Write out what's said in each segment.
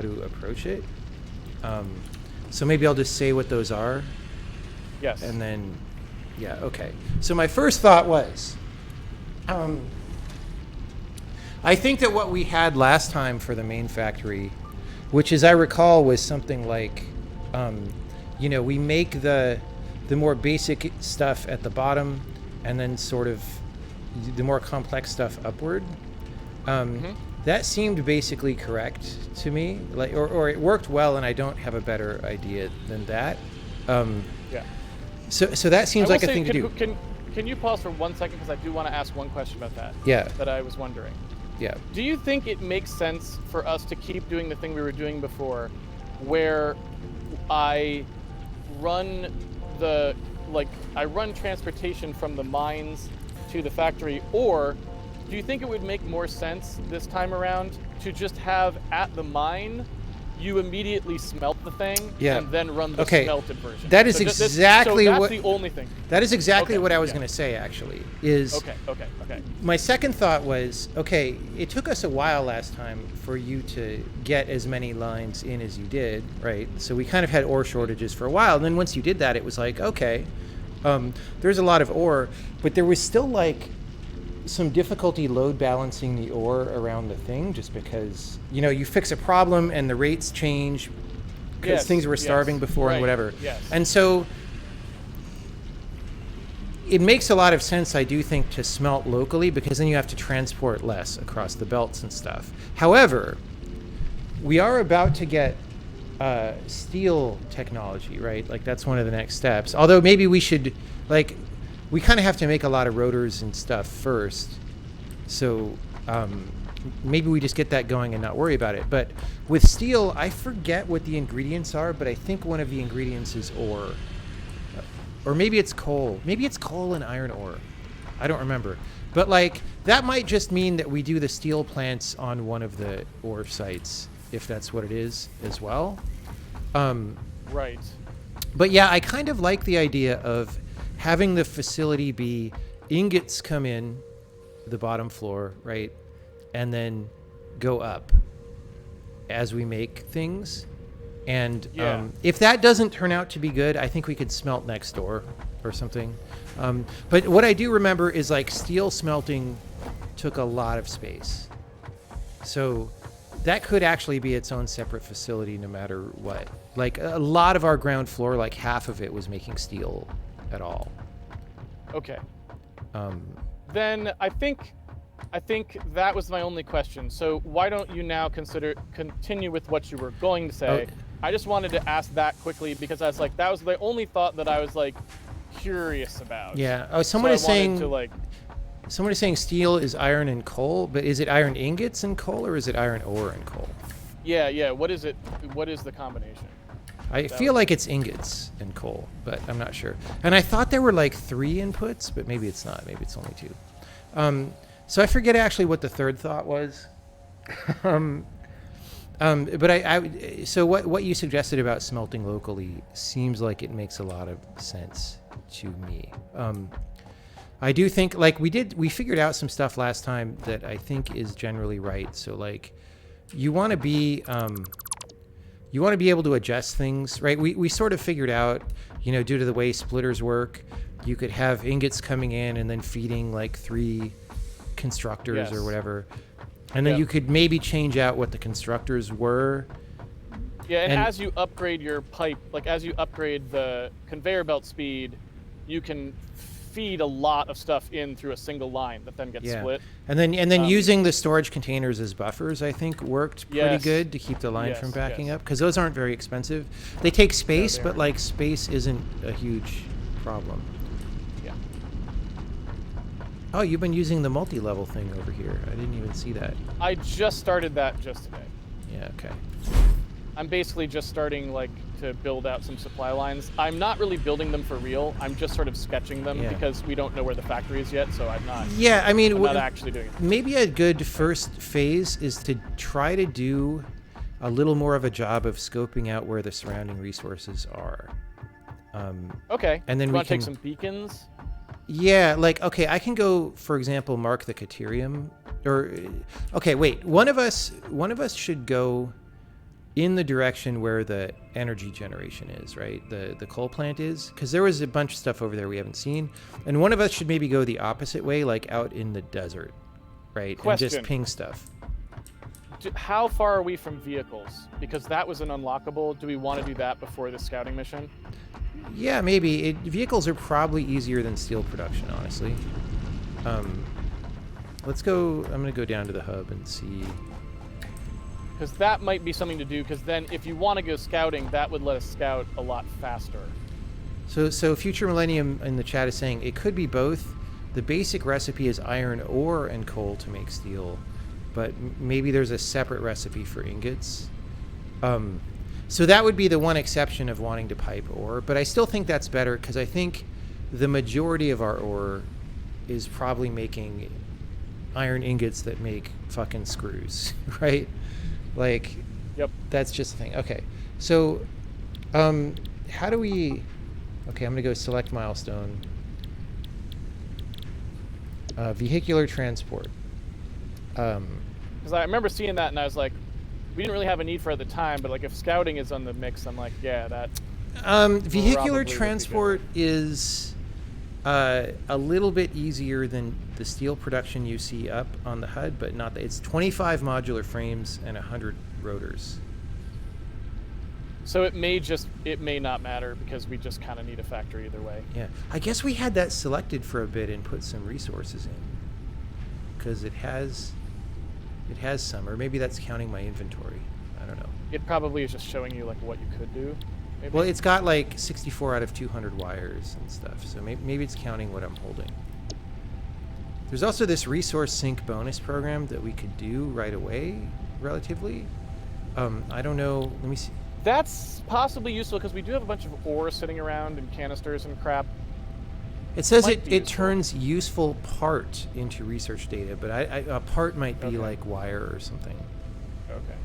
to approach it. So maybe I'll just say what those are. Yes. And then, yeah, okay. So my first thought was, I think that what we had last time for the main factory, which as I recall was something like, we make the more basic stuff at the bottom and then sort of the more complex stuff upward. That seemed basically correct to me, like, or it worked well, and I don't have a better idea than that. Yeah. So that seems like a thing to do. Can you pause for 1 second, because I do want to ask one question about that. Yeah. That I was wondering. Yeah. Do you think it makes sense for us to keep doing the thing we were doing before, where I run transportation from the mines to the factory, or do you think it would make more sense this time around to just have at the mine you immediately smelt the thing and then run the smelted version? That is exactly that's what the only thing. That is exactly what I was going to say, actually. Okay. My second thought was, it took us a while last time for you to get as many lines in as you did, right? So we kind of had ore shortages for a while, and then once you did that, it was like, there's a lot of ore, but there was still like some difficulty load balancing the ore around the thing, just because you fix a problem and the rates change because things were starving before and whatever. And so it makes a lot of sense, I do think, to smelt locally, because then you have to transport less across the belts and stuff. However, we are about to get steel technology, right? Like, that's one of the next steps. Although maybe we should, we kind of have to make a lot of rotors and stuff first. So maybe we just get that going and not worry about it. But with steel, I forget what the ingredients are, but I think one of the ingredients is ore. Or maybe it's coal. Maybe it's coal and iron ore. I don't remember. But that might just mean that we do the steel plants on one of the ore sites, if that's what it is as well. Right. But yeah, I kind of like the idea of having the facility be ingots come in the bottom floor, right? And then go up as we make things. And if that doesn't turn out to be good, I think we could smelt next door or something. But what I do remember is steel smelting took a lot of space. So that could actually be its own separate facility no matter what. A lot of our ground floor, half of it was making steel at all. Okay. Then I think that was my only question. So why don't you now continue with what you were going to say? I just wanted to ask that quickly, because I was that was the only thought that I was curious about. Yeah. Oh, someone is saying steel is iron and coal, but is it iron ingots and coal, or is it iron ore and coal? Yeah. What is it? What is the combination? I feel like it's ingots and coal, but I'm not sure. And I thought there were 3 inputs, but maybe it's not. Maybe it's only 2. So I forget actually what the third thought was. But so what you suggested about smelting locally seems like it makes a lot of sense to me. I do think we figured out some stuff last time that I think is generally right. So you want to be able to adjust things, right? We sort of figured out, due to the way splitters work, you could have ingots coming in and then feeding 3 constructors or whatever. And then you could maybe change out what the constructors were. Yeah, and as you upgrade your pipe, as you upgrade the conveyor belt speed, you can feed a lot of stuff in through a single line that then gets split. And then using the storage containers as buffers, I think, worked pretty good to keep the line from backing up, because those aren't very expensive. They take space, but space isn't a huge problem. Yeah. Oh, you've been using the multi-level thing over here. I didn't even see that. I just started that just today. Yeah, okay. I'm basically just starting to build out some supply lines. I'm not really building them for real. I'm just sort of sketching them because we don't know where the factory is yet, so I'm not. Yeah, I mean, I'm not actually doing it. Maybe a good first phase is to try to do a little more of a job of scoping out where the surrounding resources are. Okay. And then we can take some beacons. Yeah, I can go, for example, mark the Caterium, or wait, one of us should go in the direction where the energy generation is, right? The coal plant is, because there was a bunch of stuff over there we haven't seen, and one of us should maybe go the opposite way, like out in the desert, right? Question. And just ping stuff. How far are we from vehicles? Because that was an unlockable. Do we want to do that before the scouting mission? Yeah, maybe. Vehicles are probably easier than steel production, honestly. Let's go. I'm gonna go down to the hub and see. Because that might be something to do, because then if you want to go scouting, that would let us scout a lot faster. So Future Millennium in the chat is saying it could be both. The basic recipe is iron ore and coal to make steel, but maybe there's a separate recipe for ingots. So that would be the one exception of wanting to pipe ore, but I still think that's better because I think the majority of our ore is probably making iron ingots that make fucking screws, right? Like, yep, that's just the thing. Okay, so how do we... Okay, I'm gonna go select milestone. Vehicular transport. Because I remember seeing that and I was like, we didn't really have a need for it at the time, but like if scouting is on the mix, I'm like, yeah, that. Vehicular transport is a little bit easier than the steel production you see up on the HUD, but not that. It's 25 modular frames and 100 rotors. So it may not matter because we just kind of need a factory either way. Yeah, I guess we had that selected for a bit and put some resources in because it has some, or maybe that's counting my inventory. I don't know. It probably is just showing you like what you could do. Maybe. Well, it's got like 64 out of 200 wires and stuff, so maybe it's counting what I'm holding. There's also this resource sync bonus program that we could do right away, relatively. I don't know. Let me see. That's possibly useful because we do have a bunch of ore sitting around in canisters and crap. It says it turns useful part into research data, but a part might be like wire or something. Okay.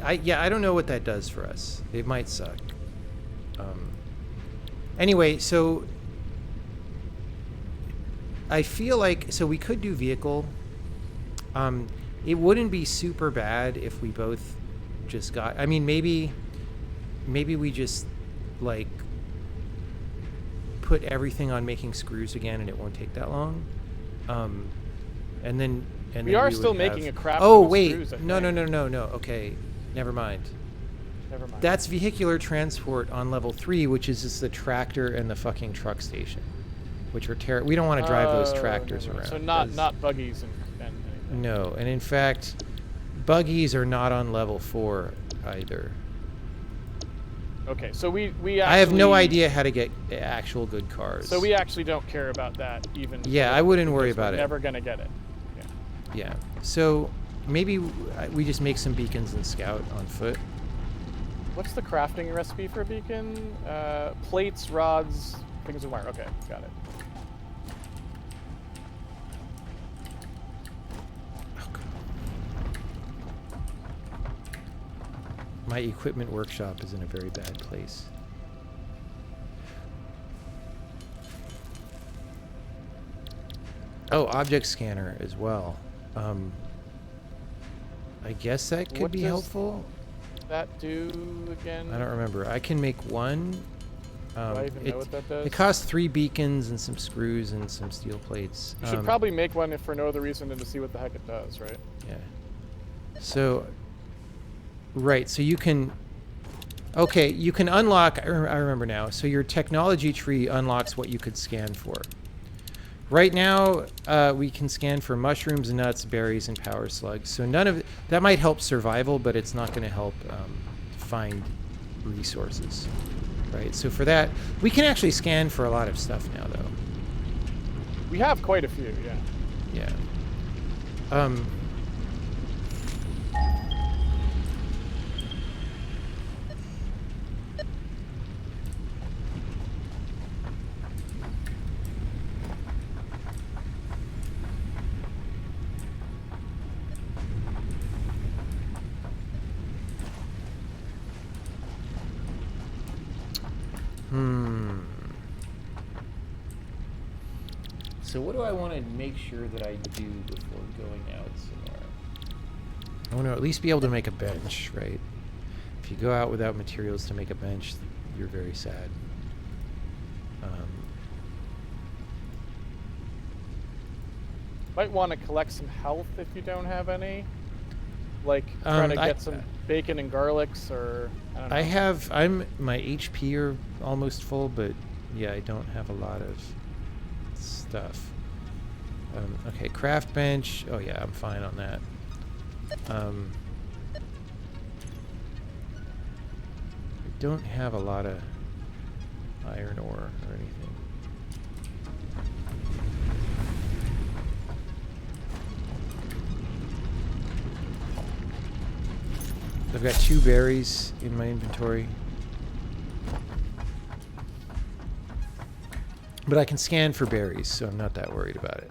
I don't know what that does for us. It might suck. Anyway, so I feel like we could do vehicle. It wouldn't be super bad if we both just got. I mean, maybe we just like put everything on making screws again, and it won't take that long. And then we are still making a crap. Oh wait, screws, no. Okay, never mind. That's vehicular transport on level 3, which is just the tractor and the fucking truck station, which are we don't want to drive those tractors around. So not buggies and anything. No, and in fact, buggies are not on level 4 either. Okay, so we actually, I have no idea how to get actual good cars. So we actually don't care about that even. Yeah, I wouldn't worry about it. We're never gonna get it. Yeah. So maybe we just make some beacons and scout on foot. What's the crafting recipe for a beacon? Plates, rods, things of wire. Okay, got it. My equipment workshop is in a very bad place. Oh, object scanner as well. I guess that could be helpful. That do again? I don't remember. I can make one. Do I even know what that does? It costs 3 beacons and some screws and some steel plates. You should probably make one if for no other reason than to see what the heck it does, right? Yeah. So, right. So you can. Okay, you can unlock. I remember now. So your technology tree unlocks what you could scan for. Right now, we can scan for mushrooms, nuts, berries, and power slugs. So none of that might help survival, but it's not going to help find resources, right? So for that, we can actually scan for a lot of stuff now, though. We have quite a few, yeah. Yeah. so what do I want to make sure that I do before going out somewhere? I want to at least be able to make a bench, right? If you go out without materials to make a bench, you're very sad. Might want to collect some health if you don't have any. Like, try to get some bacon and garlics, or I don't know. My HP are almost full, but yeah, I don't have a lot of stuff. Okay, craft bench. Oh yeah, I'm fine on that. I don't have a lot of iron ore or anything. I've got 2 berries in my inventory. But I can scan for berries, so I'm not that worried about it.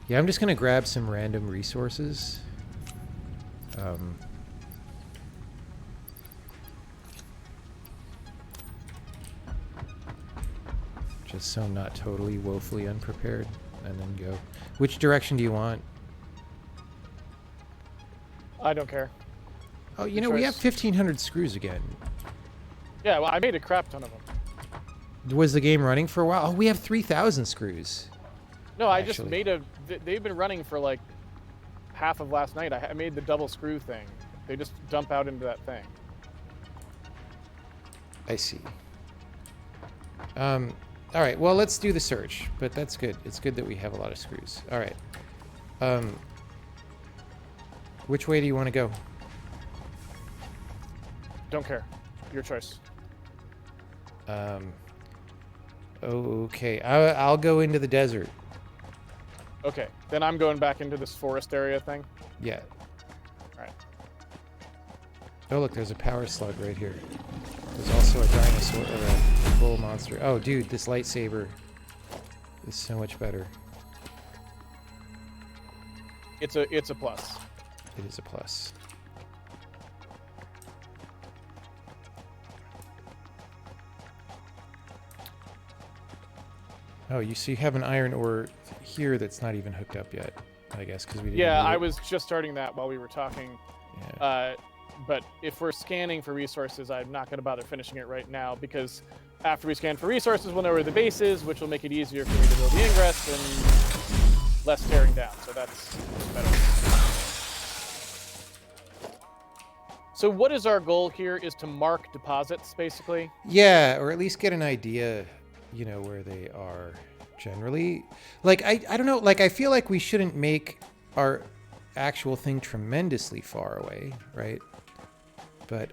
Yeah, I'm just going to grab some random resources. Just so I'm not totally woefully unprepared, and then go. Which direction do you want? I don't care. Oh, you know, we have 1,500 screws again. Yeah, well, I made a crap ton of them. Was the game running for a while? Oh, we have 3,000 screws. No, I just made a... They've been running for like half of last night. I made the double screw thing. They just dump out into that thing. I see. All right, well, let's do the search, but that's good. It's good that we have a lot of screws. All right. Which way do you want to go? Don't care. Your choice. Okay, I'll go into the desert. Okay, then I'm going back into this forest area thing. Yeah. All right. Oh, look, there's a power slug right here. There's also a dinosaur, or a bull monster. Oh, dude, this lightsaber is so much better. It's a plus. It is a plus. Oh, you see, you have an iron ore here that's not even hooked up yet, I guess, because we didn't. Yeah, I was just starting that while we were talking. Yeah. But if we're scanning for resources, I'm not going to bother finishing it right now, because after we scan for resources, we'll know where the base is, which will make it easier for me to build the ingress and less tearing down. So that's better. So what is our goal here? Is to mark deposits, basically? Yeah, or at least get an idea, you know, where they are generally. Like, I don't know, like, I feel like we shouldn't make our actual thing tremendously far away, right? But,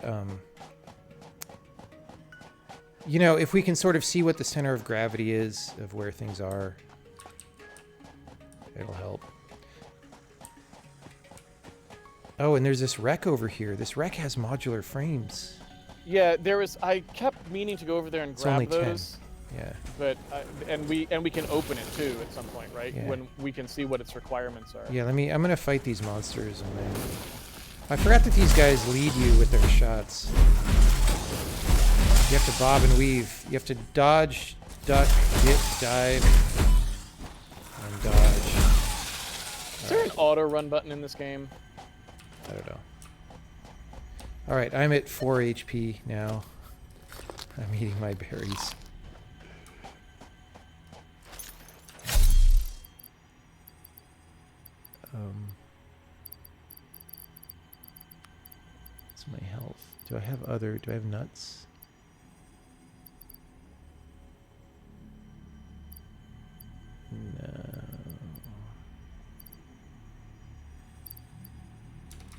you know, if we can sort of see what the center of gravity is of where things are, it'll help. Oh, and there's this wreck over here. This wreck has modular frames. Yeah, there was. I kept meaning to go over there and grab those. 10. Yeah. But and we can open it too at some point, right? Yeah. When we can see what its requirements are. Yeah. I'm gonna fight these monsters, and then I forgot that these guys lead you with their shots. You have to bob and weave. You have to dodge, duck, dip, dive, and dodge. Is there an auto run button in this game? I don't know. All right, I'm at 4 HP now. I'm eating my berries. What's my health? Do I have nuts? No.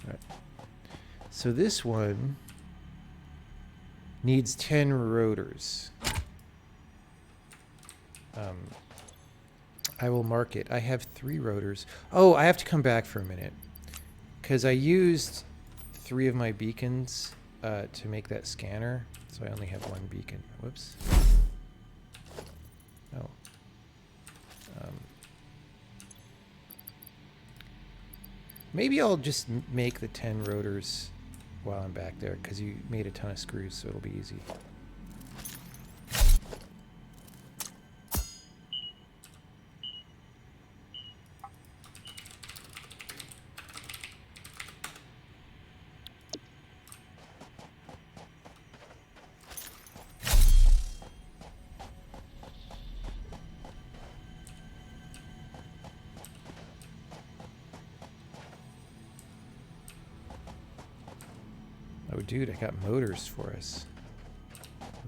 All right. So this one needs 10 rotors. I will mark it. I have 3 rotors. Oh, I have to come back for a minute because I used 3 of my beacons to make that scanner, so I only have 1 beacon. Whoops. Oh. Maybe I'll just make the 10 rotors while I'm back there because you made a ton of screws, so it'll be easy. Oh, dude, I got motors for us.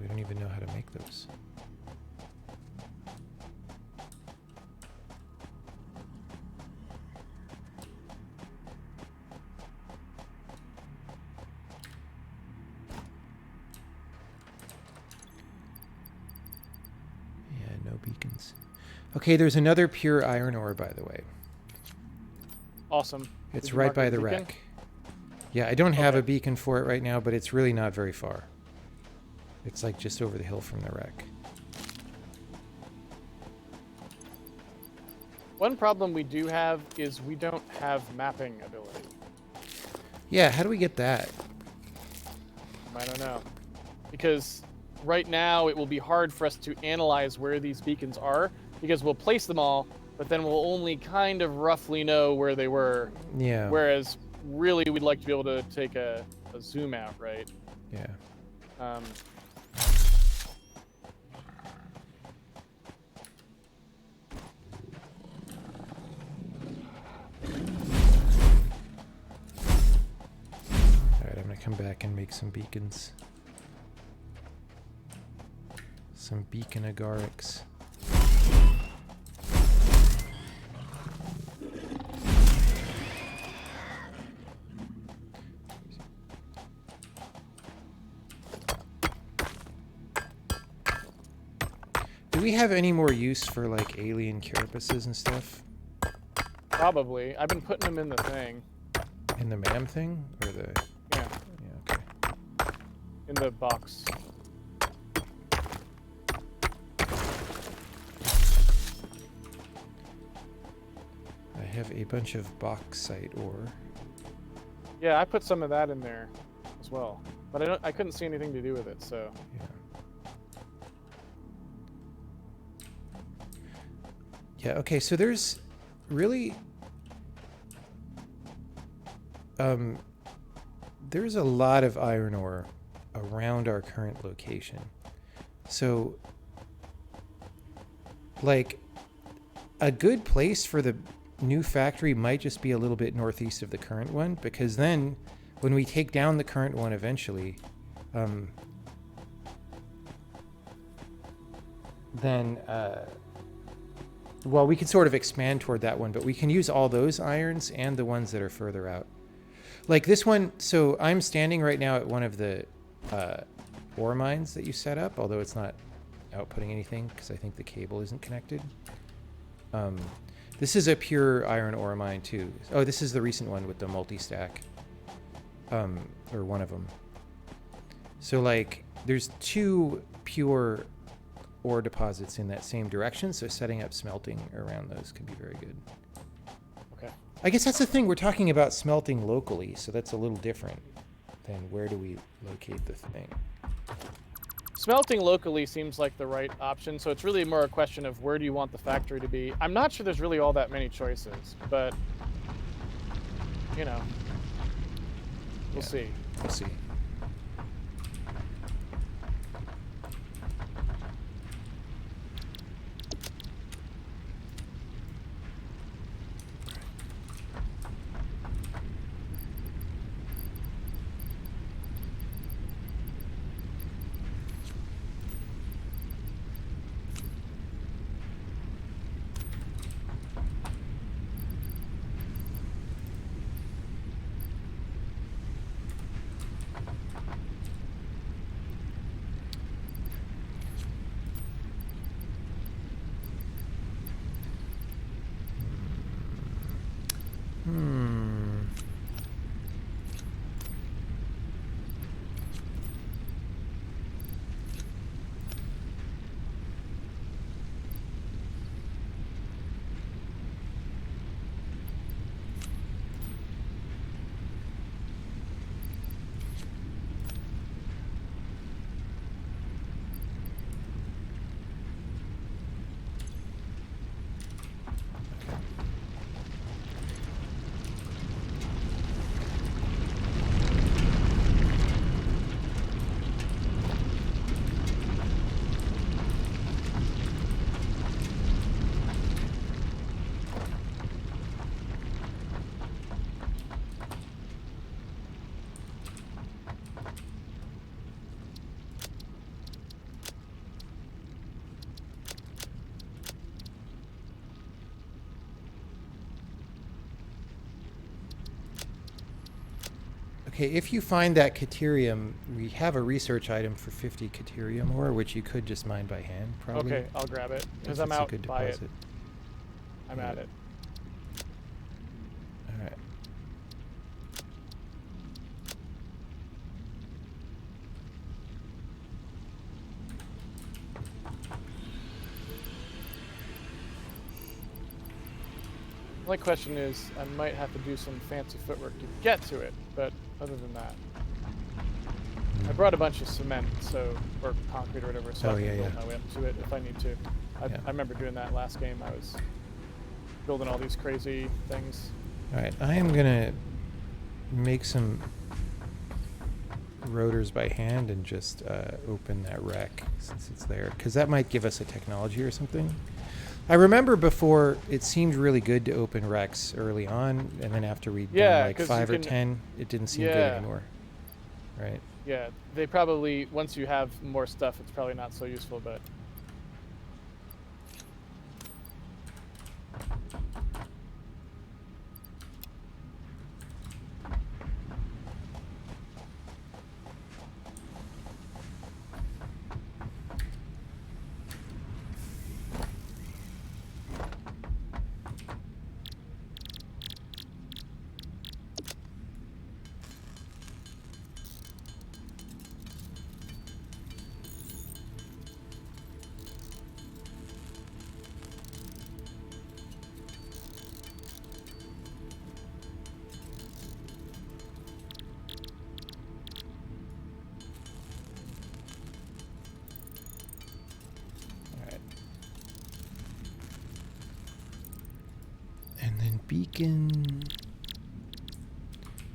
We don't even know how to make those. Yeah, no beacons. Okay, there's another pure iron ore, by the way. Awesome. It's right by the wreck. Yeah, I don't have a beacon for it right now, but it's really not very far. It's like just over the hill from the wreck. One problem we do have is we don't have mapping ability. Yeah, how do we get that? I don't know. Because right now it will be hard for us to analyze where these beacons are, because we'll place them all, but then we'll only kind of roughly know where they were. Yeah. Whereas really we'd like to be able to take a zoom out, right? Yeah. Alright, I'm gonna come back and make some beacons. Some beacon agarics. Do we have any more use for like alien carapaces and stuff? Probably. I've been putting them in the thing. In the MAM thing? Or the... Yeah. Yeah, okay. In the box. I have a bunch of bauxite ore. Yeah, I put some of that in there as well. But I couldn't see anything to do with it, so... Yeah. Yeah, okay, so there's really... there's a lot of iron ore around our current location. So, like, a good place for the new factory might just be a little bit northeast of the current one, because then when we take down the current one eventually, well, we could sort of expand toward that one, but we can use all those irons and the ones that are further out. Like this one, so I'm standing right now at one of the ore mines that you set up, although it's not outputting anything because I think the cable isn't connected. This is a pure iron ore mine too. Oh, this is the recent one with the multi-stack, or one of them. So like there's 2 pure ore deposits in that same direction, so setting up smelting around those can be very good. Okay. I guess that's the thing, we're talking about smelting locally, so that's a little different than where do we locate the thing. Smelting locally seems like the right option, so it's really more a question of where do you want the factory to be. I'm not sure there's really all that many choices, but, you know, we'll see. We'll see. Hey, if you find that Caterium, we have a research item for 50 Caterium ore, which you could just mine by hand, probably. Okay, I'll grab it because if I'm it's a out good by it. deposit. I'm at it. All right. My question is, I might have to do some fancy footwork to get to it, but other than that, I brought a bunch of cement, or concrete or whatever, so I can build my way up to it if I need to. I remember doing that last game. I was building all these crazy things. All right, I am gonna make some rotors by hand and just open that rack since it's there, because that might give us a technology or something. I remember before it seemed really good to open racks early on, and then after we'd done like 5 or 10, it didn't seem good anymore. Right? Yeah, they probably, once you have more stuff, it's probably not so useful, but... And then beacon.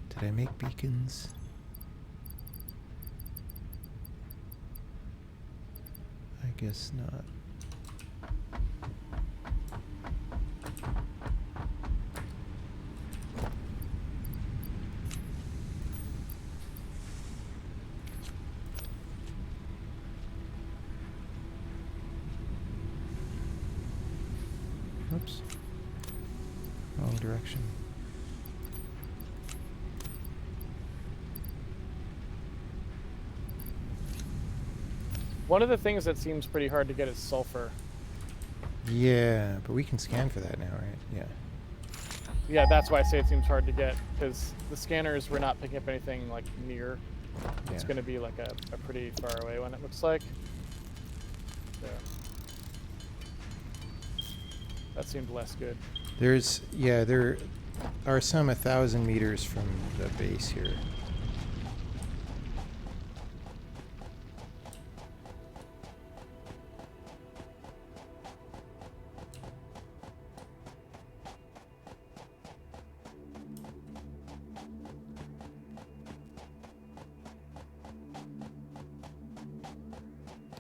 Did I make beacons? I guess not. Oops. Wrong direction. One of the things that seems pretty hard to get is sulfur. Yeah, but we can scan for that now, right? Yeah. Yeah, that's why I say it seems hard to get, because the scanners were not picking up anything like near. Yeah. It's going to be like a pretty far away one, it looks like. So that seemed less good. There are some 1,000 meters from the base here.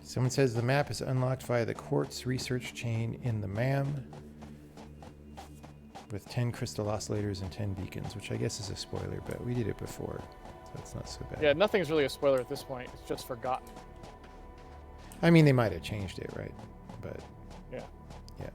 Someone says the map is unlocked via the quartz research chain in the MAM with 10 crystal oscillators and 10 beacons, which I guess is a spoiler, but we did it before, so it's not so bad. Yeah, nothing's really a spoiler at this point. It's just forgotten. I mean, they might have changed it, right? But yeah. Yeah.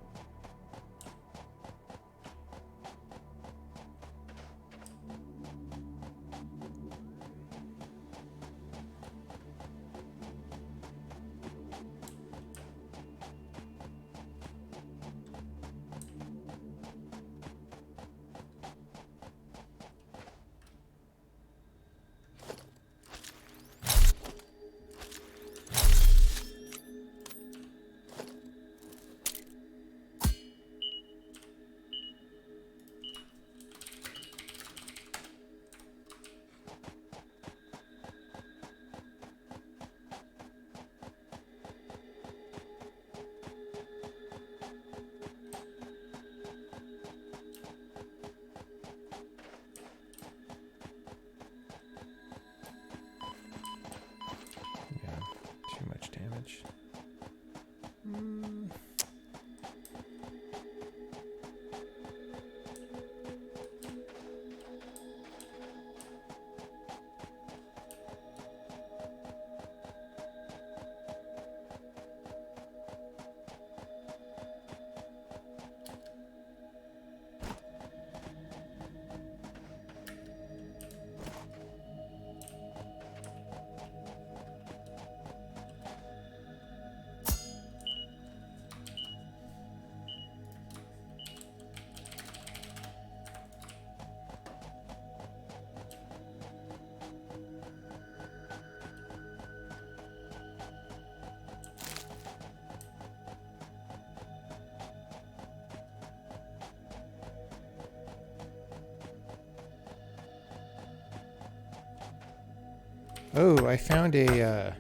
Oh, I found a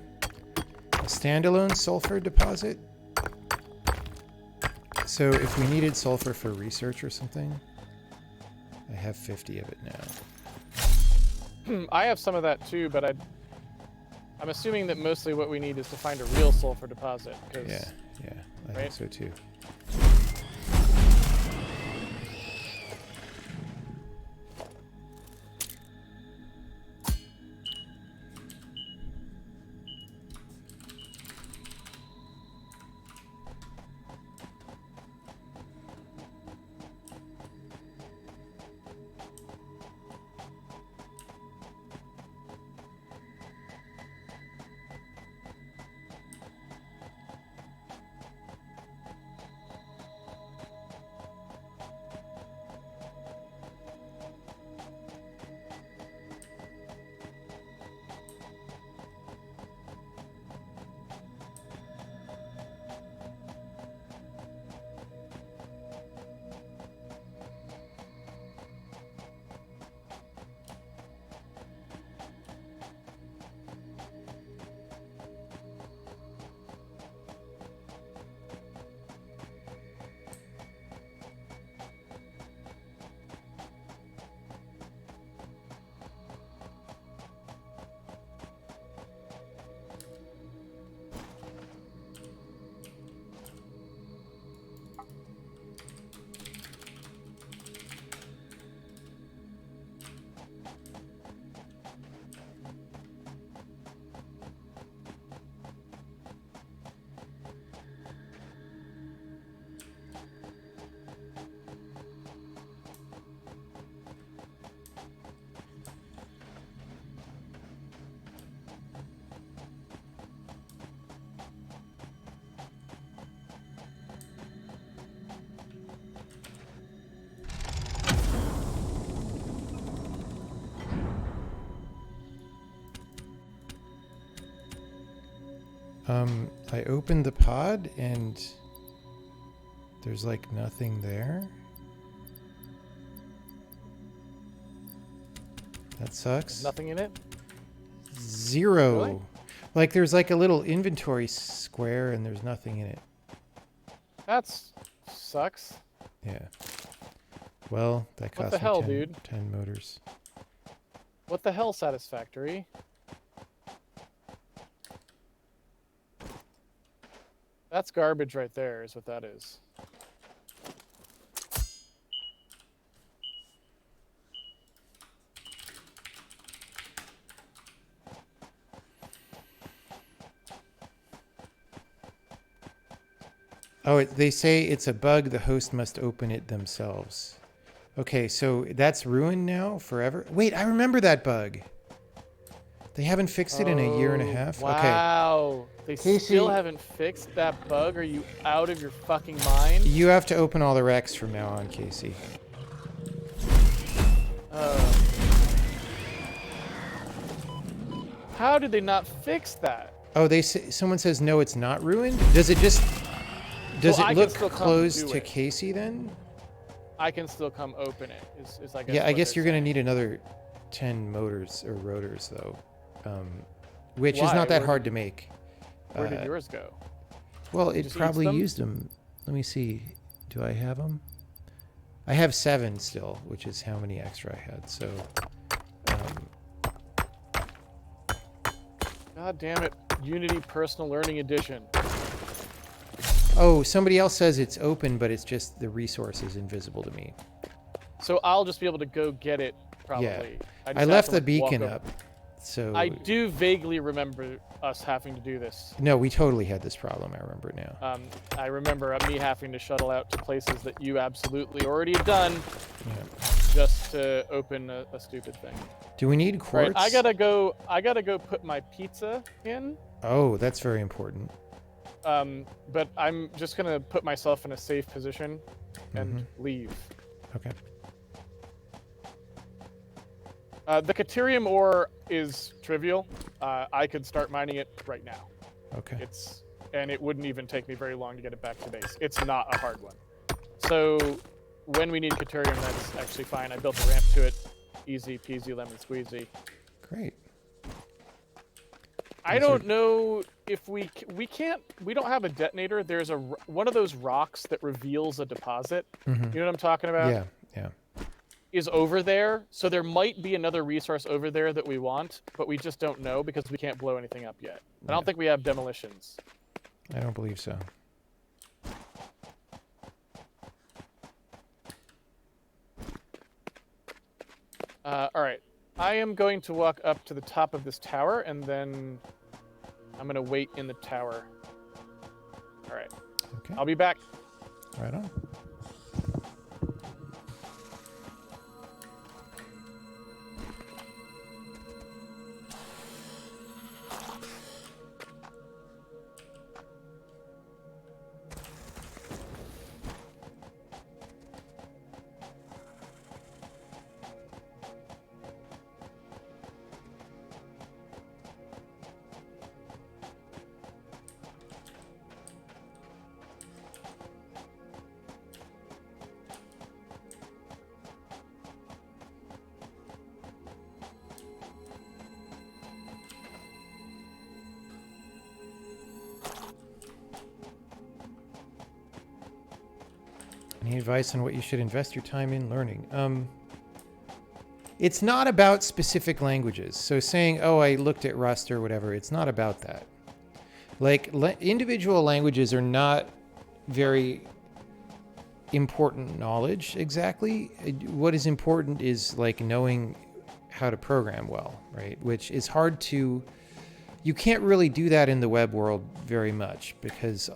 standalone sulfur deposit. So if we needed sulfur for research or something, I have 50 of it now. I have some of that too, but I'm assuming that mostly what we need is to find a real sulfur deposit. Yeah, I think so too. I opened the pod and there's like nothing there. That sucks. Nothing in it? Zero. Really? Like there's like a little inventory square and there's nothing in it. That sucks. Yeah. Well, that cost What the hell, me 10, dude? 10 motors. What the hell, Satisfactory? That's garbage right there, is what that is. Oh, they say it's a bug. The host must open it themselves. Okay, so that's ruined now forever. Wait, I remember that bug. They haven't fixed it in a year and a half. Wow. They Casey, still haven't fixed that bug? Are you out of your fucking mind? You have to open all the recs from now on, Casey. How did they not fix that? Oh, they say, someone says no, it's not ruined. Does it just it look closed to Casey then? I can still come open it. Is I guess yeah, I guess you're gonna need another 10 motors or rotors though, which is not that hard to make. Where did yours go? Well, it probably used them. Let me see. Do I have them? I have 7 still, which is how many extra I had. So. God damn it! Unity Personal Learning Edition. Oh, somebody else says it's open, but it's just the resource is invisible to me. So I'll just be able to go get it, probably. Yeah. I left the beacon up, so... I do vaguely remember us having to do this. No, we totally had this problem, I remember now. I remember me having to shuttle out to places that you absolutely already had done, just to open a stupid thing. Do we need quartz? Right, I gotta go put my pizza in. Oh, that's very important. But I'm just gonna put myself in a safe position and leave. Okay. The Caterium ore is trivial. I could start mining it right now. Okay. And it wouldn't even take me very long to get it back to base. It's not a hard one. So when we need Caterium, that's actually fine. I built a ramp to it. Easy peasy lemon squeezy. Great. I don't know if we don't have a detonator. There's one of those rocks that reveals a deposit. Mm-hmm. You know what I'm talking about? Yeah, yeah. Is over there. So there might be another resource over there that we want, but we just don't know because we can't blow anything up yet. I don't think we have demolitions. I don't believe so. All right. I am going to walk up to the top of this tower, and then I'm going to wait in the tower. All right. Okay. I'll be back. Right on. Any advice on what you should invest your time in learning? It's not about specific languages. So saying, oh, I looked at Rust or whatever, it's not about that. Like, individual languages are not very important knowledge exactly. What is important is like knowing how to program well, right? Which is hard to, you can't really do that in the web world very much because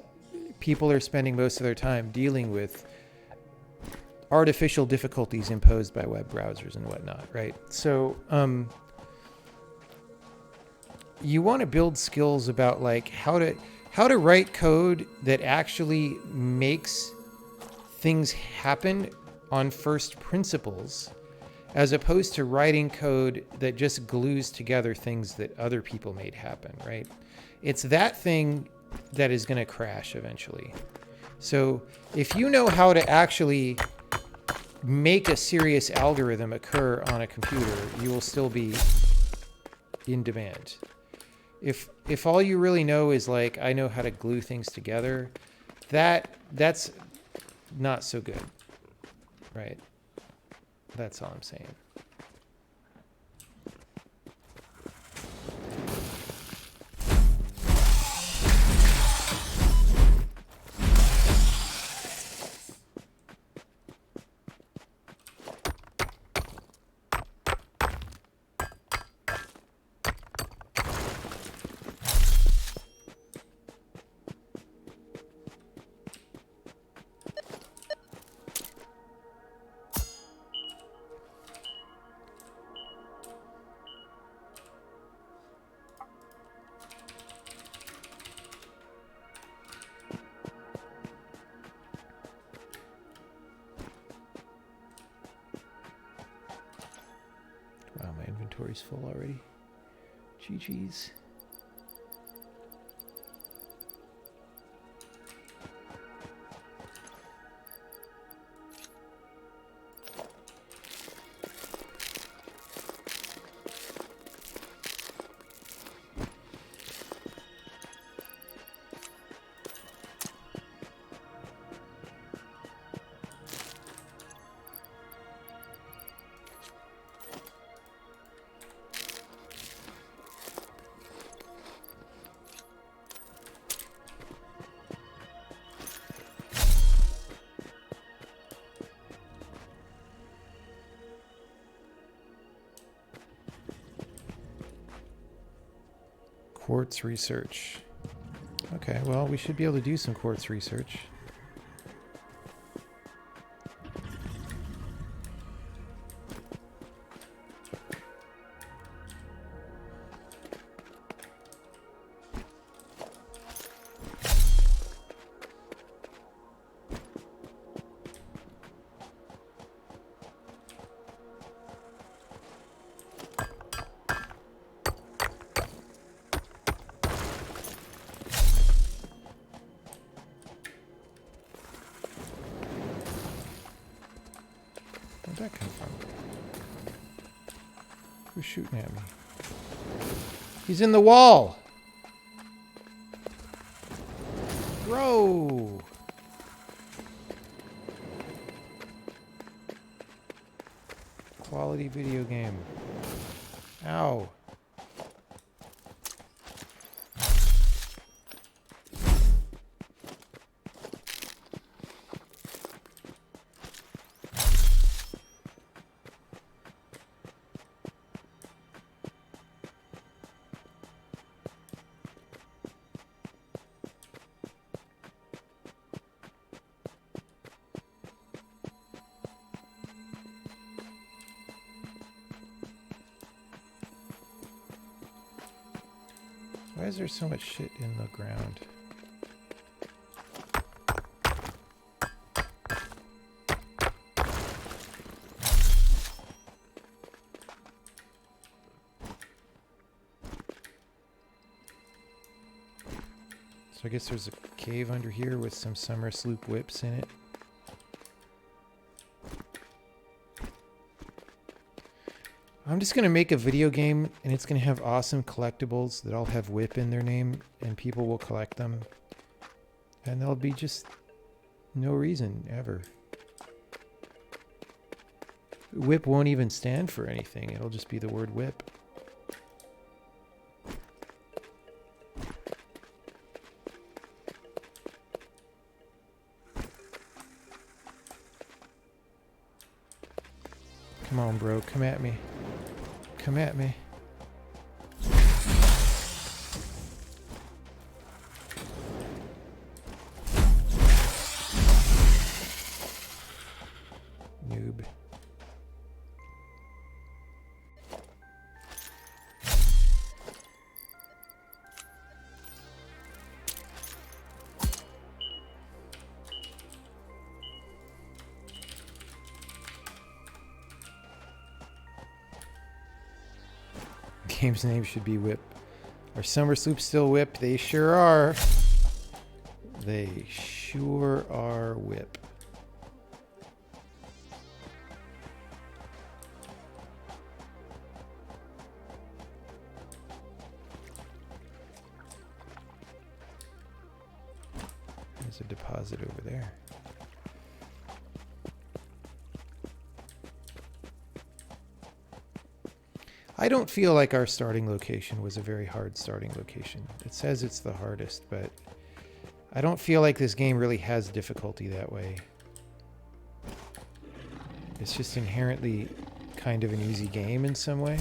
people are spending most of their time dealing with artificial difficulties imposed by web browsers and whatnot, right? So you want to build skills about like how to write code that actually makes things happen on first principles, as opposed to writing code that just glues together things that other people made happen, right? It's that thing that is going to crash eventually. So if you know how to actually make a serious algorithm occur on a computer, you will still be in demand. If all you really know is like, I know how to glue things together, that's not so good, right? That's all I'm saying. Wow, my inventory's full already. GG's. Quartz research. Okay, well, we should be able to do some quartz research. Where'd that come from? Who's shooting at me? He's in the wall! Bro! Quality video game. Ow. Why is there so much shit in the ground? So I guess there's a cave under here with some summer sloop whips in it. I'm just going to make a video game, and it's going to have awesome collectibles that all have whip in their name, and people will collect them. And there'll be just no reason ever. Whip won't even stand for anything. It'll just be the word whip. Come on, bro. Come at me. Come at me. Noob. Game's name should be Whip. Are summer sloops still Whip? They sure are. They sure are Whip. There's a deposit over there. I don't feel like our starting location was a very hard starting location. It says it's the hardest, but I don't feel like this game really has difficulty that way. It's just inherently kind of an easy game in some way.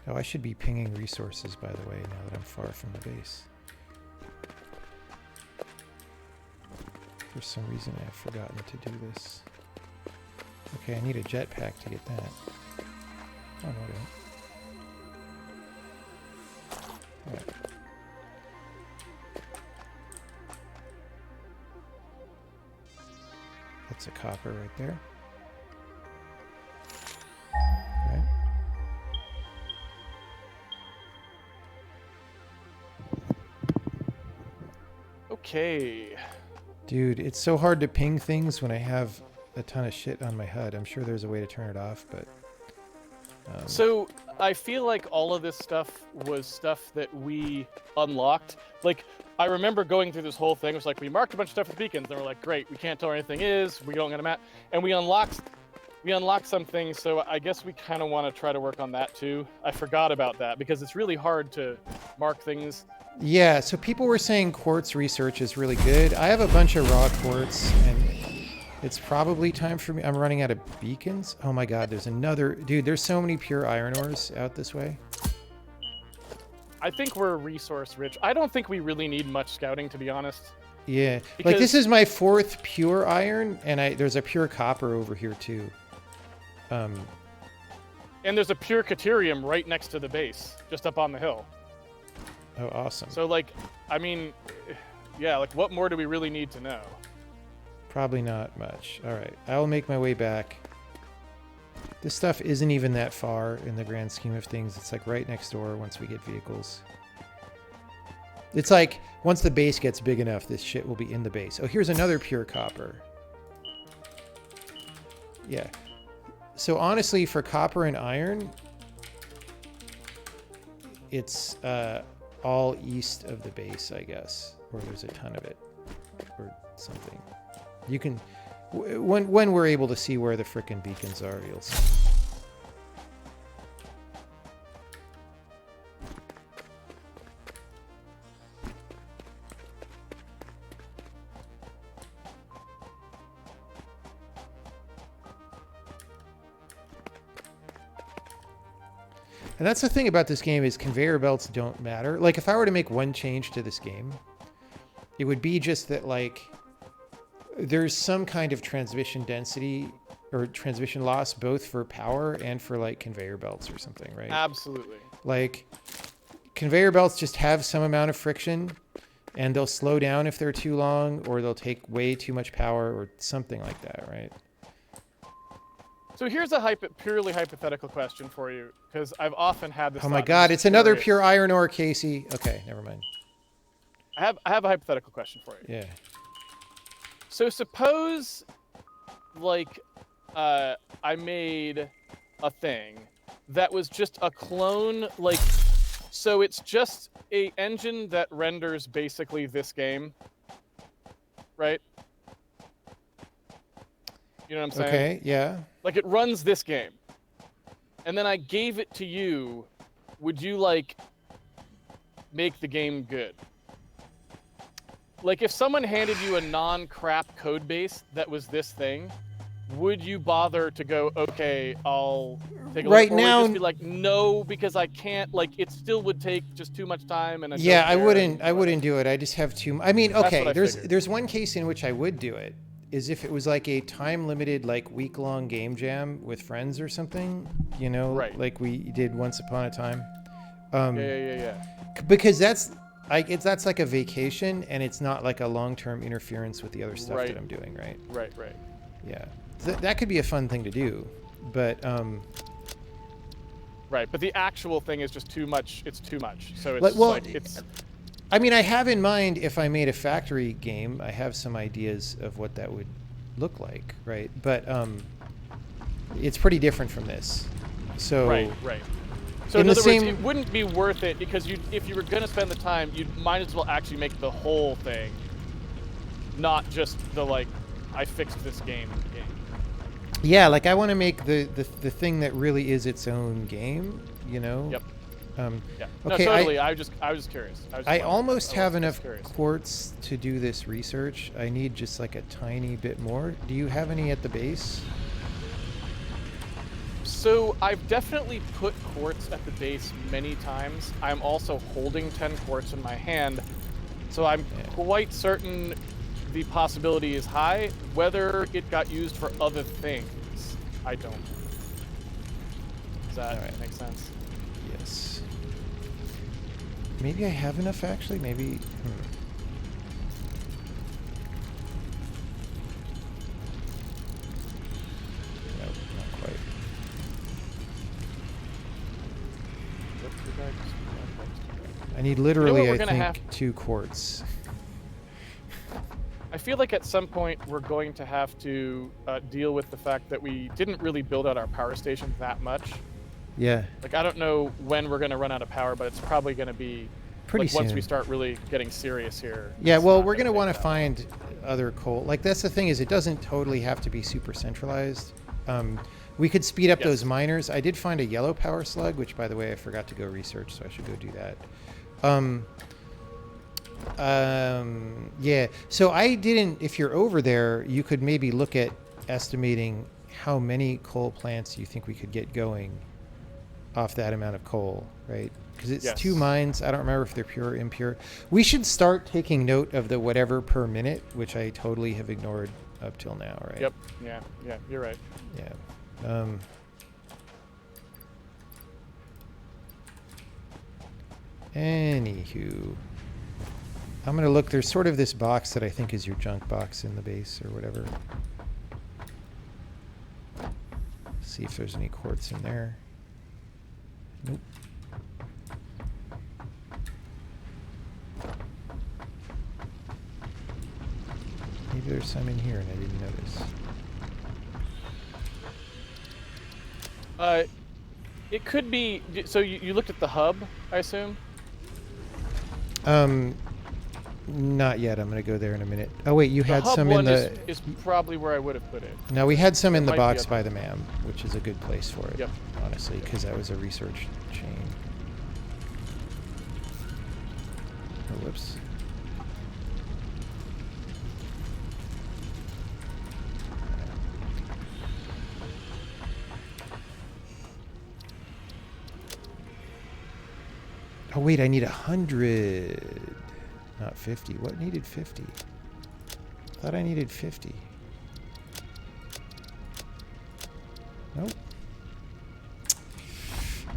Oh, I should be pinging resources, by the way, now that I'm far from the base. For some reason, I've forgotten to do this. Okay, I need a jetpack to get that. Oh, no, I don't. Alright. That's a copper right there. Right. Okay. Dude, it's so hard to ping things when I have a ton of shit on my HUD. I'm sure there's a way to turn it off, but... So, I feel like all of this stuff was stuff that we unlocked. Like, I remember going through this whole thing. It was like, we marked a bunch of stuff with beacons, and we're like, great, we can't tell where anything is, we don't get a map. And we unlocked some things, so I guess we kind of want to try to work on that too. I forgot about that, because it's really hard to mark things. Yeah, so people were saying quartz research is really good. I have a bunch of raw quartz, and it's probably time for me. I'm running out of beacons. Oh my god, there's another... Dude, there's so many pure iron ores out this way. I think we're resource rich. I don't think we really need much scouting, to be honest. Yeah, Because... like this is my 4th pure iron, and there's a pure copper over here too. And there's a pure caterium right next to the base, just up on the hill. Oh, awesome. So, like, I mean, yeah, like, what more do we really need to know? Probably not much. All right, I'll make my way back. This stuff isn't even that far in the grand scheme of things. It's like right next door once we get vehicles. It's like once the base gets big enough, this shit will be in the base. Oh, here's another pure copper. Yeah. So honestly, for copper and iron, it's all east of the base, I guess. Or there's a ton of it. Or something. You can... When we're able to see where the frickin' beacons are, you'll see. And that's the thing about this game is conveyor belts don't matter. Like, if I were to make one change to this game, it would be just that, like, there's some kind of transmission density or transmission loss both for power and for, like, conveyor belts or something, right? Absolutely. Like, conveyor belts just have some amount of friction, and they'll slow down if they're too long, or they'll take way too much power or something like that, right? So here's a purely hypothetical question for you, because I've often had this. Oh my god, it's another pure iron ore, Casey. Okay, never mind. I have a hypothetical question for you. Yeah. So suppose, like, I made a thing that was just a clone, like, so it's just a engine that renders basically this game, right? You know what I'm saying? Okay, yeah. Like, it runs this game. And then I gave it to you. Would you, like, make the game good? Like, if someone handed you a non-crap code base that was this thing, would you bother to go, okay, I'll take a right look? Or now, would you just be like, no, because I can't, like, it still would take just too much time. And yeah, I wouldn't do it. I just have too... I mean, okay, figured. there's one case in which I would do it, is if it was like a time-limited, like, week-long game jam with friends or something, you know? Right. Like we did once upon a time. Yeah. Because that's like a vacation, and it's not like a long-term interference with the other stuff that I'm doing, right? Right. Yeah. That could be a fun thing to do, but... Right, but the actual thing is just too much. It's too much. So it's it's... I mean, I have in mind, if I made a factory game, I have some ideas of what that would look like, right? But it's pretty different from this. So right. So in other words, it wouldn't be worth it because if you were going to spend the time, you might as well actually make the whole thing, not just the, like, I fixed this game. Yeah, like I want to make the thing that really is its own game, you know? Yep. Yeah. Okay, no, totally. I was just curious. I almost have enough quartz to do this research. I need just like a tiny bit more. Do you have any at the base? So I've definitely put quartz at the base many times. I'm also holding 10 quartz in my hand, so I'm quite certain the possibility is high. Whether it got used for other things, I don't know. Does that make sense? Yes. Maybe I have enough, actually. Maybe... No, not quite. I need literally, I think, 2 quartz. I feel like at some point we're going to have to deal with the fact that we didn't really build out our power station that much. Yeah. Like, I don't know when we're going to run out of power, but it's probably going to be pretty soon. Once we start really getting serious here. Yeah, well, we're going to want to find other coal. Like, that's the thing, is it doesn't totally have to be super centralized. We could speed up those miners. I did find a yellow power slug, which, by the way, I forgot to go research, so I should go do that. Yeah. So I didn't. If you're over there, you could maybe look at estimating how many coal plants you think we could get going off that amount of coal, right? Because it's Yes. 2 mines. I don't remember if they're pure or impure. We should start taking note of the whatever per minute, which I totally have ignored up till now, right? Yep. Yeah. You're right. Yeah. Anywho, I'm gonna look. There's sort of this box that I think is your junk box in the base or whatever. See if there's any quartz in there. Nope. Maybe there's some in here and I didn't notice. It could be. So you looked at the hub, I assume. Not yet. I'm gonna go there in a minute. Oh wait, you had hub some one in the. is probably where I would have put it. No, we had some in the might be box up by the MAM, which is a good place for it. Yep. Honestly, because that was a research chain. Oh, whoops. Oh wait, I need 100, not 50. What needed 50? I thought I needed 50. Nope.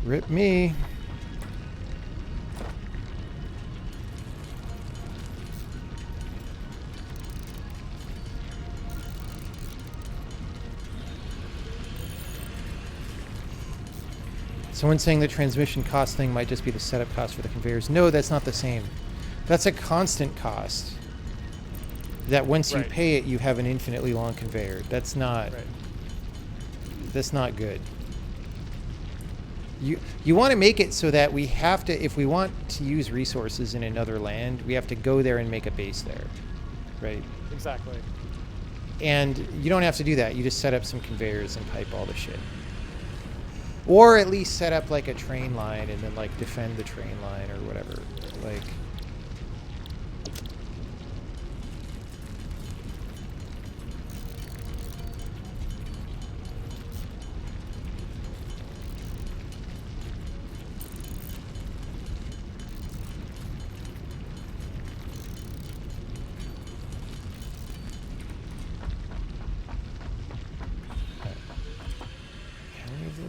Rip me. Someone's saying the transmission cost thing might just be the setup cost for the conveyors. No, that's not the same. That's a constant cost. That once you pay it, you have an infinitely long conveyor. That's not. Right. That's not good. You want to make it so that we have to, if we want to use resources in another land, we have to go there and make a base there, right? Exactly. And you don't have to do that. You just set up some conveyors and pipe all the shit. Or at least set up like a train line and then like defend the train line or whatever. Like.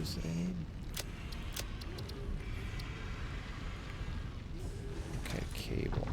That I need? Okay, cable.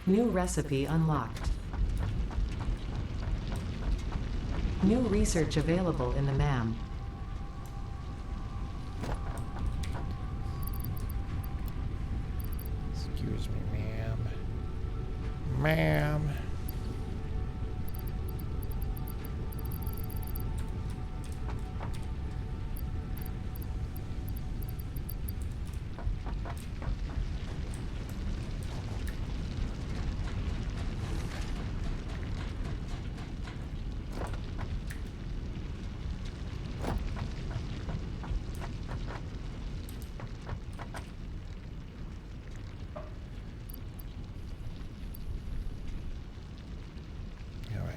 New recipe unlocked. New research available in the MAM. Excuse me, ma'am. Ma'am.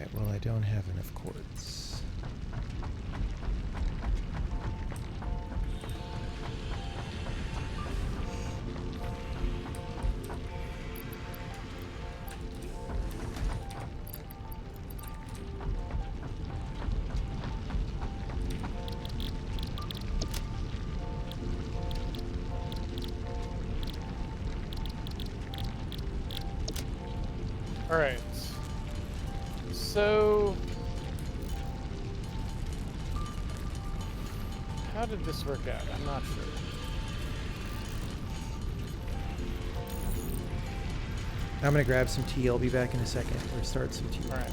Alright, well, I don't have enough quartz. All right. So, how did this work out? I'm not sure. I'm gonna grab some tea. I'll be back in a second. Or start some tea. All right.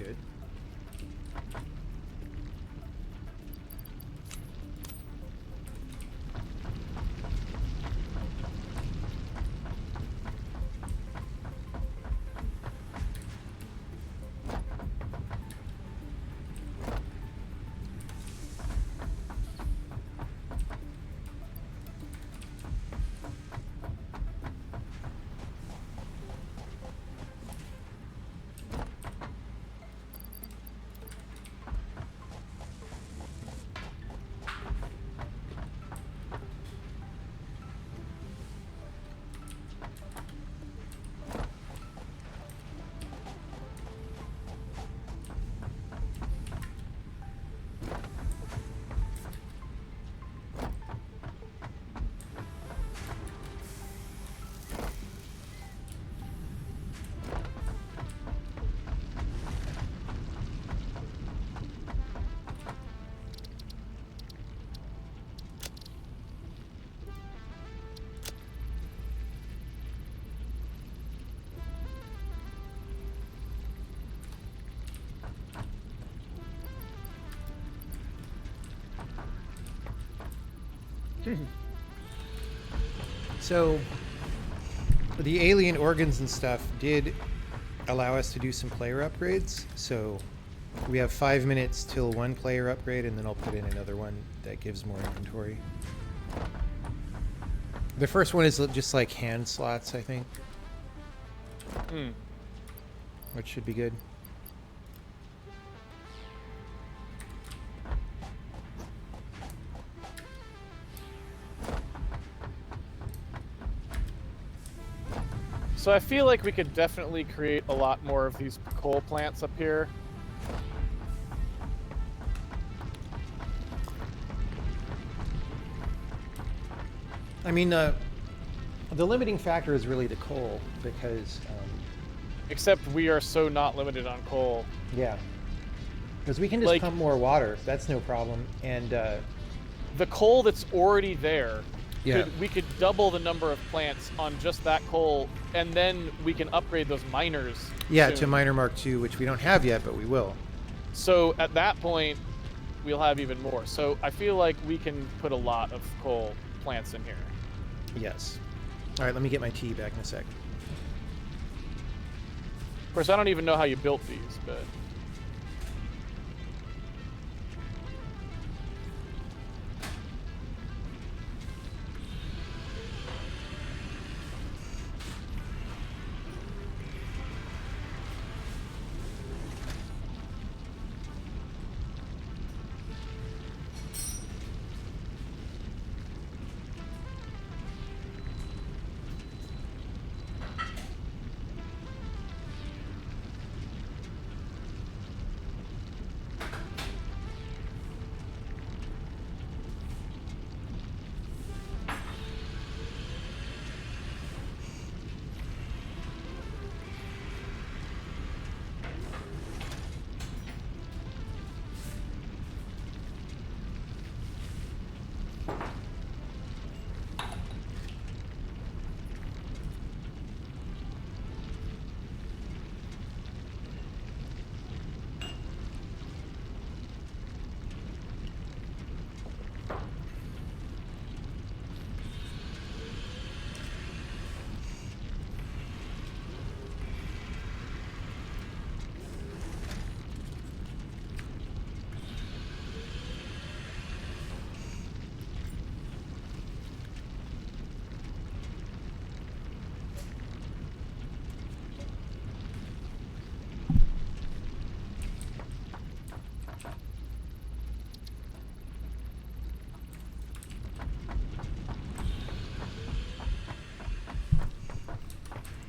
good. So, the alien organs and stuff did allow us to do some player upgrades. So, we have 5 minutes till one player upgrade, and then I'll put in another one that gives more inventory. The first one is just like hand slots, I think. Which should be good. So I feel like we could definitely create a lot more of these coal plants up here. I mean, the limiting factor is really the coal, because... Except we are so not limited on coal. yeah. Because we can just pump more water. That's no problem. And... the coal that's already there, yeah. we could double the number of plants on just that coal, and then we can upgrade those miners. Yeah, soon. to Miner Mark II, which we don't have yet, but we will. So at that point, we'll have even more. So I feel like we can put a lot of coal plants in here. Yes. All right, let me get my tea back in a sec. Of course, I don't even know how you built these, but...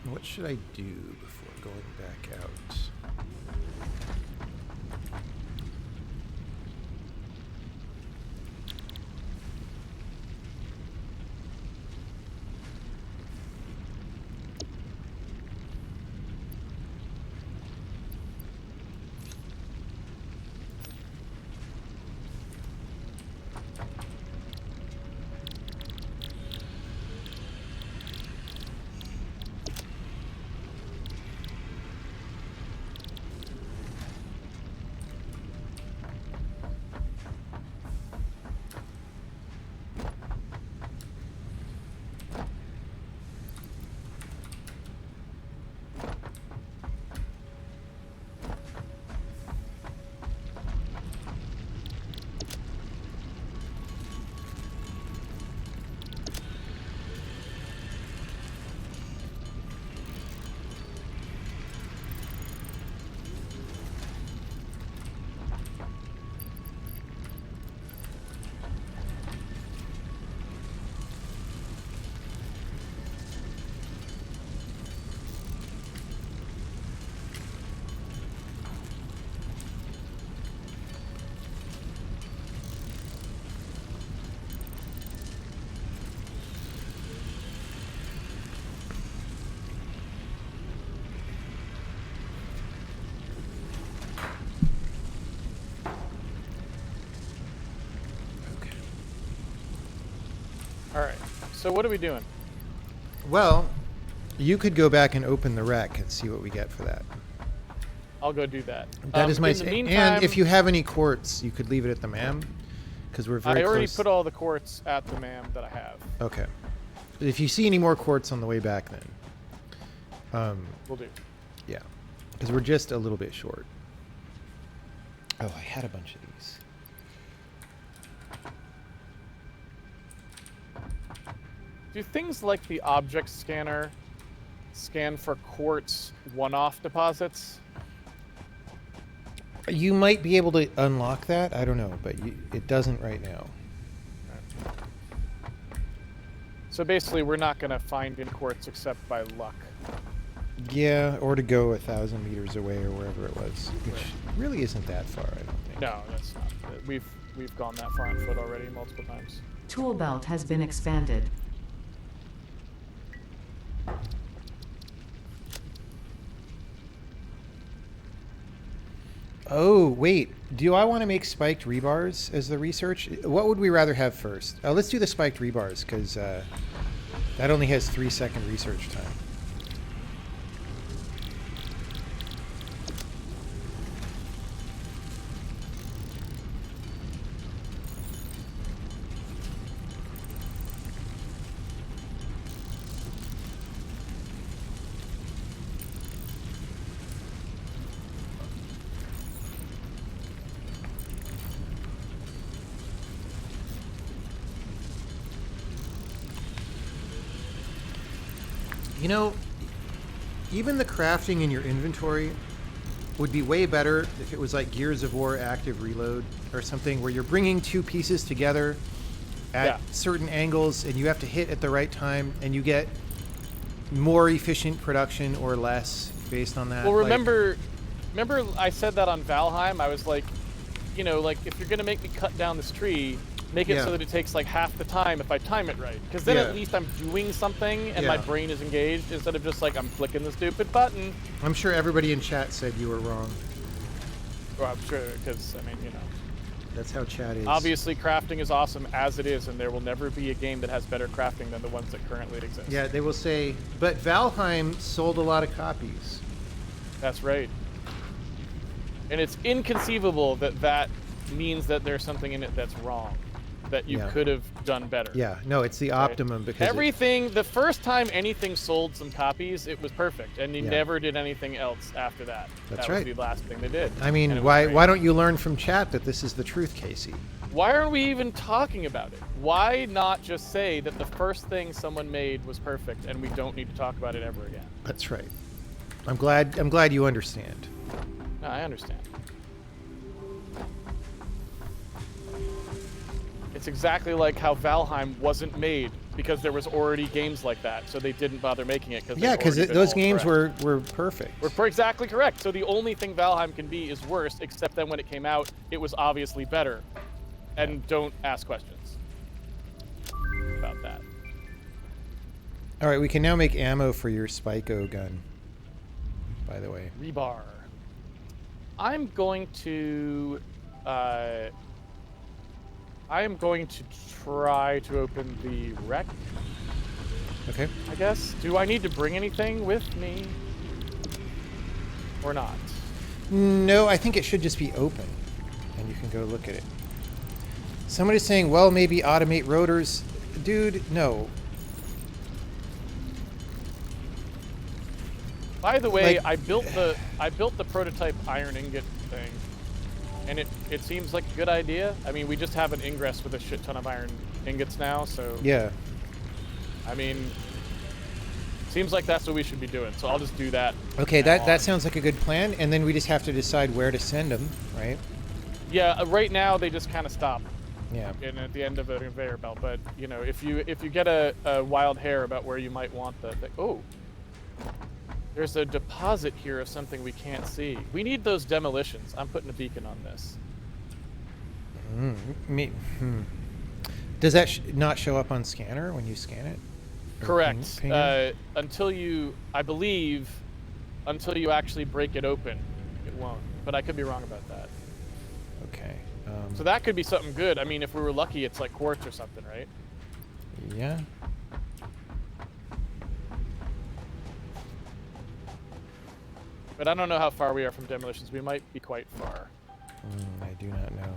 What should I do before going back out? So what are we doing? Well, you could go back and open the rec and see what we get for that. I'll go do that. That is my. In the meantime, And if you have any quartz, you could leave it at the MAM, because we're very I already close. put all the quartz at the MAM that I have. Okay. If you see any more quartz on the way back, then. We'll do. Yeah, because we're just a little bit short. Oh, I had a bunch of these. Do things like the object scanner scan for quartz one-off deposits? You might be able to unlock that. I don't know, but it doesn't right now. So basically, we're not going to find any quartz except by luck. Yeah, or to go 1,000 meters away or wherever it was, which really isn't that far, I don't think. No, that's not. We've gone that far on foot already multiple times. Tool belt has been expanded. Oh, wait. Do I want to make spiked rebars as the research? What would we rather have first? Let's do the spiked rebars, because that only has 3-second research time. You know, even the crafting in your inventory would be way better if it was like Gears of War active reload or something where you're bringing two pieces together at certain angles and you have to hit at the right time and you get more efficient production or less based on that. Well, remember I said that on Valheim? I was like, you know, like if you're going to make me cut down this tree, make it so that it takes like half the time if I time it right. Because then at least I'm doing something and my brain is engaged instead of just like I'm clicking the stupid button. I'm sure everybody in chat said you were wrong. Well, I'm sure, because, I mean, you know. That's how chat is. Obviously, crafting is awesome as it is, and there will never be a game that has better crafting than the ones that currently exist. Yeah, they will say, but Valheim sold a lot of copies. That's right. And it's inconceivable that that means that there's something in it that's wrong, that you could have done better. Yeah, no, it's the optimum because everything, the first time anything sold some copies, it was perfect, and you never did anything else after that. That's that was the last thing they did. I mean, why don't you learn from chat that this is the truth, Casey? Why aren't we even talking about it? Why not just say that the first thing someone made was perfect, and we don't need to talk about it ever again? That's right. I'm glad you understand. No, I understand. It's exactly like how Valheim wasn't made because there was already games like that, so they didn't bother making it. Because those games were perfect. We're exactly correct. So the only thing Valheim can be is worse, except then when it came out, it was obviously better. And don't ask questions about that. All right, we can now make ammo for your Spyco gun, by the way. Rebar. I'm going to try to open the wreck. Okay. I guess. Do I need to bring anything with me? Or not? No, I think it should just be open. And you can go look at it. Somebody's saying, well, maybe automate rotors. Dude, no. By the way, I built the prototype iron ingot thing. And it seems like a good idea. I mean, we just have an ingress with a shit ton of iron ingots now, so... Yeah. I mean, seems like that's what we should be doing, so I'll just do that. Okay, that sounds like a good plan, and then we just have to decide where to send them, right? Yeah, right now they just kind of stop. Yeah. And at the end of a conveyor belt, but, you know, if you get a wild hair about where you might want the thing... Oh! There's a deposit here of something we can't see. We need those demolitions. I'm putting a beacon on this. Does that not show up on scanner when you scan it? Correct. Until you, I believe, until you actually break it open, it won't. But I could be wrong about that. Okay. So that could be something good. I mean, if we were lucky, it's like quartz or something, right? Yeah. But I don't know how far we are from demolitions. We might be quite far. I do not know.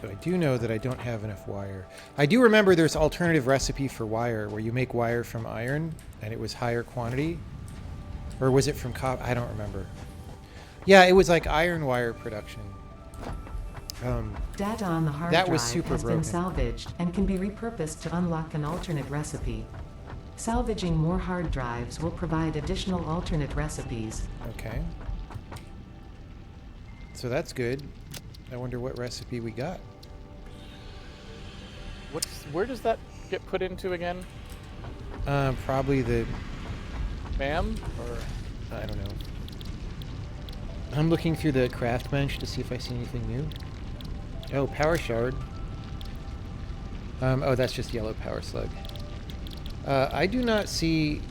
But I do know that I don't have enough wire. I do remember there's alternative recipe for wire where you make wire from iron and it was higher quantity. Or was it from copper? I don't remember. Yeah, it was like iron wire production. Data on the hard that drive was super has broken. been salvaged and can be repurposed to unlock an alternate recipe. Salvaging more hard drives will provide additional alternate recipes. Okay. So that's good. I wonder what recipe we got. Where does that get put into again? Probably the... Ma'am? Or I don't know. I'm looking through the craft bench to see if I see anything new. Oh, power shard. Oh, that's just yellow power slug. I do not see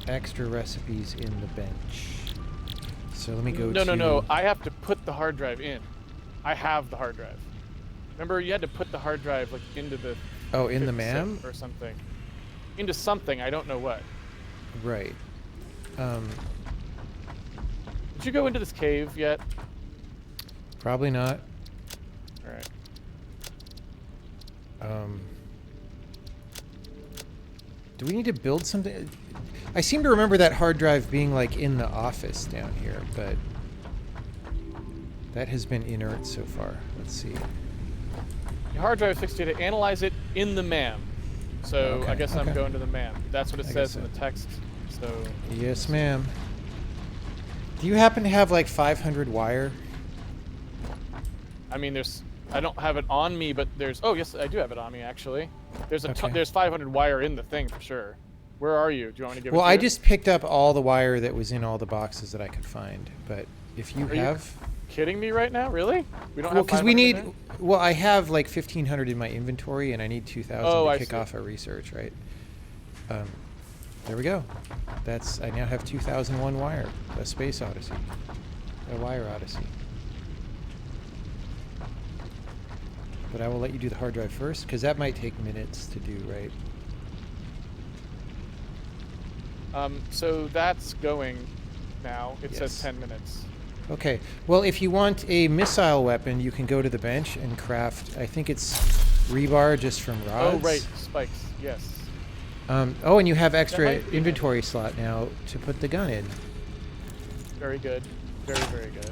extra recipes in the bench. So let me go to... No. I have to put the hard drive in. I have the hard drive. Remember, you had to put the hard drive like into the... Oh, in the MAM? Or something. Into something, I don't know what. Right. Did you go into this cave yet? Probably not. Alright. Do we need to build something? I seem to remember that hard drive being like in the office down here, but that has been inert so far. Let's see. Your hard drive fixed you to analyze it in the MAM. So Okay, I guess I'm okay. going to the MAM. That's what it I says guess in so. the text. So Yes, ma'am. Do you happen to have like 500 wire? I mean, I don't have it on me, but there's... Oh, yes, I do have it on me, actually. There's Okay. there's 500 wire in the thing, for sure. Where are you? Do you want me to give it Well, to I you? just picked up all the wire that was in all the boxes that I could find. But if you Are you have... kidding me right now? Really? We don't Well, have because we 500 in need... there? Well, I have like 1,500 in my inventory, and I need 2,000 Oh, to I kick see. off our research, right? There we go. I now have 2001 wire. A space odyssey. A wire odyssey. But I will let you do the hard drive first, because that might take minutes to do, right? So that's going now. It Yes. says 10 minutes. Okay. Well, if you want a missile weapon, you can go to the bench and craft, I think it's rebar just from rods. Oh, right. Spikes. Yes. Oh, and you have extra might be inventory slot now to put the gun in. Very good. Very, very good.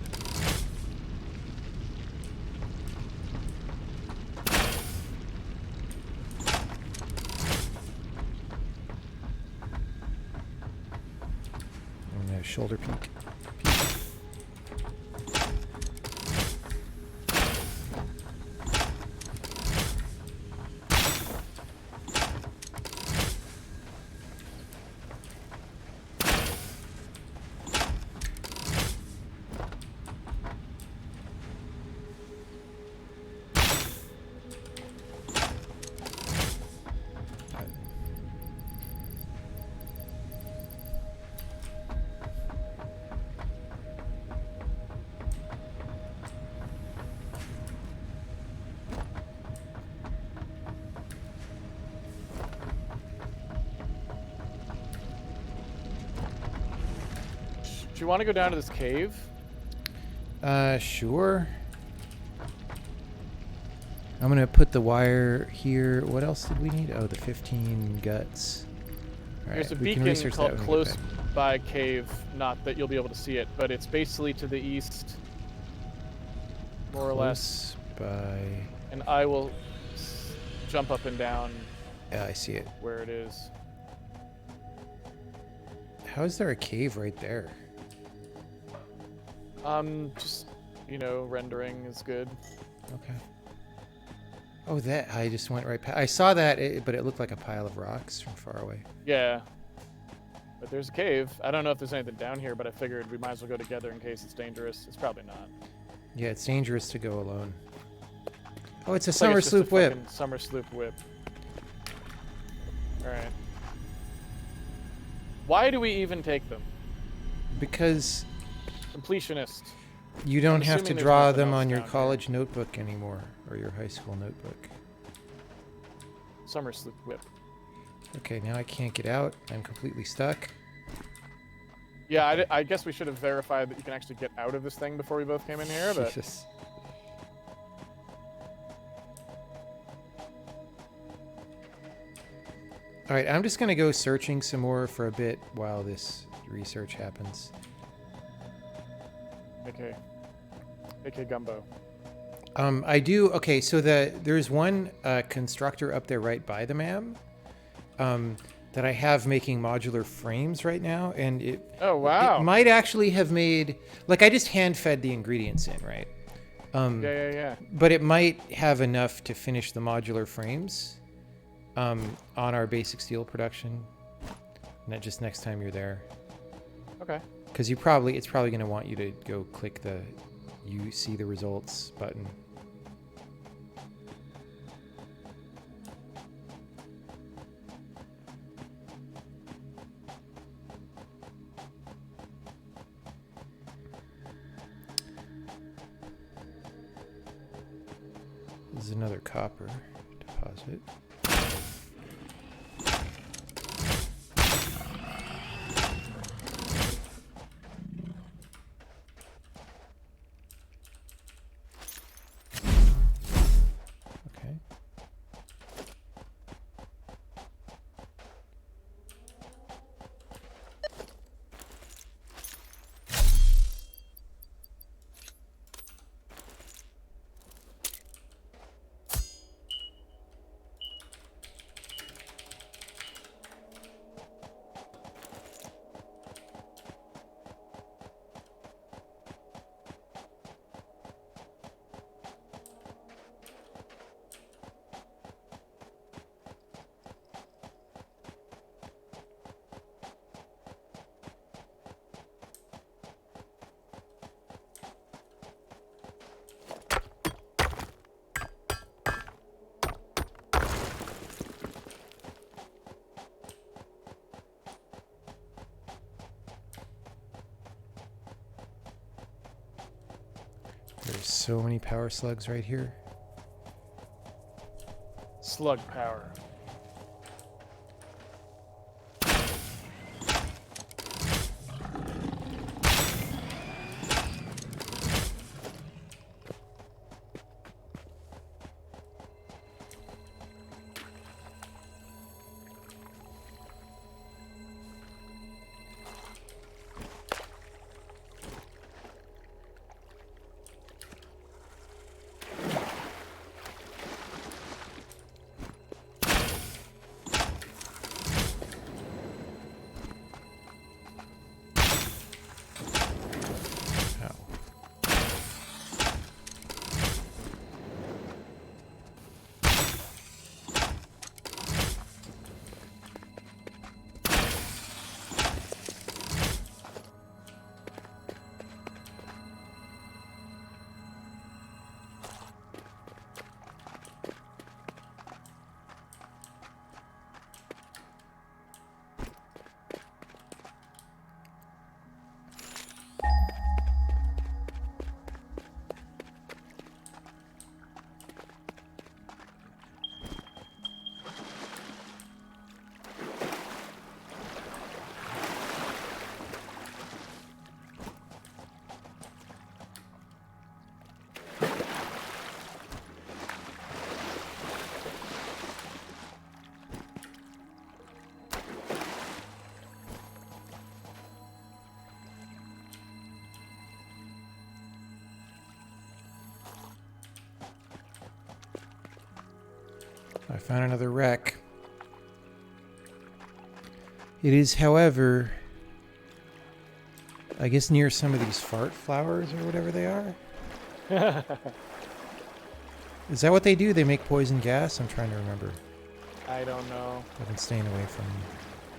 And a shoulder peak. Do you want to go down to this cave? Sure. I'm gonna put the wire here. What else did we need? Oh, the 15 guts. All There's a right, we can beacon research called that when we Close get back. by Cave. Not that you'll be able to see it, but it's basically to the east, more or less. Close by. And I will jump up and down Yeah, I see it. where it is. How is there a cave right there? Just, rendering is good. Okay. Oh, that I just went right past. I saw that, but it looked like a pile of rocks from far away. Yeah. But there's a cave. I don't know if there's anything down here, but I figured we might as well go together in case it's dangerous. It's probably not. Yeah, it's dangerous to go alone. Oh, it's a It's like summer it's just a sloop whip. fucking Summer sloop whip. Alright. Why do we even take them? Because Completionist. you don't I'm have to assuming there's draw nothing them else on your down here. college notebook anymore, or your high school notebook. Summer sloop whip. Okay, now I can't get out. I'm completely stuck. Yeah, I guess we should have verified that you can actually get out of this thing before we both came in here, but... Jesus. All right, I'm just going to go searching some more for a bit while this research happens. AK Gumbo. I do. Okay, so there's one constructor up there right by the MAM that I have making modular frames right now, and Oh wow! it might actually have made, like, I just hand fed the ingredients in, right? Yeah. But it might have enough to finish the modular frames on our basic steel production. And just next time you're there. Okay. Because it's probably going to want you to go click the "You see the results" button. This is another copper deposit. Okay. There's so many power slugs right here. Slug power. I found another wreck. It is, however, I guess near some of these fart flowers or whatever they are. Is that what they do? They make poison gas? I'm trying to remember. I don't know. I've been staying away from them.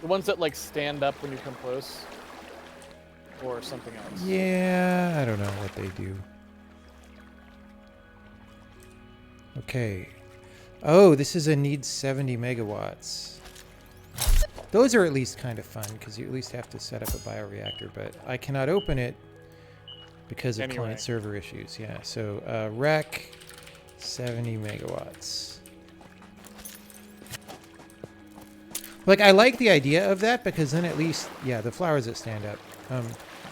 The ones that like stand up when you come close, or something else. Yeah, I don't know what they do. Okay. Oh, this is a needs 70 megawatts. Those are at least kind of fun because you at least have to set up a bioreactor, but I cannot open it because of client server issues. Yeah, so rec 70 megawatts. Like, I like the idea of that because then at least, yeah, the flowers that stand up.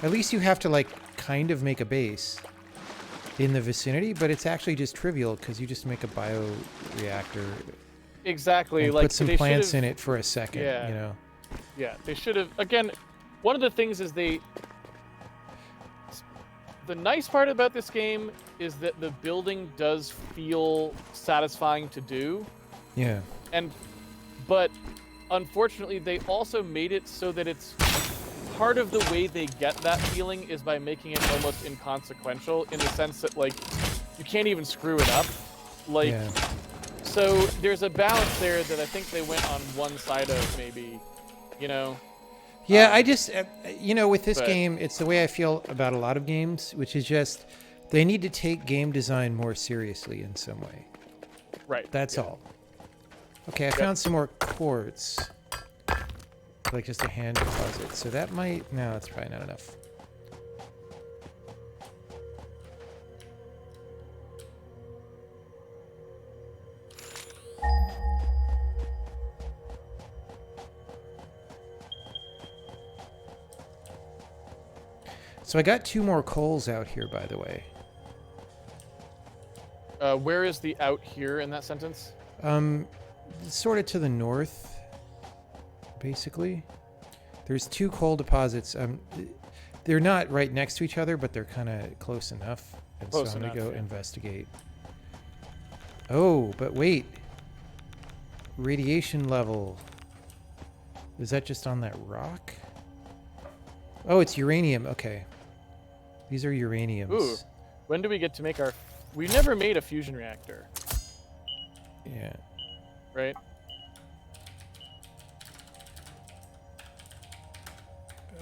At least you have to, like, kind of make a base in the vicinity, but it's actually just trivial because you just make a bioreactor. Exactly. And like put some plants in it for a second, yeah. you know? Yeah, they should have. Again, one of the things is the nice part about this game is that the building does feel satisfying to do. Yeah. But unfortunately, they also made it so that it's part of the way they get that feeling is by making it almost inconsequential in the sense that, like, you can't even screw it up. Like, Yeah. so there's a balance there that I think they went on one side of, maybe, you know? Yeah, I just, you know, with this game, it's the way I feel about a lot of games, which is just they need to take game design more seriously in some way. Right. That's all. Okay, I found some more quartz. Like just a hand deposit. So that might... No, that's probably not enough. So I got 2 more coals out here, by the way. Where is the out here in that sentence? Sort of to the north, basically. There's 2 coal deposits. They're not right next to each other, but they're kind of close enough. And Close so I'm enough, going to go yeah. investigate. Oh, but wait. Radiation level. Is that just on that rock? Oh, it's uranium. Okay. These are uraniums. Ooh. When do we get to make our... We never made a fusion reactor, Yeah. right?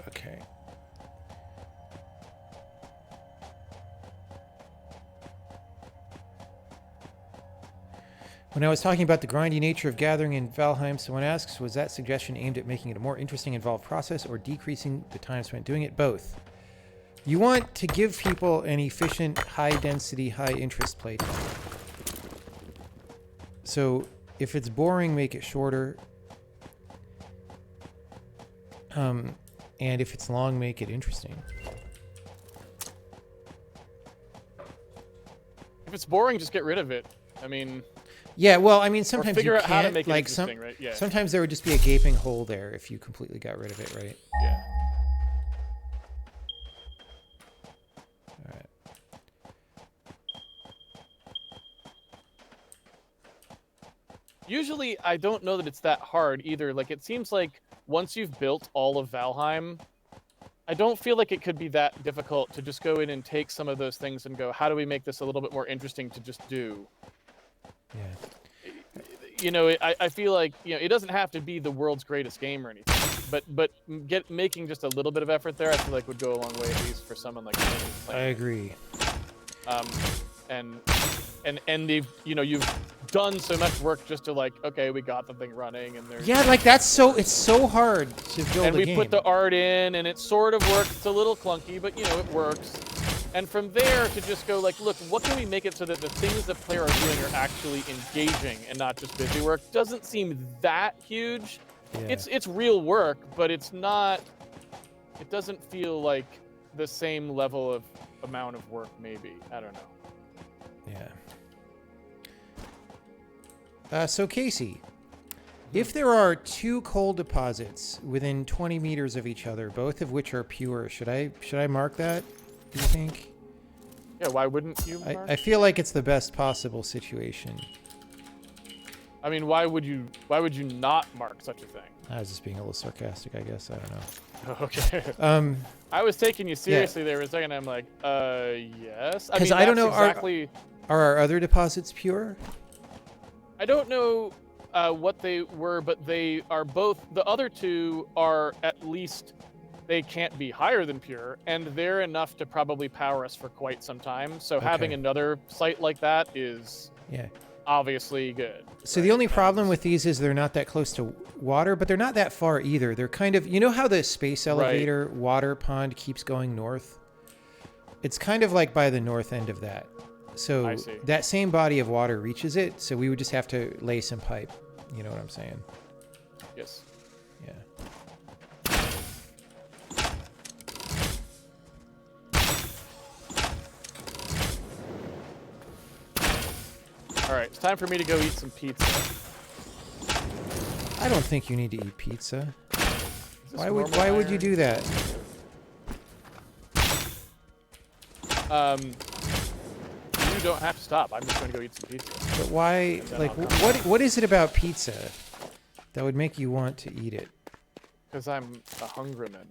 Okay. When I was talking about the grindy nature of gathering in Valheim, someone asks, was that suggestion aimed at making it a more interesting, involved process or decreasing the time spent doing it? Both. You want to give people an efficient, high-density, high-interest playtime. So if it's boring, make it shorter. And if it's long, make it interesting. If it's boring, just get rid of it. I mean... Yeah, well, I mean, sometimes figure you out can't. how to make it like interesting, right? Yeah. Sometimes there would just be a gaping hole there if you completely got rid of it, right? Yeah. All right. Usually, I don't know that it's that hard either. Like, it seems like once you've built all of Valheim, I don't feel like it could be that difficult to just go in and take some of those things and go, how do we make this a little bit more interesting to just do? Yeah. You know, I feel like, you know, it doesn't have to be the world's greatest game or anything, but making just a little bit of effort there, I feel like would go a long way, at least for someone like me. I agree. And they've, you know, you've done so much work just to, like, okay, we got the thing running, and there's... Yeah, like it's so hard to build and a we game. put the art in, and it sort of works. It's a little clunky, but, you know, it works. And from there to just go, like, look, what can we make it so that the things the player are doing are actually engaging and not just busy work, doesn't seem that huge. Yeah. It's real work, but it's not... It doesn't feel like the same level of amount of work, maybe. I don't know. Yeah. So Casey, if there are 2 coal deposits within 20 meters of each other, both of which are pure, should I mark that? Do you think? Yeah, why wouldn't you, Mark? I feel like it's the best possible situation. I mean, why would you not mark such a thing? I was just being a little sarcastic, I guess. I don't know. Okay. I was taking you seriously there for a second. I'm like, yes. I mean, I don't know. Exactly. Are our other deposits pure? I don't know what they were, but they are both. The other 2 are at least. They can't be higher than pure, and they're enough to probably power us for quite some time. So having another site like that is obviously good. So the only problem with these is they're not that close to water, but they're not that far either. They're kind of, you know how the space elevator water pond keeps going north? It's kind of like by the north end of that. So that same body of water reaches it, so we would just have to lay some pipe. You know what I'm saying? Yes. All right, it's time for me to go eat some pizza. I don't think you need to eat pizza. Is this Why would normal you iron? do that? You don't have to stop. I'm just going to go eat some pizza. But why? Then Like, I'll come what is it about pizza that would make you want to eat it? Because I'm a hungryman.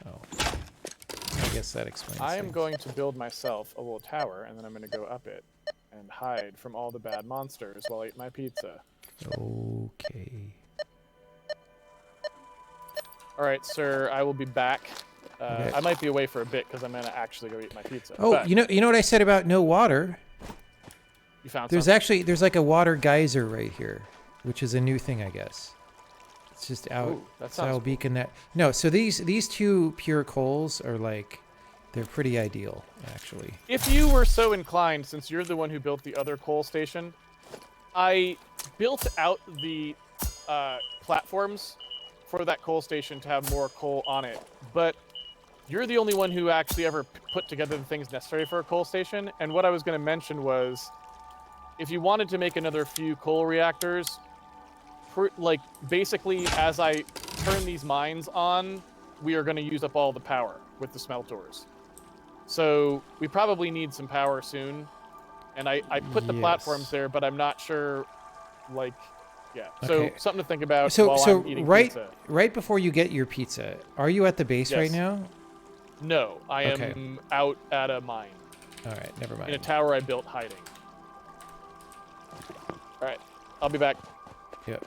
Oh, I guess that explains. I am things. going to build myself a little tower, and then I'm going to go up it and hide from all the bad monsters while I eat my pizza. Okay. All right, sir. I will be back. Okay. I might be away for a bit because I'm going to actually go eat my pizza. Oh, but you know what I said about no water? you found There's something? there's like a water geyser right here, which is a new thing, I guess. It's just out. Ooh, that It's sounds out cool. beacon that. No, so these two pure coals are like, they're pretty ideal, actually. If you were so inclined, since you're the one who built the other coal station, I built out the platforms for that coal station to have more coal on it. But you're the only one who actually ever put together the things necessary for a coal station. And what I was going to mention was, if you wanted to make another few coal reactors, like basically as I turn these mines on, we are going to use up all the power with the smelters. So we probably need some power soon. And I put the platforms Yes. there, but I'm not sure, like, yeah. So Okay. something to think about So while I'm eating pizza. right before you get your pizza, are you at the base right Yes. now? No, I Okay. am out at a mine All right, never in a mind. tower I built hiding. All right, I'll be back. Yep.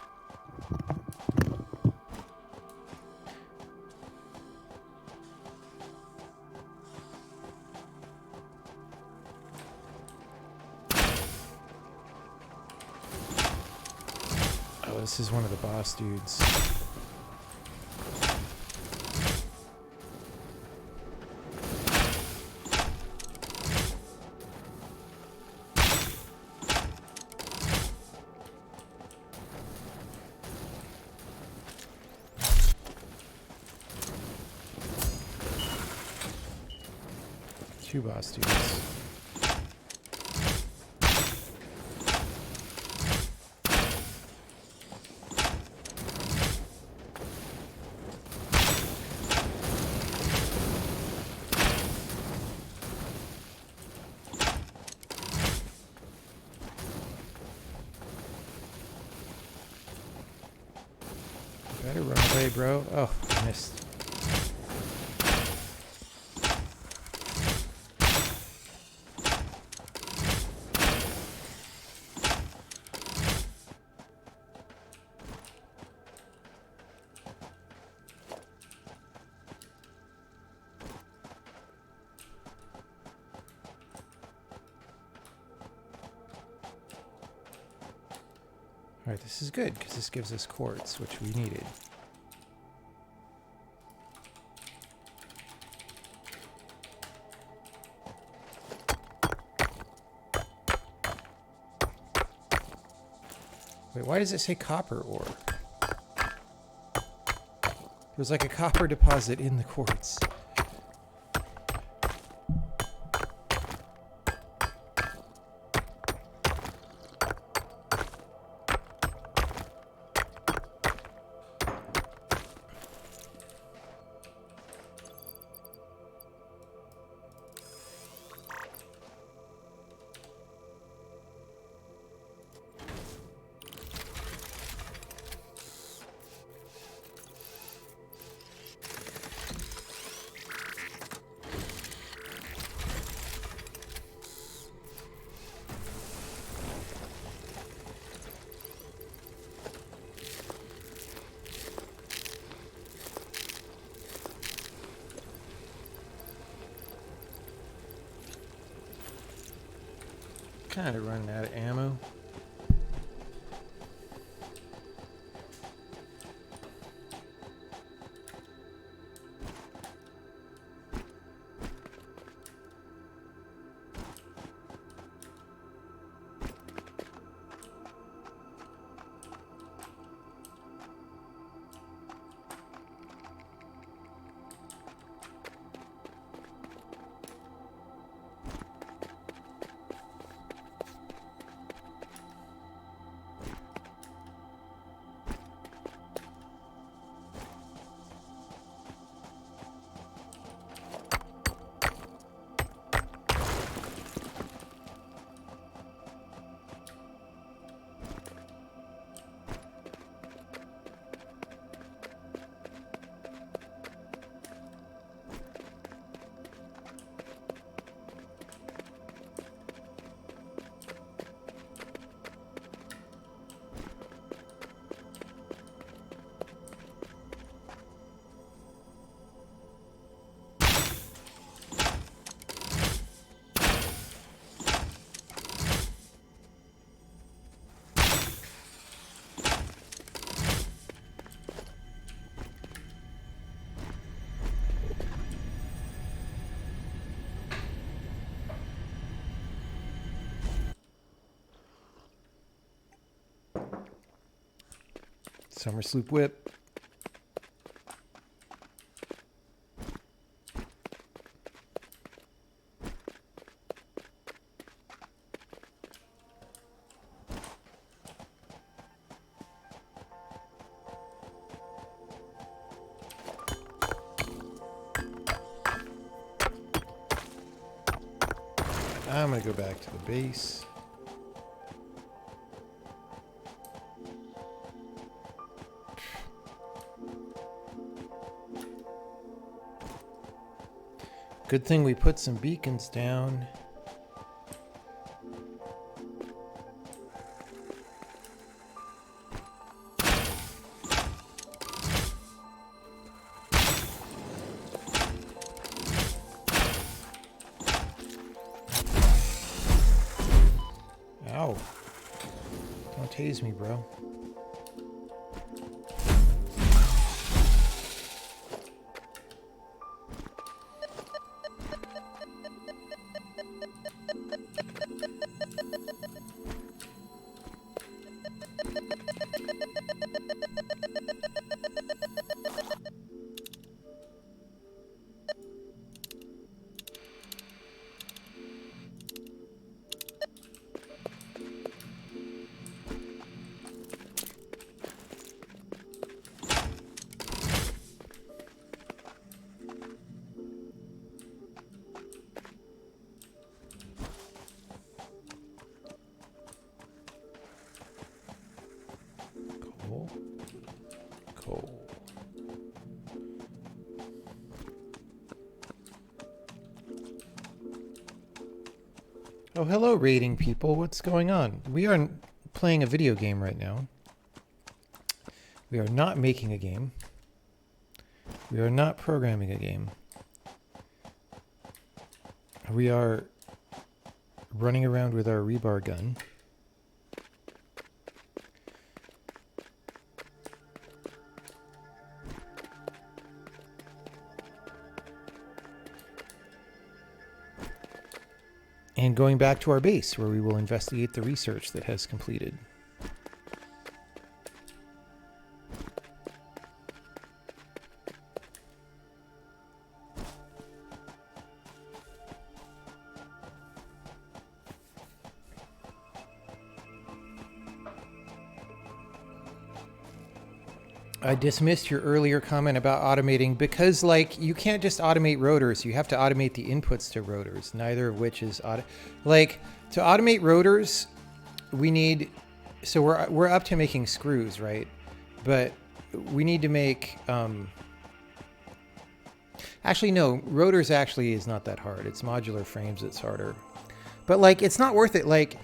Oh, this is one of the boss dudes. Two boss dudes. Better run away, bro. Oh, I missed. All right, this is good because this gives us quartz, which we needed. Wait, why does it say copper ore? There's like a copper deposit in the quartz. Kind of running out of ammo. Summer Sloop Whip. I'm going to go back to the base. Good thing we put some beacons down. Ow. Don't tase me, bro. Coal. Oh, hello, raiding people. What's going on? We are playing a video game right now. We are not making a game. We are not programming a game. We are running around with our rebar gun. And going back to our base, where we will investigate the research that has completed. I dismissed your earlier comment about automating because, like, you can't just automate rotors. You have to automate the inputs to rotors, neither of which is like, to automate rotors, we need, so we're up to making screws, right? But we need to make, actually, no, rotors actually is not that hard. It's modular frames that's harder. But, like, it's not worth it. Like,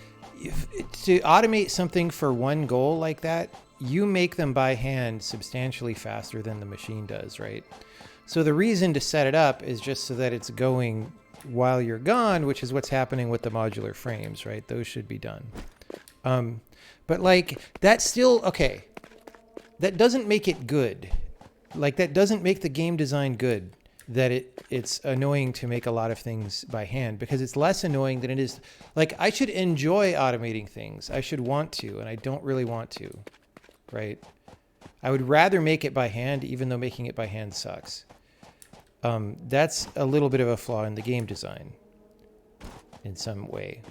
to automate something for one goal like that, you make them by hand substantially faster than the machine does, right? So the reason to set it up is just so that it's going while you're gone, which is what's happening with the modular frames, right? Those should be done. But, like, that's still, okay, that doesn't make it good. Like, that doesn't make the game design good, that it's annoying to make a lot of things by hand, because it's less annoying than it is. Like, I should enjoy automating things. I should want to, and I don't really want to. Right? I would rather make it by hand, even though making it by hand sucks. That's a little bit of a flaw in the game design in some way.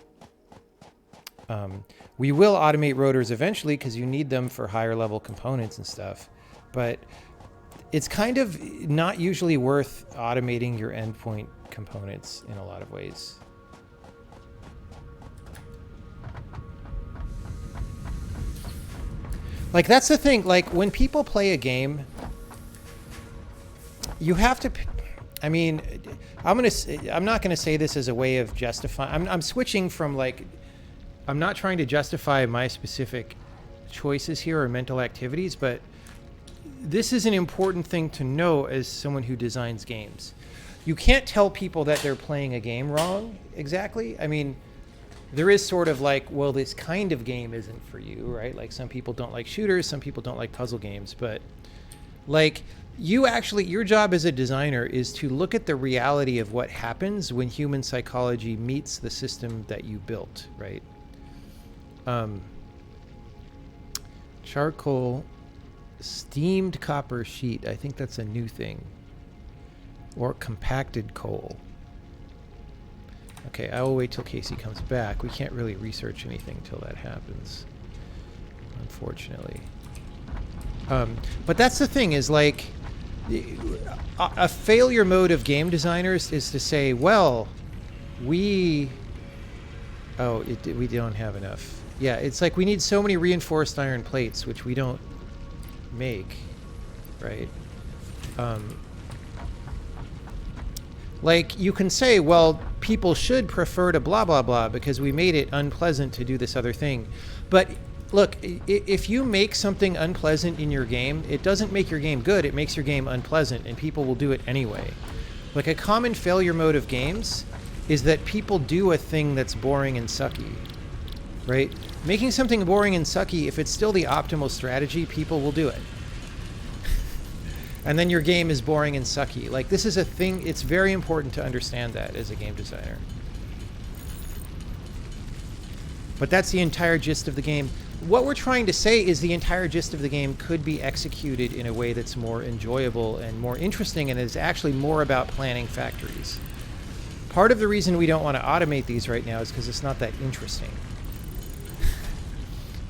We will automate rotors eventually because you need them for higher level components and stuff, but it's kind of not usually worth automating your endpoint components in a lot of ways. Like, that's the thing. Like, when people play a game, you have to, I mean, I'm not gonna say this as a way of justifying. I'm switching from, like, I'm not trying to justify my specific choices here or mental activities, but this is an important thing to know as someone who designs games. You can't tell people that they're playing a game wrong exactly. I mean, there is sort of like, well, this kind of game isn't for you, right? Like, some people don't like shooters, some people don't like puzzle games, but, like, you actually, your job as a designer is to look at the reality of what happens when human psychology meets the system that you built, right? Charcoal Steamed copper sheet. I think that's a new thing. Or compacted coal. Okay, I will wait till Casey comes back. We can't really research anything till that happens, unfortunately. But that's the thing, is like, a failure mode of game designers is to say, well, we don't have enough. Yeah, it's like we need so many reinforced iron plates, which we don't make, right? Like, you can say, well, people should prefer to blah, blah, blah, because we made it unpleasant to do this other thing. But look, if you make something unpleasant in your game, it doesn't make your game good, it makes your game unpleasant, and people will do it anyway. Like, a common failure mode of games is that people do a thing that's boring and sucky, right? Making something boring and sucky, if it's still the optimal strategy, people will do it. And then your game is boring and sucky. Like, this is a thing, it's very important to understand that as a game designer. But that's the entire gist of the game. What we're trying to say is the entire gist of the game could be executed in a way that's more enjoyable and more interesting, and is actually more about planning factories. Part of the reason we don't want to automate these right now is because it's not that interesting.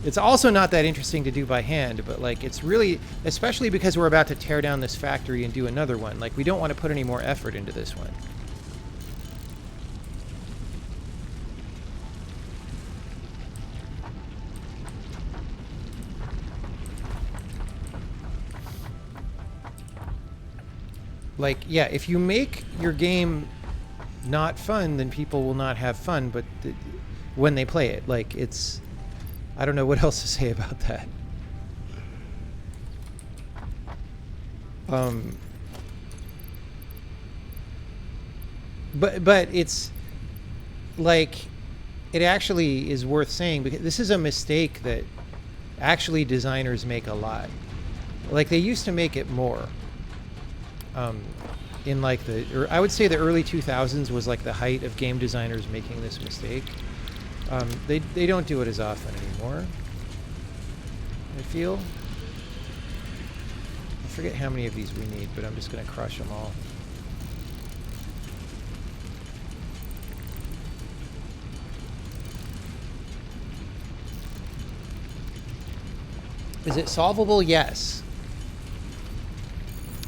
It's also not that interesting to do by hand, but like, it's really, especially because we're about to tear down this factory and do another one, like, we don't want to put any more effort into this one. Like, yeah, if you make your game not fun, then people will not have fun, but when they play it, like, it's, I don't know what else to say about that. But it's like, it actually is worth saying, because this is a mistake that actually designers make a lot. Like, they used to make it more. In like I would say the early 2000s was like the height of game designers making this mistake. They don't do it as often anymore, I feel. I forget how many of these we need, but I'm just going to crush them all. Is it solvable? Yes.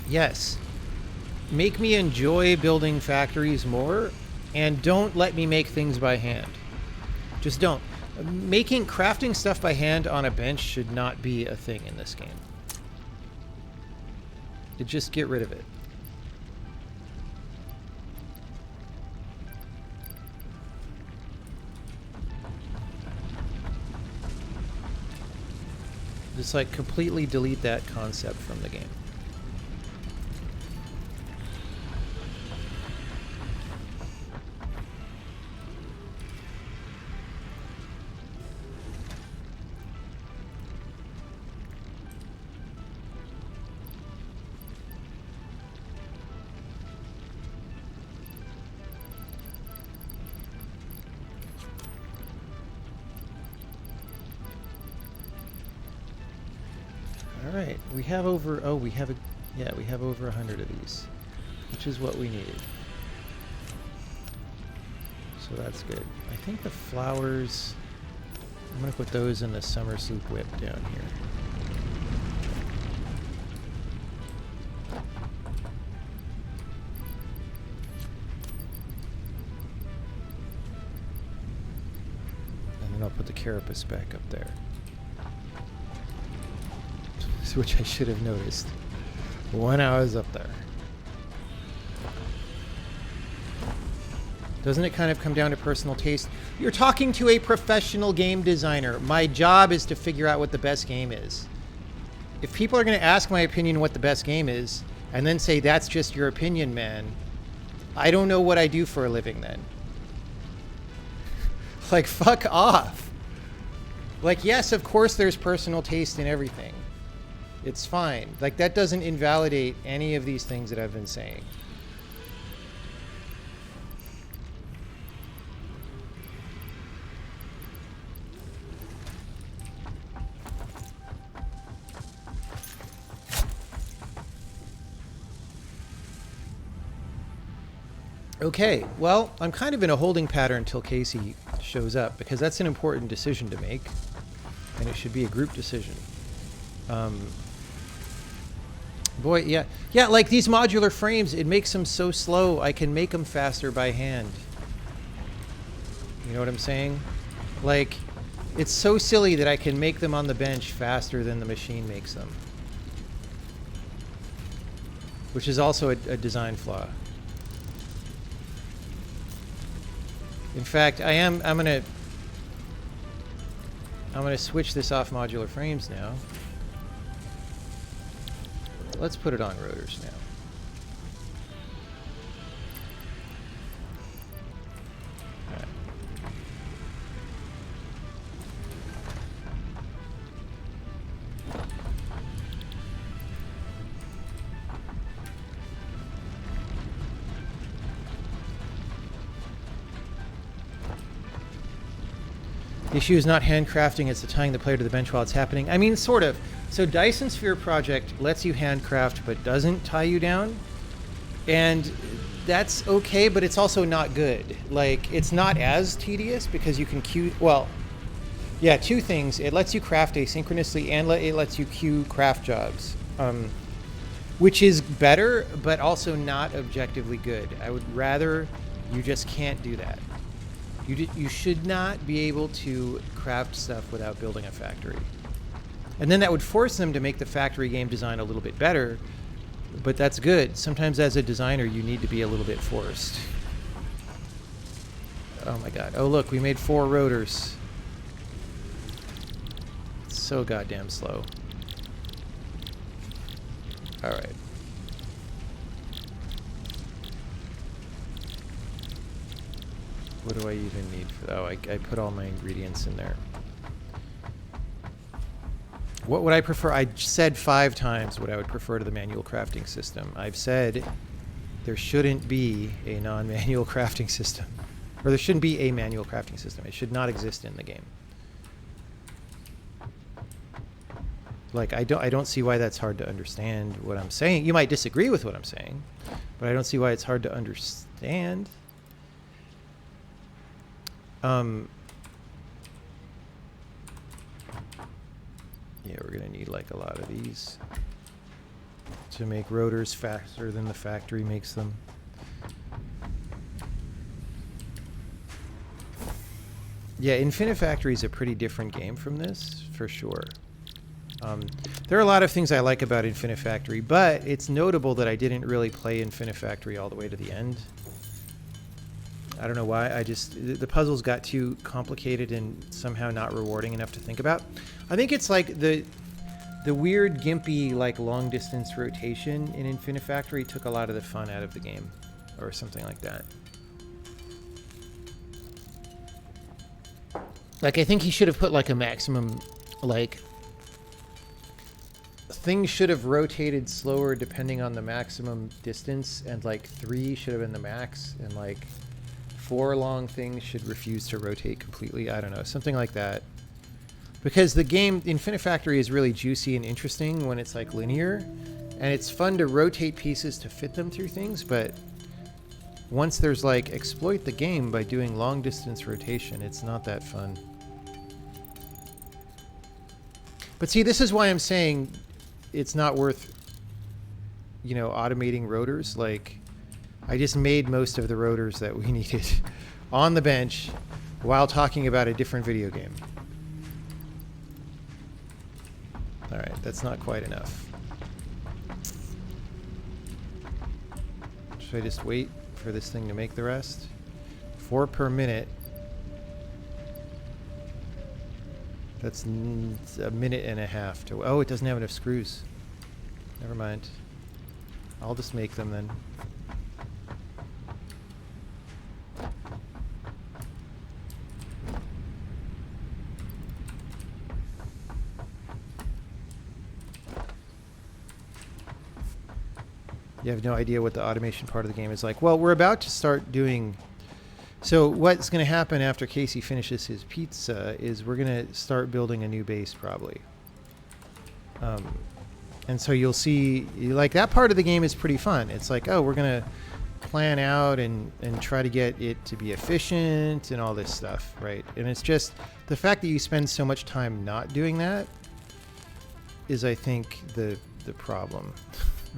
Yes. Make me enjoy building factories more, and don't let me make things by hand. Just don't. Crafting stuff by hand on a bench should not be a thing in this game. Just get rid of it. Just like completely delete that concept from the game. Alright, we have over, we have over 100 of these, which is what we needed. So that's good. I think the flowers, I'm going to put those in the summer soup whip down here. And then I'll put the carapace back up there. Which I should have noticed when I was up there. Doesn't it kind of come down to personal taste? You're talking to a professional game designer. My job is to figure out what the best game is. If people are going to ask my opinion what the best game is, and then say, that's just your opinion, man, I don't know what I do for a living then. Like, fuck off. Like, yes, of course there's personal taste in everything. It's fine. Like, that doesn't invalidate any of these things that I've been saying. Okay, well, I'm kind of in a holding pattern until Casey shows up, because that's an important decision to make, and it should be a group decision. Boy, yeah. Yeah, like these modular frames, it makes them so slow, I can make them faster by hand. You know what I'm saying? Like, it's so silly that I can make them on the bench faster than the machine makes them. Which is also a design flaw. In fact, I'm gonna switch this off modular frames now. Let's put it on rotors now. All right. The issue is not handcrafting, it's the tying the player to the bench while it's happening. I mean, sort of. So Dyson Sphere Project lets you handcraft but doesn't tie you down. And that's okay, but it's also not good. Like, it's not as tedious because you can queue... Well, yeah, two things. It lets you craft asynchronously and it lets you queue craft jobs. Which is better, but also not objectively good. I would rather you just can't do that. You should not be able to craft stuff without building a factory. And then that would force them to make the factory game design a little bit better, but that's good. Sometimes as a designer, you need to be a little bit forced. Oh my god. Oh look, we made 4 rotors. It's so goddamn slow. Alright. What do I even need for that? Oh, I put all my ingredients in there. What would I prefer? I said 5 times what I would prefer to the manual crafting system. I've said there shouldn't be a non-manual crafting system. Or there shouldn't be a manual crafting system. It should not exist in the game. Like, I don't see why that's hard to understand what I'm saying. You might disagree with what I'm saying, but I don't see why it's hard to understand. Yeah, we're gonna need like a lot of these to make rotors faster than the factory makes them. Yeah, Infinifactory is a pretty different game from this, for sure. There are a lot of things I like about Infinifactory, but it's notable that I didn't really play Infinifactory all the way to the end. I don't know why. The puzzles got too complicated and somehow not rewarding enough to think about. I think it's like the weird gimpy like long distance rotation in Infinifactory took a lot of the fun out of the game, or something like that. Like, I think he should have put like a maximum, like, things should have rotated slower depending on the maximum distance, and like 3 should have been the max, and like 4 long things should refuse to rotate completely. I don't know, something like that. Because the game, Infinifactory, is really juicy and interesting when it's like linear, and it's fun to rotate pieces to fit them through things, but once there's like exploit the game by doing long distance rotation, it's not that fun. But see, this is why I'm saying it's not worth, you know, automating rotors. Like, I just made most of the rotors that we needed on the bench while talking about a different video game. All right, that's not quite enough. Should I just wait for this thing to make the rest? 4 per minute. That's a minute and a half to... Oh, it doesn't have enough screws. Never mind. I'll just make them then. You have no idea what the automation part of the game is like. Well, we're about to start doing... So what's going to happen after Casey finishes his pizza is we're going to start building a new base, probably. And so you'll see, like, that part of the game is pretty fun. It's like, oh, we're going to plan out and try to get it to be efficient and all this stuff, right? And it's just the fact that you spend so much time not doing that is, I think, the problem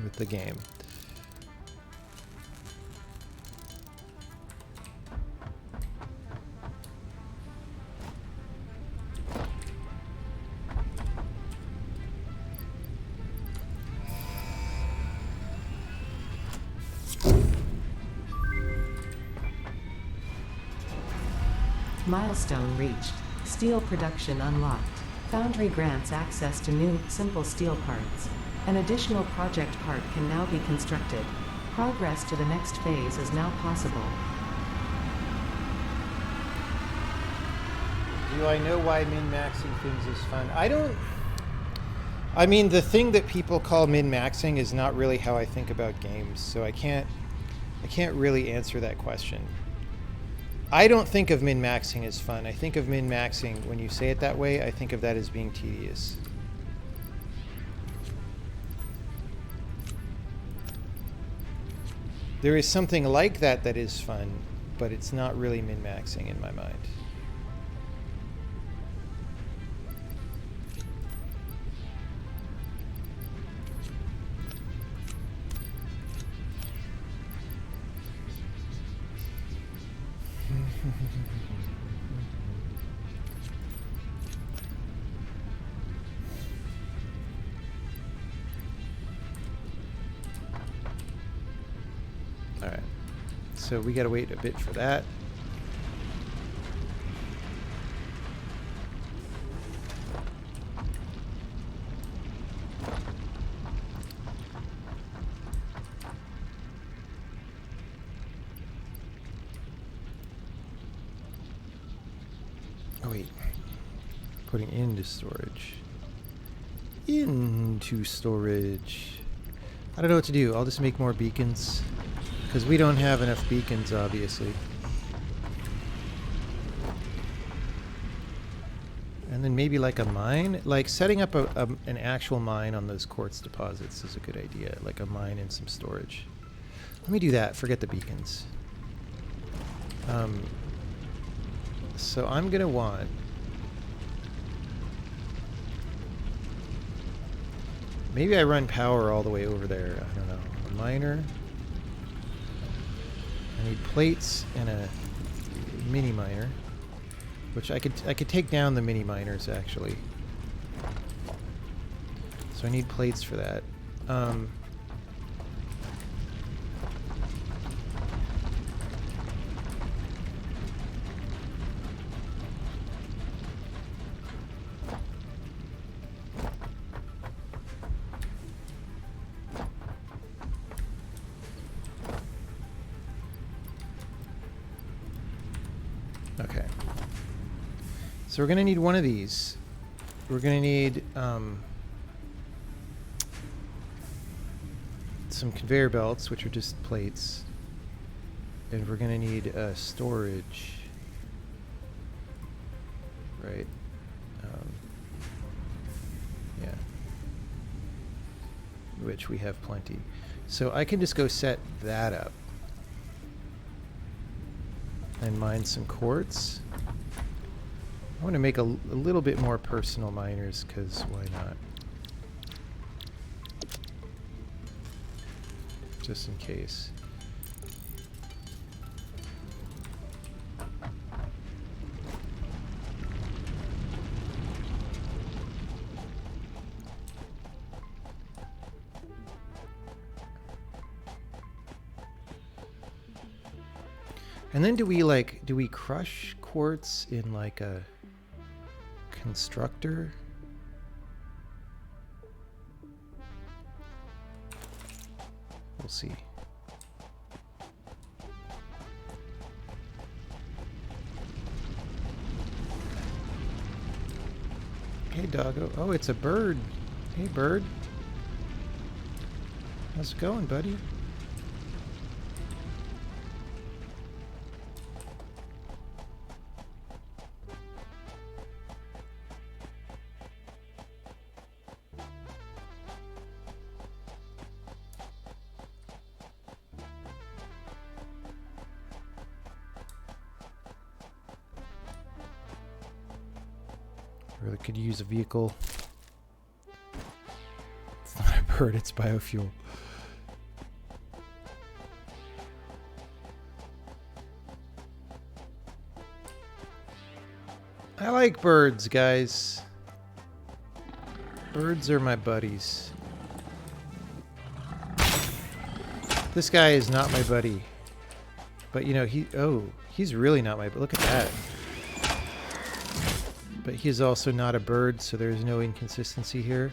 with the game. Milestone reached. Steel production unlocked. Foundry grants access to new, simple steel parts. An additional project part can now be constructed. Progress to the next phase is now possible. Do I know why min-maxing things is fun? I mean, the thing that people call min-maxing is not really how I think about games, so I can't really answer that question. I don't think of min-maxing as fun. I think of min-maxing, when you say it that way, I think of that as being tedious. There is something like that that is fun, but it's not really min-maxing in my mind. Alright, so we gotta wait a bit for that. Oh wait, putting into storage. Into storage. I don't know what to do. I'll just make more beacons. Because we don't have enough beacons, obviously. And then maybe like a mine? Like setting up an actual mine on those quartz deposits is a good idea. Like a mine and some storage. Let me do that. Forget the beacons. So I'm going to want... Maybe I run power all the way over there. I don't know. A miner... I need plates and a mini miner, which I could take down the mini miners actually. So I need plates for that. Okay. So we're going to need one of these. We're going to need some conveyor belts, which are just plates. And we're going to need storage. Right. Yeah. Which we have plenty. So I can just go set that up. And mine some quartz. I want to make a little bit more personal miners, because why not? Just in case. And then do we crush quartz in like a constructor? We'll see. Hey doggo. Oh, it's a bird. Hey bird. How's it going, buddy? Really could use a vehicle. It's not a bird, it's biofuel. I like birds, guys. Birds are my buddies. This guy is not my buddy. But you know, he's really not my buddy. Look at that. But he's also not a bird, so there's no inconsistency here.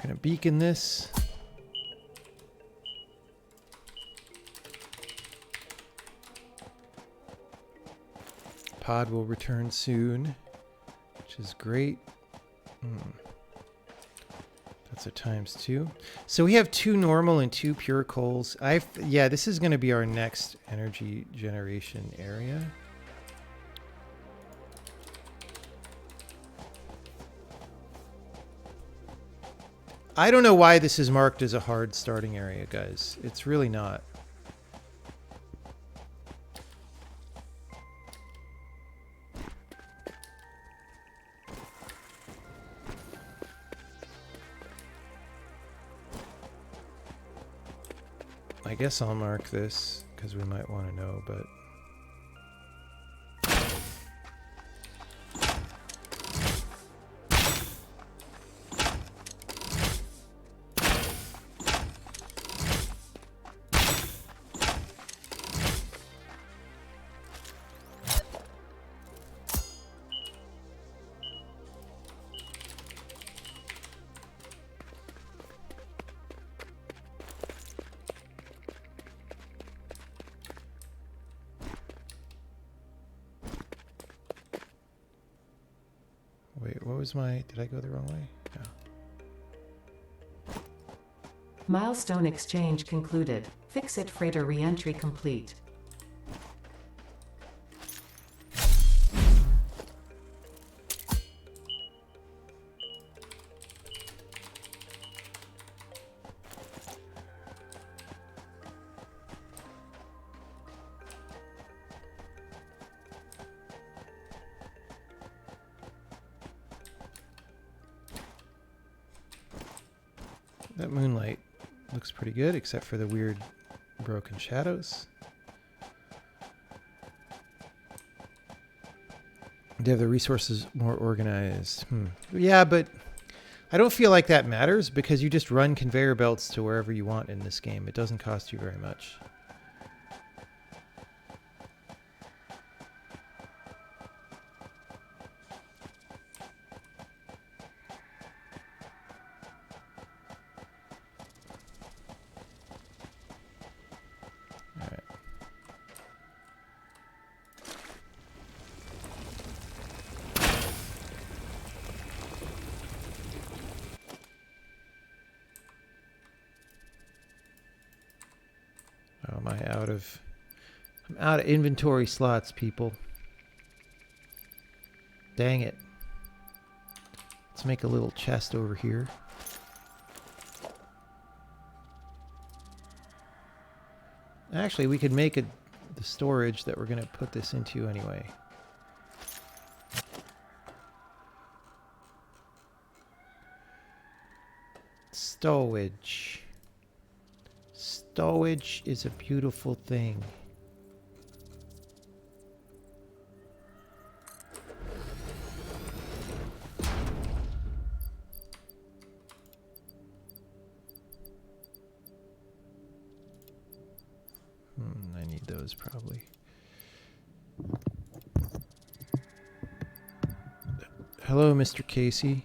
Gonna beacon this. Pod will return soon, which is great. That's a ×2. So we have 2 normal and 2 pure coals. Yeah, this is gonna be our next energy generation area. I don't know why this is marked as a hard starting area, guys. It's really not. I guess I'll mark this because we might want to know, but... Wait, what was my... Did I go the wrong way? No. Milestone exchange concluded. Fix-it freighter re-entry complete. That moonlight looks pretty good, except for the weird broken shadows. They have the resources more organized. Yeah, but I don't feel like that matters because you just run conveyor belts to wherever you want in this game. It doesn't cost you very much. Oh, am I out of... I'm out of inventory slots, people. Dang it. Let's make a little chest over here. Actually, we could make a the storage that we're going to put this into anyway. Stowage. Stowage is a beautiful thing. I need those probably. Hello, Mr. Casey.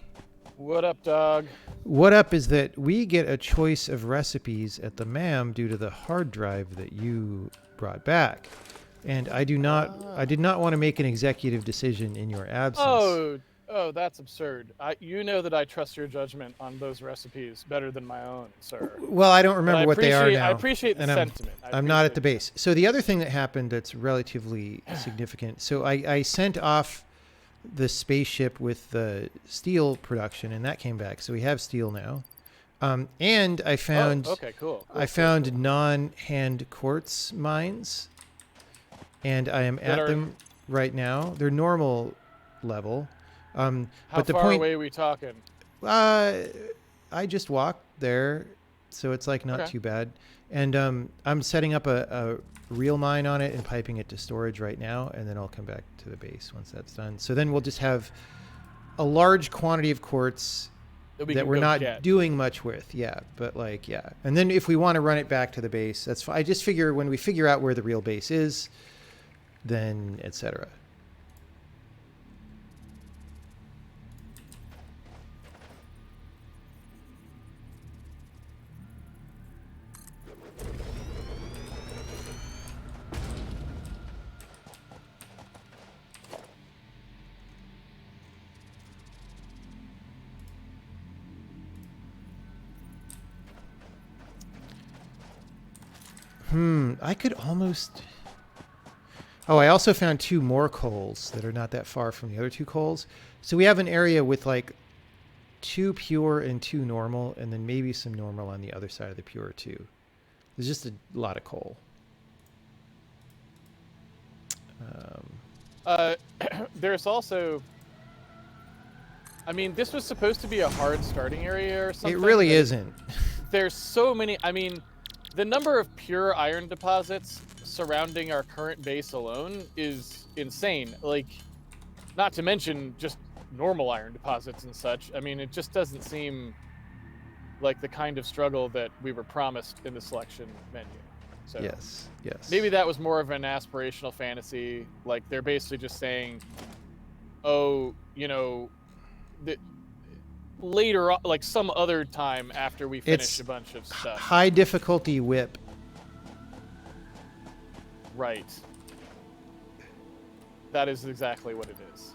What up, dog? What up is that we get a choice of recipes at the MAM due to the hard drive that you brought back. And I did not want to make an executive decision in your absence. Oh, that's absurd. You know that I trust your judgment on those recipes better than my own, sir. Well, I don't remember what they are now. I appreciate the sentiment. I'm not at the base. So the other thing that happened that's relatively significant. So I sent off the spaceship with the steel production, and that came back. So we have steel now. And I found cool. I found non-hand quartz mines, and I am at them right now. They're normal level. How but the far point, away are we talking? I just walked there, so it's like not too bad. And I'm setting up a real mine on it and piping it to storage right now, and then I'll come back to the base once that's done. So then we'll just have a large quantity of quartz that we're not doing much with. Yeah, but like, yeah. And then if we want to run it back to the base, that's fine. I just figure when we figure out where the real base is, then etc. I could almost... Oh, I also found 2 more coals that are not that far from the other 2 coals. So we have an area with like 2 pure and 2 normal, and then maybe some normal on the other side of the pure too. There's just a lot of coal. There's also... I mean, this was supposed to be a hard starting area or something. It really isn't. There's so many... I mean... The number of pure iron deposits surrounding our current base alone is insane. Like, not to mention just normal iron deposits and such. I mean, it just doesn't seem like the kind of struggle that we were promised in the selection menu. So yes. Maybe that was more of an aspirational fantasy. Like, they're basically just saying, oh, you know, later, like some other time after we finish a bunch of stuff. High difficulty whip. Right. That is exactly what it is.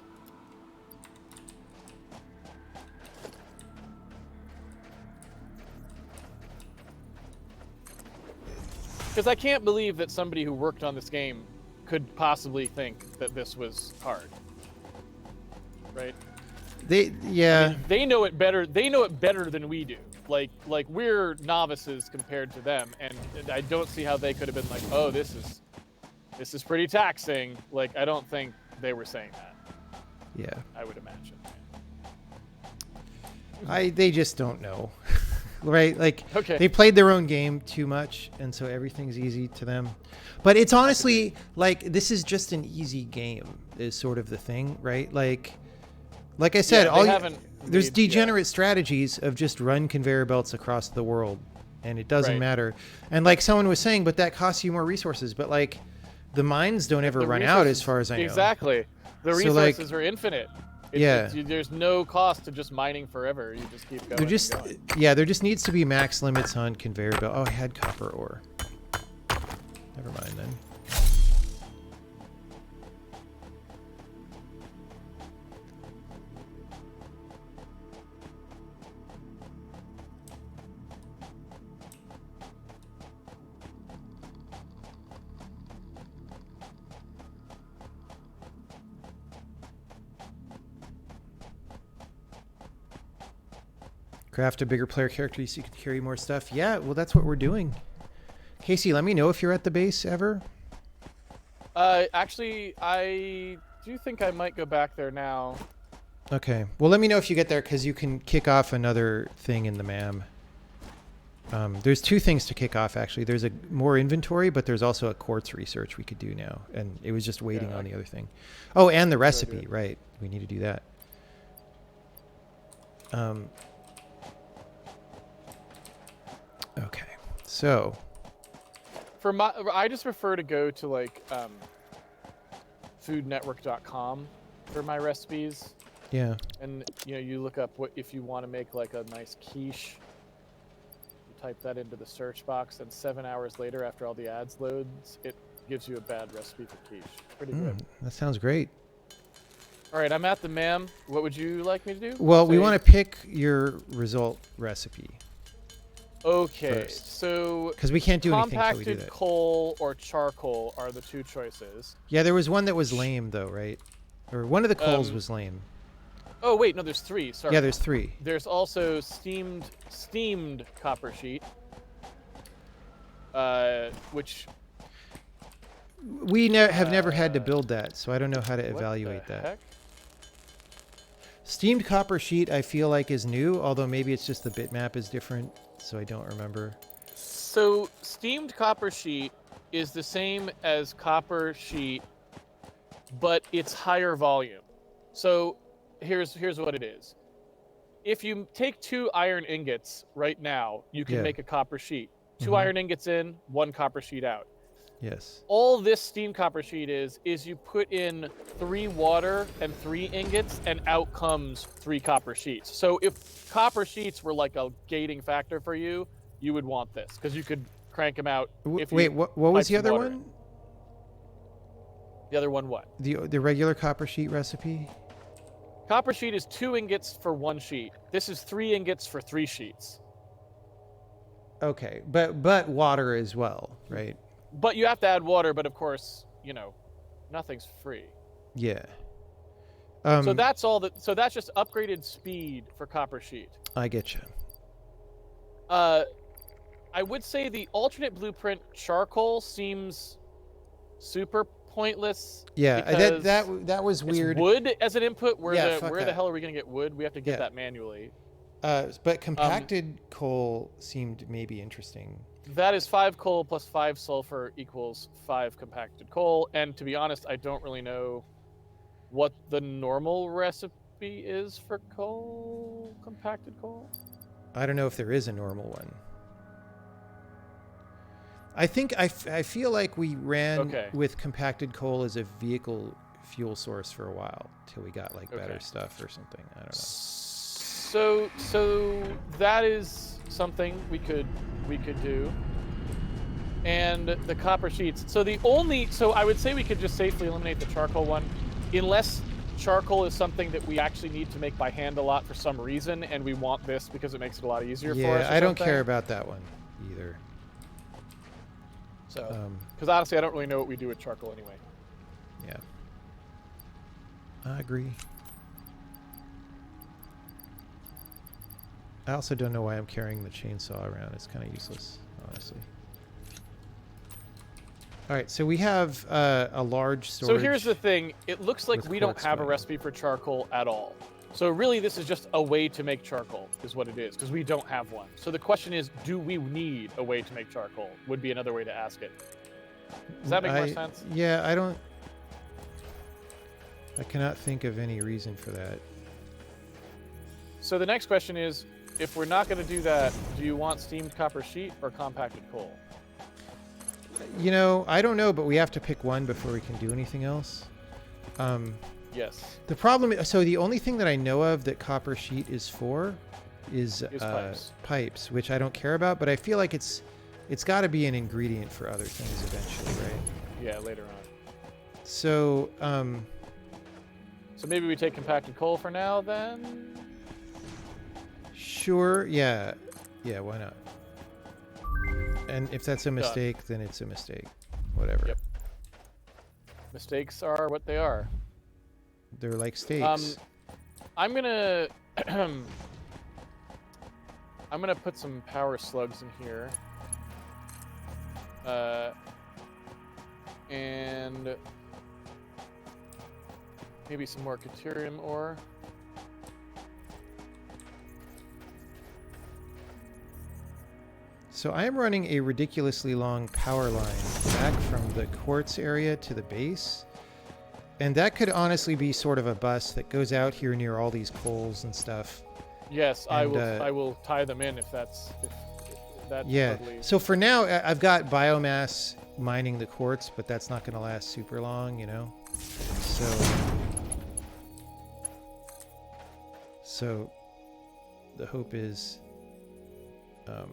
Because I can't believe that somebody who worked on this game could possibly think that this was hard. Right? I mean, they know it better. They know it better than we do. Like we're novices compared to them, and I don't see how they could have been like, "Oh, this is pretty taxing." Like, I don't think they were saying that. Yeah. I would imagine. They just don't know, right? Like, okay. They played their own game too much, and so everything's easy to them. But it's honestly like this is just an easy game, is sort of the thing, right? Like I said, there's degenerate strategies of just run conveyor belts across the world, and it doesn't matter. And like someone was saying, but that costs you more resources. But like, the mines don't ever run out, as far as I know. Exactly. The resources are infinite. There's no cost to just mining forever. You just keep going. There just needs to be max limits on conveyor belt. Oh, I had copper ore. Never mind then. Craft a bigger player character so you can carry more stuff. Yeah, well, that's what we're doing. Casey, let me know if you're at the base ever. Actually, I do think I might go back there now. Okay. Well, let me know if you get there, because you can kick off another thing in the MAM. There's two things to kick off, actually. There's a more inventory, but there's also a quartz research we could do now. And it was just waiting on the other thing. Oh, and the recipe, right. We need to do that. Okay. So. I just prefer to go to like foodnetwork.com for my recipes. Yeah. And you look up what if you want to make like a nice quiche. You type that into the search box, and 7 hours later, after all the ads loads, it gives you a bad recipe for quiche. Pretty good. That sounds great. All right, I'm at the MAM. What would you like me to do? Well, we want to pick your result recipe. Okay, first. So because we can't do anything until we do compacted that. coal or charcoal are the two choices. Yeah, there was one that was lame though, right? Or one of the coals was lame. Oh wait, no, there's three. Sorry. Yeah, there's three. There's also steamed copper sheet, which we have never had to build that, so I don't know how to evaluate that. Heck? Steamed copper sheet, I feel like, is new, although maybe it's just the bitmap is different, so I don't remember. So steamed copper sheet is the same as copper sheet, but it's higher volume. So here's what it is. If you take 2 iron ingots right now, you can make a copper sheet. 2 iron ingots in, 1 copper sheet out. Yes. All this steam copper sheet is you put in 3 water and 3 ingots, and out comes 3 copper sheets. So if copper sheets were like a gating factor for you, you would want this, because you could crank them out. Wait, what was the other one? The other one what? The regular copper sheet recipe? Copper sheet is 2 ingots for 1 sheet. This is 3 ingots for 3 sheets. Okay, but water as well, right? But you have to add water, but of course, nothing's free. Yeah. So that's all that. So that's just upgraded speed for copper sheet. I get you. I would say the alternate blueprint charcoal seems super pointless. Yeah, that was weird. It's wood as an input. Where fuck the that. hell are we gonna get wood? We have to get that manually. But compacted coal seemed maybe interesting. That is 5 coal plus 5 sulfur equals 5 compacted coal. And to be honest, I don't really know what the normal recipe is for compacted coal. I don't know if there is a normal one. I think I feel like we ran with compacted coal as a vehicle fuel source for a while till we got like better stuff or something. I don't know. So that is something we could do. And the copper sheets. So I would say we could just safely eliminate the charcoal one, unless charcoal is something that we actually need to make by hand a lot for some reason, and we want this because it makes it a lot easier for us. Yeah, I don't care about that one either. So, because honestly, I don't really know what we do with charcoal anyway. Yeah. I agree. I also don't know why I'm carrying the chainsaw around. It's kind of useless, honestly. All right, so we have a large storage. So here's the thing. It looks like we don't have a recipe for charcoal at all. So really, this is just a way to make charcoal, is what it is, because we don't have one. So the question is, do we need a way to make charcoal? Would be another way to ask it. Does that make more sense? Yeah, I cannot think of any reason for that. So the next question is, if we're not going to do that, do you want steamed copper sheet or compacted coal? I don't know, but we have to pick one before we can do anything else. Yes. The problem, so the only thing that I know of that copper sheet is for is pipes, which I don't care about, but I feel like it's got to be an ingredient for other things eventually, right? Yeah, later on. So, so maybe we take compacted coal for now, then? Sure, yeah, why not? And if that's a mistake, then it's a mistake. Whatever. Yep. Mistakes are what they are. They're like steaks. I'm gonna put some power slugs in here. And maybe some more Caterium ore. So I am running a ridiculously long power line back from the quartz area to the base. And that could honestly be sort of a bus that goes out here near all these coals and stuff. Yes, And, I will tie them in if that's yeah. totally... So for now, I've got biomass mining the quartz, but that's not going to last super long, you know? So the hope is, oh,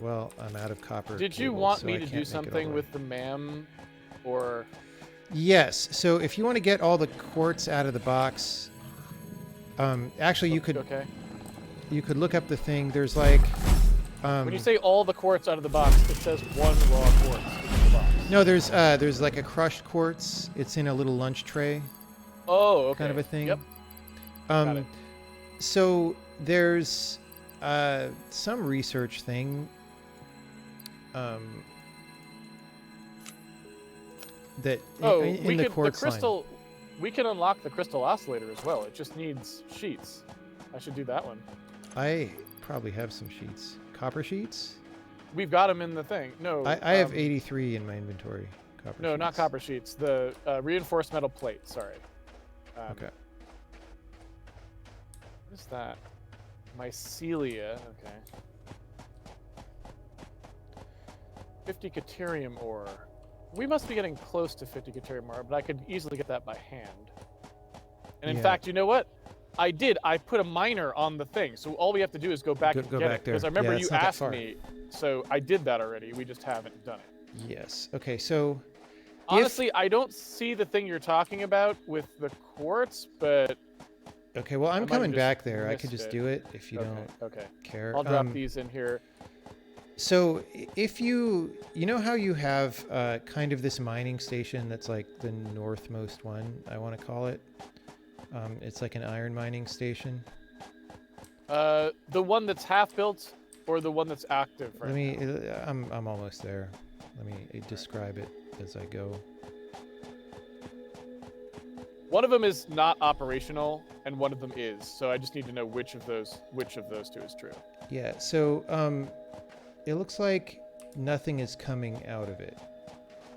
well, I'm out of copper. Did you cable, want so me I to can't do make it all the something way. with the MAM, or? Yes. So if you want to get all the quartz out of the box, actually you could Okay. you could look up the thing. There's like, When you say all the quartz out of the box, it says one raw quartz in the box. no, there's like a crushed quartz. It's in a little lunch tray, Oh, okay. kind of a thing. Yep. Got it. So there's some research thing that Oh, in the quartz line. We can unlock the crystal oscillator as well. It just needs sheets. I should do that one. I probably have some sheets. Copper sheets? We've got them in the thing. No. I have 83 in my inventory. Copper No, sheets. not copper sheets. The reinforced metal plate. Sorry. Okay. What is that? Mycelia. Okay. 50 Caterium ore. We must be getting close to 50 Caterium ore, but I could easily get that by hand. And in Yeah. fact, you know what? I did. I put a miner on the thing, so all we have to do is go back and Go get back it. there. Because I remember Yeah, you it's not that asked far. me, so I did that already. We just haven't done it. Yes. Okay, so Honestly, I don't see the thing you're talking about with the quartz, but okay, well, I'm might have coming just back there. I could missed just it. do it if you okay, don't okay. care. I'll drop these in here. So if you know how you have kind of this mining station that's like the northmost one, I want to call it. It's like an iron mining station. The one that's half built, or the one that's active right Let me. now? I'm almost there. Let me describe it as I go. One of them is not operational, and one of them is. So I just need to know which of those two is true. Yeah. So it looks like nothing is coming out of it.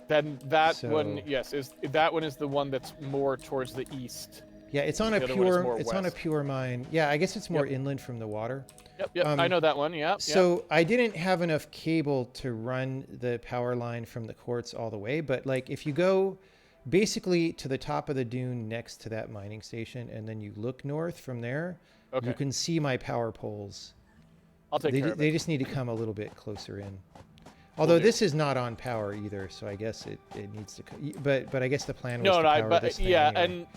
Then that So- one, yes, that one is the one that's more towards the east. Yeah, it's on a The other one is pure. more It's on a west. pure mine. Yeah, I guess it's more Yep. inland from the water. Yep, I know that one. Yeah. So I didn't have enough cable to run the power line from the quartz all the way, but like if you go basically to the top of the dune next to that mining station and then you look north from there, Okay. you can see my power poles. I'll take care of They it. just need to come a little bit closer in. Although do. this is not on power either, so I guess it needs to. But I guess the plan was No, to no, power this thing yeah, anyway. and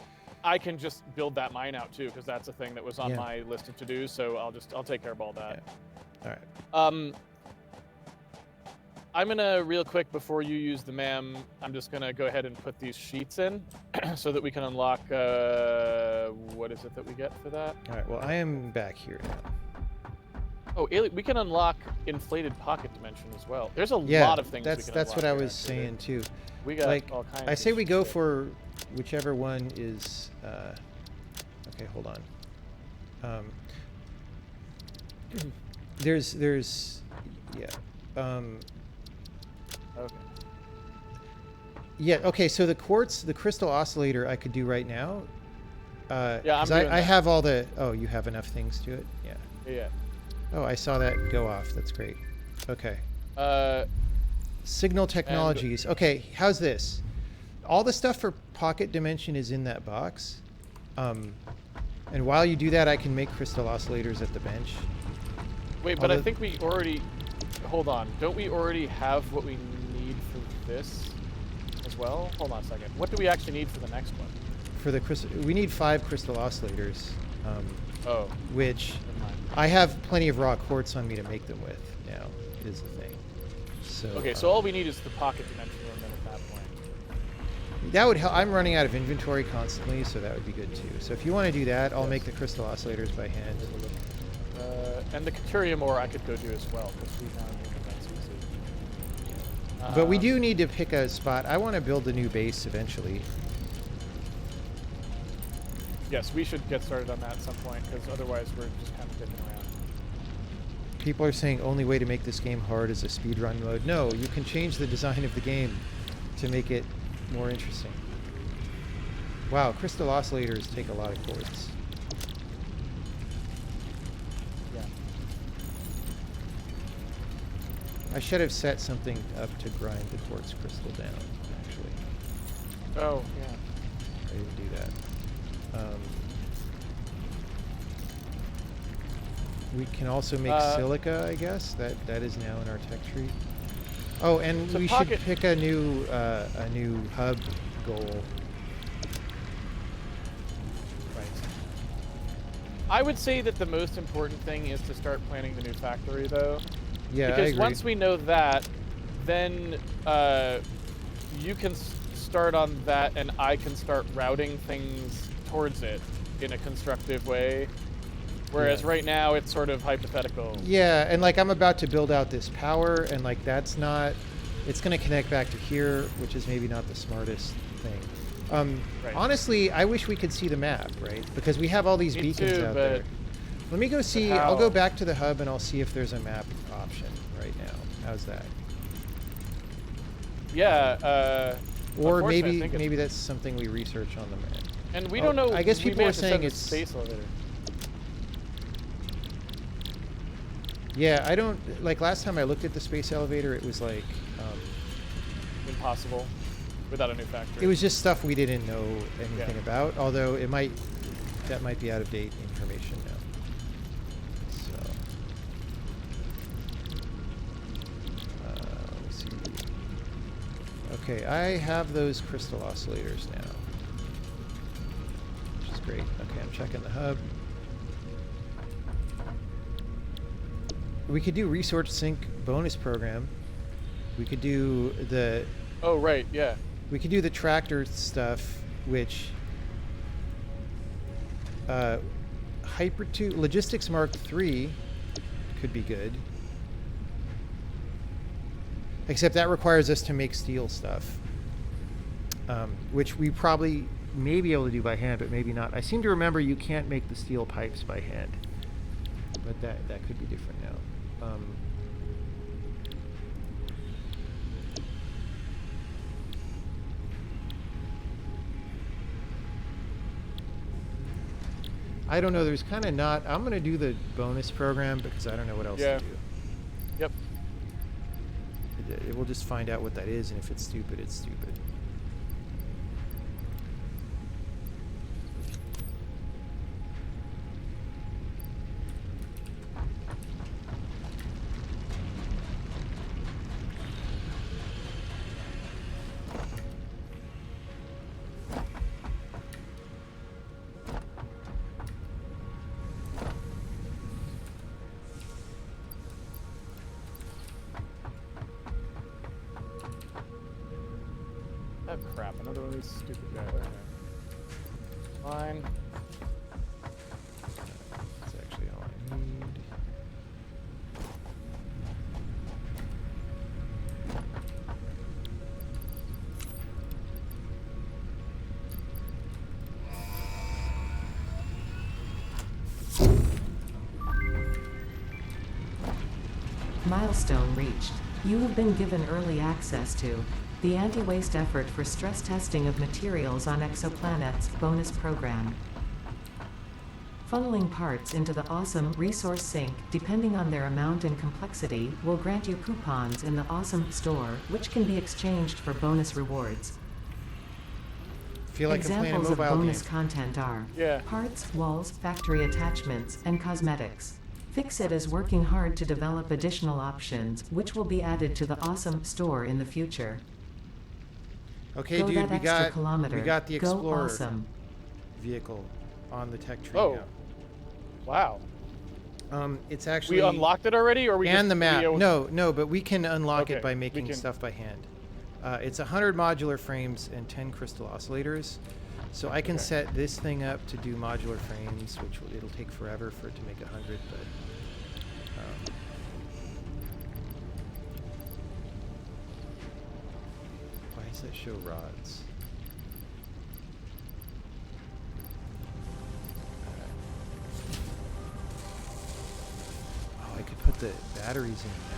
I can just build that mine out too, because that's a thing that was on Yeah. my list of to-dos. So I'll take care of all that. All right. I'm gonna real quick before you use the MAM. I'm just gonna go ahead and put these sheets in, so that we can unlock. What is it that we get for that? All right. Well, I am back here now. Oh, we can unlock inflated pocket dimension as well. There's a Yeah, lot of things. that's we can that's what I unlock here, was actually. saying too. We got Like all kinds. I of say, we go shit. for whichever one is. Okay, hold on. There's yeah. Okay. Yeah. Okay. So the quartz, the crystal oscillator, I could do right now. Yeah, I'm 'cause doing I that. have all the. Oh, you have enough things to it. Yeah. Yeah. Oh, I saw that go off. That's great. Okay. Uh, Signal technologies. Okay. How's this? All the stuff for pocket dimension is in that box. And while you do that, I can make crystal oscillators at the bench. wait, but I Although- think we already. Hold on. Don't we already have what we need for this as well? Hold on a second. What do we actually need for the next one? For the crystal, we need 5 crystal oscillators, Oh, which never mind. I have plenty of raw quartz on me to make them with. Now is the thing. So Okay, so all we need is the pocket dimension room then at that point. that would help. I'm running out of inventory constantly, so that would be good too. So if you want to do that, I'll make the crystal oscillators by hand. And the Caterium ore I could go do as well, because we now need that's easy. But we do need to pick a spot. I want to build a new base eventually. Yes, we should get started on that at some point, because otherwise we're just kind of dipping around. People are saying only way to make this game hard is a speedrun mode. No, you can change the design of the game to make it more interesting. Wow, crystal oscillators take a lot of quartz. Yeah. I should have set something up to grind the quartz crystal down, actually. Oh, yeah. I didn't do that. We can also make silica, I guess. That is now in our tech tree. Oh, and so we should pick a new hub goal. Right. I would say that the most important thing is to start planning the new factory, though. Yeah, because I agree. once we know that, then you can start on that, and I can start routing things towards it in a constructive way. Whereas right now it's sort of hypothetical. Yeah, and like I'm about to build out this power, and like that's not. It's going to connect back to here, which is maybe not the smartest thing. Right. Honestly, I wish we could see the map, right? Because we have all these Me beacons too, out but- there. Let me go see. I'll go back to the hub and I'll see if there's a map option right now. How's that? Yeah. Or unfortunately, I think maybe that's something we research on the map. And we don't know. I guess we people may are have to saying send the it's space elevator. Yeah, I don't like. Last time I looked at the space elevator, it was like Impossible without a new factory. it was just stuff we didn't know anything Yeah. about. Although that might be out of date information now. So let's see. Okay, I have those crystal oscillators now, which is great. Okay, I'm checking the hub. We could do resource sync bonus program. We could do the Oh right, yeah. we could do the tractor stuff, which Hyper 2 Logistics Mark III could be good. Except that requires us to make steel stuff, which we probably may be able to do by hand, but maybe not. I seem to remember you can't make the steel pipes by hand, but that could be different now. I don't know. There's kind of not. I'm going to do the bonus program because I don't know what else Yeah. to do. Yep. We'll just find out what that is, and if it's stupid, it's stupid. Oh crap! Another one of these stupid guys. Okay. Fine. That's actually all I need. Milestone reached. You have been given early access to the Anti-Waste Effort for Stress Testing of Materials on Exoplanets bonus program. Funneling parts into the awesome resource sink, depending on their amount and complexity, will grant you coupons in the awesome store, which can be exchanged for bonus rewards. Feel like I'm playing a Examples of mobile bonus game. content are Yeah. parts, walls, factory attachments, and cosmetics. Fixit is working hard to develop additional options, which will be added to the awesome store in the future. Okay, Go dude, that we extra got kilometer. we got the Go Explorer awesome. vehicle on the tech tree Oh. now. Wow. It's actually We unlocked it already, or we and just, the map. we, No, but we can unlock Okay, it by we making can- stuff by hand. It's 100 modular frames and 10 crystal oscillators. So I can Okay. set this thing up to do modular frames, which it'll take forever for it to make 100, but that show rods? Oh, I could put the batteries in now.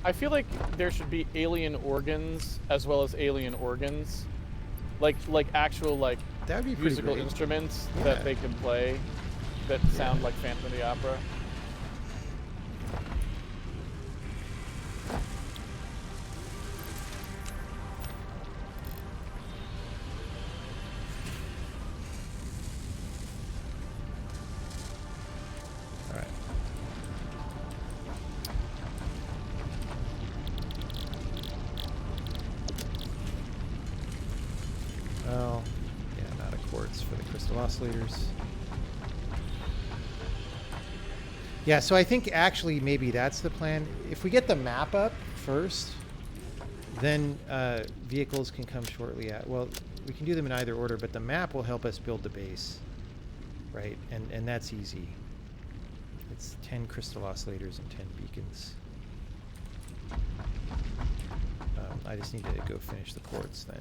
I feel like there should be alien organs as well as alien organs, like actual like That would be pretty musical great. instruments Yeah. that they can play that sound like Phantom of the Opera. All right. Well, yeah, not a quartz for the crystal oscillators. Yeah, so I think actually maybe that's the plan. If we get the map up first, then vehicles can come shortly at. Well, we can do them in either order, but the map will help us build the base, right? And that's easy. It's 10 crystal oscillators and 10 beacons. I just need to go finish the quartz then.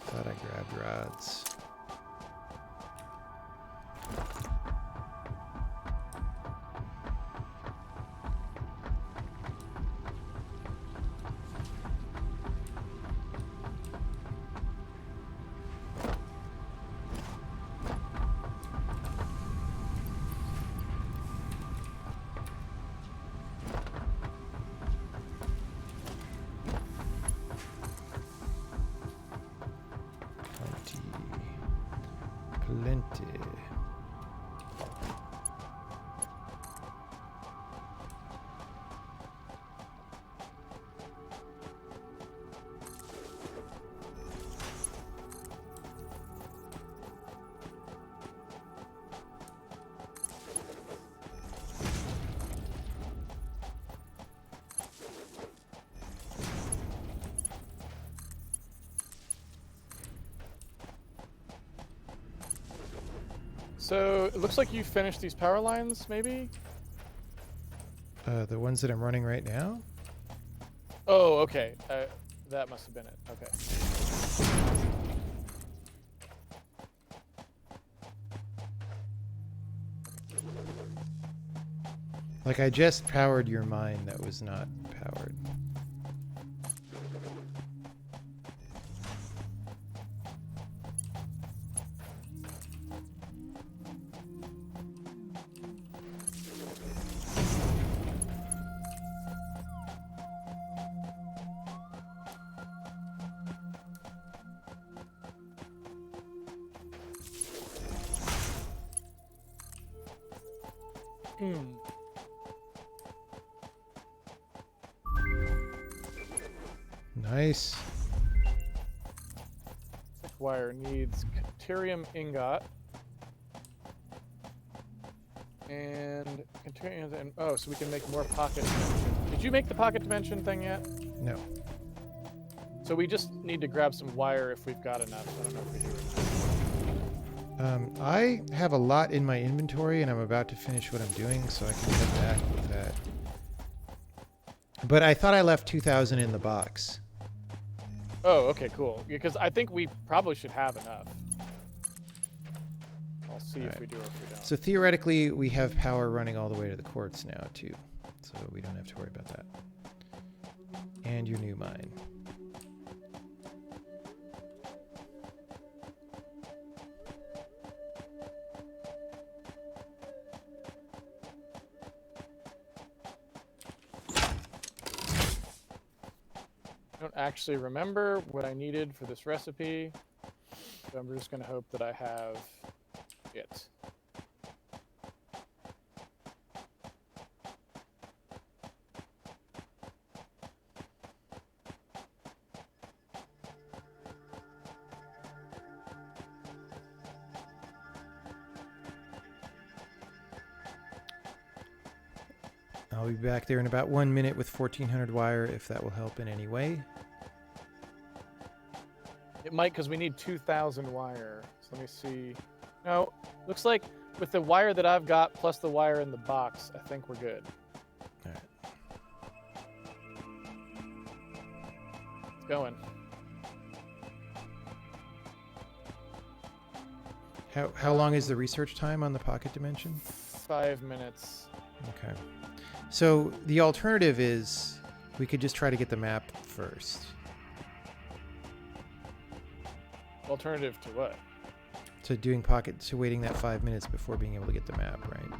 Thought I grabbed rods. Plenty. So it looks like you finished these power lines, maybe? The ones that I'm running right now? Oh, okay. That must have been it. Okay. Like I just powered your mine that was not powered. Nice. Thick wire needs Caterium ingot. And Caterium, and oh, so we can make more pocket dimension. Did you make the pocket dimension thing yet? No. So we just need to grab some wire if we've got enough. I don't know if we do or I have a lot in my inventory, and I'm about to finish what I'm doing, so I can head back with that. But I thought I left 2,000 in the box. Oh, okay, cool. Because I think we probably should have enough. I'll see if we do or if we don't. So theoretically, we have power running all the way to the quartz now, too. So we don't have to worry about that. And your new mine. I don't actually remember what I needed for this recipe, so I'm just going to hope that I have it. I'll be back there in about 1 minute with 1,400 wire, if that will help in any way. It might, because we need 2,000 wire. So let me see. No, looks like with the wire that I've got plus the wire in the box, I think we're good. All right. It's going. How long is the research time on the pocket dimension? 5 minutes. Okay. So the alternative is we could just try to get the map first. Alternative to what? To waiting that 5 minutes before being able to get the map, right?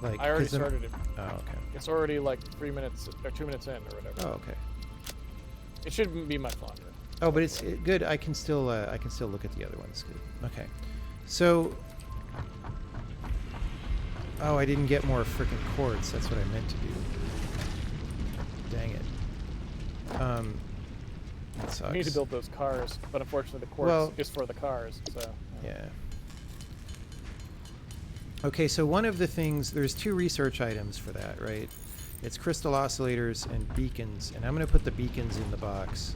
Like I already started it. Oh, okay. It's already like 3 minutes or 2 minutes in or whatever. Oh, okay. It shouldn't be much longer. Oh, but it's good. I can still look at the other ones. Good. Okay. So. Oh, I didn't get more freaking quartz. That's what I meant to do. Dang it. That sucks. We need to build those cars, but unfortunately the quartz is for the cars, so. Yeah. Okay, so one of the things, there's 2 research items for that, right? It's crystal oscillators and beacons, and I'm going to put the beacons in the box.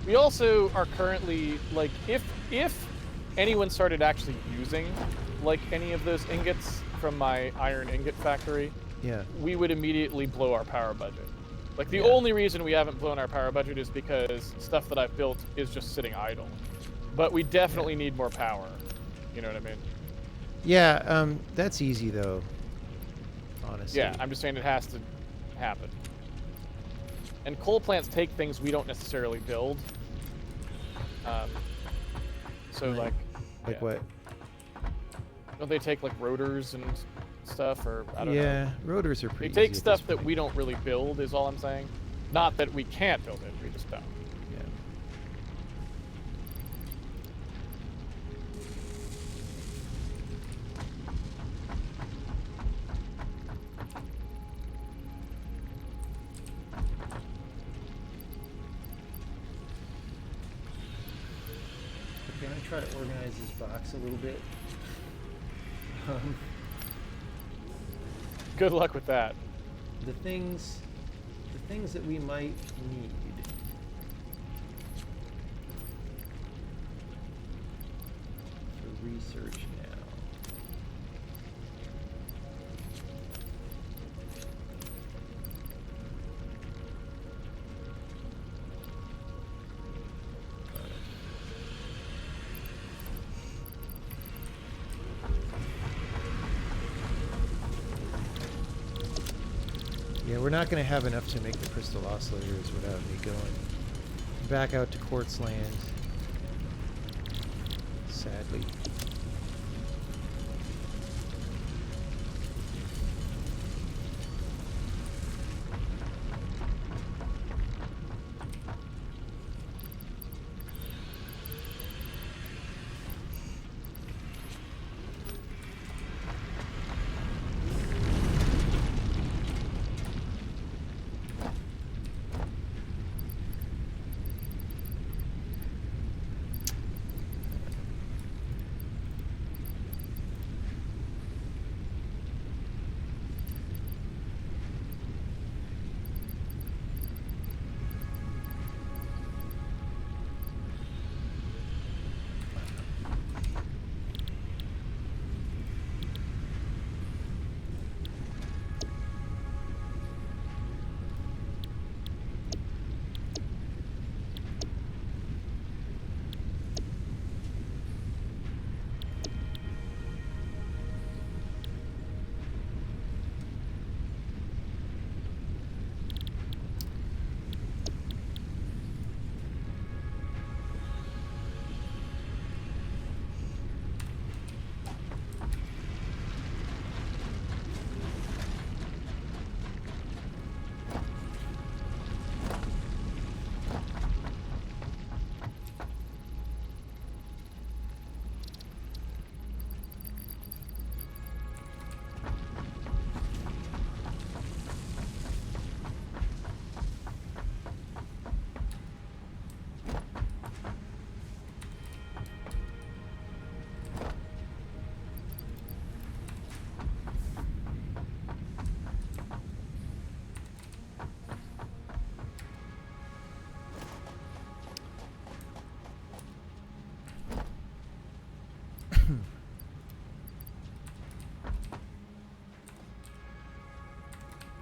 We also are currently, like, if anyone started actually using, like, any of those ingots from my iron ingot factory, yeah, we would immediately blow our power budget. Like, the only reason we haven't blown our power budget is because stuff that I've built is just sitting idle. But we definitely need more power. You know what I mean? Yeah, that's easy, though, honestly. Yeah, I'm just saying it has to happen. And coal plants take things we don't necessarily build. So, Right. like what? Don't they take, like, rotors and stuff, or I don't know? Yeah, rotors are They pretty take easy at stuff this that point. we don't really build, is all I'm saying. Not that we can't build it, we just don't. Yeah. Okay, I'm going to try to organize this box a little bit. Good luck with that. The things that we might need. For research now. Yeah, we're not going to have enough to make the crystal oscillators without me going back out to quartz land. Sadly.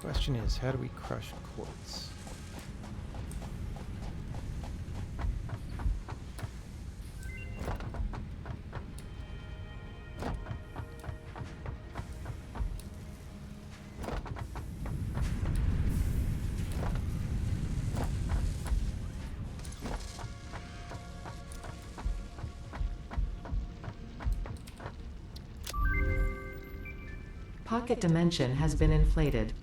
Question is, how do we crush quartz? Pocket dimension has been inflated.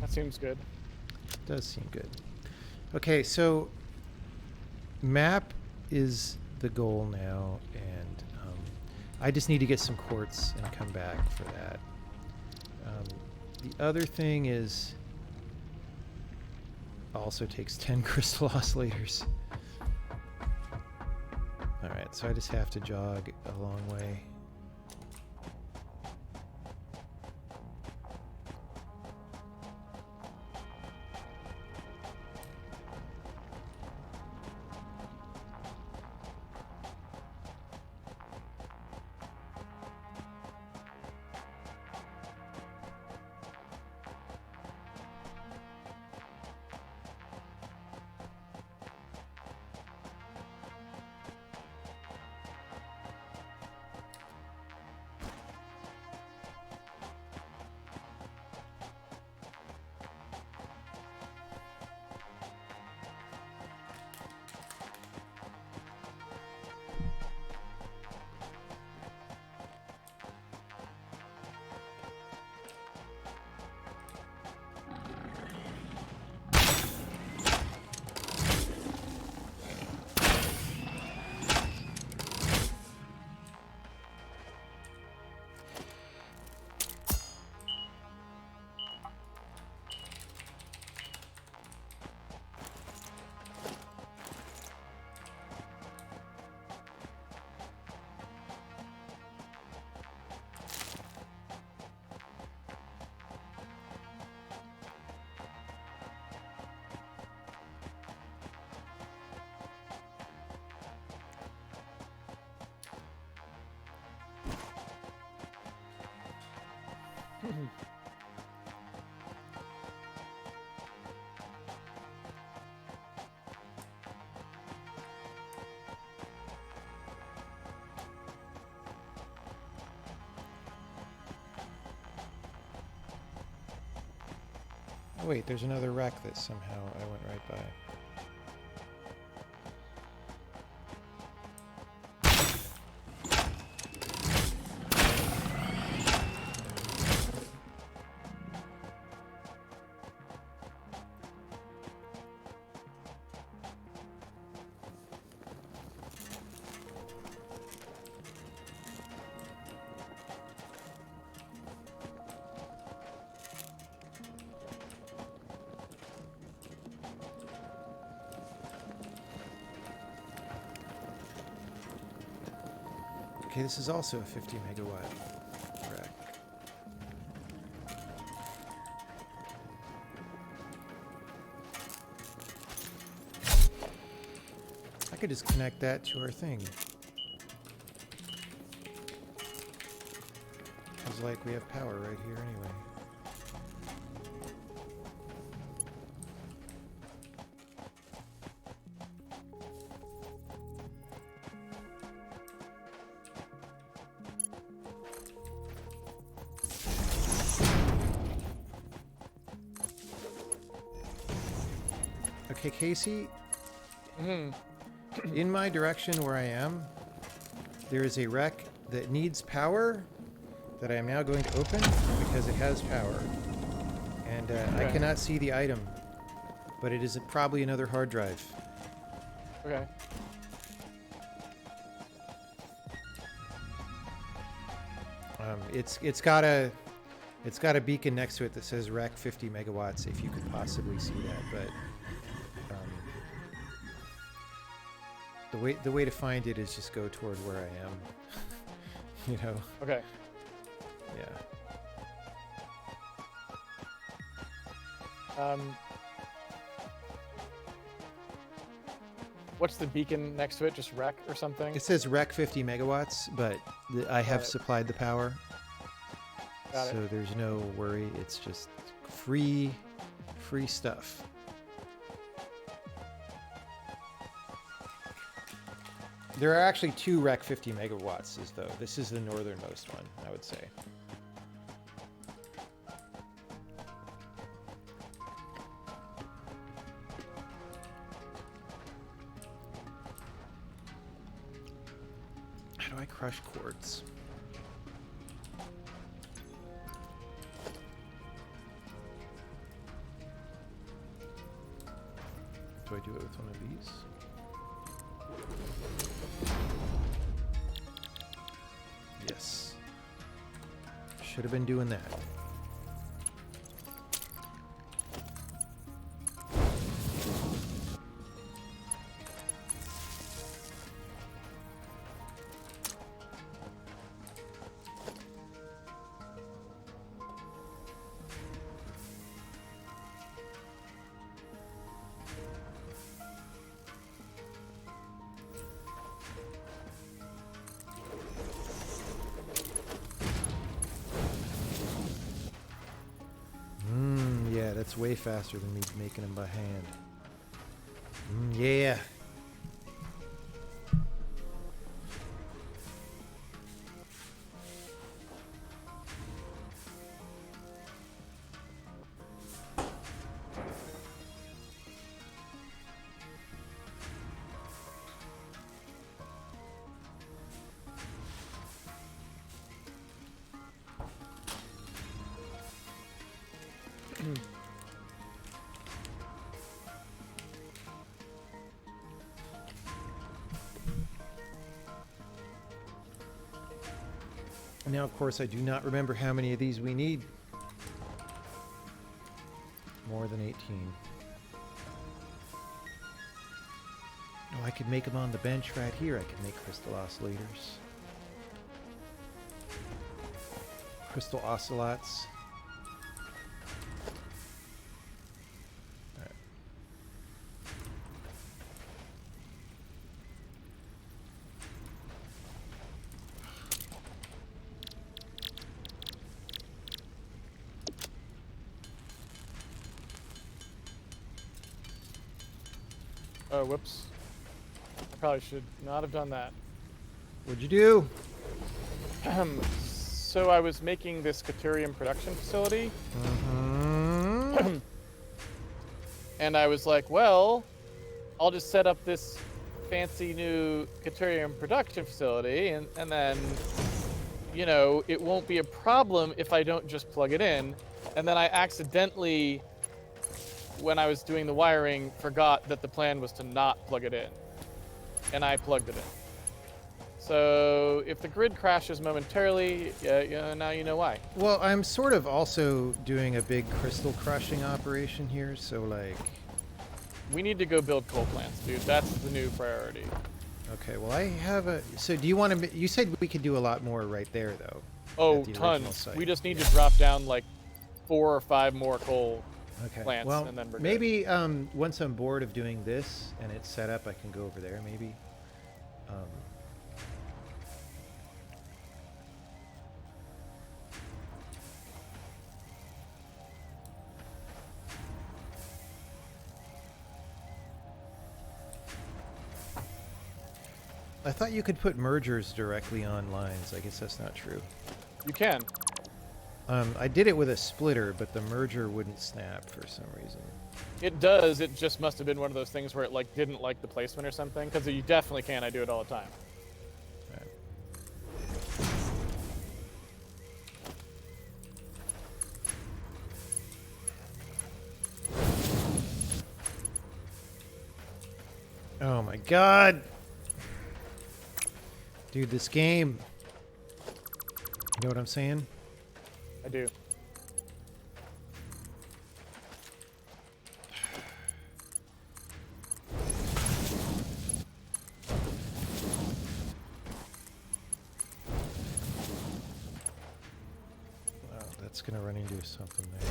That seems good. Does seem good. Okay, so map is the goal now, and I just need to get some quartz and come back for that. The other thing is also takes 10 crystal oscillators. Alright, so I just have to jog a long way. Oh wait, there's another wreck that somehow I went right by. Okay, this is also a 50 megawatt rack. I could just connect that to our thing. Because, like, we have power right here anyway. Okay, Casey, in my direction where I am, there is a wreck that needs power that I am now going to open because it has power. And I cannot see the item, but it is probably another hard drive. Okay. It's got a beacon next to it that says Rec 50 megawatts. If you could possibly see that, but the way to find it is just go toward where I am. You know. Okay. Yeah. What's the beacon next to it? Just rec or something? It says Rec 50 megawatts, but I have supplied the power. Got it. So there's no worry. It's just free stuff. There are actually 2 Rec 50 megawatts, though. This is the northernmost one, I would say. How do I crush quartz? Do I do it with one of these? Yes. Should have been doing that. Yeah, that's way faster than me making them by hand. Yeah. Now, of course, I do not remember how many of these we need. More than 18. Oh, I could make them on the bench right here. I could make crystal oscillators. Crystal ocelots. Oh, whoops. I probably should not have done that. What'd you do? So I was making this Caterium production facility. And I was like, well, I'll just set up this fancy new Caterium production facility, and then, you know, it won't be a problem if I don't just plug it in. And then I accidentally, when I was doing the wiring, forgot that the plan was to not plug it in. And I plugged it in. So if the grid crashes momentarily, now you know why. Well, I'm sort of also doing a big crystal crushing operation here, so like... We need to go build coal plants, dude. That's the new priority. Okay, well I have a... So do you want to... You said we could do a lot more right there, though. Oh, at the original tons. site. We just need to drop down like 4 or 5 more coal plants, well, and then we're maybe once I'm bored of doing this and it's set up, I can go over there, maybe. I thought you could put mergers directly on lines. I guess that's not true. You can. I did it with a splitter, but the merger wouldn't snap for some reason. It does. It just must have been one of those things where it like didn't like the placement or something. Because you definitely can. I do it all the time. Right. Oh my god! Dude, this game. You know what I'm saying? I do. Wow, that's gonna run into something there.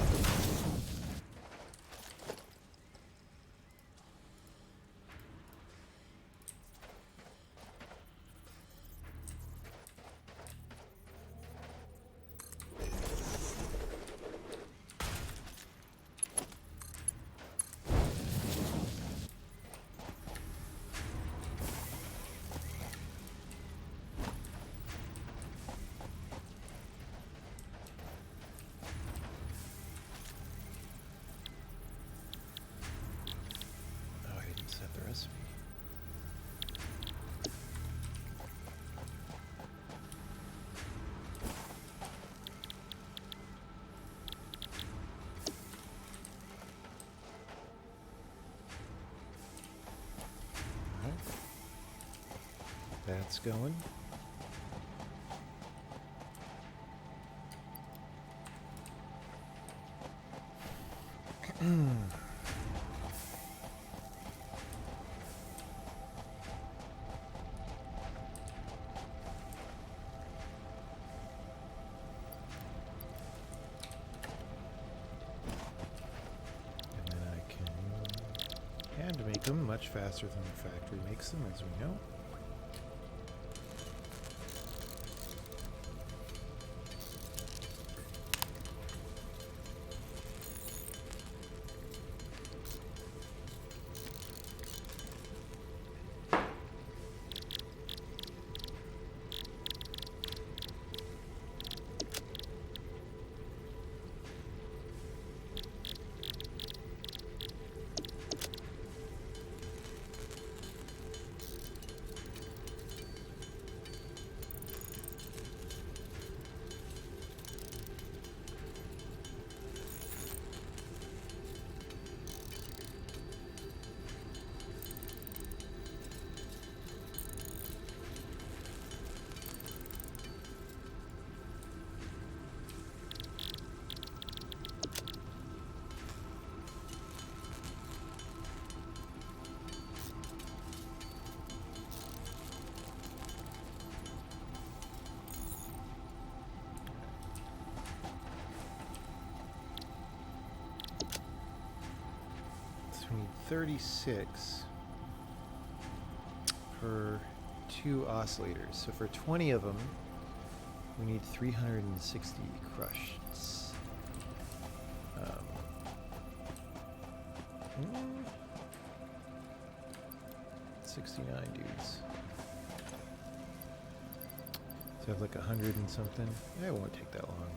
That's going. And make them much faster than the factory makes them, as we know. We need 36 per 2 oscillators. So for 20 of them, we need 360 crushed. 69 dudes. So I have like 100 and something. It won't take that long.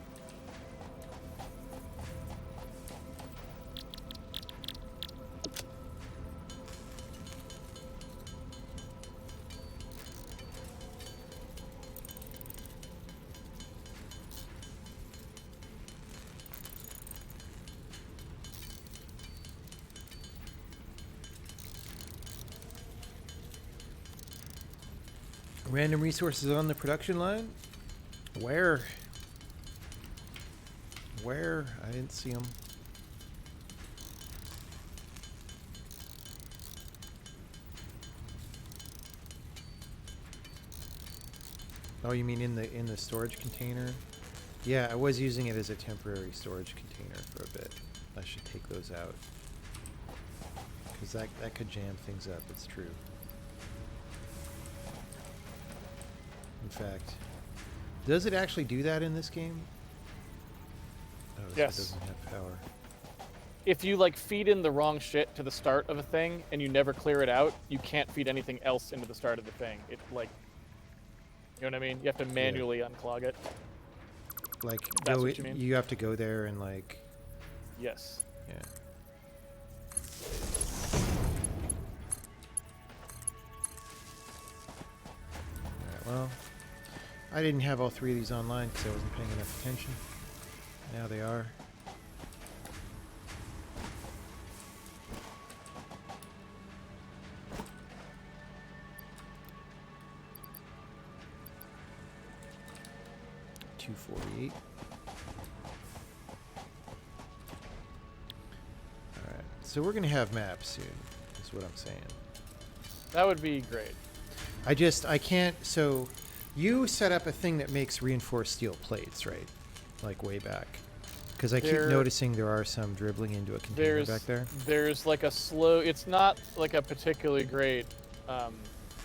Random resources on the production line? Where? Where? I didn't see them. Oh, you mean in the storage container? Yeah, I was using it as a temporary storage container for a bit. I should take those out. Because that could jam things up, it's true. In fact, does it actually do that in this game? Oh, yes. It doesn't have power. If you like feed in the wrong shit to the start of a thing and you never clear it out, you can't feed anything else into the start of the thing. It like, you know what I mean? You have to manually unclog it. Like, That's what you mean? You have to go there and like. Yes. Yeah. Alright, well. I didn't have all 3 of these online because I wasn't paying enough attention. Now they are. $248. Alright, so we're going to have maps soon, is what I'm saying. That would be great. I can't, so you set up a thing that makes reinforced steel plates, right? Like way back. Because I keep noticing there are some dribbling into a container back there. There's like a slow, it's not like a particularly great,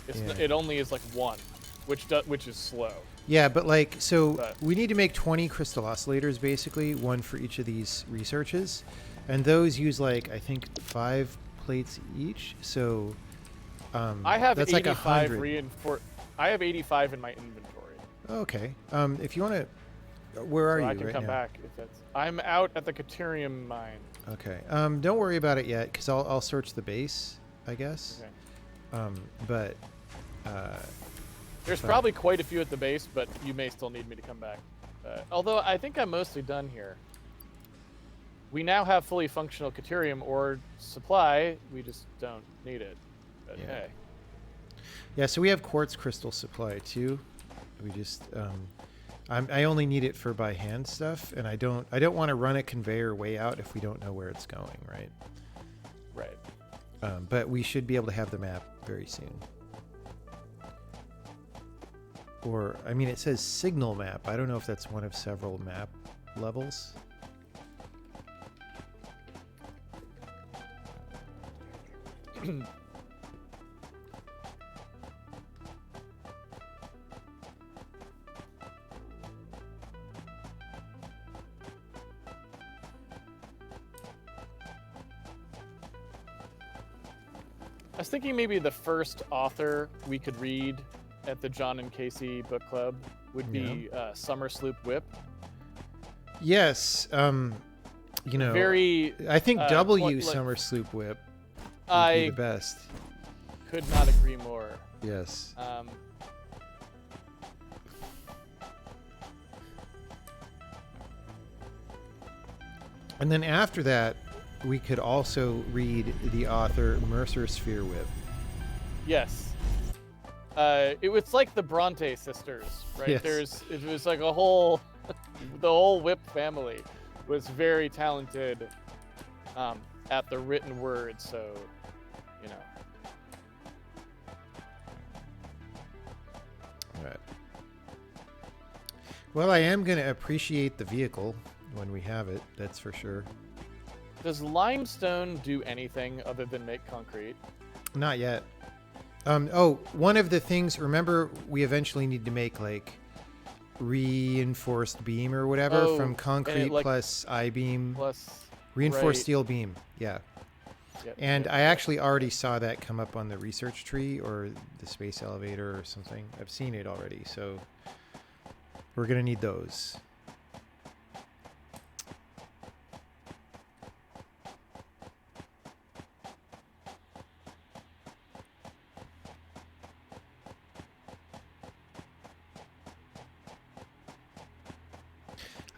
it only is like 1, which is slow. Yeah, but like, so we need to make 20 crystal oscillators basically, 1 for each of these researches. And those use like, I think 5 plates each. So I have that's 85 like 100. I have 85 in my inventory. Okay. If you want to, where are you I can right come now? back if that's. I'm out at the Caterium mine. Okay. Don't worry about it yet, because I'll search the base, I guess. Okay. But there's probably quite a few at the base, but you may still need me to come back. Although I think I'm mostly done here. We now have fully functional Caterium ore supply. We just don't need it. But yeah. hey. Yeah, so we have quartz crystal supply too. We just I only need it for by hand stuff, and I don't want to run a conveyor way out if we don't know where it's going, right? Right. But we should be able to have the map very soon. Or, I mean, it says signal map. I don't know if that's one of several map levels. I was thinking maybe the first author we could read at the John and Casey book club would be Summer Sloop Whip. Yes, you know, Very. I think W like, Summer Sloop Whip would be the best. Could not agree more. Yes. And then after that, we could also read the author Mercer Sphere Whip. Yes. It was like the Bronte sisters, right? Yes. It was like a whole, the whole Whip family was very talented at the written word. So, you know. All right. Well, I am going to appreciate the vehicle when we have it. That's for sure. Does limestone do anything other than make concrete? Not yet. Oh, one of the things, remember, we eventually need to make like reinforced beam or whatever from concrete like, plus I-beam. Plus Reinforced steel beam. Yeah. Yep, And yep, I actually already saw that come up on the research tree or the space elevator or something. I've seen it already. So we're going to need those.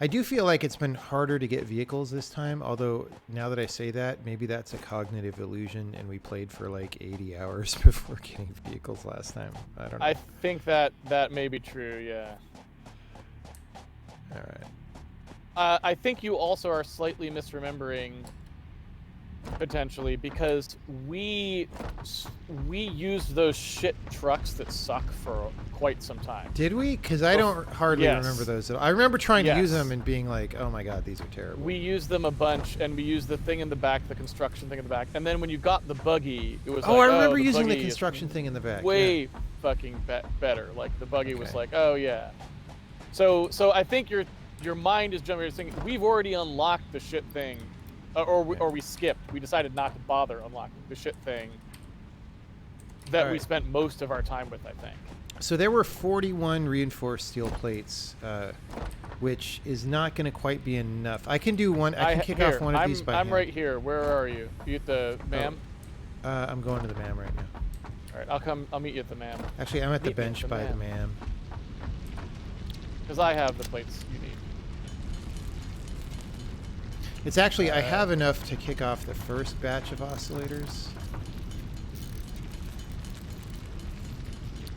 I do feel like it's been harder to get vehicles this time, although now that I say that, maybe that's a cognitive illusion and we played for like 80 hours before getting vehicles last time. I don't know. I think that may be true, yeah. All right. I think you also are slightly misremembering potentially because we used those shit trucks that suck for quite some time. Did we? Because I don't hardly Yes. remember those. I remember trying to use Yes. them and being like, oh my god, these are terrible. We used them a bunch, and we used the thing in the back, the construction thing in the back, and then when you got the buggy, it was Oh, like, I remember using the buggy is construction thing in the back. way Yeah. fucking better. Like the buggy was Okay. like, oh yeah. So I think your mind is jumping. You're thinking we've already unlocked the shit thing, or we skipped. We decided not to bother unlocking the shit thing that we Alright. spent most of our time with. I think. So there were 41 reinforced steel plates, which is not going to quite be enough. I can do one. I can kick off one of these by I'm hand. right here. Where are you? You at the MAM? I'm going to the MAM right now. All right, I'll meet you at the MAM. Actually, I'm at the Meet me at bench the by the MAM. MAM. Because I have the plates you need. It's actually, I have enough to kick off the first batch of oscillators.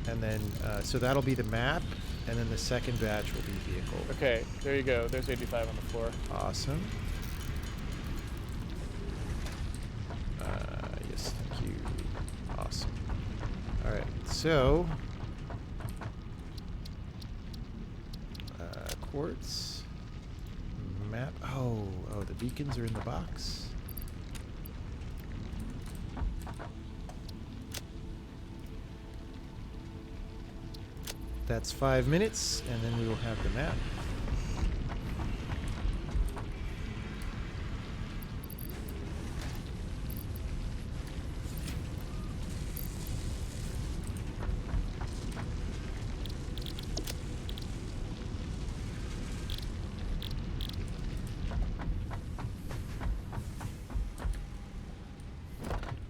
And then, so that'll be the map, and then the second batch will be vehicle. Okay, there you go. There's 85 on the floor. Awesome. Yes, thank you. Awesome. All right, so quartz map. Oh, the beacons are in the box. That's 5 minutes, and then we will have the map.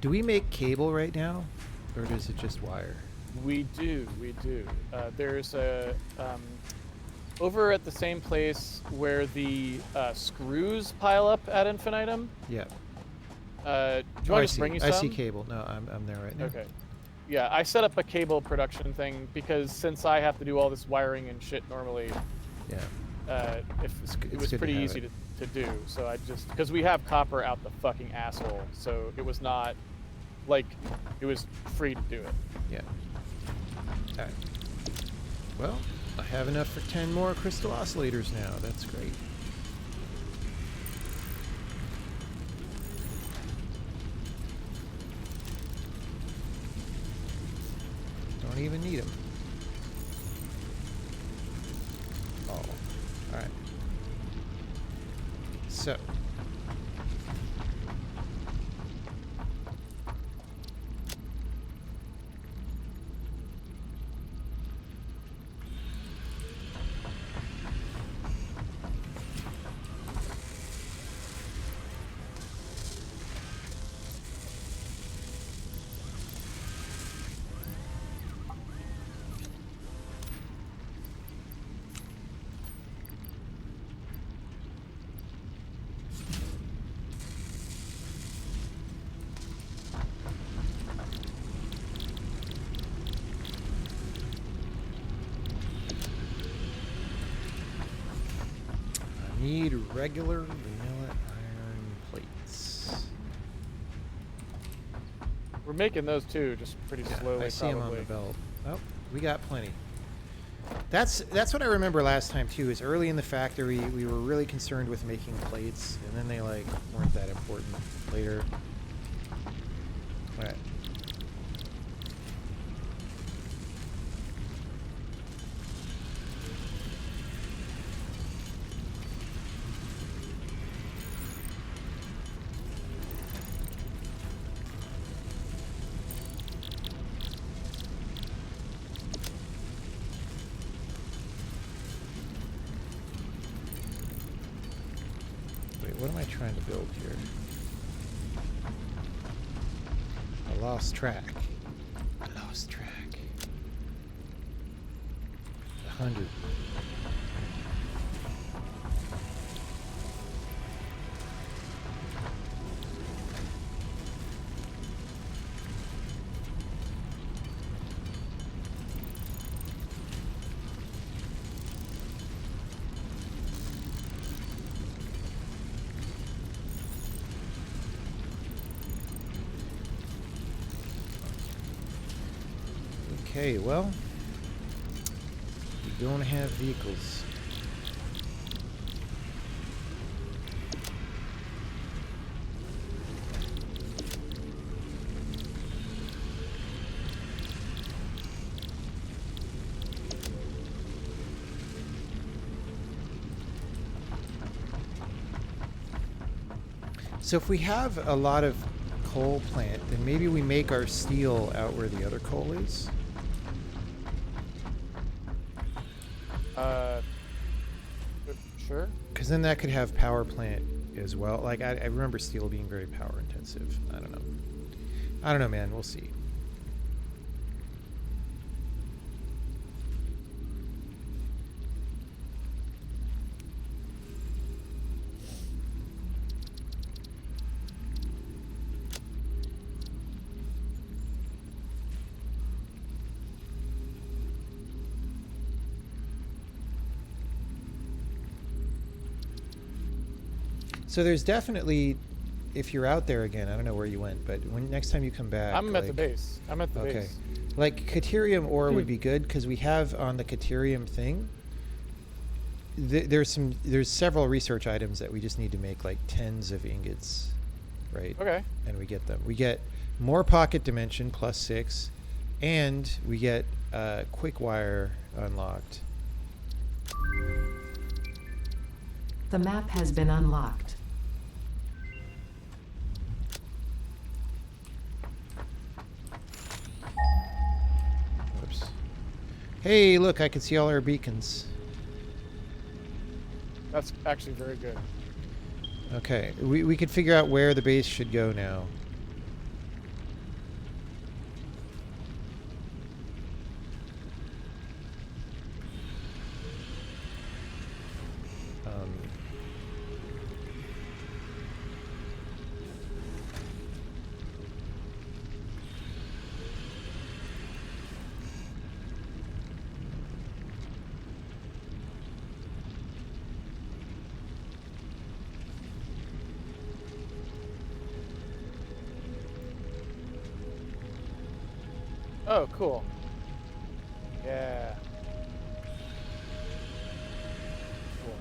Do we make cable right now, or is it just wire? We do. There's a over at the same place where the screws pile up ad infinitum. Yeah. Do you want to just bring you some? I see cable. No, I'm there right now. Okay. yeah, I set up a cable production thing because since I have to do all this wiring and shit normally, Yeah. it was pretty easy to do. So I just, because we have copper out the fucking asshole, so it was not like it was free to do it. Yeah. All right. Well, I have enough for 10 more crystal oscillators now. That's great. Don't even need them. Oh, all right. So. Need regular vanilla iron plates. We're making those too, just pretty slowly. I see them on the belt. Oh, we got plenty. That's what I remember last time too. Is early in the factory we were really concerned with making plates, and then they like weren't that important later. All right. What am I trying to build here? I lost track. 100. Okay, well, we don't have vehicles. So if we have a lot of coal plant, then maybe we make our steel out where the other coal is. Sure. Because then that could have power plant as well. Like I remember steel being very power intensive. I don't know, man. We'll see. So there's definitely, if you're out there again, I don't know where you went, but when next time you come back, I'm at the base. I'm at the base. Like Caterium ore would be good because we have on the Caterium thing. There's several research items that we just need to make like tens of ingots, right? Okay. And we get them. We get more pocket dimension +6, and we get quick wire unlocked. The map has been unlocked. Whoops. Hey, look, I can see all our beacons. That's actually very good. Okay, we could figure out where the base should go now. Oh, cool. Yeah. Cool.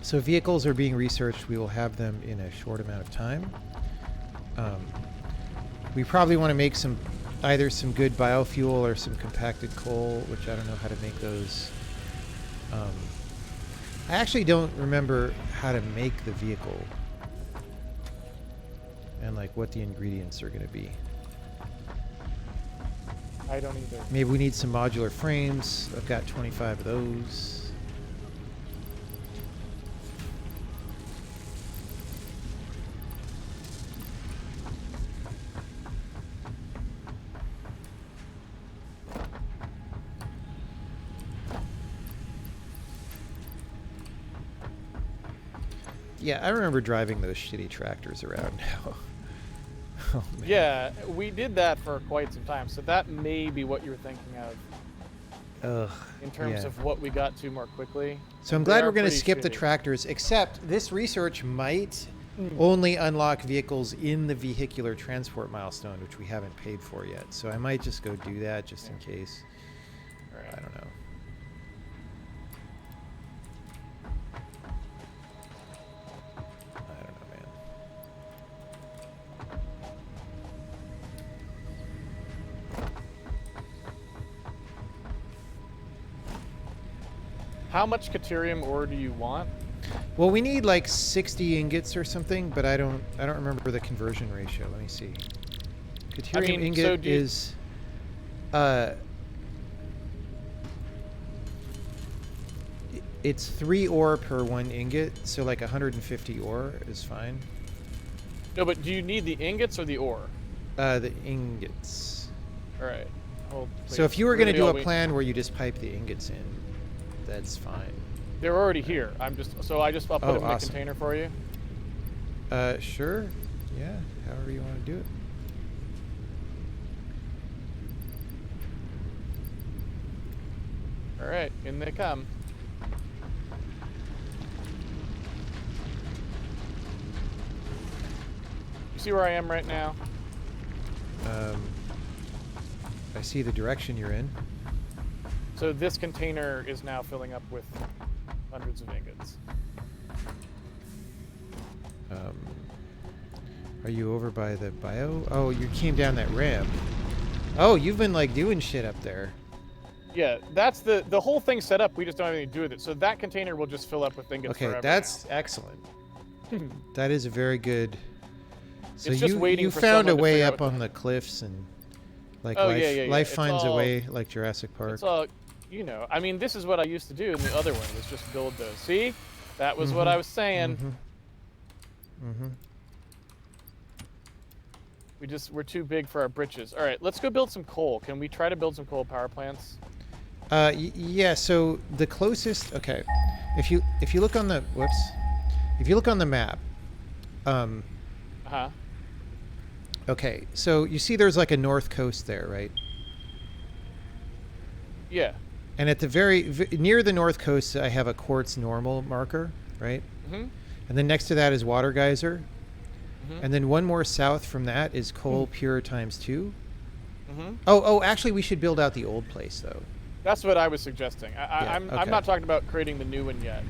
So vehicles are being researched. We will have them in a short amount of time. We probably want to make either some good biofuel or some compacted coal, which I don't know how to make those. I actually don't remember how to make the vehicle and like what the ingredients are going to be. I don't either. Maybe we need some modular frames. I've got 25 of those. Yeah, I remember driving those shitty tractors around now. Oh, man. Yeah, we did that for quite some time, so that may be what you were thinking of. Ugh, in terms of what we got to more quickly. So I'm glad we're going to skip the tractors, except this research might only unlock vehicles in the vehicular transport milestone, which we haven't paid for yet. So I might just go do that just in case. Right. I don't know. I don't know, man. How much Caterium ore do you want? Well, we need like 60 ingots or something, but I don't remember the conversion ratio. Let me see. Caterium ingot is it's 3 ore per 1 ingot, so like 150 ore is fine. No, but do you need the ingots or the ore? The ingots. All right. So if you were going to do a plan where you just pipe the ingots in, that's fine. They're already here. I'll put them in a container for you. Sure. Yeah, however you want to do it. All right, in they come. You see where I am right now? I see the direction you're in. So this container is now filling up with hundreds of ingots. Are you over by the bio? Oh, you came down that ramp. Oh, you've been like doing shit up there. Yeah, that's the whole thing set up. We just don't have anything to do with it. So that container will just fill up with ingots forever. Okay, that's excellent. That is a very good. So it's just waiting you for found a someone to way figure up out on the cliffs and like life finds a way, like Jurassic Park. It's all, you know. I mean, this is what I used to do in the other one. Was just build those. See, that was what I was saying. We're too big for our britches. All right, let's go build some coal. Can we try to build some coal power plants? Yeah. So the closest. Okay, if you look on the if you look on the map. Okay, so you see there's like a north coast there, right? Yeah. And at the near the north coast, I have a quartz normal marker, right? And then next to that is water geyser. And then one more south from that is coal pure ×2. Oh, actually, we should build out the old place though. That's what I was suggesting. I'm not talking about creating the new one yet.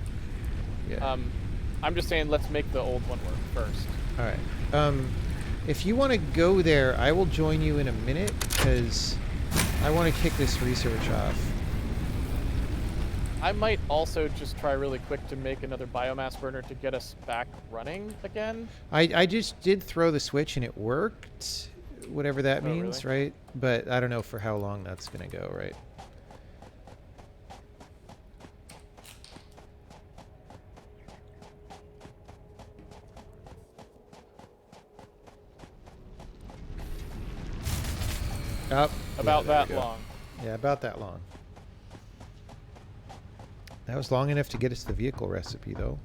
Yeah. I'm just saying let's make the old one work first. All right. If you want to go there, I will join you in a minute because I want to kick this research off. I might also just try really quick to make another biomass burner to get us back running again. I just did throw the switch and it worked, whatever that means, really? right? But I don't know for how long that's going to go, right? About that long. Yeah, about that long. That was long enough to get us the vehicle recipe, though.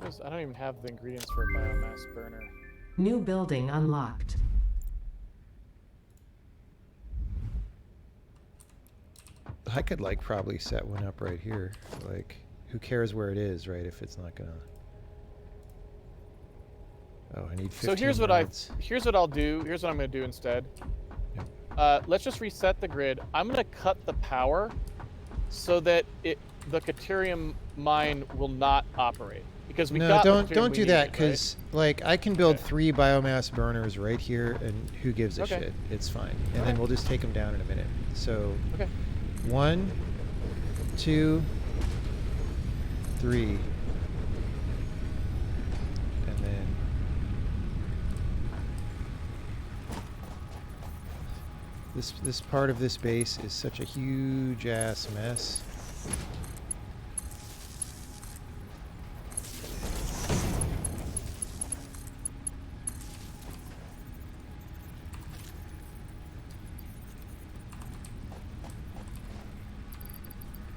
does... I don't even have the ingredients for a biomass burner. New building unlocked. I could like probably set one up right here. Like, who cares where it is, right? If it's not gonna. Oh, I need 15 So here's what rods. here's what I'll do. Here's what I'm gonna do instead. Yep. Let's just reset the grid. I'm gonna cut the power so that the Caterium mine will not operate because we got don't material we do that needed, because like I can build Okay. 3 biomass burners right here, and who gives a Okay. shit? It's fine, and Okay. then we'll just take them down in a minute. So, Okay. 1, 2, 3, and then this part of this base is such a huge ass mess.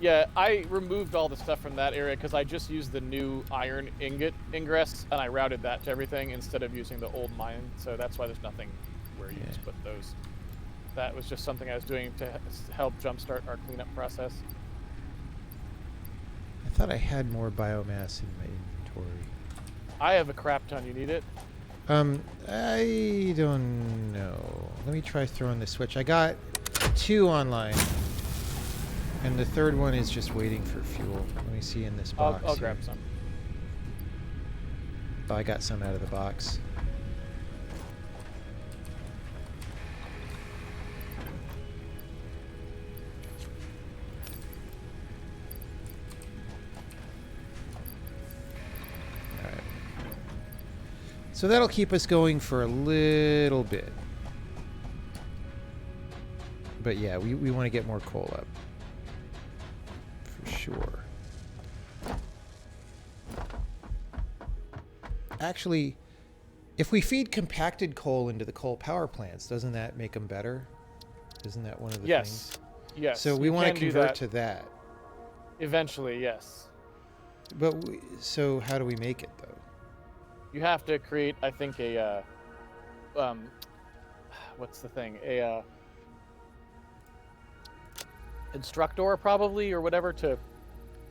Yeah, I removed all the stuff from that area because I just used the new iron ingot ingress and I routed that to everything instead of using the old mine. So that's why there's nothing where you Yeah. just put those. That was just something I was doing to help jumpstart our cleanup process. I thought I had more biomass in my inventory. I have a crap ton. You need it? I don't know. Let me try throwing the switch. I got 2 online, and the third one is just waiting for fuel. Let me see in this box. I'll here. grab some. Oh, I got some out of the box. Alright. So that'll keep us going for a little bit. But yeah, we want to get more coal up. For sure. Actually, if we feed compacted coal into the coal power plants, doesn't that make them better? Isn't that one of the Yes. things? Yes. So we you want to can do convert that to that. eventually. Yes. But so how do we make it though? You have to create, I think, a what's the thing? A instructor probably or whatever to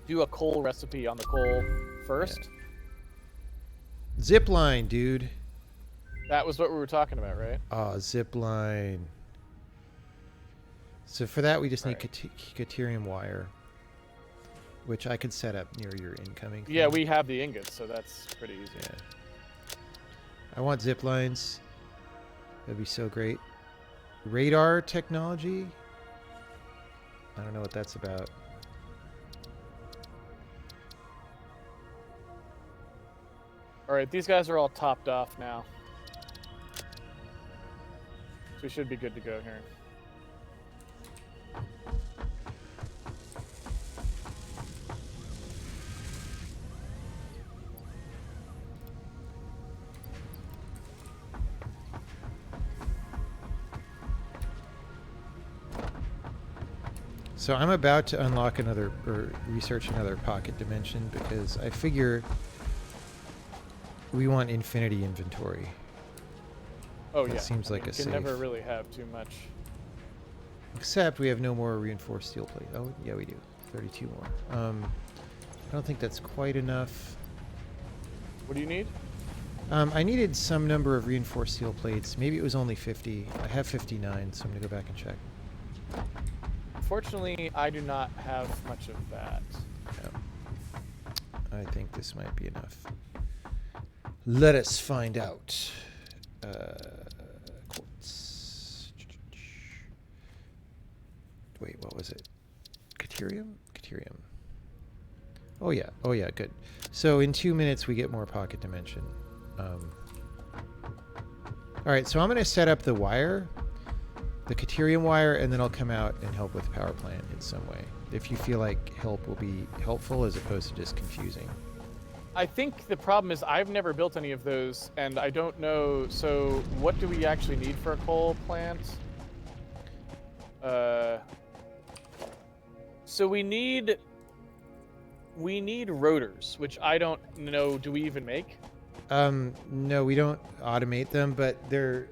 do a coal recipe on the coal first. Yeah. Zip line, dude. That was what we were talking about, right? Oh, zip line. So for that, we just need Right. Caterium wire, which I could set up near your incoming thing. Yeah, we have the ingots, so that's pretty easy. Yeah. I want zip lines. That'd be so great. Radar technology. I don't know what that's about. All right, these guys are all topped off now. So we should be good to go here. So I'm about to unlock another, or research another pocket dimension, because I figure we want infinity inventory. Oh That yeah. seems like a you can safe. never really have too much. Except we have no more reinforced steel plate. Oh, yeah, we do. 32 more. I don't think that's quite enough. What do you need? I needed some number of reinforced steel plates. Maybe it was only 50. I have 59, so I'm going to go back and check. Unfortunately, I do not have much of that. I think this might be enough. Let us find out. Quartz. Wait, what was it? Caterium? Caterium. Oh yeah, good. So in 2 minutes we get more pocket dimension. Alright, so I'm going to set up the wire, the Caterium wire, and then I'll come out and help with the power plant in some way. If you feel like help will be helpful as opposed to just confusing. I think the problem is I've never built any of those, and I don't know. So, what do we actually need for a coal plant? So we need we need rotors, which I don't know. Do we even make? No, we don't automate them, but they're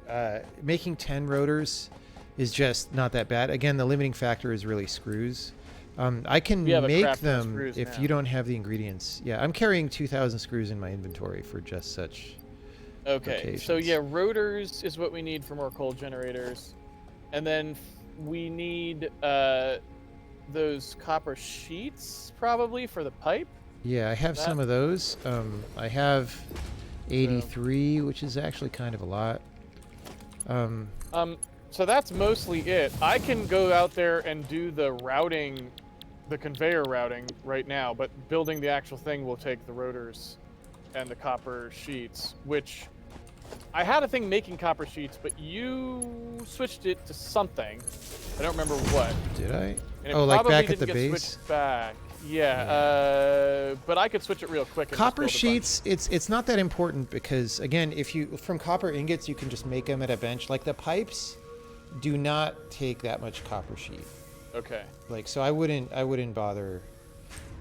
making 10 rotors is just not that bad. Again, the limiting factor is really screws. I can make them if now. you don't have the ingredients. Yeah, I'm carrying 2,000 screws in my inventory for just such occasions. So yeah, rotors is what we need for more coal generators. And then we need those copper sheets probably for the pipe. Yeah, I have some of those. I have 83, which is actually kind of a lot. So that's mostly it. I can go out there and do the routing, the conveyor routing right now, but building the actual thing will take the rotors and the copper sheets, which I had a thing making copper sheets, but you switched it to something. I don't remember what. Did I? And Oh, like back at the base? Switched back. Yeah, but I could switch it real quick. And copper sheets, it's not that important because, again, if you from copper ingots, you can just make them at a bench. Like the pipes do not take that much copper sheet. Okay. Like, so I wouldn't bother.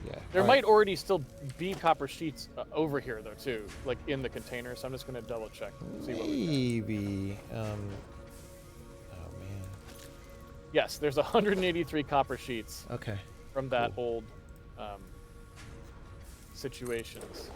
Yeah. There might already still be copper sheets over here though too, like in the container. So I'm just gonna double check and see what we got. Maybe. Oh man. Yes, there's 183 copper sheets. Okay. From that old situations.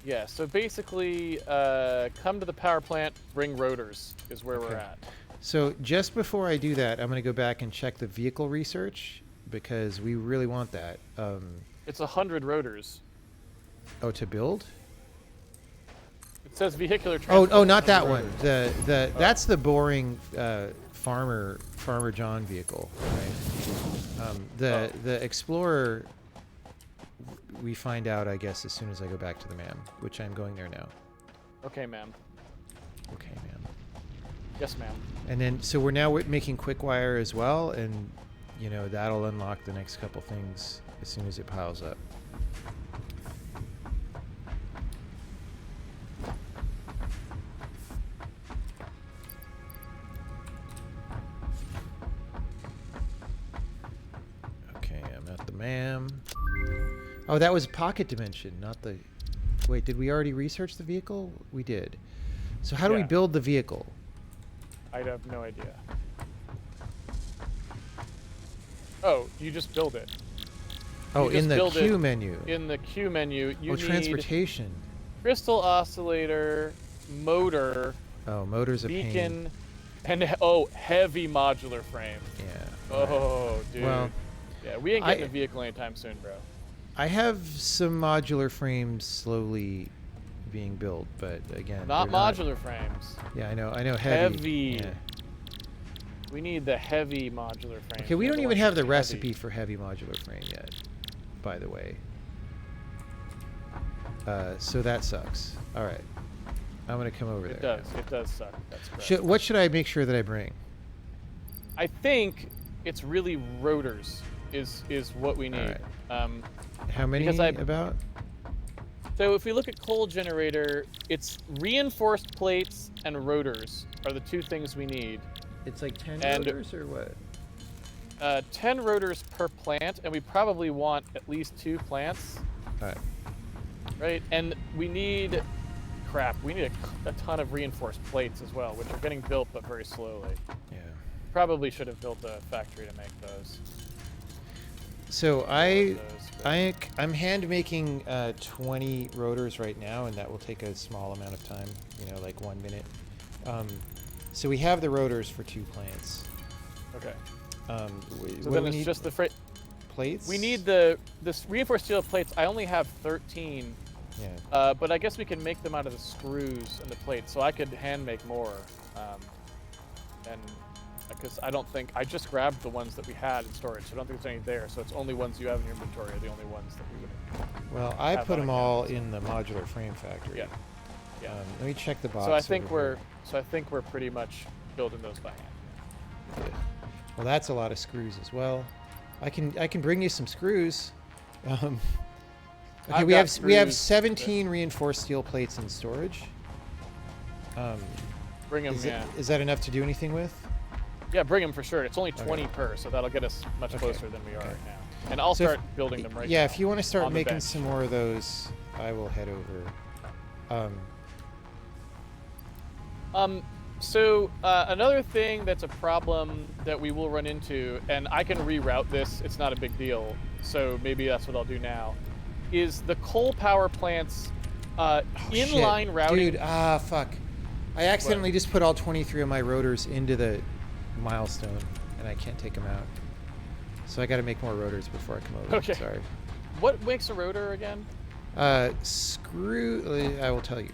Yeah, so basically, come to the power plant, bring rotors is where we're at. So just before I do that, I'm going to go back and check the vehicle research because we really want that. It's 100 rotors. Oh, to build? It says vehicular transport. Oh, not that one. That's the boring Farmer John vehicle, right? The Explorer we find out, I guess, as soon as I go back to the MAM, which I'm going there now. Okay, ma'am. Okay, ma'am. Yes, ma'am. And then, so we're now making quick wire as well, and you know that'll unlock the next couple things as soon as it piles up. Okay, I'm at the MAM. Oh, that was pocket dimension, not the... Wait, did we already research the vehicle? We did. So how do we build the vehicle? I have no idea. Oh, you just build it. Oh, in the Q menu. In the Q menu, you need transportation. Crystal oscillator, motor. Oh, motor's a beacon, pain. and heavy modular frame. Yeah. Oh, dude. Well, yeah, we ain't getting a vehicle anytime soon, bro. I have some modular frames slowly being built, but again, not modular frames. Yeah, I know heavy. Heavy. Yeah. We need the heavy modular frame. Okay, we don't even have the recipe for heavy modular frame yet, by the way. So that sucks. All right, I'm gonna come over there. It does suck. That's correct. What should I make sure that I bring? I think it's really rotors is what we need. Right. How many about? So if we look at coal generator, it's reinforced plates and rotors are the two things we need. It's like 10 rotors or what? 10 rotors per plant, and we probably want at least 2 plants. All right. Right, and we need a ton of reinforced plates as well, which are getting built but very slowly. Yeah. Probably should have built a factory to make those. So I'm hand making 20 rotors right now, and that will take a small amount of time, you know, like 1 minute. So we have the rotors for 2 plants. Okay. So then it's just the plates? We need this reinforced steel plates. I only have 13. Yeah. But I guess we can make them out of the screws and the plates, so I could hand make more. And because I just grabbed the ones that we had in storage, so I don't think there's any there. So it's only ones you have in your inventory are the only ones that we would. Well, I put them all in the modular frame factory. Yeah. Yeah. Let me check the box. So I think we're pretty much building those by hand. Good. Well, that's a lot of screws as well. I can bring you some screws. Okay, we have 17 reinforced steel plates in storage. Bring them, Is, yeah. is that enough to do anything with? Yeah, bring them for sure. It's only 20 per, so that'll get us much closer than we are right now. And I'll start building them right now. Yeah, if you want to start on the making bench. some more of those, I will head over. So another thing that's a problem that we will run into, and I can reroute this, it's not a big deal, so maybe that's what I'll do now, is the coal power plants inline routing. Dude, fuck. I accidentally just put all 23 of my rotors into the milestone, and I can't take them out. So I got to make more rotors before I come over. Okay. Sorry. What makes a rotor again? I will tell you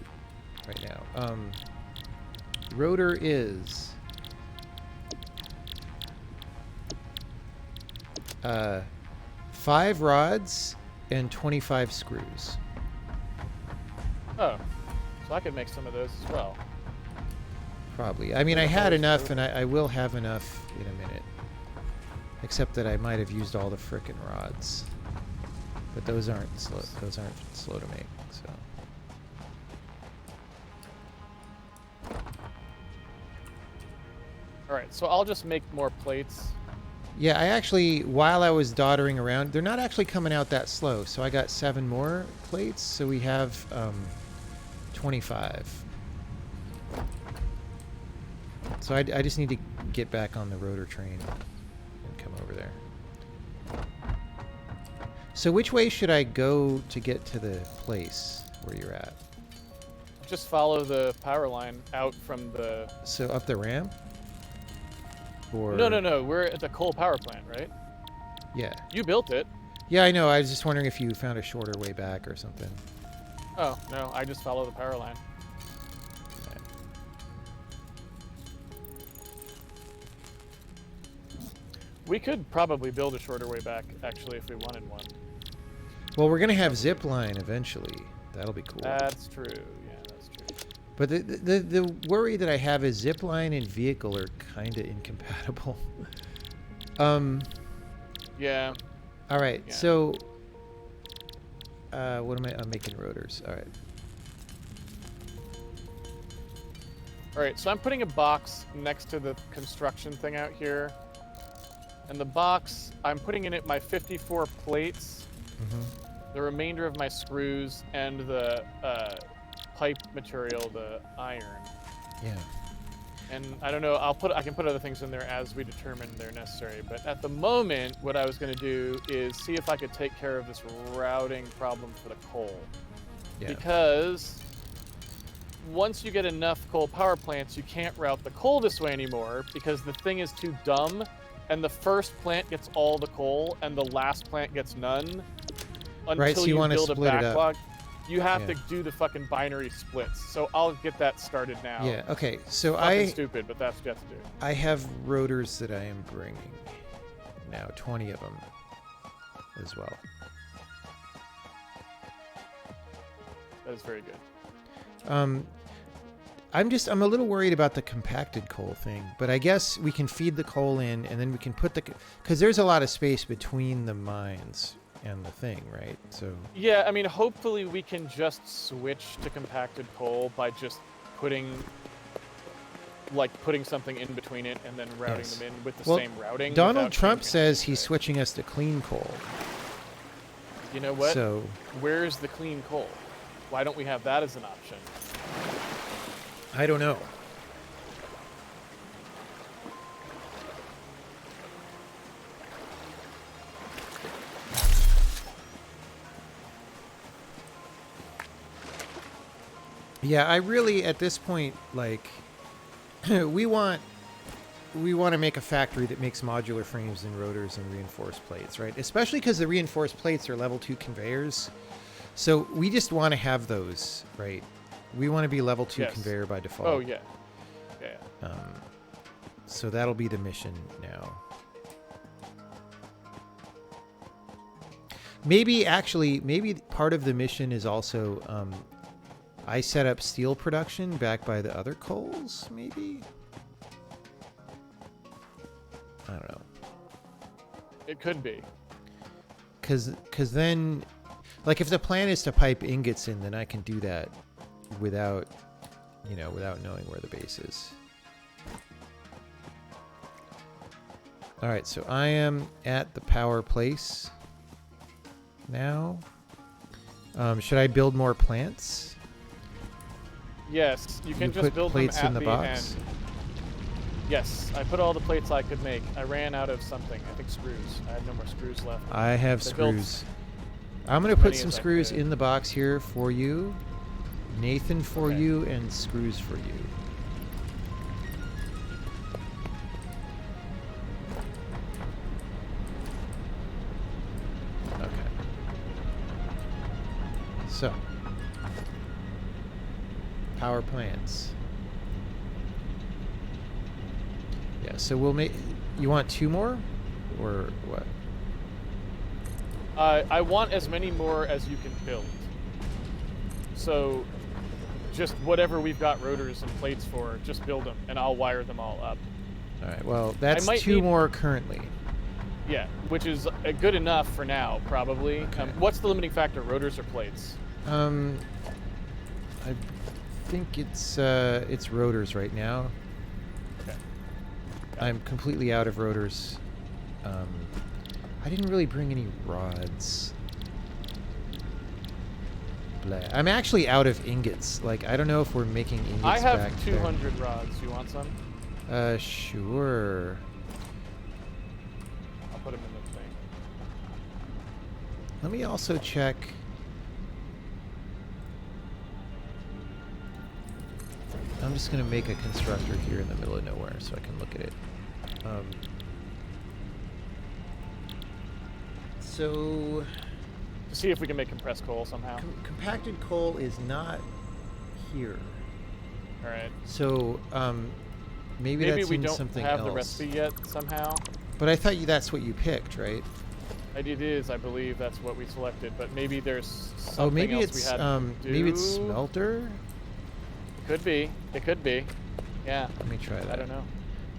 right now. Rotor is 5 rods and 25 screws. Oh, so I could make some of those as well. Probably. I mean, I had enough, and I will have enough in a minute. Except that I might have used all the frickin' rods. But those aren't slow. Those aren't slow to make. So. All right, so I'll just make more plates. Yeah, I actually, while I was doddering around, they're not actually coming out that slow. So I got 7 more plates. So we have 25. So I just need to get back on the rotor train and come over there. So which way should I go to get to the place where you're at? Just follow the power line out from the... So up the ramp? Or... No. We're at the coal power plant, right? Yeah. You built it. Yeah, I know. I was just wondering if you found a shorter way back or something. Oh, no. I just follow the power line. We could probably build a shorter way back, actually, if we wanted one. Well, we're going to have zip line eventually. That'll be cool. That's true. Yeah, that's true. But the worry that I have is zip line and vehicle are kind of incompatible. Yeah. All right. Yeah. So what am I? I'm making rotors. All right. All right, so I'm putting a box next to the construction thing out here. And the box, I'm putting in it my 54 plates, the remainder of my screws, and the pipe material, the iron. Yeah. And I don't know, I can put other things in there as we determine they're necessary. But at the moment, what I was going to do is see if I could take care of this routing problem for the coal. Yeah. Because once you get enough coal power plants, you can't route the coal this way anymore because the thing is too dumb. And the first plant gets all the coal, and the last plant gets none. Until Right, so you wanna build a split it up. backlog. You have to do the fucking binary splits. So I'll get that started now. Yeah. Okay. So Fucking stupid, but that's what you have to do. I have rotors that I am bringing now, 20 of them as well. That is very good. I'm a little worried about the compacted coal thing, but I guess we can feed the coal in, and then we can put because there's a lot of space between the mines and the thing, right? So Yeah, I mean, hopefully we can just switch to compacted coal by just putting something in between it and then routing them in with the same routing. Donald Trump changing says he's anything. switching us to clean coal. You know what? So Where's the clean coal? Why don't we have that as an option? I don't know. Yeah, I really, at this point, like, we want to make a factory that makes modular frames and rotors and reinforced plates, right? Especially because the reinforced plates are level 2 conveyors. So we just want to have those, right? We want to be level 2 conveyor by default. Oh, yeah. Yeah. So that'll be the mission now. Maybe part of the mission is also I set up steel production back by the other coals, maybe? I don't know. It could be. Because then, like, if the plan is to pipe ingots in, then I can do that without you know, without knowing where the base is. All right, so I am at the power place now. Should I build more plants? Yes, you can just put build plates them at in the the box? end. Yes, I put all the plates I could make. I ran out of something. I think screws. I had no more screws left. I have I built screws. I'm going to as put many some as I screws could. in the box here for you, Nathan for Okay. you, and screws for you. Okay. So, power plants. Yeah, so we'll make... You want 2 more? Or what? I want as many more as you can build. So, just whatever we've got rotors and plates for, just build them, and I'll wire them all up. All right, well, that's might 2 need- more currently. Yeah, which is good enough for now, probably. Okay. What's the limiting factor, rotors or plates? I think it's rotors right now. Okay. I'm completely out of rotors. I didn't really bring any rods. Blah. I'm actually out of ingots. Like, I don't know if we're making ingots I have back 200 rods. You want some? there. Sure. I'll put them in the thing. Let me also check. I'm just going to make a constructor here in the middle of nowhere so I can look at it. So, To see if we can make compressed coal somehow. compacted coal is not here. All right. So, maybe Maybe that's we in don't something have else. the recipe yet somehow. But I thought that's what you picked, right? It is, I believe that's what we selected, but maybe there's something Oh, maybe else it's we had to do. maybe it's smelter. Could be. It could be. Yeah. Let me try that. I don't know.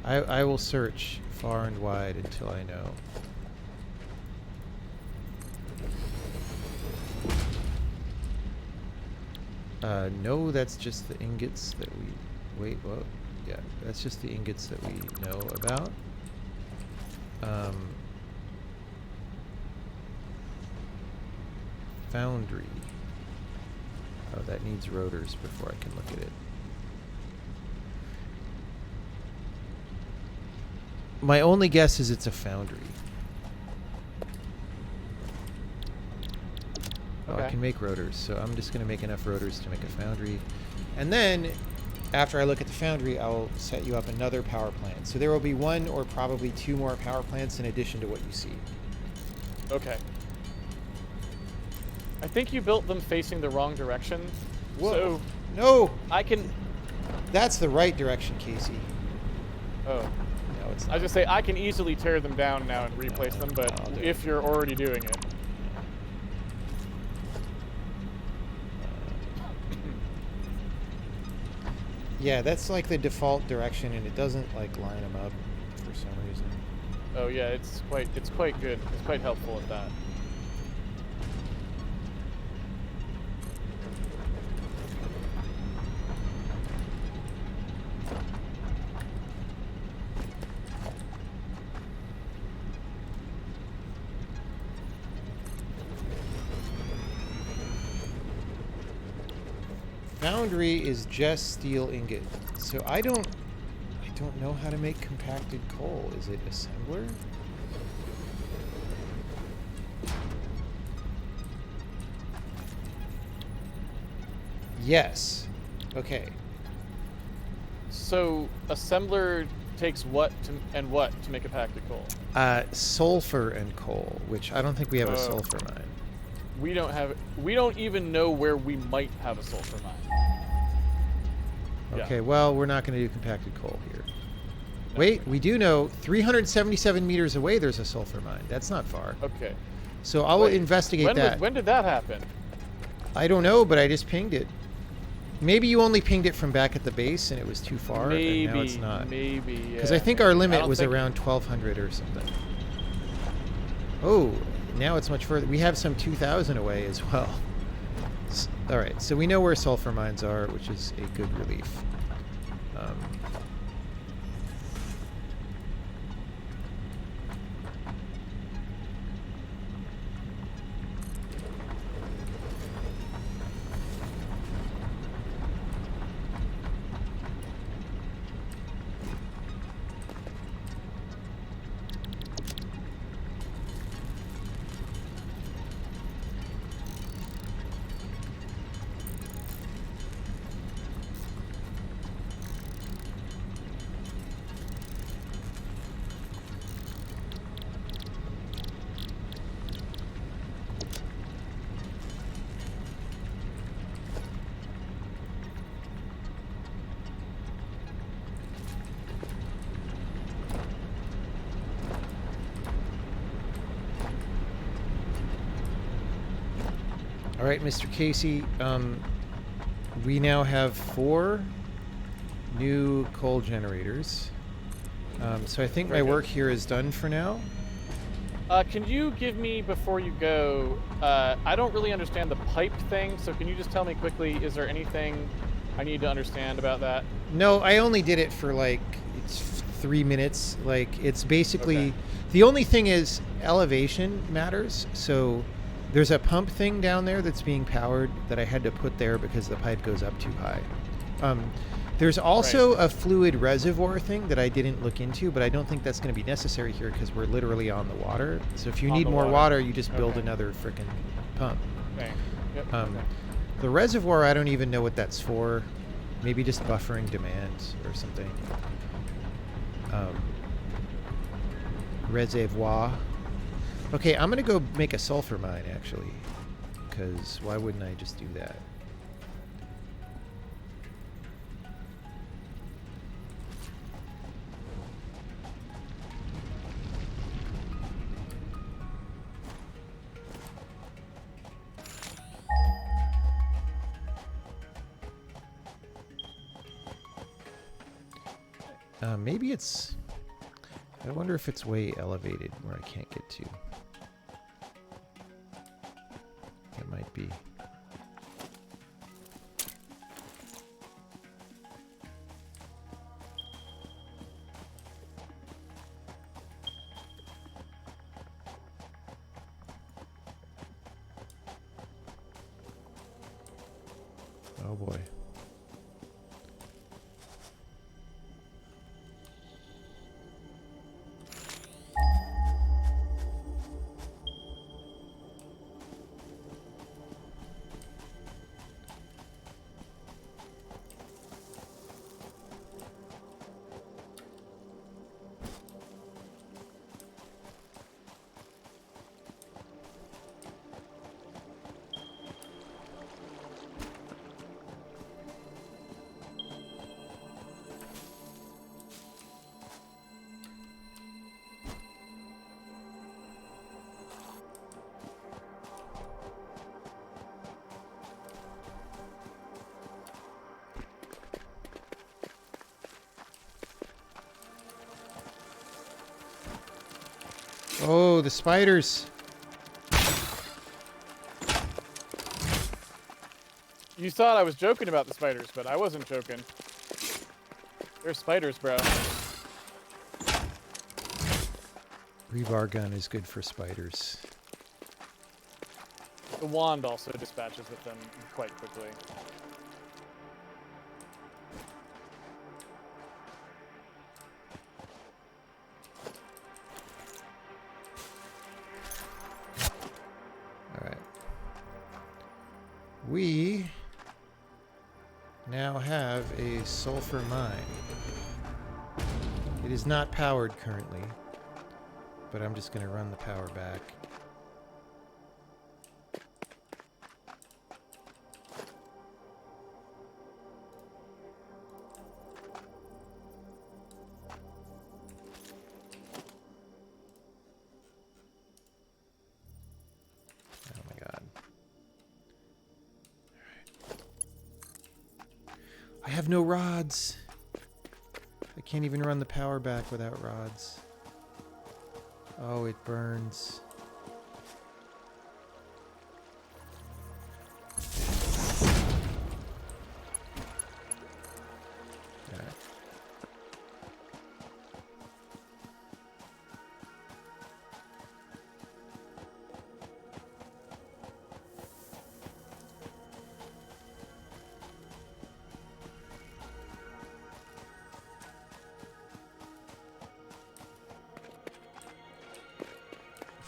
I will search far and wide until I know. No, that's just the ingots that we... Wait, whoa. Yeah, that's just the ingots that we know about. Foundry. Oh, that needs rotors before I can look at it. My only guess is it's a foundry. Oh, I Okay. can make rotors, so I'm just going to make enough rotors to make a foundry. And then, after I look at the foundry, I'll set you up another power plant. So there will be 1 or probably 2 more power plants in addition to what you see. Okay. I think you built them facing the wrong direction. Whoa. So No! I can... That's the right direction, Casey. Oh. No, it's I not. was just say I can easily tear them down now and replace them, but I'll do it. if you're already doing it. Yeah, that's like the default direction, and it doesn't like line them up for some reason. Oh yeah, it's quite good. It's quite helpful at that. Foundry is just steel ingot, so I don't know how to make compacted coal. Is it assembler? Yes. Okay. So assembler takes what to make a packed of coal? Sulfur and coal, which I don't think we have a Oh. sulfur mine. We don't even know where we might have a sulfur mine. Yeah. Okay, well, we're not going to do compacted coal here. Wait, we do know 377 meters away there's a sulfur mine. That's not far. Okay. So I will Wait, investigate that. when did that happen? I don't know, but I just pinged it. Maybe you only pinged it from back at the base and it was too far, and now it's not. Maybe. Because yeah, I think our maybe. I limit don't was think- around 1200 or something. Oh, now it's much further. We have some 2000 away as well. All right, so we know where sulfur mines are, which is a good relief. All right, Mr. Casey, we now have 4 new coal generators. So I think my work here is done for now. Can you give me, before you go, I don't really understand the pipe thing, so can you just tell me quickly, is there anything I need to understand about that? No, I only did it for like, it's 3 minutes. Like, it's basically, the only thing is elevation matters. So there's a pump thing down there that's being powered that I had to put there because the pipe goes up too high. There's also a fluid reservoir thing that I didn't look into, but I don't think that's going to be necessary here because we're literally on the water. So if you need more water, you just build another frickin' pump. Okay. Yep. The reservoir, I don't even know what that's for. Maybe just buffering demand or something. Reservoir. Okay, I'm going to go make a sulfur mine, actually. Because why wouldn't I just do that? Maybe it's... I wonder if it's way elevated where I can't get to. It might be. Oh boy. Oh, the spiders. You thought I was joking about the spiders, but I wasn't joking. They're spiders, bro. Rebar gun is good for spiders. The wand also dispatches with them quite quickly. We now have a sulfur mine. It is not powered currently, but I'm just going to run the power back. I have no rods. I can't even run the power back without rods. Oh, it burns.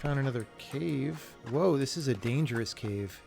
Found another cave. Whoa, this is a dangerous cave.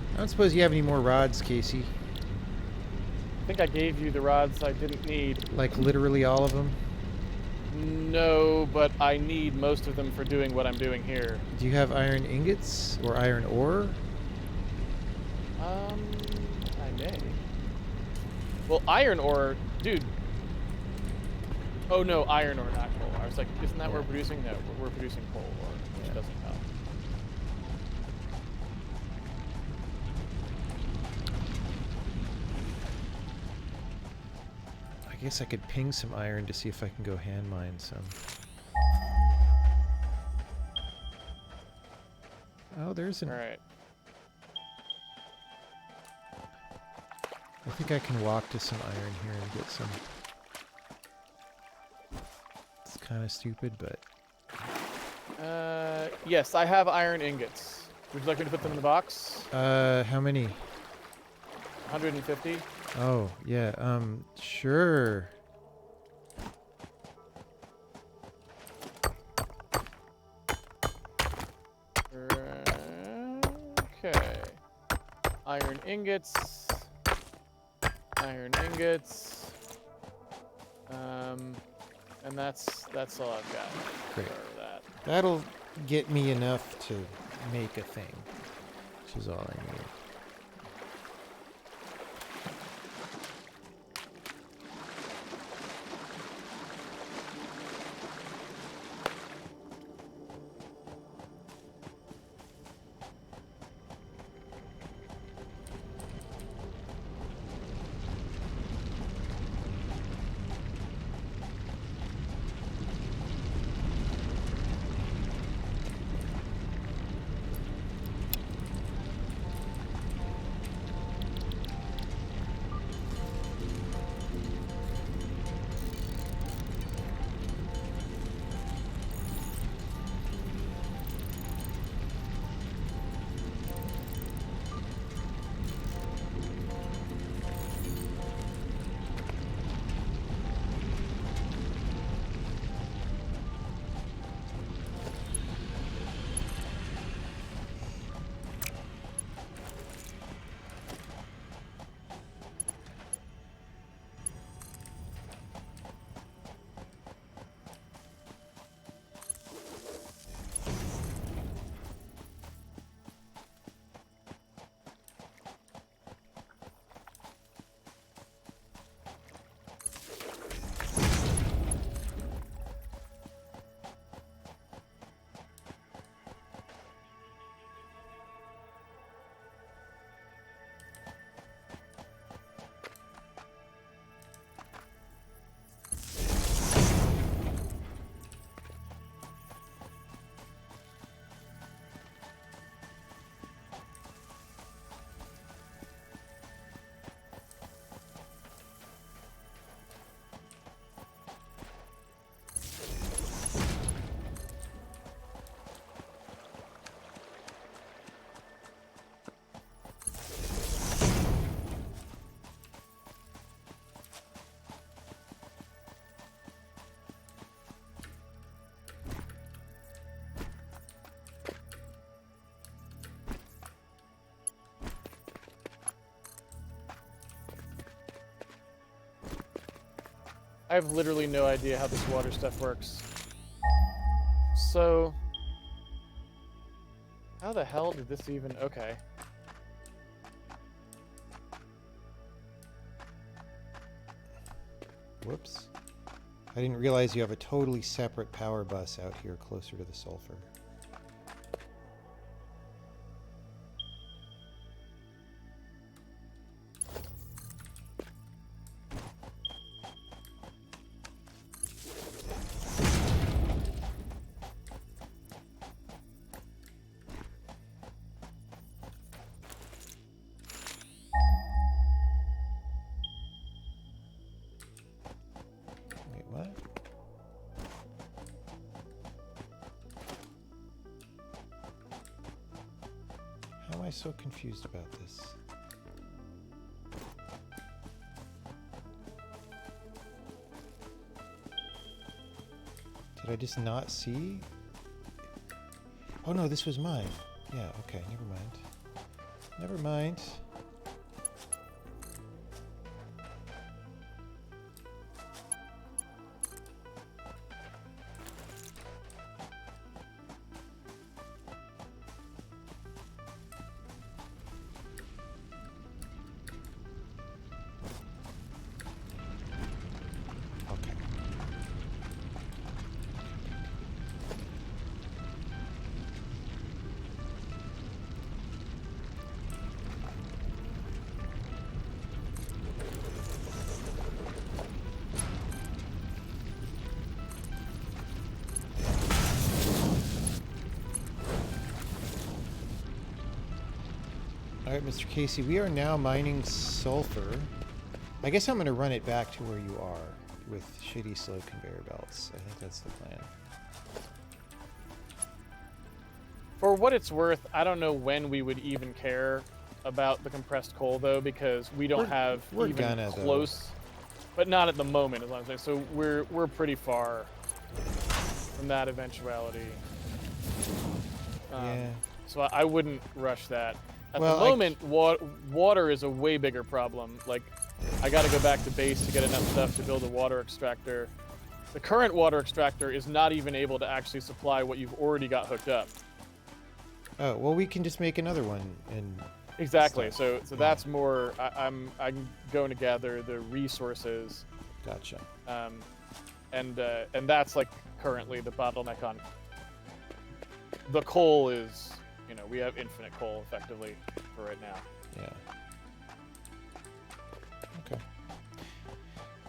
I don't suppose you have any more rods, Casey. I think I gave you the rods I didn't need. Like literally all of them? No, but I need most of them for doing what I'm doing here. Do you have iron ingots or iron ore? I may. Well, iron ore, dude. Oh no, iron ore, not coal. I was like, isn't that what we're producing? No, we're producing coal ore, which doesn't help. I guess I could ping some iron to see if I can go hand mine some. Oh, there's an... Alright. I think I can walk to some iron here and get some. It's kind of stupid, but... Yes, I have iron ingots. Would you like me to put them in the box? How many? 150. Oh, yeah, sure. Okay. Iron ingots. Iron ingots. And that's all I've got. Great. For that. That'll get me enough to make a thing, which is all I need. I have literally no idea how this water stuff works. So, how the hell did this even... Okay. Whoops. I didn't realize you have a totally separate power bus out here closer to the sulfur. So confused about this. Did I just not see? Oh no, this was mine. Yeah, okay, never mind. Never mind. Alright, Mr. Casey, we are now mining sulfur. I guess I'm going to run it back to where you are with shitty slow conveyor belts. I think that's the plan. For what it's worth, I don't know when we would even care about the compressed coal, though, because we don't have even close, but not at the moment, as I'm saying. So we're pretty far from that eventuality. Yeah. So I wouldn't rush that. At the moment, water is a way bigger problem. Like, I got to go back to base to get enough stuff to build a water extractor. The current water extractor is not even able to actually supply what you've already got hooked up. Oh, well, we can just make another one and exactly. So that's more. I'm going to gather the resources. Gotcha. And that's like currently the bottleneck on. The coal is, you know, we have infinite coal effectively for right now. Yeah. Okay.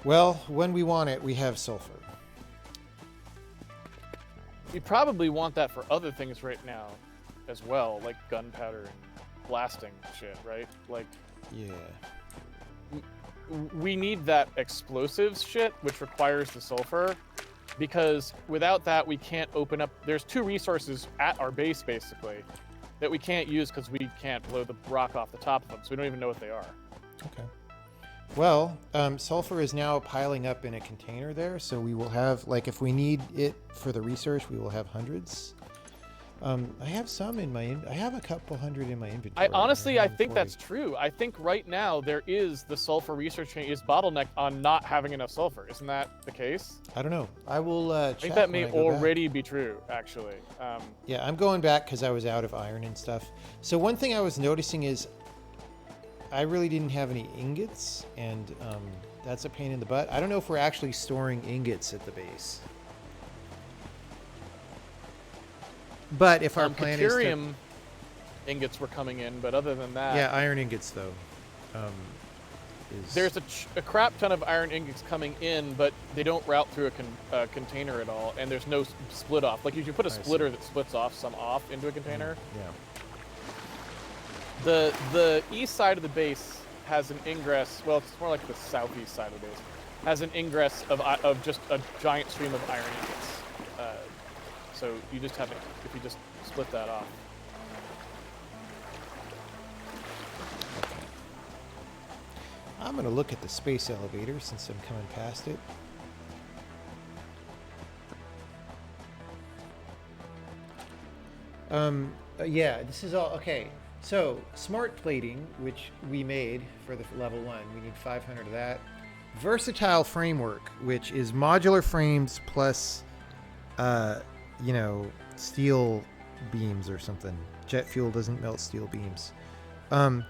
Well, when we want it, we have sulfur. We probably want that for other things right now as well, like gunpowder and blasting shit, right? Like, yeah. We need that explosives shit, which requires the sulfur, because without that, we can't open up. There's two resources at our base, basically, that we can't use because we can't blow the rock off the top of them, so we don't even know what they are. Okay. Well, sulfur is now piling up in a container there, so we will have, like, if we need it for the research, we will have hundreds. I have some in my, I have a couple hundred in my inventory. I think that's true. I think right now there is the sulfur research chain is bottlenecked on not having enough sulfur. Isn't that the case? I don't know. I will check. I think that may already be true, actually. Yeah, I'm going back because I was out of iron and stuff. So one thing I was noticing is I really didn't have any ingots, and that's a pain in the butt. I don't know if we're actually storing ingots at the base. But if our plan is to... ingots were coming in, but other than that... Yeah, iron ingots, though. There's a crap ton of iron ingots coming in, but they don't route through a container at all, and there's no split off. Like, you should put a splitter that splits off some off into a container. Yeah. The east side of the base has an ingress, well, it's more like the southeast side of the base, has an ingress of just a giant stream of iron ingots. So you just have it, if you just split that off. I'm going to look at the space elevator since I'm coming past it. Yeah, this is all, okay. So, smart plating, which we made for the level 1, we need 500 of that. Versatile framework, which is modular frames plus, you know, steel beams or something. Jet fuel doesn't melt steel beams. And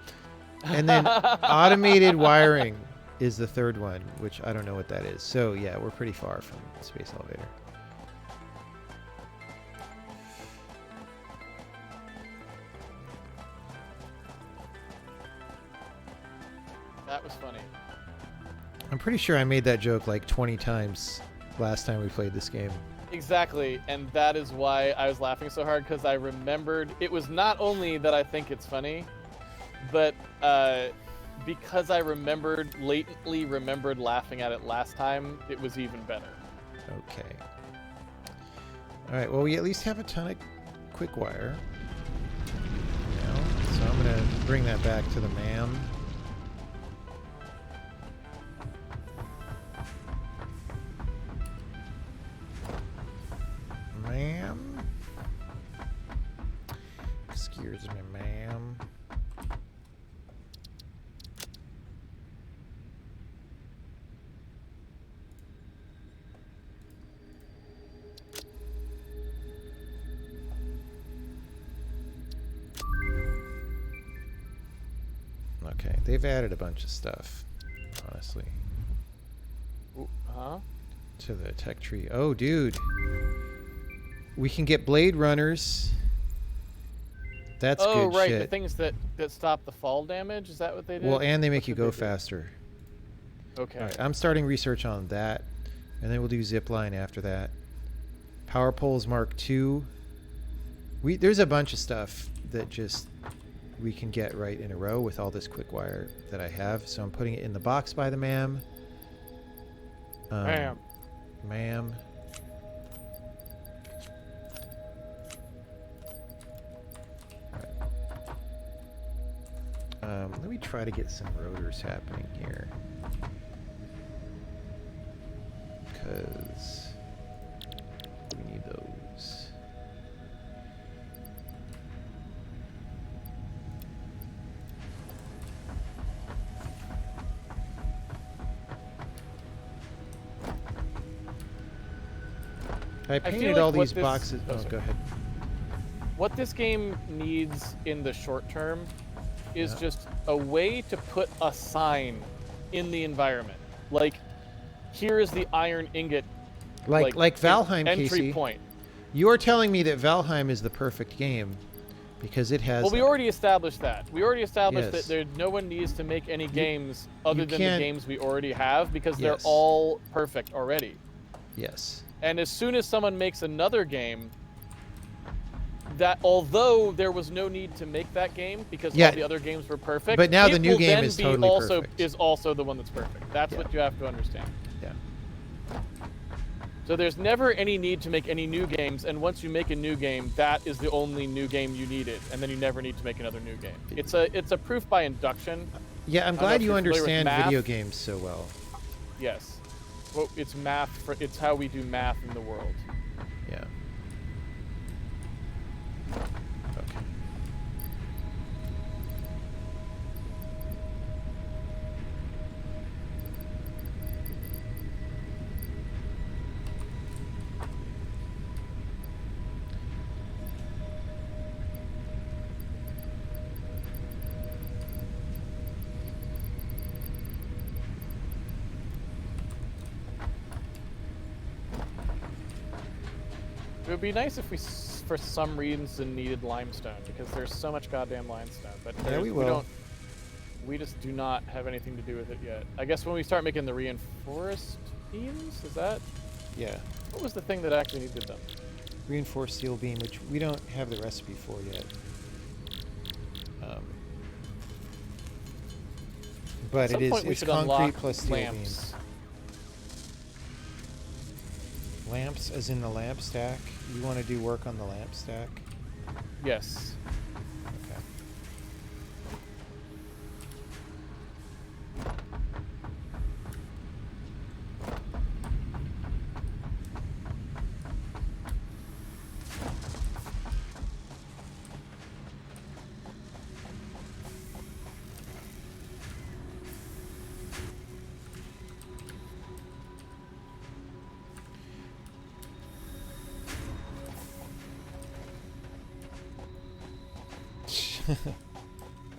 then automated wiring. is the third one, which I don't know what that is. So yeah, we're pretty far from the space elevator. That was funny. I'm pretty sure I made that joke like 20 times last time we played this game. Exactly, and that is why I was laughing so hard, because I remembered it was not only that I think it's funny, but because I latently remembered laughing at it last time, it was even better. Okay. All right, well, we at least have a ton of quick wire. Now, so I'm going to bring that back to the MAM. Ma'am. Excuse me, ma'am. Okay, they've added a bunch of stuff, honestly, Ooh, huh? to the tech tree. Oh, dude. We can get blade runners. That's good Oh, right, shit. the things that stop the fall damage? Is that what they did? Well, and they make What you did go they do? faster. Okay. All right, I'm starting research on that, and then we'll do zipline after that. Power poles Mark II. There's a bunch of stuff that just we can get right in a row with all this quick wire that I have. So I'm putting it in the box by the MAM. Bam. MAM. Let me try to get some rotors happening here. Because we need those. I painted like all what these this- boxes. oh, Oh, sorry. go ahead. What this game needs in the short term is Yeah. just a way to put a sign in the environment. Like, here is the iron ingot. Like Valheim, entry Casey. point. You're telling me that Valheim is the perfect game because it has. Well, we already established that. We already established Yes. that no one needs to make any games other you than the can't- games we already have, because they're Yes. all perfect already. Yes. And as soon as someone makes another game, that although there was no need to make that game because Yeah. all the other games were perfect, But now it the new will game then is be totally also perfect. is also the one that's perfect. That's Yeah. what you have to understand. Yeah. So there's never any need to make any new games, and once you make a new game, that is the only new game you needed, and then you never need to make another new game. It's a proof by induction. Yeah, I'm I don't know glad if you you're familiar with understand math. video games so well. Yes. Well, it's math. It's how we do math in the world. Yeah. Okay. It would be nice if we, for some reason, needed limestone, because there's so much goddamn limestone. But Yeah, we will. We just do not have anything to do with it yet. I guess when we start making the reinforced beams, is that? Yeah. What was the thing that actually needed them? Reinforced steel beam, which we don't have the recipe for yet. But At some point we it's should concrete unlock plus steel lamps. beams. Lamps, as in the lamp stack. You want to do work on the lamp stack? Yes. Okay.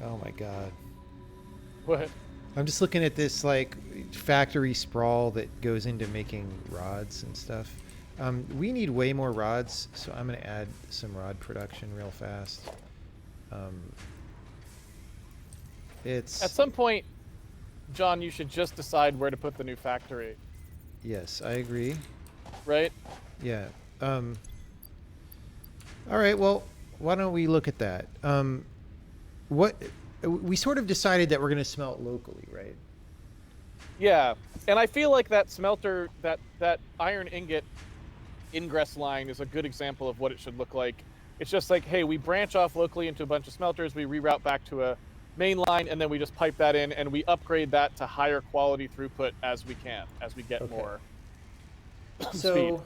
Oh my god. What? I'm just looking at this like factory sprawl that goes into making rods and stuff. We need way more rods, so I'm going to add some rod production real fast. It's At some point, John, you should just decide where to put the new factory. Yes, I agree. Right? Yeah. All right. Well, why don't we look at that? What we sort of decided that we're going to smelt locally, right? Yeah, and I feel like that smelter, that iron ingot ingress line is a good example of what it should look like. It's just like, hey, we branch off locally into a bunch of smelters, we reroute back to a main line, and then we just pipe that in, and we upgrade that to higher quality throughput as we can, as we get more So,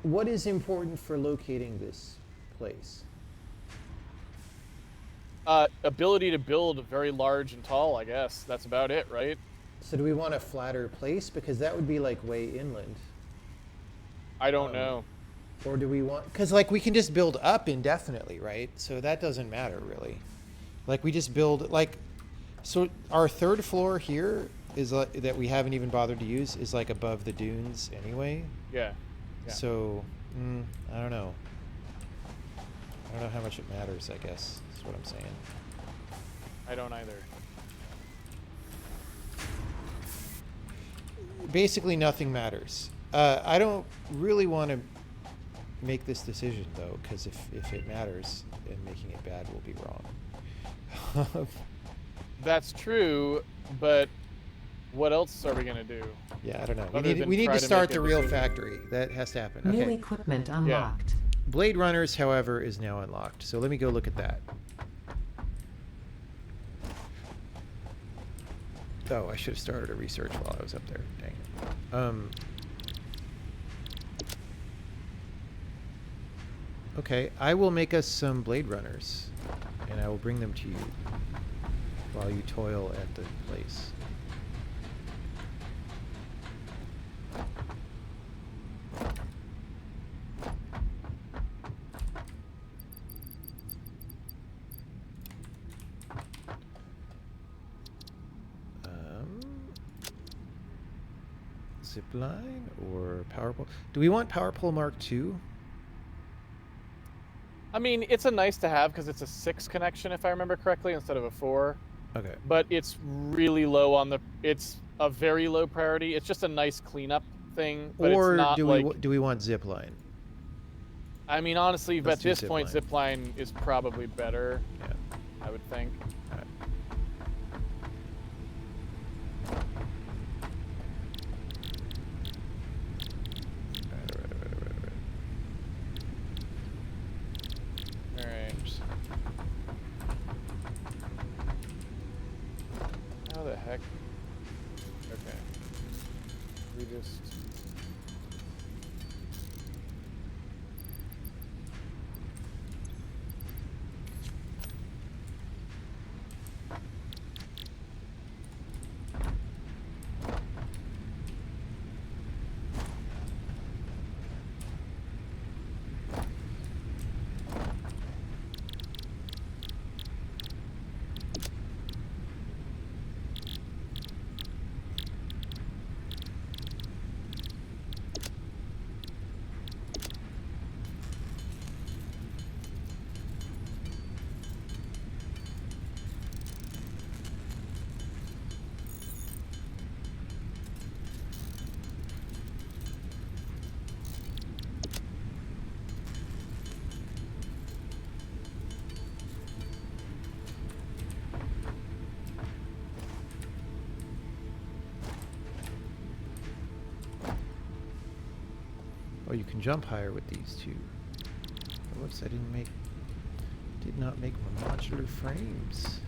what is important for locating this place? Ability to build very large and tall, I guess. That's about it, right? So do we want a flatter place? Because that would be like way inland. I don't know. Or do we want, because like we can just build up indefinitely, right? So that doesn't matter really. Like we just build like, so our third floor here is that we haven't even bothered to use is like above the dunes anyway. Yeah. So, I don't know. I don't know how much it matters, I guess, is what I'm saying. I don't either. Basically nothing matters. I don't really want to make this decision though, because if it matters and making it bad will be wrong. That's true, but what else are we gonna do? Yeah, I don't know. Other We need try to to start make the a real decision. factory. That has to happen. New Okay. equipment unlocked. Blade Runners, however, is now unlocked. So let me go look at that. Oh, I should have started a research while I was up there. Dang it. Okay, I will make us some Blade Runners, and I will bring them to you while you toil at the place. Zipline or power pole? Do we want power pole Mark II? I mean, it's a nice to have because it's a 6 connection, if I remember correctly, instead of a 4. Okay. But it's really low on the. It's a very low priority. It's just a nice cleanup thing. But Or it's not do we want zipline? I mean, honestly, Let's at do this point, zipline. zipline is probably better. Yeah. I would think. All right. All right. How the heck? Okay. We just. Oh, you can jump higher with these two. Oh, whoops, I did not make my modular frames.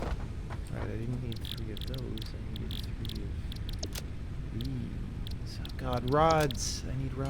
Alright, I didn't need 3 of those. I needed 3 of these. Oh god, rods! I need rods.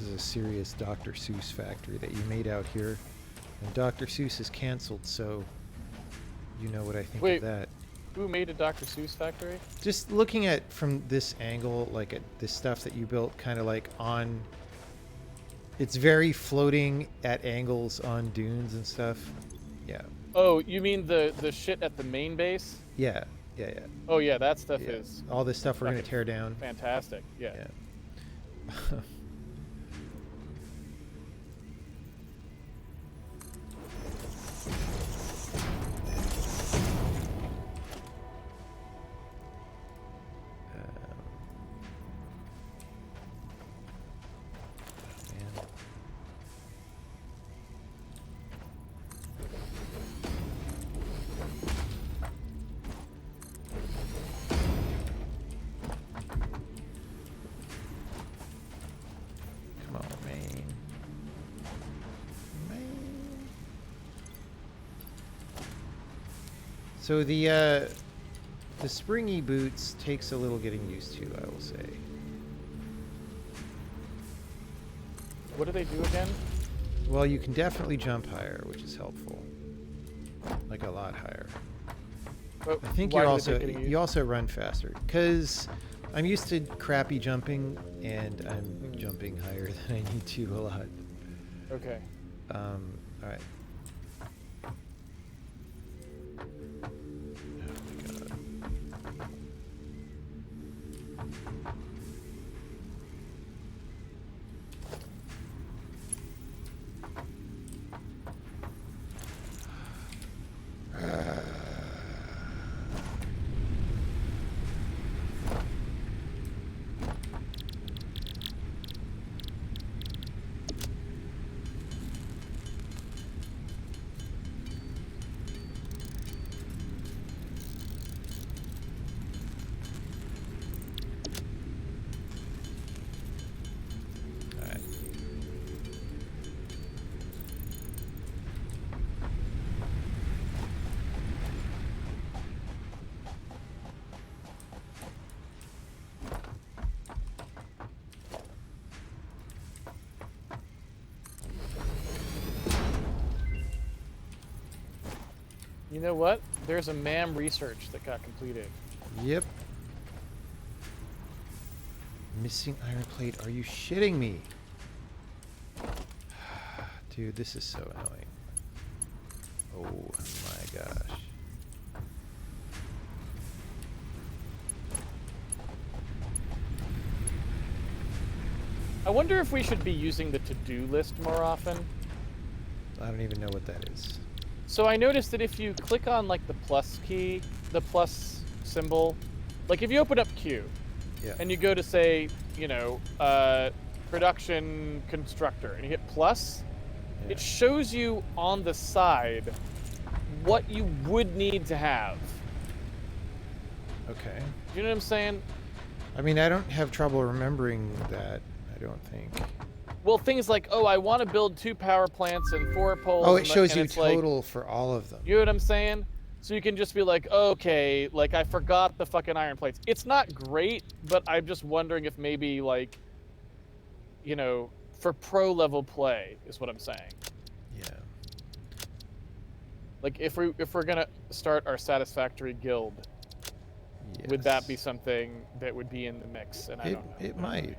is a serious Dr. Seuss factory that you made out here. And Dr. Seuss is canceled, so you know what I think of that. Who made a Dr. Seuss factory? Just looking at from this angle, like at this stuff that you built, kind of like on. It's very floating at angles on dunes and stuff. Yeah. Oh, you mean the shit at the main base? Yeah. Oh yeah, that stuff is. All this stuff we're gonna tear down. Fantastic. Yeah. So the springy boots takes a little getting used to, I will say. What do they do again? Well, you can definitely jump higher, which is helpful. Like a lot higher. But I think you also run faster because I'm used to crappy jumping and I'm jumping higher than I need to a lot. Okay. All right. You know what? There's a MAM research that got completed. Yep. Missing iron plate. Are you shitting me? Dude, this is so annoying. Oh my gosh. I wonder if we should be using the to-do list more often. I don't even know what that is. So I noticed that if you click on like the plus key, the plus symbol, like if you open up Q, and you go to say, you know, production constructor, and you hit plus, it shows you on the side what you would need to have. Okay. You know what I'm saying? I mean, I don't have trouble remembering that, I don't think. Well, things like, oh, I want to build 2 power plants and 4 poles. Oh, it shows you total like, for all of them. You know what I'm saying? So you can just be like, okay, like I forgot the fucking iron plates. It's not great, but I'm just wondering if maybe like, you know, for pro level play is what I'm saying. Yeah. Like if we're gonna start our Satisfactory guild, would that be something that would be in the mix? And I don't know. It might.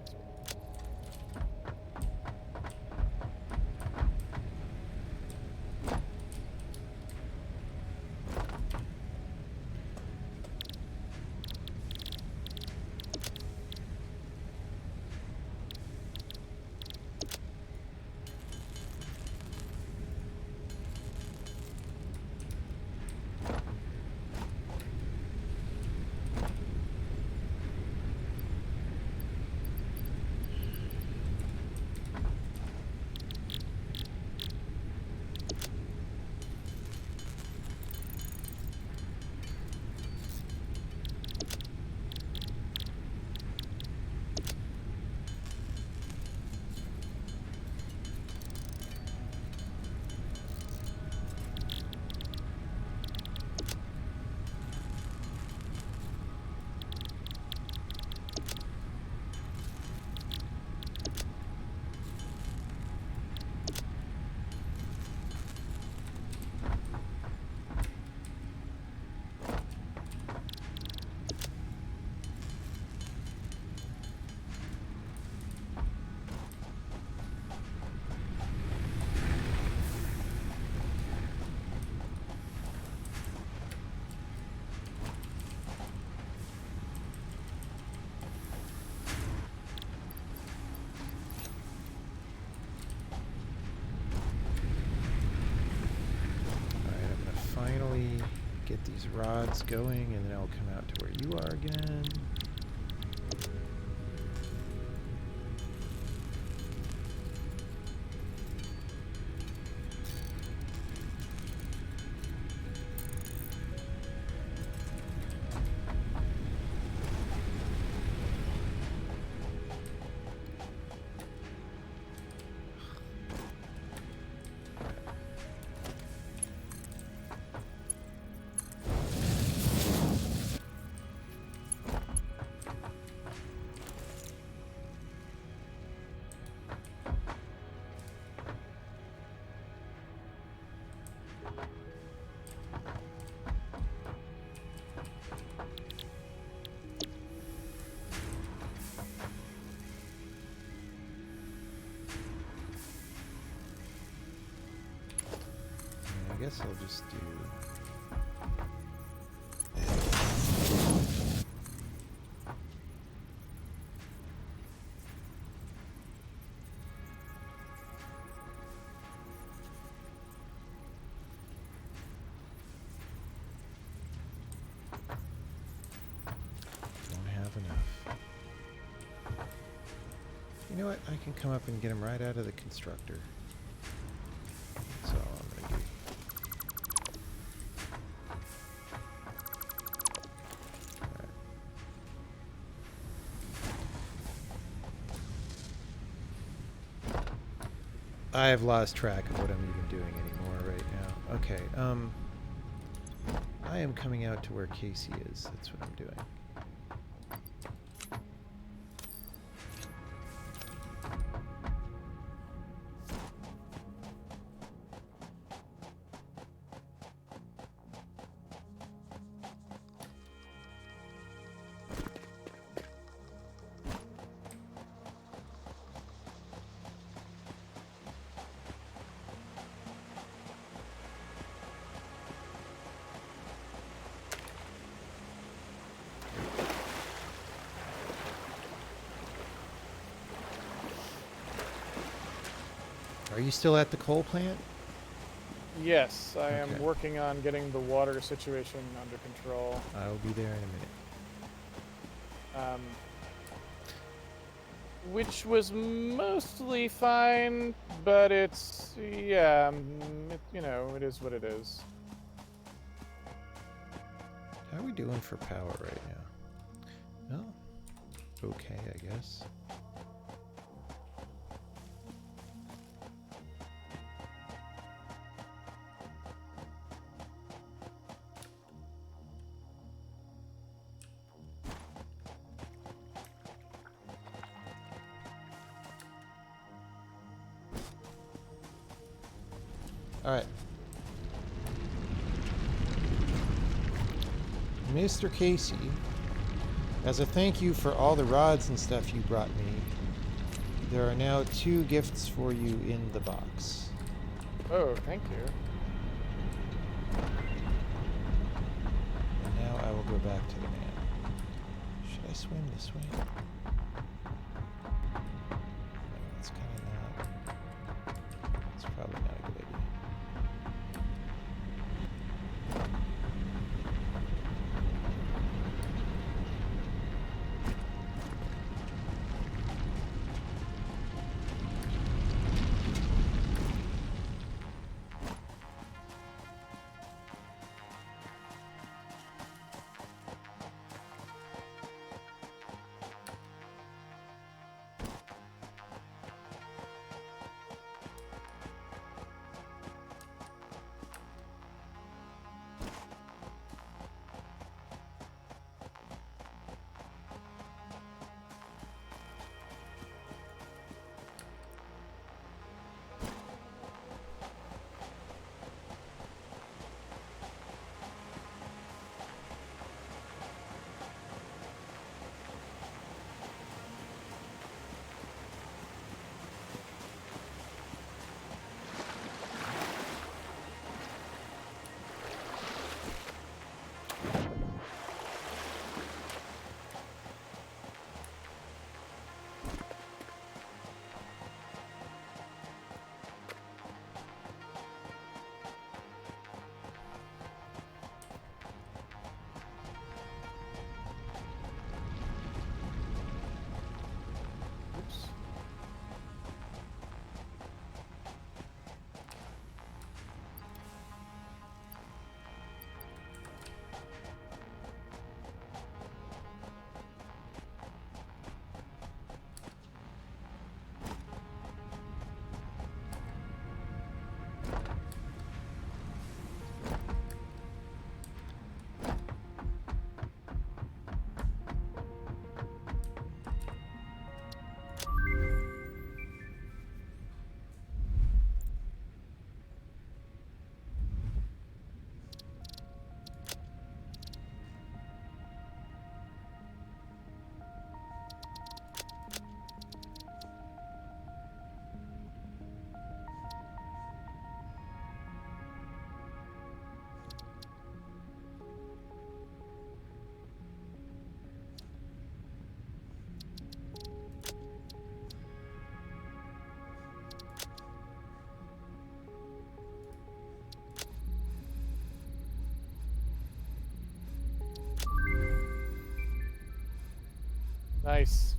these rods going, and then I'll come out to where you are again. I guess I'll just do... Don't have enough. You know what? I can come up and get them right out of the constructor. That's all I'm going to do. I have lost track of what I'm even doing anymore right now. Okay, I am coming out to where Casey is. That's what I'm doing. Are you still at the coal plant? Yes, I Okay. am working on getting the water situation under control. I will be there in a minute. Which was mostly fine, but it's, yeah, you know, it is what it is. How are we doing for power right now? Oh, okay, I guess. All right. Mr. Casey, as a thank you for all the rods and stuff you brought me, there are now 2 gifts for you in the box. Oh, thank you. And now I will go back to the man. Should I swim this way? No, it's kind of not. It's probably not a good idea. Nice.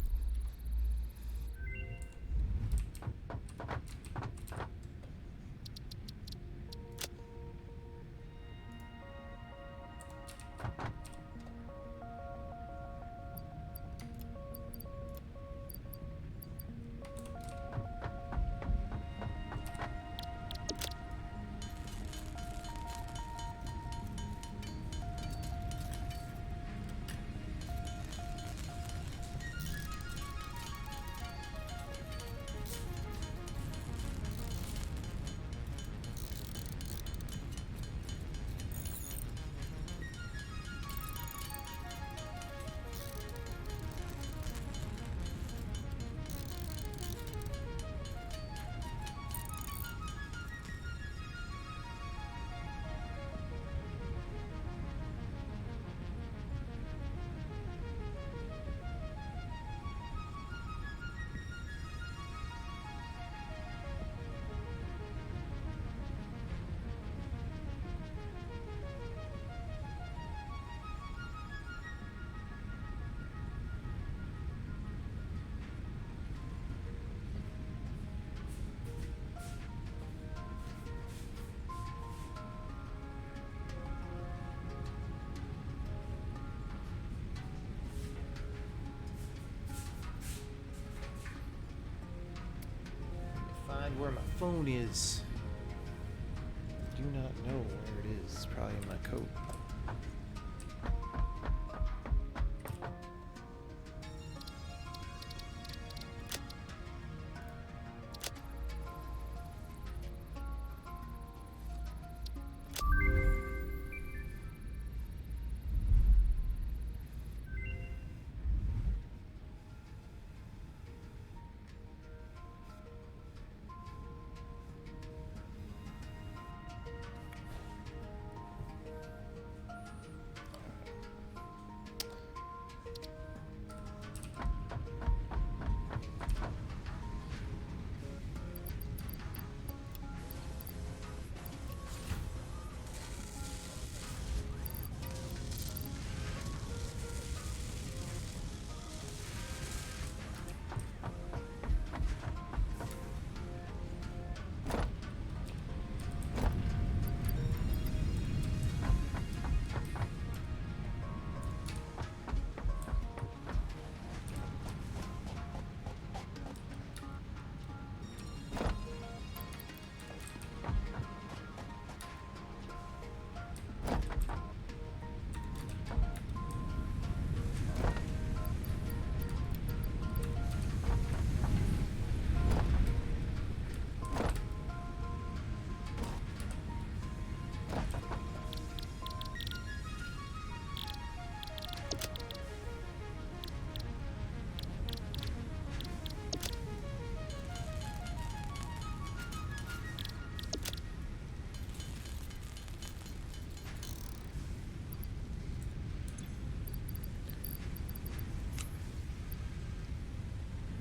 Find where my phone is. I do not know where it is. It's probably in my coat.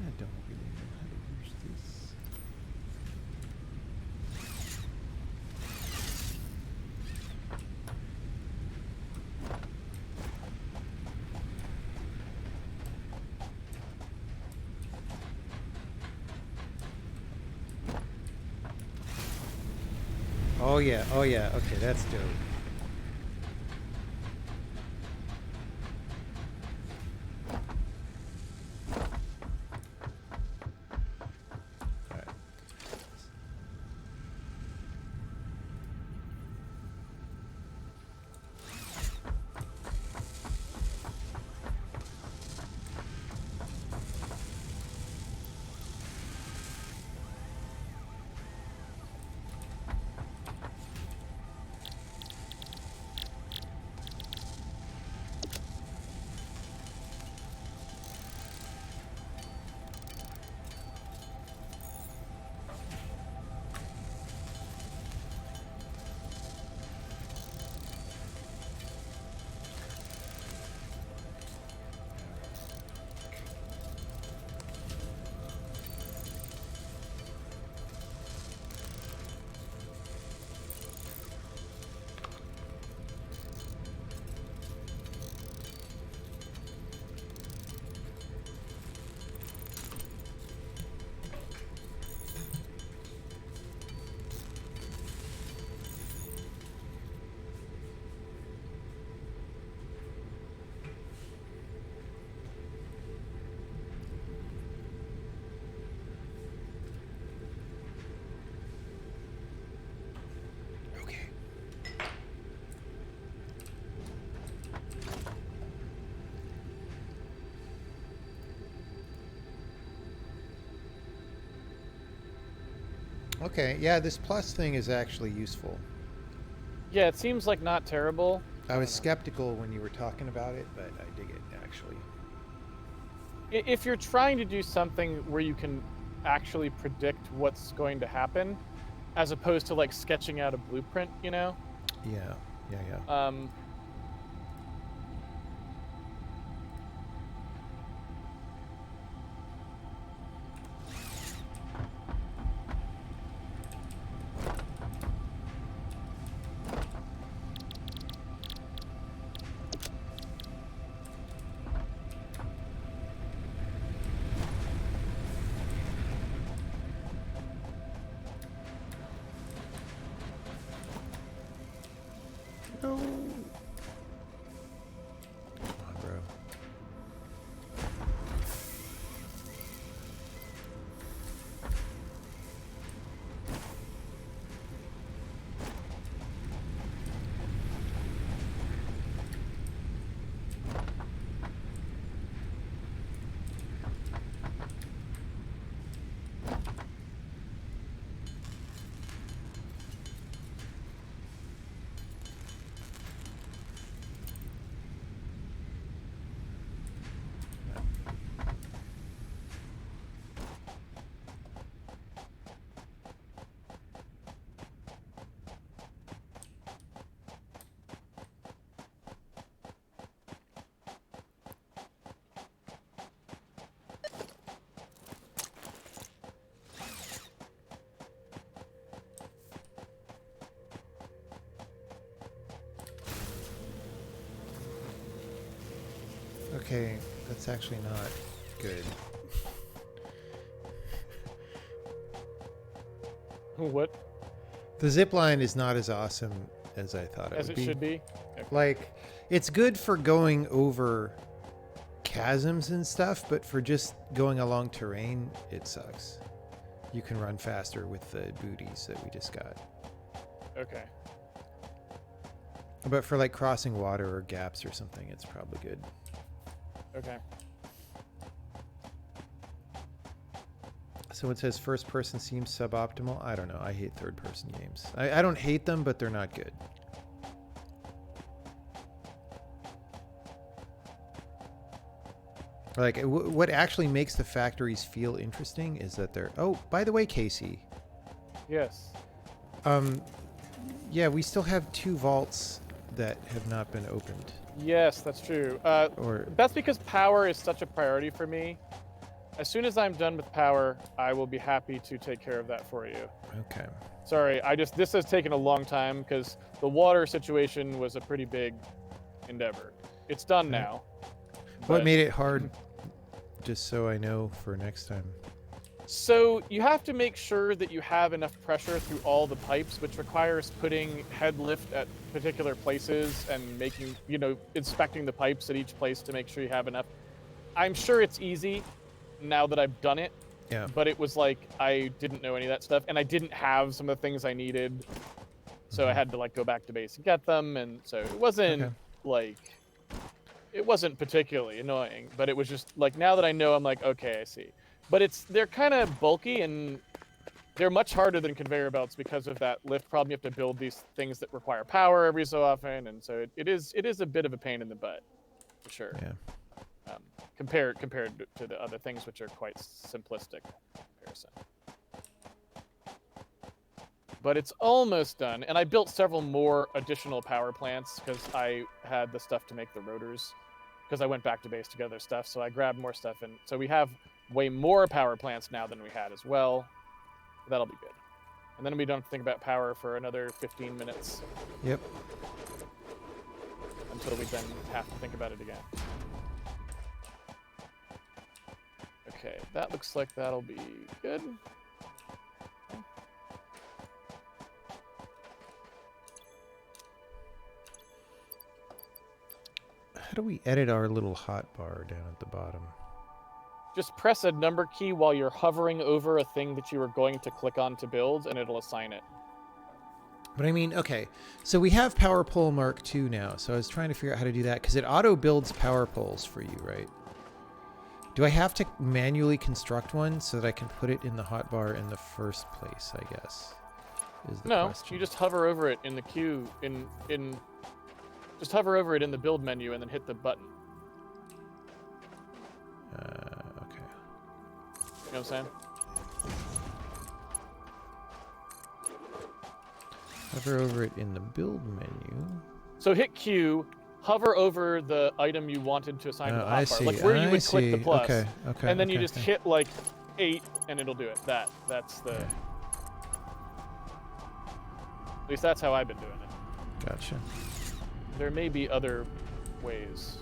I don't really know how to use this. Oh yeah, okay, that's dope. Alright. Okay, yeah, this plus thing is actually useful. Yeah, it seems like not terrible. I was skeptical when you were talking about it, but I dig it, actually. If you're trying to do something where you can actually predict what's going to happen, as opposed to like sketching out a blueprint, you know? Yeah. No. Come on, bro. Okay, that's actually not good. What? The zip line is not as awesome as I thought it As would it be. should be? Okay. Like, it's good for going over chasms and stuff, but for just going along terrain, it sucks. You can run faster with the booties that we just got. Okay. But for like crossing water or gaps or something, it's probably good. Okay. So it says first person seems suboptimal. I don't know. I hate third person games. I don't hate them, but they're not good. Like, what actually makes the factories feel interesting is that they're... Oh, by the way, Casey. Yes. Yeah, we still have 2 vaults that have not been opened. Yes, that's true. That's because power is such a priority for me. As soon as I'm done with power, I will be happy to take care of that for you. Okay. Sorry, this has taken a long time because the water situation was a pretty big endeavor. It's done now. What made it hard? Just so I know for next time. So you have to make sure that you have enough pressure through all the pipes, which requires putting head lift at particular places and making, inspecting the pipes at each place to make sure you have enough. I'm sure it's easy now that I've done it. Yeah. But it was like I didn't know any of that stuff, and I didn't have some of the things I needed, so I had to go back to base and get them, and so it wasn't it wasn't particularly annoying, but it was just now that I know, I'm like, okay, I see. But they're kind of bulky and they're much harder than conveyor belts because of that lift problem. You have to build these things that require power every so often, and so it is a bit of a pain in the butt, for sure. Yeah. Compared to the other things, which are quite simplistic in comparison. But it's almost done, and I built several more additional power plants because I had the stuff to make the rotors, because I went back to base to get other stuff, so I grabbed more stuff, and so we have way more power plants now than we had as well. That'll be good. And then we don't have to think about power for another 15 minutes. Yep. Until we then have to think about it again. Okay, that looks like that'll be good. How do we edit our little hotbar down at the bottom? Just press a number key while you're hovering over a thing that you are going to click on to build, and it'll assign it. But I mean, okay, so we have Power Pole Mark II now, so I was trying to figure out how to do that, because it auto-builds power poles for you, right? Do I have to manually construct one so that I can put it in the hotbar in the first place, I guess? Is the No, question. you just hover over it in the queue, just hover over it in the build menu and then hit the button. Okay. You know what I'm saying? Hover over it in the build menu. So hit Q, hover over the item you wanted to assign to the I hotbar, see. like where you would I click the see. plus, Okay. and then you okay, just okay. hit like 8 and it'll do it. That's the. Okay. At least that's how I've been doing it. Gotcha. There may be other ways.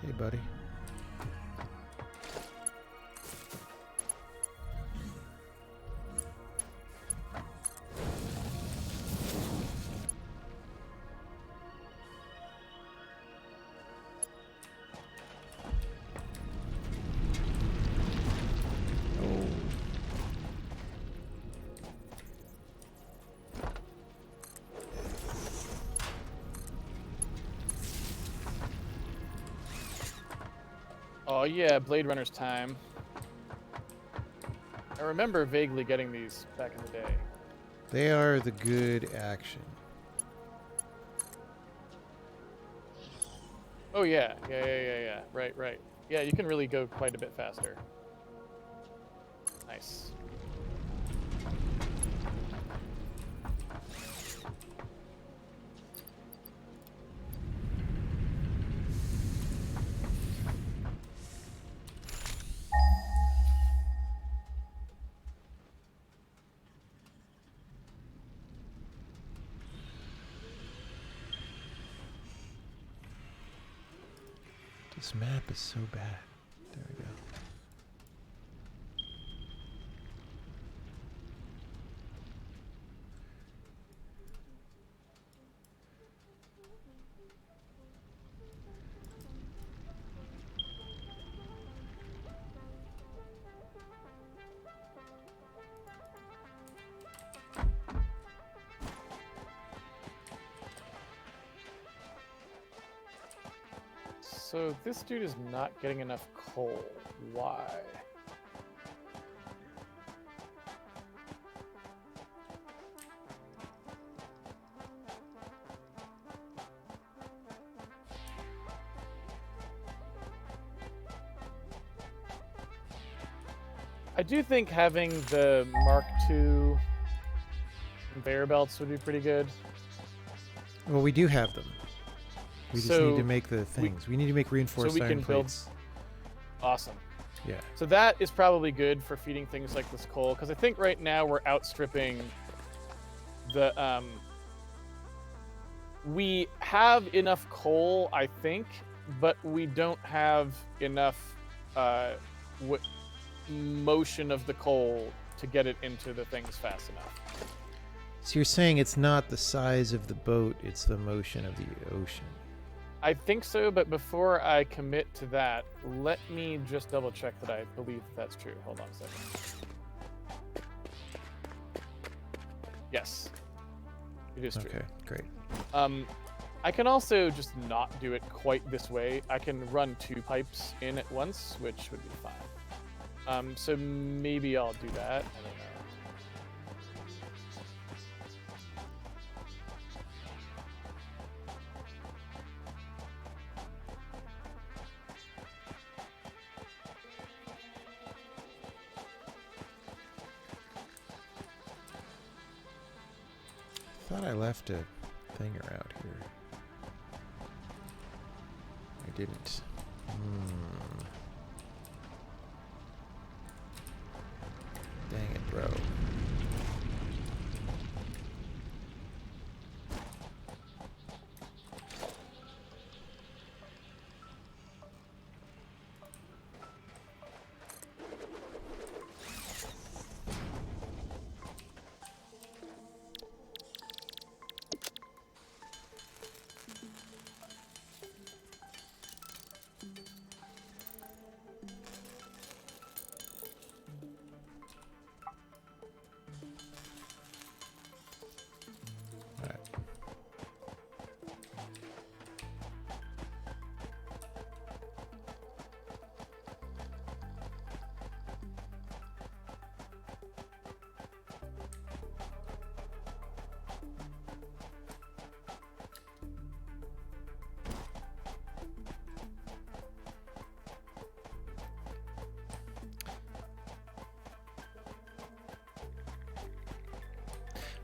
Hey, buddy. Oh yeah, Blade Runner's time. I remember vaguely getting these back in the day. They are the good action. Oh yeah, yeah. Right. Yeah, you can really go quite a bit faster. Nice. This map is so bad. There we go. So this dude is not getting enough coal. Why? I do think having the Mark II conveyor belts would be pretty good. Well, we do have them. We just So need to make the things. We need to make reinforced we iron can build- plates. Awesome. Yeah. So that is probably good for feeding things like this coal, because I think right now we're outstripping the. We have enough coal, I think, but we don't have enough motion of the coal to get it into the things fast enough. So you're saying it's not the size of the boat, it's the motion of the ocean. I think so, but before I commit to that, let me just double check that I believe that's true. Hold on a second. Yes, it is true. Okay, great. I can also just not do it quite this way. I can run 2 pipes in at once, which would be fine. So maybe I'll do that. I don't know. I thought I left a thing around here. I didn't. Dang it, bro.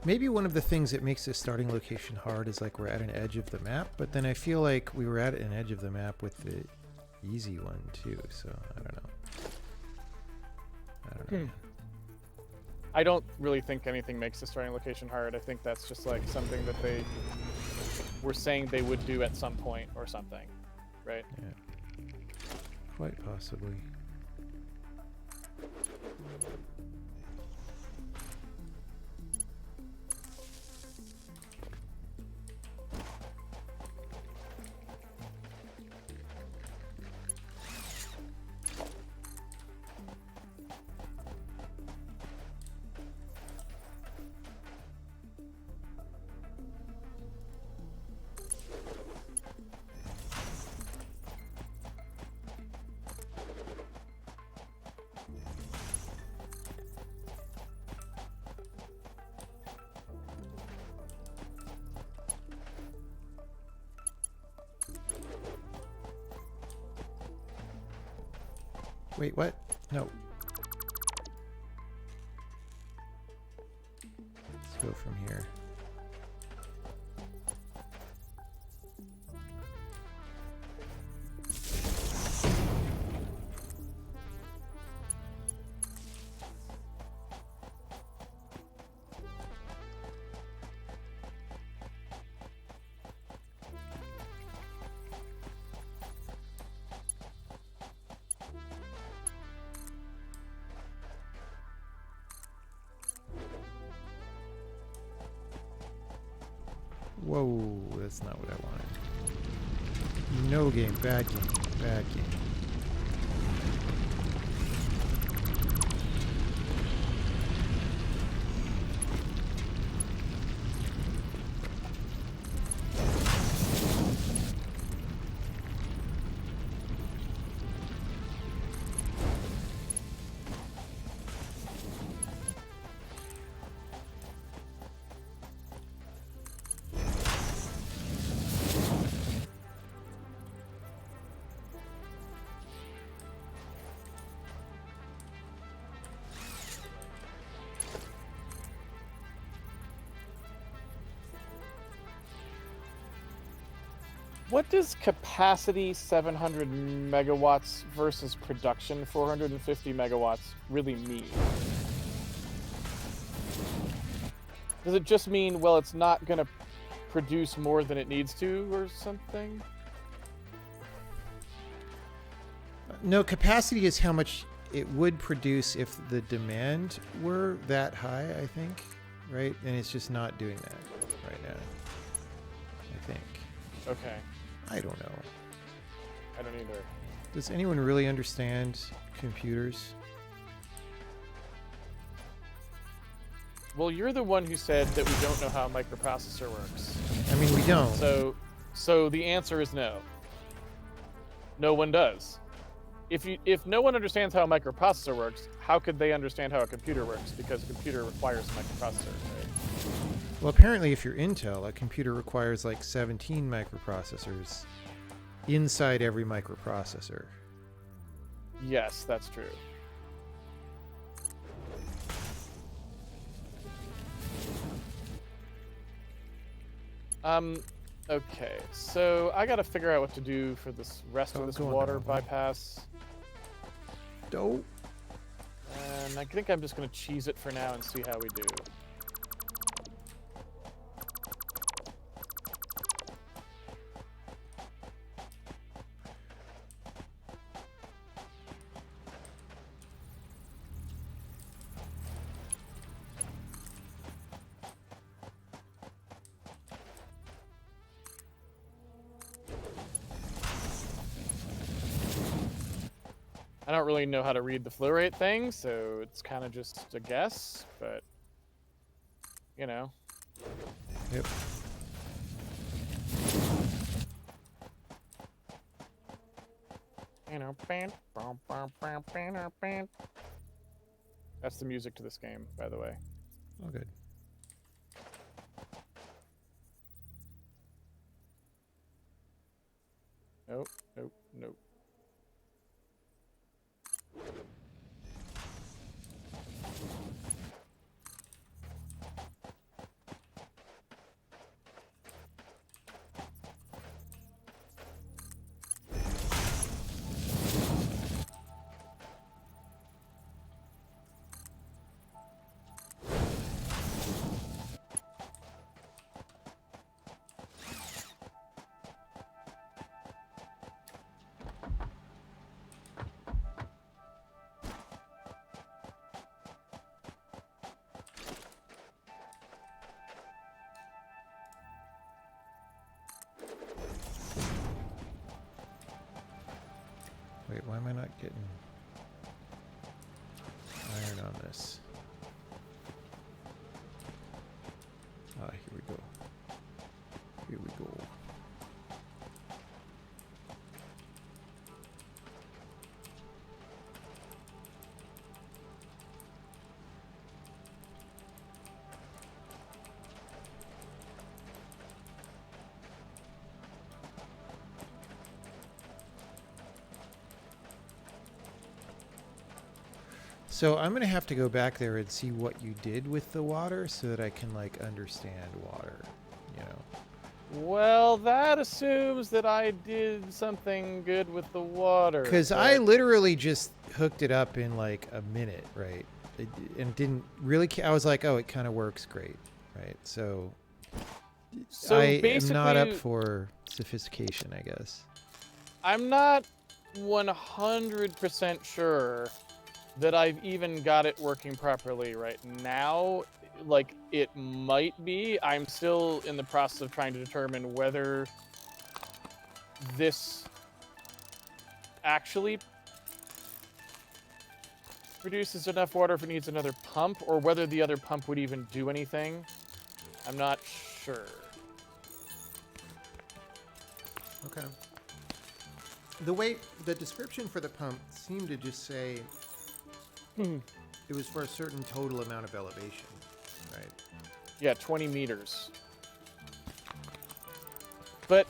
Maybe one of the things that makes this starting location hard is like we're at an edge of the map, but then I feel like we were at an edge of the map with the easy one too, so I don't know. I don't know. I don't really think anything makes the starting location hard. I think that's just like something that they were saying they would do at some point or something, right? Yeah. Quite possibly. Wait, what? No. Let's go from here. Whoa, that's not what I wanted. No game, bad game, bad game. What does capacity 700 megawatts versus production 450 megawatts really mean? Does it just mean, well, it's not going to produce more than it needs to or something? No, capacity is how much it would produce if the demand were that high, I think, right? And it's just not doing that right now, I think. Okay. I don't know. I don't either. Does anyone really understand computers? Well, you're the one who said that we don't know how a microprocessor works. I mean, we don't. So the answer is no. No one does. If no one understands how a microprocessor works, how could they understand how a computer works? Because a computer requires a microprocessor, right? Well, apparently, if you're Intel, a computer requires like 17 microprocessors inside every microprocessor. Yes, that's true. Okay, so I gotta figure out what to do for this rest of this water bypass. Dope. And I think I'm just gonna cheese it for now and see how we do. I don't really know how to read the flow rate thing, so it's kind of just a guess, but, you know. Yep. That's the music to this game, by the way. Oh, good. Nope, nope, nope. Wait, why am I not getting iron on this? Ah, here we go. Here we go. So I'm gonna have to go back there and see what you did with the water so that I can like understand water, you know. Well, that assumes that I did something good with the water. Because I literally just hooked it up in like a minute, right? And didn't really. I was like, oh, it kind of works great, right? So I am not up for sophistication, I guess. I'm not 100% sure that I've even got it working properly right now. Like, it might be. I'm still in the process of trying to determine whether this actually produces enough water if it needs another pump, or whether the other pump would even do anything. I'm not sure. Okay. The description for the pump seemed to just say it was for a certain total amount of elevation, right? Yeah, 20 meters. But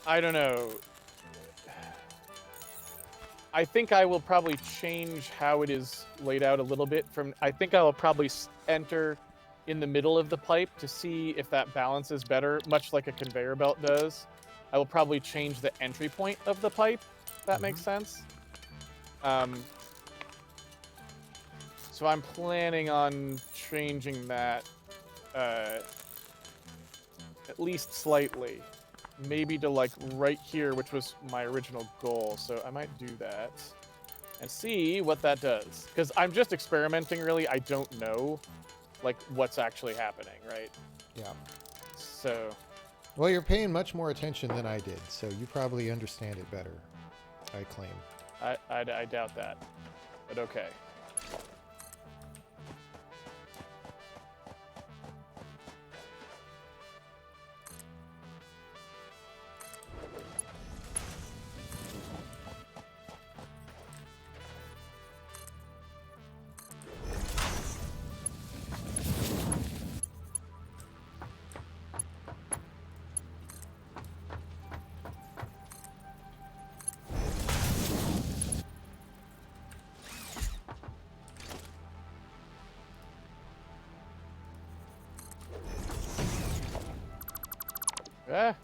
I don't know. I think I will probably change how it is laid out a little bit. I think I will probably enter in the middle of the pipe to see if that balances better, much like a conveyor belt does. I will probably change the entry point of the pipe, if that makes sense. So I'm planning on changing that at least slightly. Maybe to like right here, which was my original goal. So I might do that and see what that does. Because I'm just experimenting, really. I don't know like what's actually happening, right? Yeah. So Well, you're paying much more attention than I did, so you probably understand it better, I claim. I doubt that, but okay. Ah.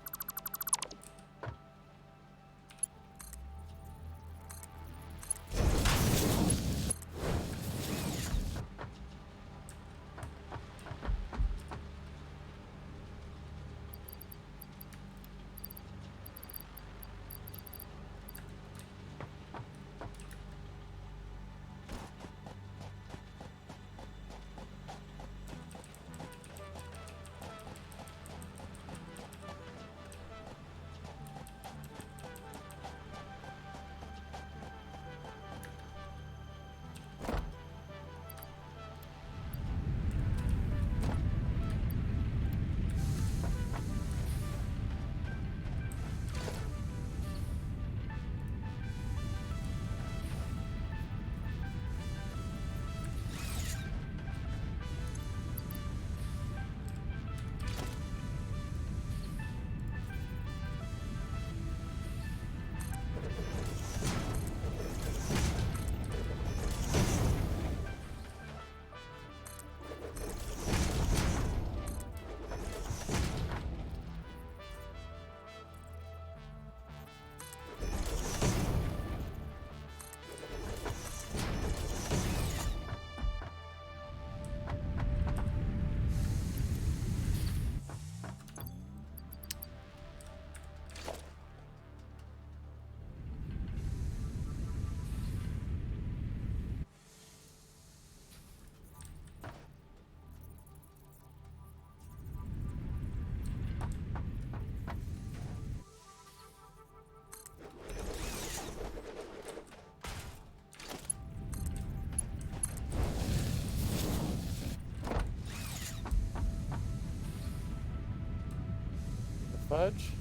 Fudge.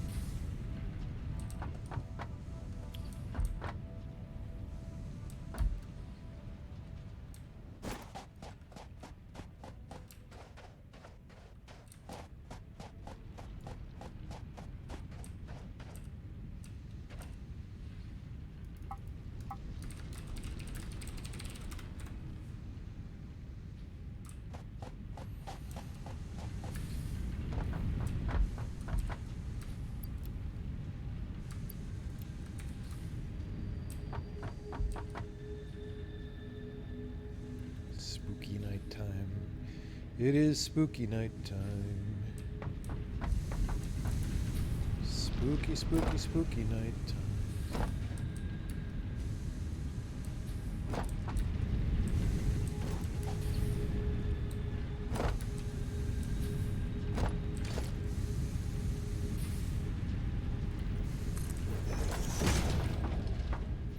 Spooky nighttime. It is spooky nighttime. Spooky, spooky, spooky nighttime.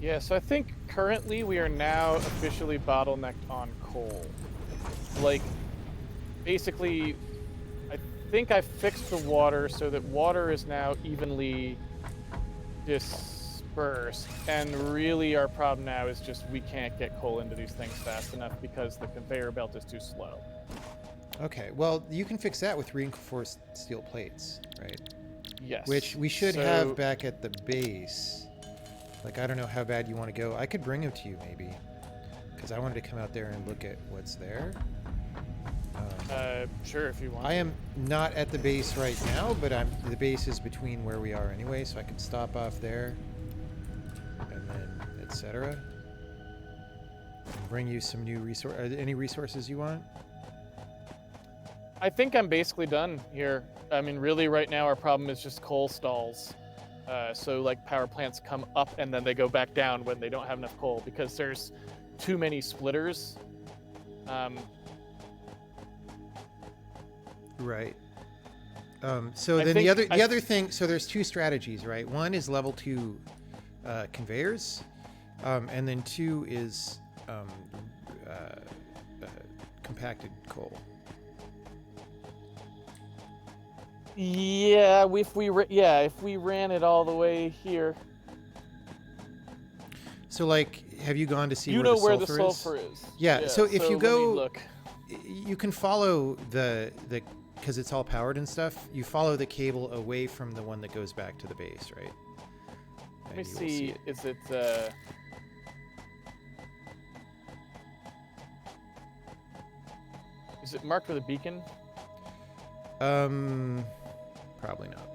Yeah, so I think currently we are now officially bottlenecked on coal. Like, basically, I think I fixed the water so that water is now evenly dispersed. And really our problem now is just we can't get coal into these things fast enough because the conveyor belt is too slow. Okay, well, you can fix that with reinforced steel plates, right? Yes. Which we should have back at the base. Like, I don't know how bad you want to go. I could bring them to you, maybe. Because I wanted to come out there and look at what's there. Sure, if you want. I am not at the base right now, but the base is between where we are anyway, so I could stop off there. And then, etc. Bring you some new resources. Are there any resources you want? I think I'm basically done here. I mean, really, right now our problem is just coal stalls. So, like, power plants come up and then they go back down when they don't have enough coal because there's too many splitters. Right. So I then think the other thing. So there's two strategies, right? One is level 2 conveyors, and then 2 is compacted coal. Yeah, if we ran it all the way here. So like, have you gone to see You where know the where the sulfur sulfur is. Yeah. So if you let go, me look. you can follow the because it's all powered and stuff. You follow the cable away from the one that goes back to the base, right? Let me see. Is it? Is it marked with a beacon? Probably not.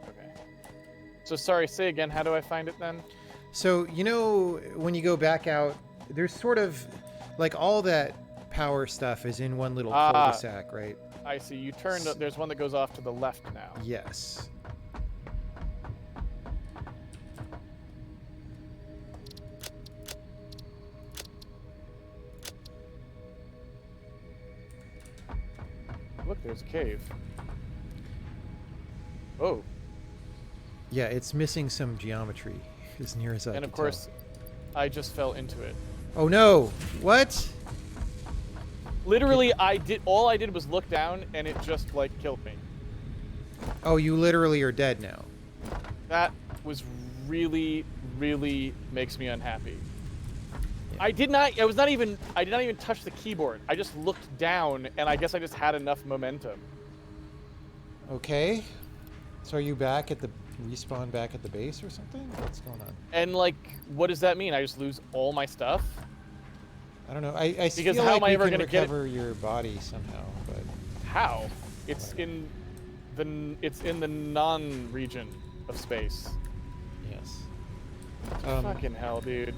Okay. So sorry. Say again. How do I find it then? So you know when you go back out, there's sort of like all that power stuff is in one little cul-de-sac, right? I see. You turned. There's one that goes off to the left now. Yes. Look, there's a cave. Oh. Yeah, it's missing some geometry, as near as I can And of course, I just fell into it. Oh no! What? Literally, all I did was look down, and it just like killed me. Oh, you literally are dead now. That was really, really makes me unhappy. Yeah. I did not even touch the keyboard. I just looked down, and I guess I just had enough momentum. Okay. So are you back at the respawn back at the base or something? What's going on? And like, what does that mean? I just lose all my stuff? I don't know. I Because feel how like am I we ever can gonna get it? recover your body somehow, but How? It's in the non-region of space. yes. Fucking hell, dude.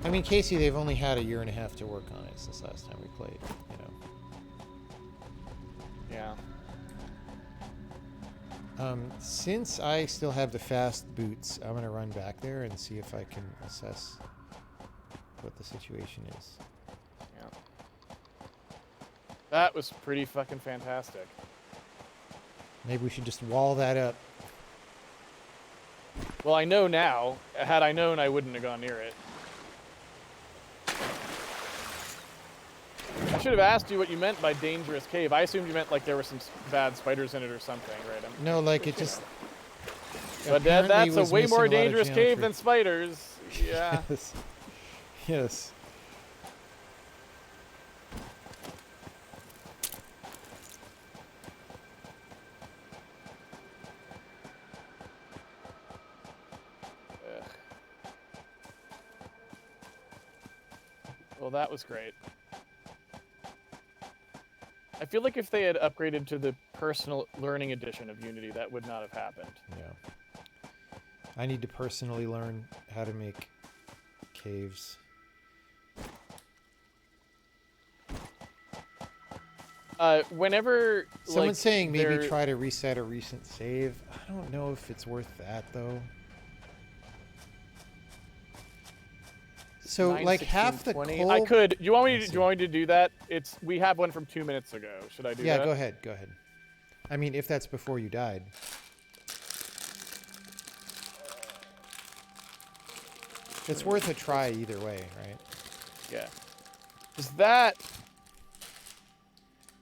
I mean, Casey, they've only had 1.5 years to work on it since last time we played. You know. Yeah. Since I still have the fast boots, I'm gonna run back there and see if I can assess what the situation is. Yeah. That was pretty fucking fantastic. Maybe we should just wall that up. Well, I know now. Had I known, I wouldn't have gone near it. I should have asked you what you meant by dangerous cave. I assumed you meant like there were some bad spiders in it or something, right? No, like it just. But apparently that's a was way missing more a lot of dangerous cave geometry. than spiders. Yeah. Yes. Yes. Ugh. Well, that was great. I feel like if they had upgraded to the personal learning edition of Unity, that would not have happened. Yeah. I need to personally learn how to make caves. Whenever Someone's like, saying maybe they're- try to reset a recent save. I don't know if it's worth that though. So 9, like 16, half the 20. coal. I could. Do you want me to? Let's Do you want me to do that? We have one from 2 minutes ago. Should I do Yeah, that? go ahead. Go ahead. I mean, if that's before you died. It's worth a try either way, right? Yeah. Is that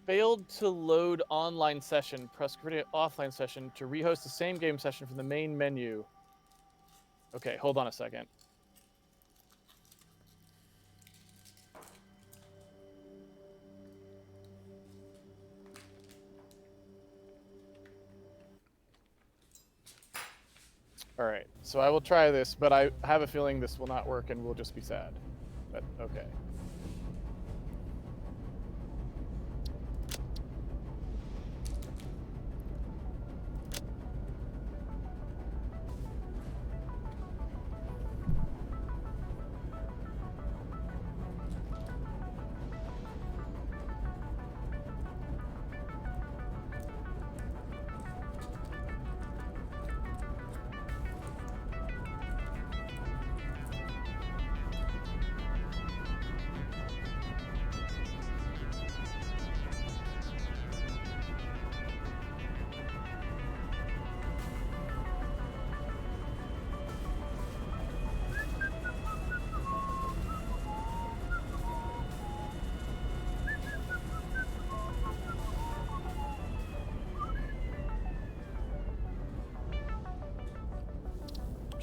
failed to load online session? Press create offline session to rehost the same game session from the main menu. Okay, hold on a second. All right, so I will try this, but I have a feeling this will not work and we'll just be sad. But okay.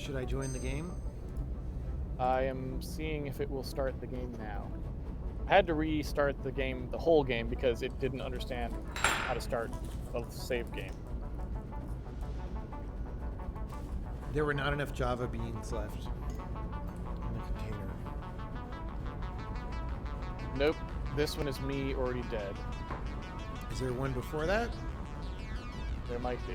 Should I join the game? I am seeing if it will start the game now. I had to restart the game, the whole game, because it didn't understand how to start a save game. There were not enough Java beans left in the container. Nope, this one is me already dead. Is there one before that? There might be.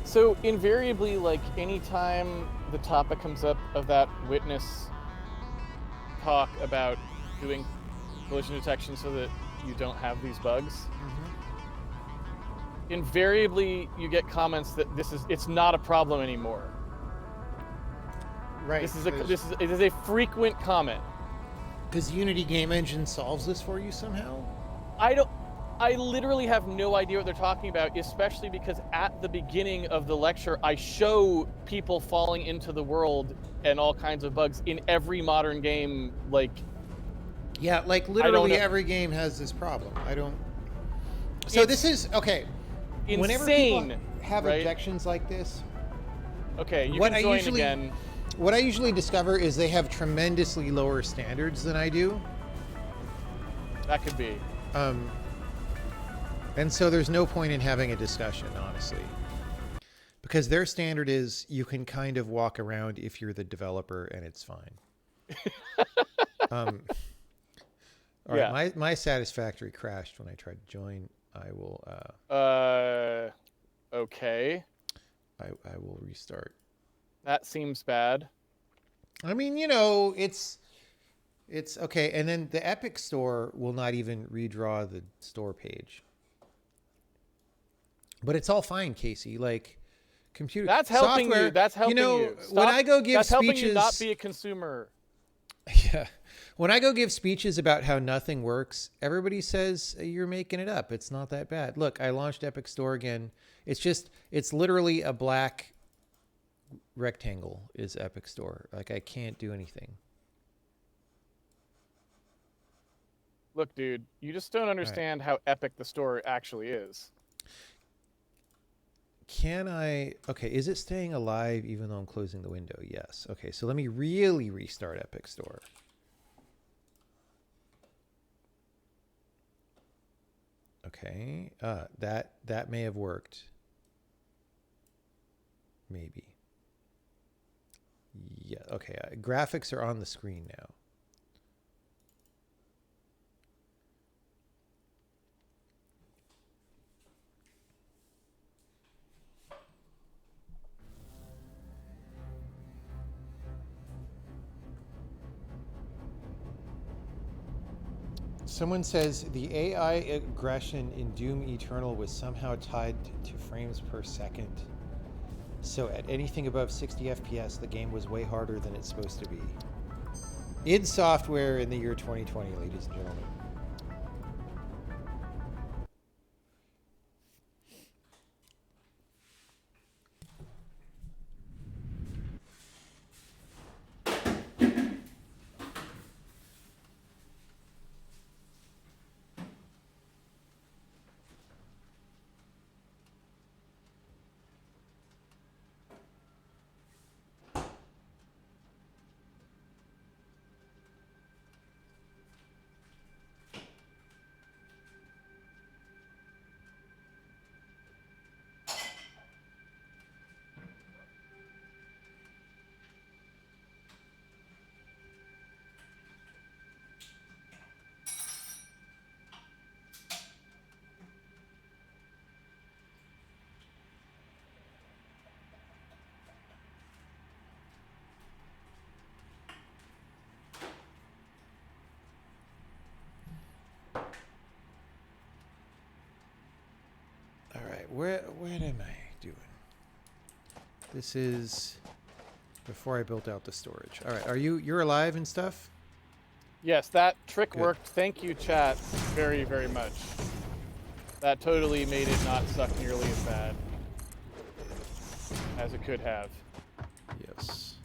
So invariably, like anytime the topic comes up of that witness talk about doing collision detection so that you don't have these bugs, invariably you get comments that it's not a problem anymore. Right. It is a frequent comment. Because Unity Game Engine solves this for you somehow? I literally have no idea what they're talking about, especially because at the beginning of the lecture, I show people falling into the world and all kinds of bugs in every modern game. Like, yeah, like literally every game has this problem. So this is okay. Insane. Whenever people have right? objections like this, okay, you can join again. What I usually discover is they have tremendously lower standards than I do. That could be. And so there's no point in having a discussion, honestly. Because their standard is you can kind of walk around if you're the developer and it's fine. All right, my Satisfactory crashed when I tried to join. I will okay. I will restart. That seems bad. I mean, you know, it's okay. And then the Epic Store will not even redraw the store page. But it's all fine, Casey. Like, computer. That's helping software, you. That's helping you. Stop, when I go give that's speeches, helping you not be a consumer. Yeah. When I go give speeches about how nothing works, everybody says you're making it up. It's not that bad. Look, I launched Epic Store again. It's literally a black rectangle is Epic Store. Like, I can't do anything. Look, dude, you just don't understand how epic the store actually is. Okay, is it staying alive even though I'm closing the window? Yes. Okay, so let me really restart Epic Store. Okay, that may have worked. Maybe. Yeah, okay, graphics are on the screen now. Someone says the AI aggression in Doom Eternal was somehow tied to frames per second. So at anything above 60 FPS, the game was way harder than it's supposed to be. id Software in the year 2020, ladies and gentlemen. All right, where am I doing? This is before I built out the storage. All right, you're alive and stuff? Yes, that trick Good. worked. Thank you, chat, very, very much. That totally made it not suck nearly as bad as it could have. Yes.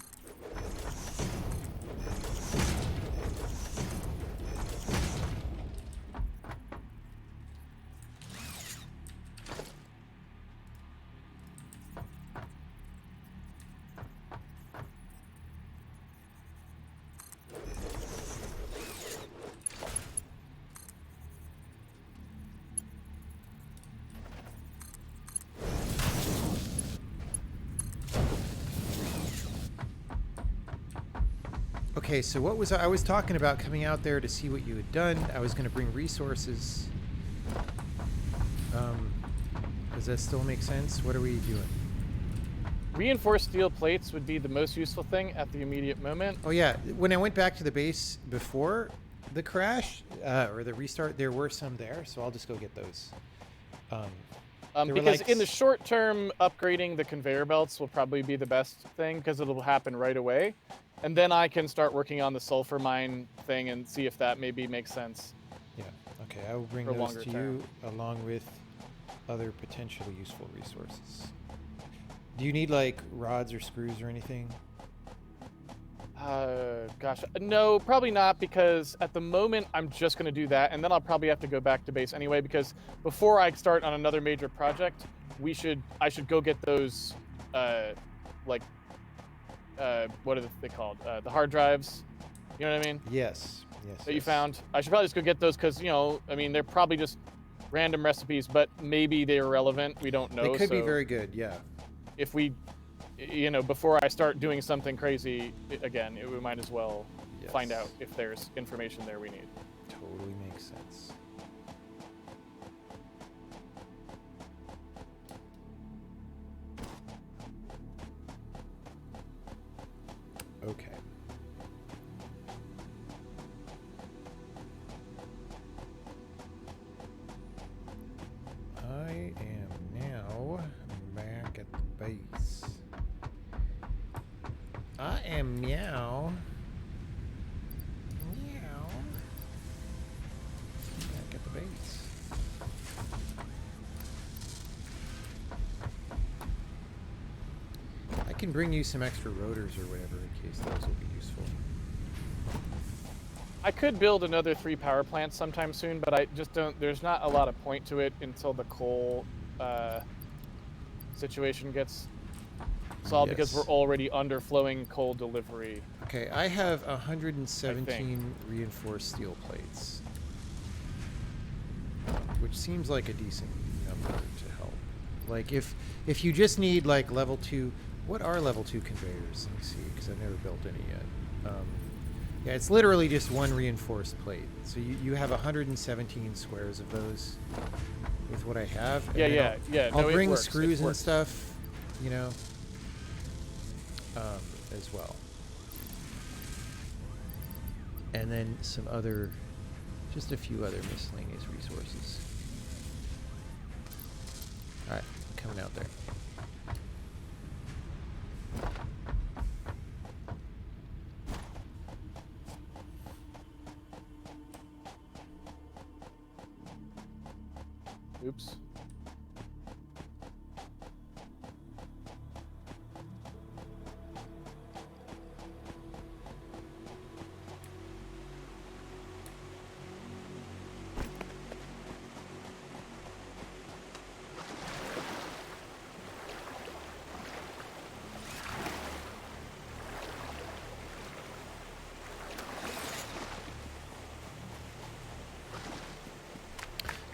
Okay, so what was I was talking about coming out there to see what you had done. I was going to bring resources. Does that still make sense? What are we doing? Reinforced steel plates would be the most useful thing at the immediate moment. Oh yeah, when I went back to the base before the crash or the restart, there were some there, so I'll just go get those. Because in the short term, upgrading the conveyor belts will probably be the best thing because it'll happen right away. And then I can start working on the sulfur mine thing and see if that maybe makes sense. Yeah, okay, I will bring For those longer to term. you along with other potentially useful resources. Do you need like rods or screws or anything? Gosh, no, probably not, because at the moment I'm just going to do that, and then I'll probably have to go back to base anyway, because before I start on another major project, I should go get those, what are they called? The hard drives. You know what I mean? Yes, yes. That you found. I should probably just go get those because, I mean, they're probably just random recipes, but maybe they're relevant. We don't know. They could be very good, yeah. If we, before I start doing something crazy again, we might as well find out if there's information there we need. Totally makes sense. Okay. I am now back at the base. I am meow. Meow. Back at the base. I can bring you some extra rotors or whatever in case those will be useful. I could build another 3 power plants sometime soon, but I just don't. There's not a lot of point to it until the coal situation gets solved, because we're already underflowing coal delivery. Okay, I have 117 reinforced steel plates, which seems like a decent number to help. Like if you just need like level 2, what are level 2 conveyors? Let me see, because I've never built any yet. Yeah, it's literally just one reinforced plate. So you have 117 squares of those with what I have. Yeah. I'll bring works. screws and stuff, as well. And then just a few other miscellaneous resources. All right, coming out there. Oops.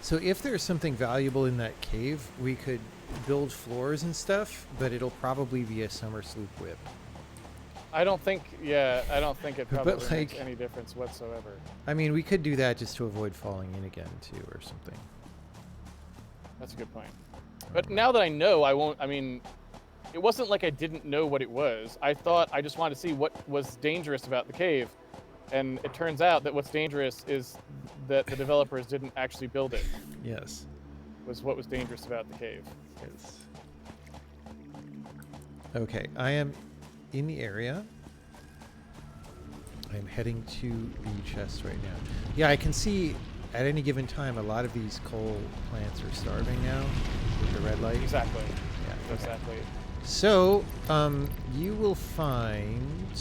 So if there's something valuable in that cave, we could build floors and stuff, but it'll probably be a summer sloop whip. I don't think it probably But, makes any difference whatsoever. I mean, we could do that just to avoid falling in again, too, or something. That's a good point. But now that I know, it wasn't like I didn't know what it was. I thought I just wanted to see what was dangerous about the cave. And it turns out that what's dangerous is that the developers didn't actually build it. Yes. Was what was dangerous about the cave. Yes. Okay, I am in the area. I'm heading to the chest right now. Yeah, I can see at any given time a lot of these coal plants are starving now with the red light. Exactly. Yeah, okay. Exactly. So, you will find...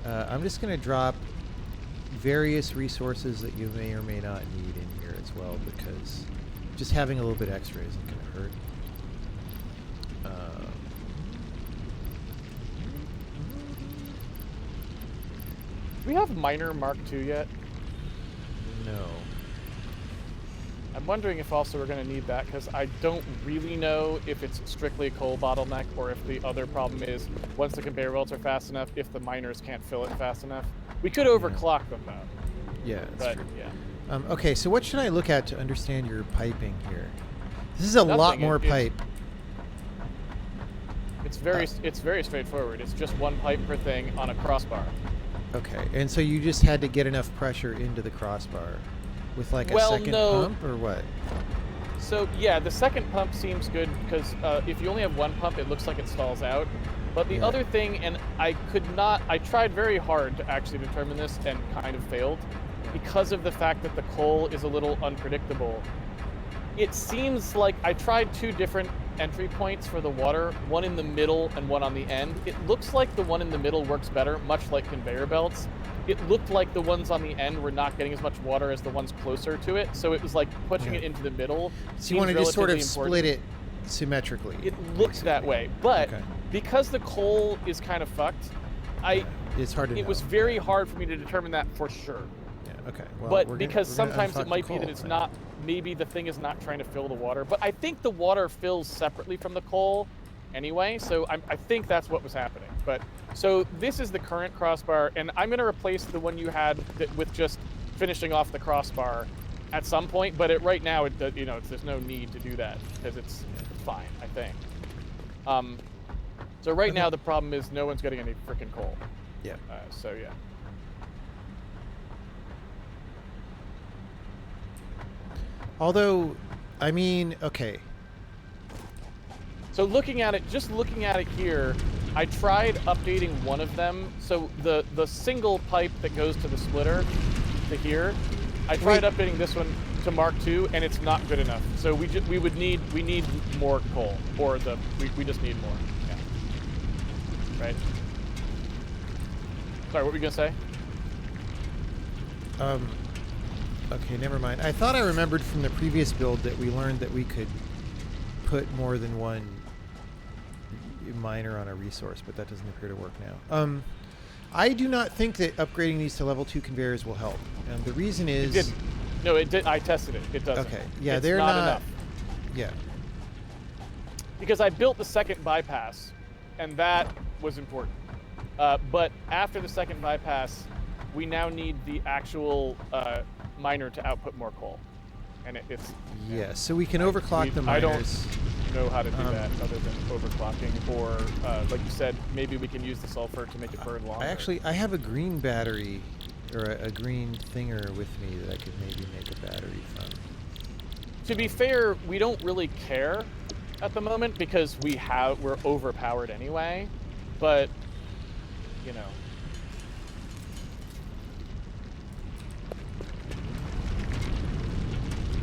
I'm just going to drop various resources that you may or may not need in here as well, because just having a little bit extra isn't going to hurt. Do we have miner Mark II yet? No. I'm wondering if also we're going to need that, because I don't really know if it's strictly a coal bottleneck or if the other problem is once the conveyor belts are fast enough, if the miners can't fill it fast enough. We could overclock them though. Yeah, that's But true. yeah. Okay, so what should I look at to understand your piping here? This is a lot Nothing, more it's- pipe. It's very straightforward. It's just one pipe per thing on a crossbar. Okay, and so you just had to get enough pressure into the crossbar with like a second pump or what? So yeah, the second pump seems good because if you only have one pump, it looks like it stalls out. But the other thing, and I tried very hard to actually determine this and kind of failed because of the fact that the coal is a little unpredictable. It seems like I tried two different entry points for the water, one in the middle and one on the end. It looks like the one in the middle works better, much like conveyor belts. It looked like the ones on the end were not getting as much water as the ones closer to it, so it was like pushing it into the middle. So you want to just sort of split it symmetrically. It looks that way, but because the coal is kind of fucked, it's hard to know. It was very hard for me to determine that for sure. Yeah, okay. Well, but because sometimes it might be that it's not, maybe the thing is not trying to fill the water, but I think the water fills separately from the coal anyway, so I think that's what was happening. But so this is the current crossbar, and I'm going to replace the one you had with just finishing off the crossbar at some point, but right now, there's no need to do that because it's fine, I think. So right now the problem is no one's getting any freaking coal. Yeah. So yeah. Although, I mean, okay. So just looking at it here, I tried updating one of them. So the single pipe that goes to the splitter to here, I tried updating this one to Mark II, and it's not good enough. So we need more coal, or we just need more. Yeah. Right. Sorry, what were you gonna say? Okay, never mind. I thought I remembered from the previous build that we learned that we could put more than one miner on a resource, but that doesn't appear to work now. I do not think that upgrading these to level 2 conveyors will help. And the reason is... It didn't. No, it did. I tested it. It doesn't. Okay. Yeah, it's they're not enough. Yeah. Because I built the second bypass, and that was important. But after the second bypass, we now need the actual miner to output more coal. And it's... Yeah, so we can overclock the miners. I don't know how to do that other than overclocking, or like you said, maybe we can use the sulfur to make it burn longer. I have a green battery, or a green thinger with me that I could maybe make a battery from. To be fair, we don't really care at the moment because we're overpowered anyway, but you know.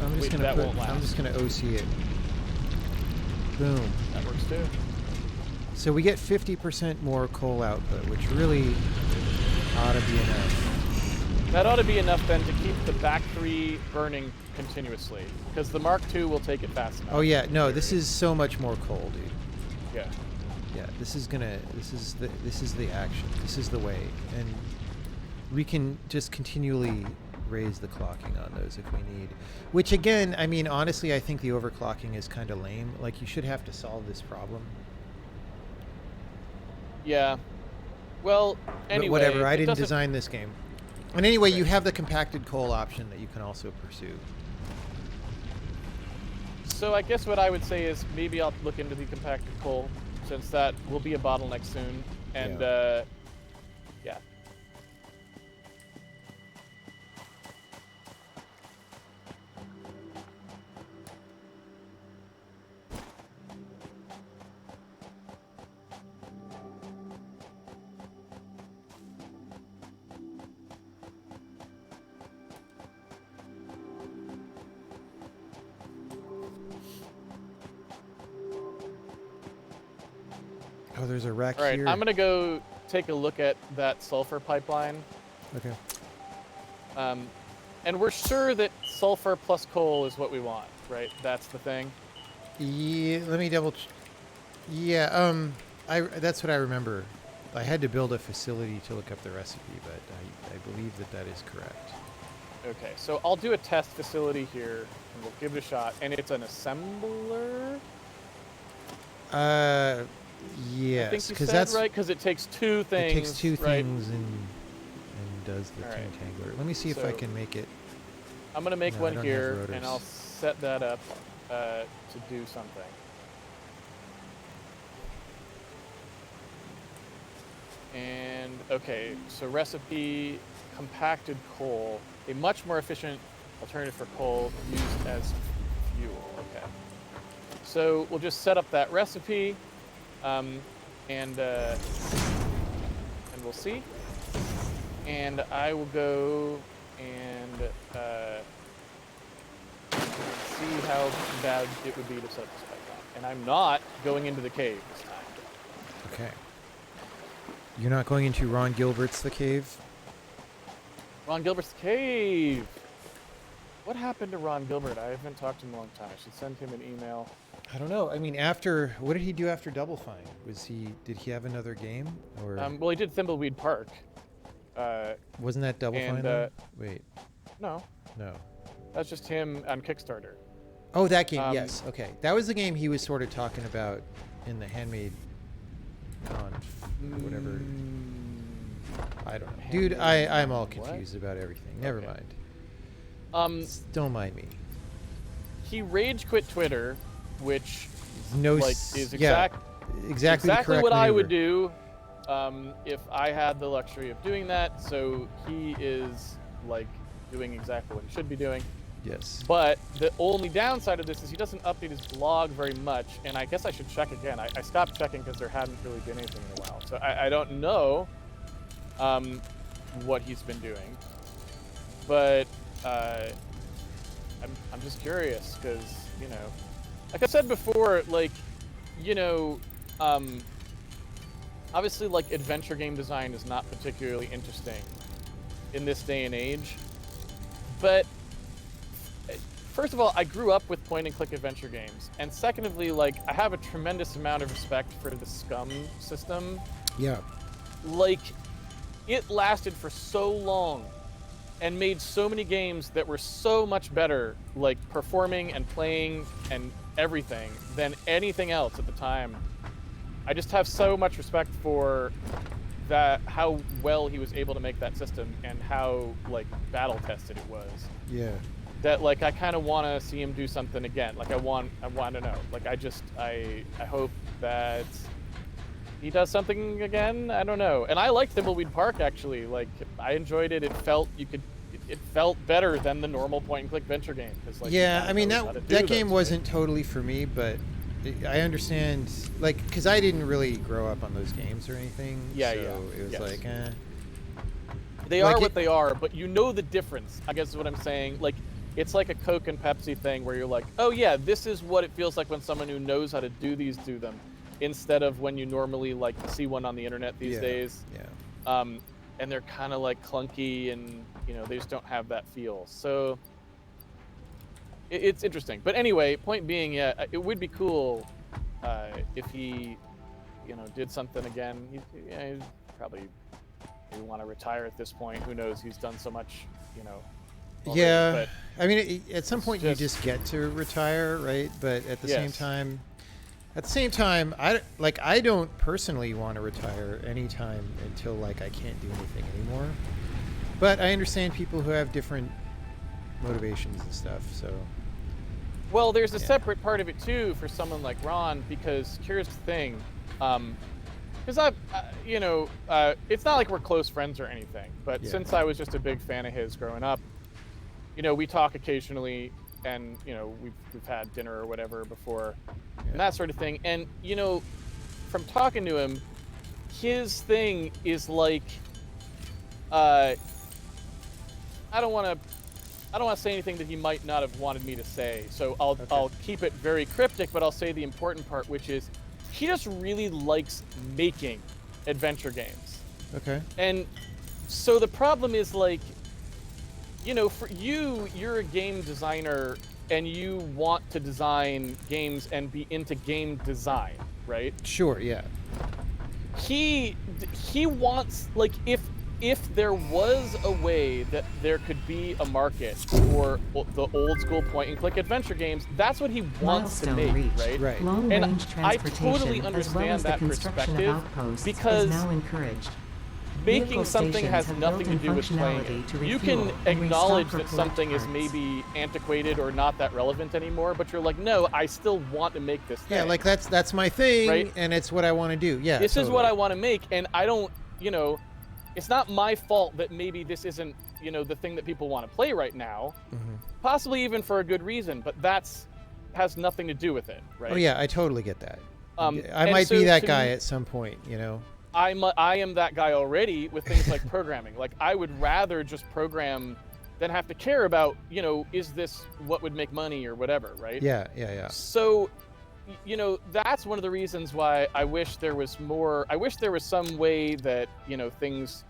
I'm just gonna OC it. Boom. That works too. So we get 50% more coal output, which really ought to be enough. That ought to be enough then to keep the back three burning continuously, because the Mark II will take it fast enough. Oh yeah, no, this is so much more coal, dude. Yeah. Yeah, this is the action. This is the way, and we can just continually raise the clocking on those if we need. Which again, I mean, honestly, I think the overclocking is kind of lame. Like, you should have to solve this problem. Yeah. Well, anyway. But whatever, I didn't design this game. And anyway, you have the compacted coal option that you can also pursue. So I guess what I would say is maybe I'll look into the compacted coal, since that will be a bottleneck soon. And yeah. Oh, there's a wreck All right, here. I'm gonna go take a look at that sulfur pipeline. Okay. And we're sure that sulfur plus coal is what we want, right? That's the thing. Yeah, let me double. Yeah, that's what I remember. I had to build a facility to look up the recipe, but I believe that is correct. Okay, so I'll do a test facility here, and we'll give it a shot. And it's an assembler? Yes, because that's right, because it takes two things. It takes two right? things and does the tangler. Let me see if I can make it. I'm gonna make one here, rotors. and I'll set that up to do something. And okay, so recipe: compacted coal, a much more efficient alternative for coal used as fuel. Okay, so we'll just set up that recipe, and we'll see. And I will go and see how bad it would be to set this pipeline. And I'm not going into the cave this time. Okay. You're not going into Ron Gilbert's The Cave? Ron Gilbert's Cave! What happened to Ron Gilbert? I haven't talked to him in a long time. I should send him an email. I don't know. I mean, what did he do after Double Fine? Did he have another game? Or well, he did Thimbleweed Park. wasn't that Double Fine though? Wait. No. No. That's just him on Kickstarter. Oh, that game, yes. Okay. That was the game he was sort of talking about in the Handmade Conf, whatever. I don't know. Dude, I'm all confused about everything. Never mind. Don't mind me. He rage quit Twitter, which is exactly what I would do if I had the luxury of doing that. So he is doing exactly what he should be doing. Yes. But the only downside of this is he doesn't update his blog very much, and I guess I should check again. I stopped checking because there hadn't really been anything in a while. So I don't know what he's been doing. But I'm just curious because, like I said before, obviously adventure game design is not particularly interesting in this day and age. But first of all, I grew up with point-and-click adventure games, and secondly, I have a tremendous amount of respect for the Scum system. Yeah. It lasted for so long, and made so many games that were so much better, performing and playing and everything, than anything else at the time. I just have so much respect for that, how well he was able to make that system, and how battle-tested it was. Yeah. That I kind of want to see him do something again. I want to know. I hope that he does something again. I don't know. And I liked Thimbleweed Park actually. I enjoyed it. It felt it felt better than the normal point-and-click venture game. Yeah, I mean that game wasn't totally for me, but I understand. Because I didn't really grow up on those games or anything. Yeah, so it was They are what they are, but you know the difference. I guess is what I'm saying. It's like a Coke and Pepsi thing where you're like, oh yeah, this is what it feels like when someone who knows how to do these do them, instead of when you normally see one on the internet these days. Yeah. And they're kind of clunky, and they just don't have that feel. So it's interesting. But anyway, point being, yeah, it would be cool if he, did something again. He'd probably want to retire at this point. Who knows? He's done so much, already, yeah, but I mean, at some point you just get to retire, right? But at the same time, I don't personally want to retire anytime until I can't do anything anymore. But I understand people who have different motivations and stuff. So, well, there's a separate part of it too for someone like Ron, because here's the thing, because it's not like we're close friends or anything, but since I was just a big fan of his growing up, we talk occasionally, and we've had dinner or whatever before, and that sort of thing. And from talking to him, his thing is I don't want to say anything that he might not have wanted me to say, so I'll keep it very cryptic, but I'll say the important part, which is he just really likes making adventure games. Okay. And so the problem is, like, you know, for you, you're a game designer and you want to design games and be into game design, right? Sure, yeah. He wants, like, if there was a way that there could be a market for the old school point and click adventure games, that's what he wants Milestone to make, reached. right? Right. Long And range I transportation totally as well understand as the that construction perspective, of outposts because is now encouraged. making Vehicle something stations has have nothing to built-in do with playing functionality to it. You can refuel and acknowledge restock or that collect something is parts. maybe antiquated or not that relevant anymore, but you're like, no, I still want to make this thing. Yeah, like that's my thing, Right? and it's what I want to do. Yeah, This is what totally. I want to make, and I don't, you know, it's not my fault that maybe this isn't, you know, the thing that people want to play right now, possibly even for a good reason, but has nothing to do with it, right? Oh yeah, I totally get that. I and might so be that to guy me- at some point, you know. I am that guy already with things like programming. Like, I would rather just program than have to care about, you know, is this what would make money or whatever, right? Yeah, yeah, yeah. So, you know, that's one of the reasons why I wish there was some way that, you know, things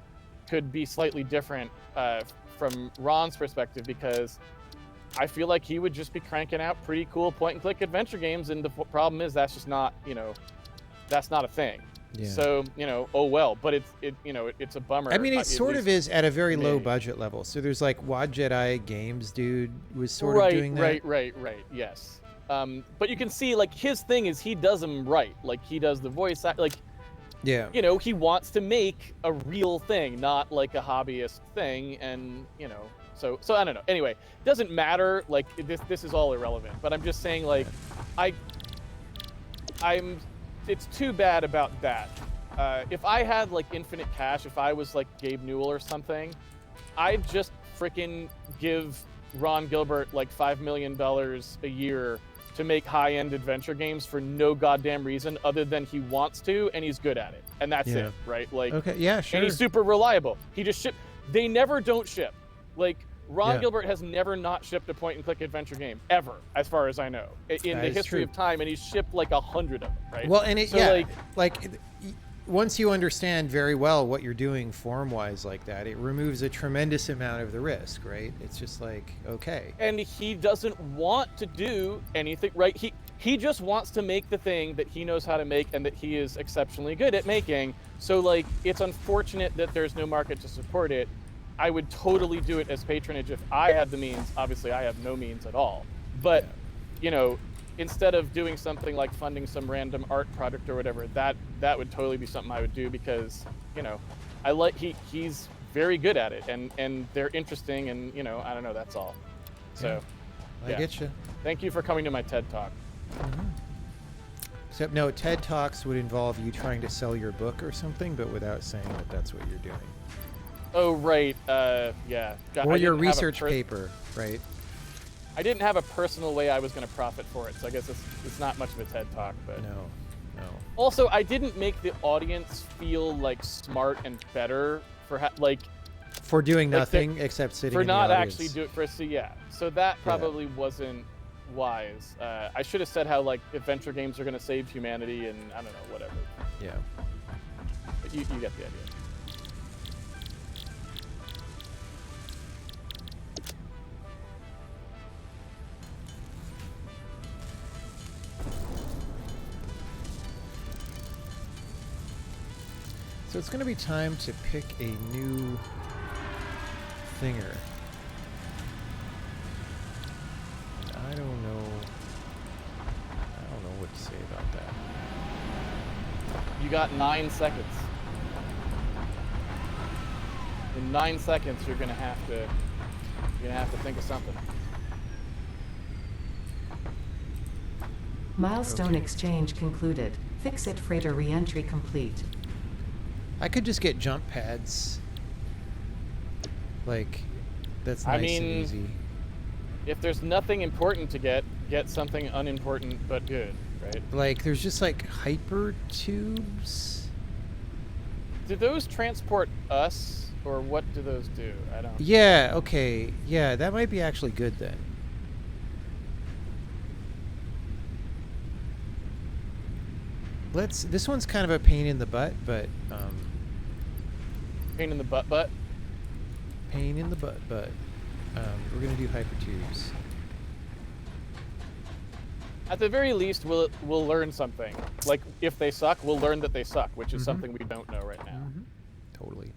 could be slightly different from Ron's perspective, because I feel like he would just be cranking out pretty cool point and click adventure games, and the problem is that's just not, you know, that's not a thing. Yeah. So, you know, oh well, but it's a bummer. I mean, it at sort of least is at a very to low me. budget level. So there's like Wad Jedi Games, dude, was sort of doing that. Right, yes. But you can see, like, his thing is he does them right. Like, he does the voice act, like, Yeah. you know, he wants to make a real thing, not like a hobbyist thing, and, you know, so I don't know. Anyway, doesn't matter. Like, this is all irrelevant. But I'm just saying, like, it's too bad about that. If I had, like, infinite cash, if I was like Gabe Newell or something, I'd just freaking give Ron Gilbert like $5 million a year to make high-end adventure games for no goddamn reason other than he wants to and he's good at it, and that's Yeah. it, right? Like, Okay. Yeah. Sure. and he's super reliable. He just ship. They never don't ship. Like, Ron Yeah. Gilbert has never not shipped a point-and-click adventure game ever, as far as I know, in That the is history true. of time, and he's shipped like 100 of them, right? Well, and it, So, yeah, like, once you understand very well what you're doing form-wise like that, it removes a tremendous amount of the risk, right? It's just like, okay. and he doesn't want to do anything, right? He just wants to make the thing that he knows how to make and that he is exceptionally good at making. So, like, it's unfortunate that there's no market to support it. I would totally do it as patronage if I had the means. Obviously, I have no means at all. But, you know, instead of doing something like funding some random art project or whatever, that would totally be something I would do, because, you know, I like he's very good at it, and they're interesting, and, you know, I don't know, that's all. So, I yeah. get you. Thank you for coming to my TED Talk. Except no, TED Talks would involve you trying to sell your book or something, but without saying that that's what you're doing. Oh, right. Yeah. God, Or I your didn't have a research paper, right? I didn't have a personal way I was going to profit for it, so I guess it's not much of a TED Talk. But No. also, I didn't make the audience feel like smart and better for For doing Like, nothing except sitting for in the not audience. actually do it for. So yeah. So that probably wasn't wise. I should have said how, like, adventure games are going to save humanity, and I don't know, whatever. Yeah. But you get the idea. So it's going to be time to pick a new thinger. And I don't know what to say about that. You got 9 seconds. In 9 seconds, you're gonna have to think of something. Milestone Okay. exchange concluded. Fix-it freighter re-entry complete. I could just get jump pads. Like, that's I nice mean, and easy. If there's nothing important to get something unimportant but good, right? Like, there's just like hyper tubes. Do those transport us, or what do those do? I don't. Yeah, okay. Yeah, that might be actually good then. This one's kind of a pain in the butt, but Pain in the butt. pain in the butt, but we're gonna do hypertubes. At the very least, we'll learn something. Like, if they suck, we'll learn that they suck, which is something we don't know right now. Totally.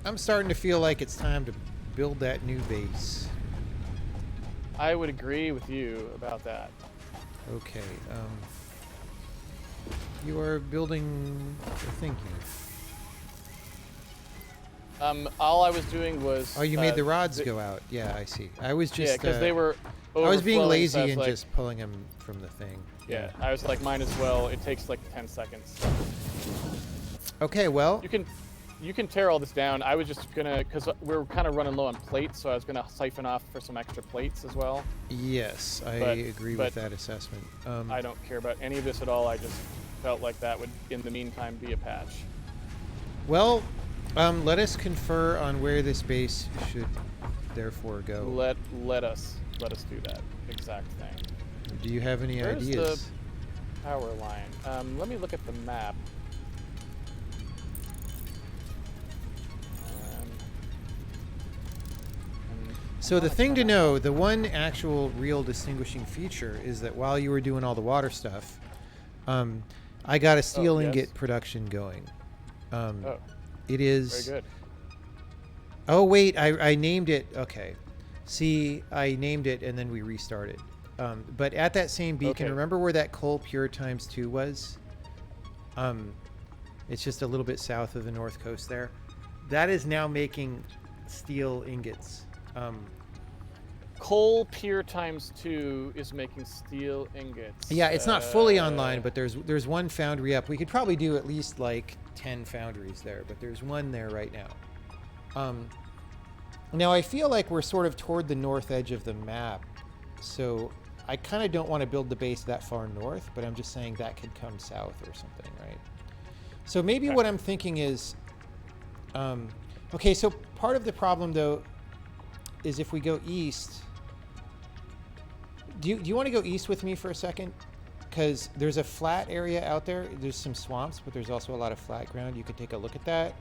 I'm starting to feel like it's time to build that new base. I would agree with you about that. Okay. You are building a thing here. All I was doing was. Oh, you made the rods go out. Yeah, I see. I was just. Yeah, because they were. I was being overflowing, lazy so I was and like, just pulling them from the thing. Yeah, I was like, might as well. It takes like 10 seconds. Okay, well. You can tear all this down. I was just gonna, because we're kind of running low on plates, so I was gonna siphon off for some extra plates as well. Yes, I agree with that assessment. I don't care about any of this at all. I just felt like that would, in the meantime, be a patch. Well, let us confer on where this base should therefore go. Let us do that exact thing. Do you have any Where's ideas? The power line. Let me look at the map. So the thing to know, the one actual real distinguishing feature is that while you were doing all the water stuff, I got a steel ingot production going. It is... Very good. Oh, wait, I named it... Okay. See, I named it and then we restarted. But at that same beacon, remember where that coal pure times 2 was? It's just a little bit south of the north coast there. That is now making steel ingots. Coal pure times 2 is making steel ingots. Yeah, it's not fully online, but there's one foundry up. We could probably do at least like 10 foundries there, but there's one there right now. Now I feel like we're sort of toward the north edge of the map, so I kind of don't want to build the base that far north, but I'm just saying that could come south or something, right? So maybe what I'm thinking is, okay, so part of the problem though is if we go east. Do you want to go east with me for a second? Because there's a flat area out there. There's some swamps, but there's also a lot of flat ground. You could take a look at that.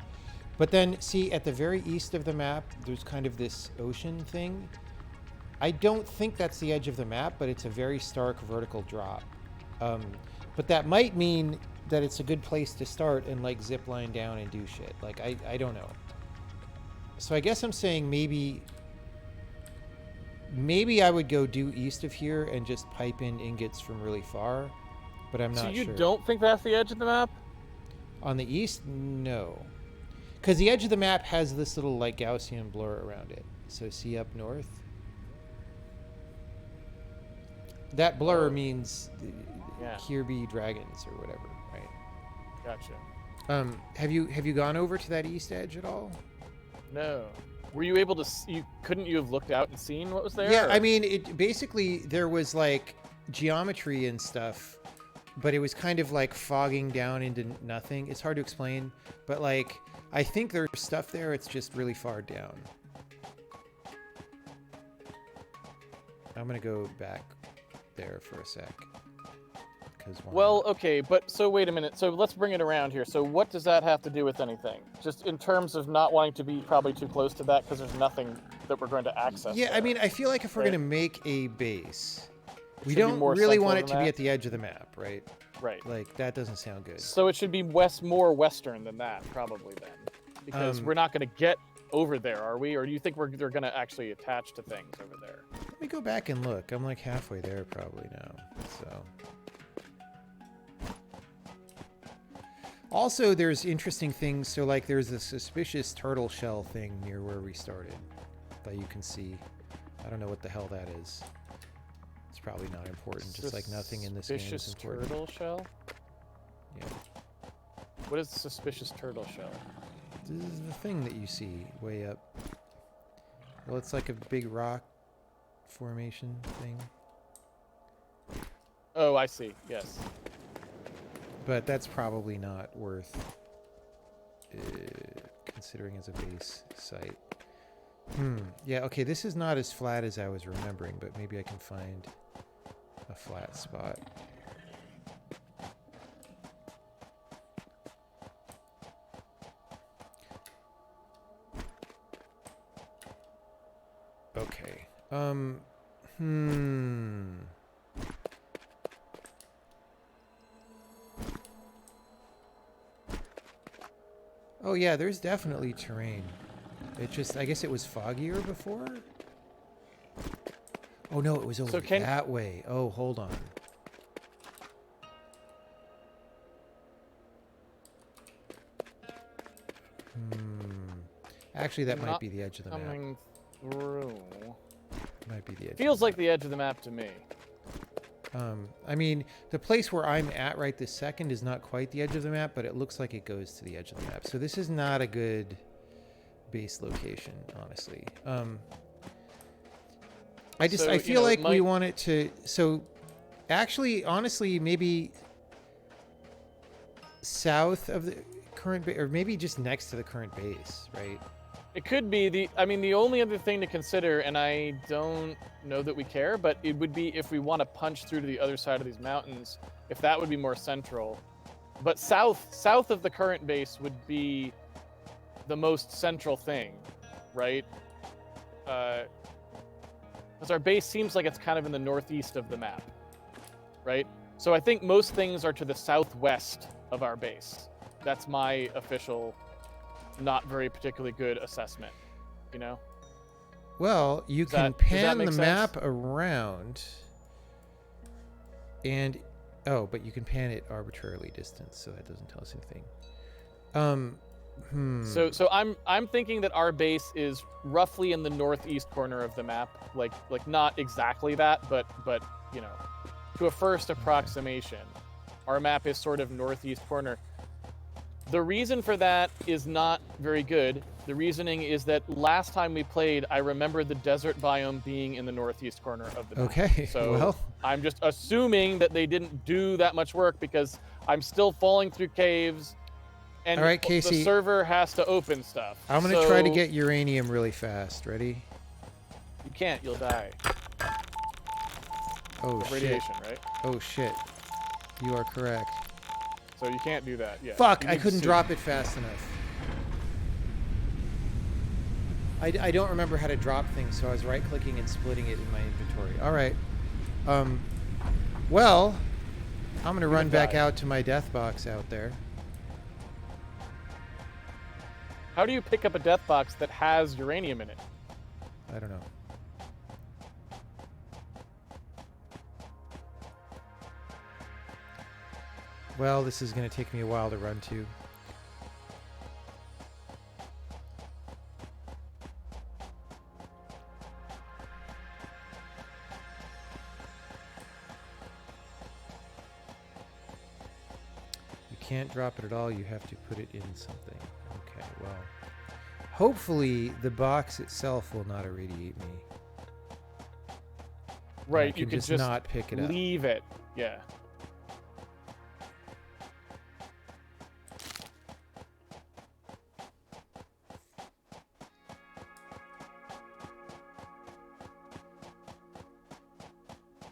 But then, see, at the very east of the map, there's kind of this ocean thing. I don't think that's the edge of the map, but it's a very stark vertical drop. But that might mean that it's a good place to start and, like, zip line down and do shit. Like, I don't know. So I guess I'm saying maybe I would go due east of here and just pipe in ingots from really far, but I'm not sure. So you don't think that's the edge of the map? On the east, no. Because the edge of the map has this little like Gaussian blur around it. So see up north? That blur means here be dragons or whatever, right? Gotcha. Have you gone over to that east edge at all? No. Were you able to? Couldn't you have looked out and seen what was there? Yeah, or? I mean, it basically there was like geometry and stuff, but it was kind of like fogging down into nothing. It's hard to explain, but like I think there's stuff there. It's just really far down. I'm gonna go back there for a sec. Well, okay, but so wait a minute. So let's bring it around here. So what does that have to do with anything? Just in terms of not wanting to be probably too close to that because there's nothing that we're going to access. Yeah, there. I mean, I feel like if we're going to make a base, we don't really want it to be at the edge of the map, right? Right. Like, that doesn't sound good. So it should be more western than that, probably then, because we're not going to get over there, are we? Or do you think they're going to actually attach to things over there? Let me go back and look. I'm like halfway there probably now. So. Also, there's interesting things. So, like, there's a suspicious turtle shell thing near where we started that you can see. I don't know what the hell that is. It's probably not important. Just like nothing in this game is important. Turtle shell? Yeah. What is the suspicious turtle shell? This is the thing that you see way up. Well, it's like a big rock formation thing. Oh, I see. Yes. But that's probably not worth considering as a base site. Yeah, okay, this is not as flat as I was remembering, but maybe I can find a flat spot. Okay. Oh yeah, there's definitely terrain. It just, I guess it was foggier before? Oh no, it was over that way. Oh, hold on. Actually, that might be the edge of the map. Coming through. Might be the edge. Feels like the edge of the map to me. I mean, the place where I'm at right this second is not quite the edge of the map, but it looks like it goes to the edge of the map. So this is not a good base location, honestly. I feel like we want it to... So, actually, honestly, maybe south of the current base, or maybe just next to the current base, right? It could be the only other thing to consider, and I don't know that we care, but it would be if we want to punch through to the other side of these mountains, if that would be more central. But south of the current base would be the most central thing, right? Because our base seems like it's kind of in the northeast of the map, right? So I think most things are to the southwest of our base. That's my official, not very particularly good assessment, you know? Well, you can pan the map around and... Oh, but you can pan it arbitrarily distance, so that doesn't tell us anything. So I'm thinking that our base is roughly in the northeast corner of the map, like not exactly that, but you know, to a first approximation, our map is sort of northeast corner. The reason for that is not very good. The reasoning is that last time we played, I remember the desert biome being in the northeast corner of the map. Okay, so well. I'm just assuming that they didn't do that much work because I'm still falling through caves. And all right, Casey, the server has to open stuff. I'm going to try to get uranium really fast. Ready? You can't. You'll die. Oh, shit. Radiation, right? Oh, shit. You are correct. So you can't do that. Yeah. Fuck, I couldn't drop it fast enough. I don't remember how to drop things, so I was right-clicking and splitting it in my inventory. All right. Well, I'm going to run back out to my death box out there. How do you pick up a death box that has uranium in it? I don't know. Well, this is going to take me a while to run to. You can't drop it at all. You have to put it in something. Okay, well, hopefully the box itself will not irradiate me. Right, you can just not pick it up. Leave it. Yeah.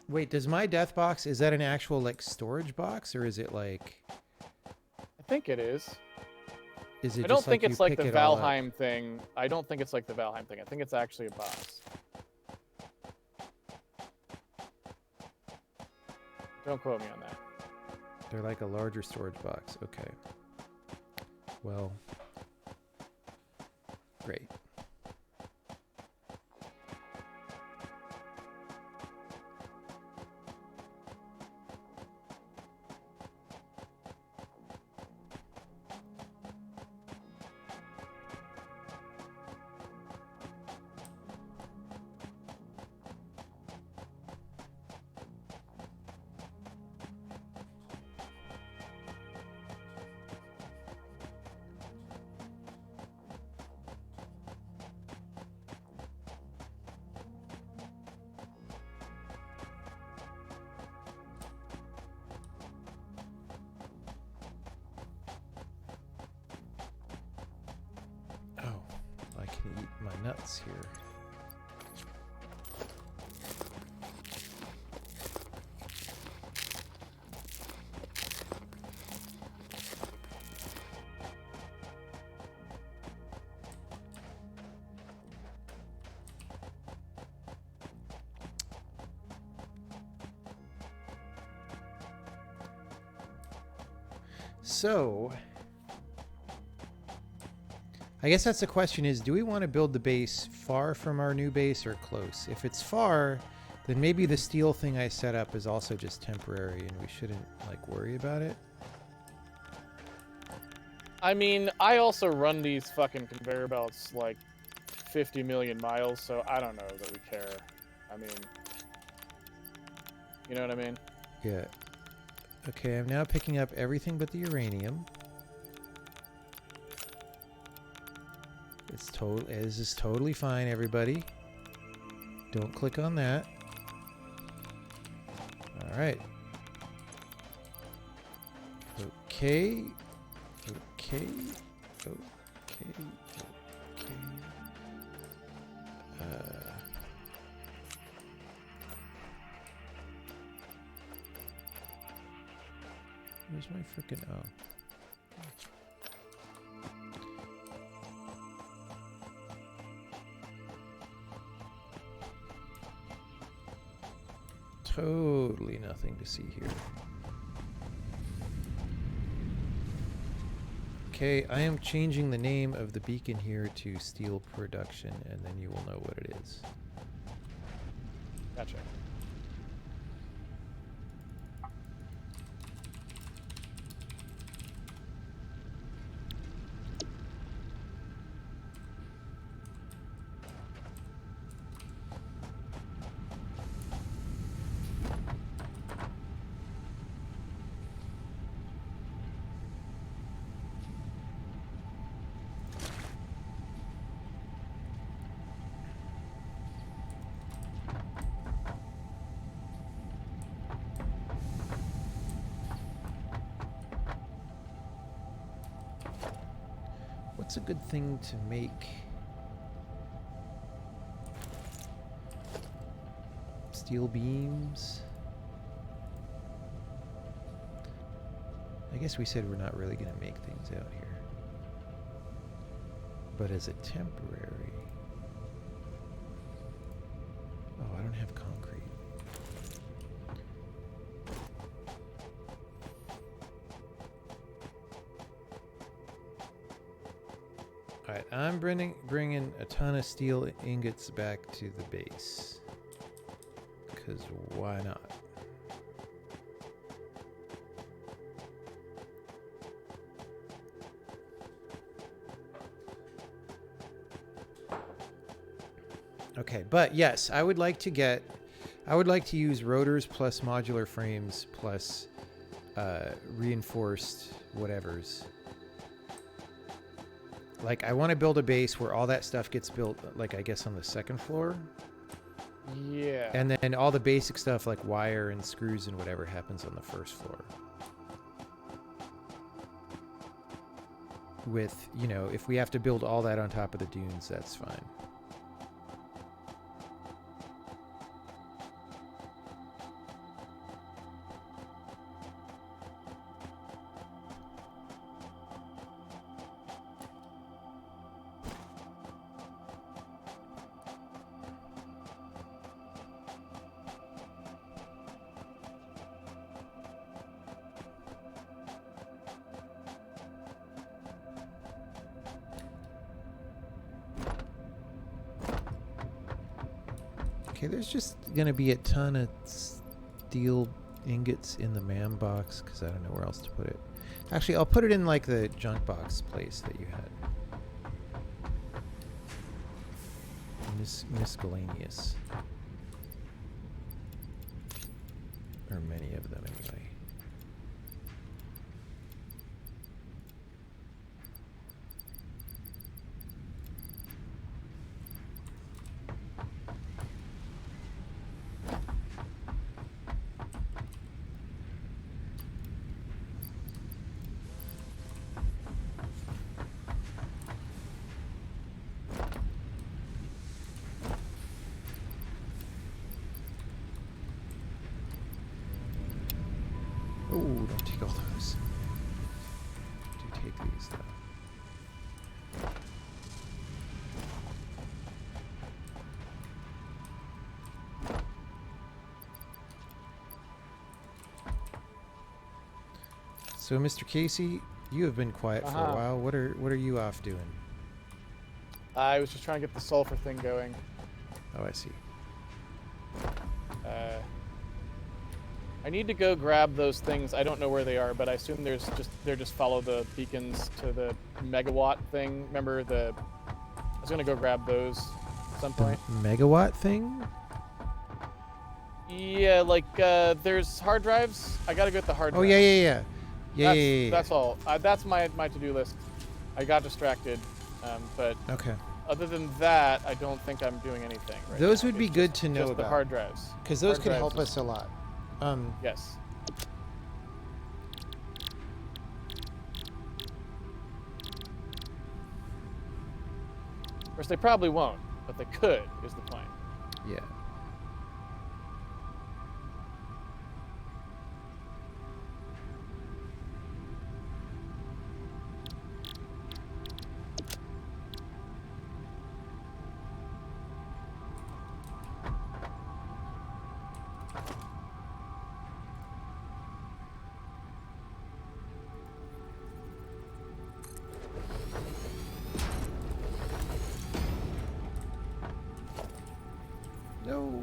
Wait, does my death box, is that an actual like storage box, or is it like? I think it is. Is it? I don't just think like it's like the pick it all up? Valheim thing. I don't think it's like the Valheim thing. I think it's actually a box. Don't quote me on that. They're like a larger storage box. Okay. Well, great. I can eat my nuts here. So, I guess that's the question is, do we want to build the base far from our new base or close? If it's far, then maybe the steel thing I set up is also just temporary and we shouldn't like worry about it. I mean, I also run these fucking conveyor belts like 50 million miles, so I don't know that we care. I mean, you know what I mean? Yeah. Okay, I'm now picking up everything but the uranium. This is totally fine, everybody. Don't click on that. All right. Okay. Okay. Okay. Okay. Where's my frickin'... Oh. Totally nothing to see here. Okay, I am changing the name of the beacon here to Steel Production, and then you will know what it is. Gotcha. What's a good thing to make? Steel beams? I guess we said we're not really going to make things out here. But as a temporary... Oh, I don't have concrete. Alright, I'm bringing a ton of steel ingots back to the base. Because why not? Okay, but yes, I would like to use rotors plus modular frames plus reinforced whatevers. Like, I want to build a base where all that stuff gets built, like, I guess on the second floor. Yeah. And then all the basic stuff, like wire and screws and whatever, happens on the first floor. With, you know, if we have to build all that on top of the dunes, that's fine. Okay, there's just gonna be a ton of steel ingots in the man box because I don't know where else to put it. Actually, I'll put it in like the junk box place that you had. Miscellaneous. Or many of them anyway. Oh, don't take all those. Do take these though. So, Mr. Casey, you have been quiet for a while. What are you off doing? I was just trying to get the sulfur thing going. Oh, I see. I need to go grab those things. I don't know where they are, but I assume they're just follow the beacons to the megawatt thing. Remember I was gonna go grab those at some point. Megawatt thing? Yeah, like there's hard drives. I gotta go get the hard drives. Oh yeah. That's all. That's my to-do list. I got distracted, but Okay. other than that, I don't think I'm doing anything right Those now. would be It's good to know just about. the hard drives. Because those Hard could drives help is- us a lot. Yes. Of course, they probably won't, but they could, is the point. Yeah. No.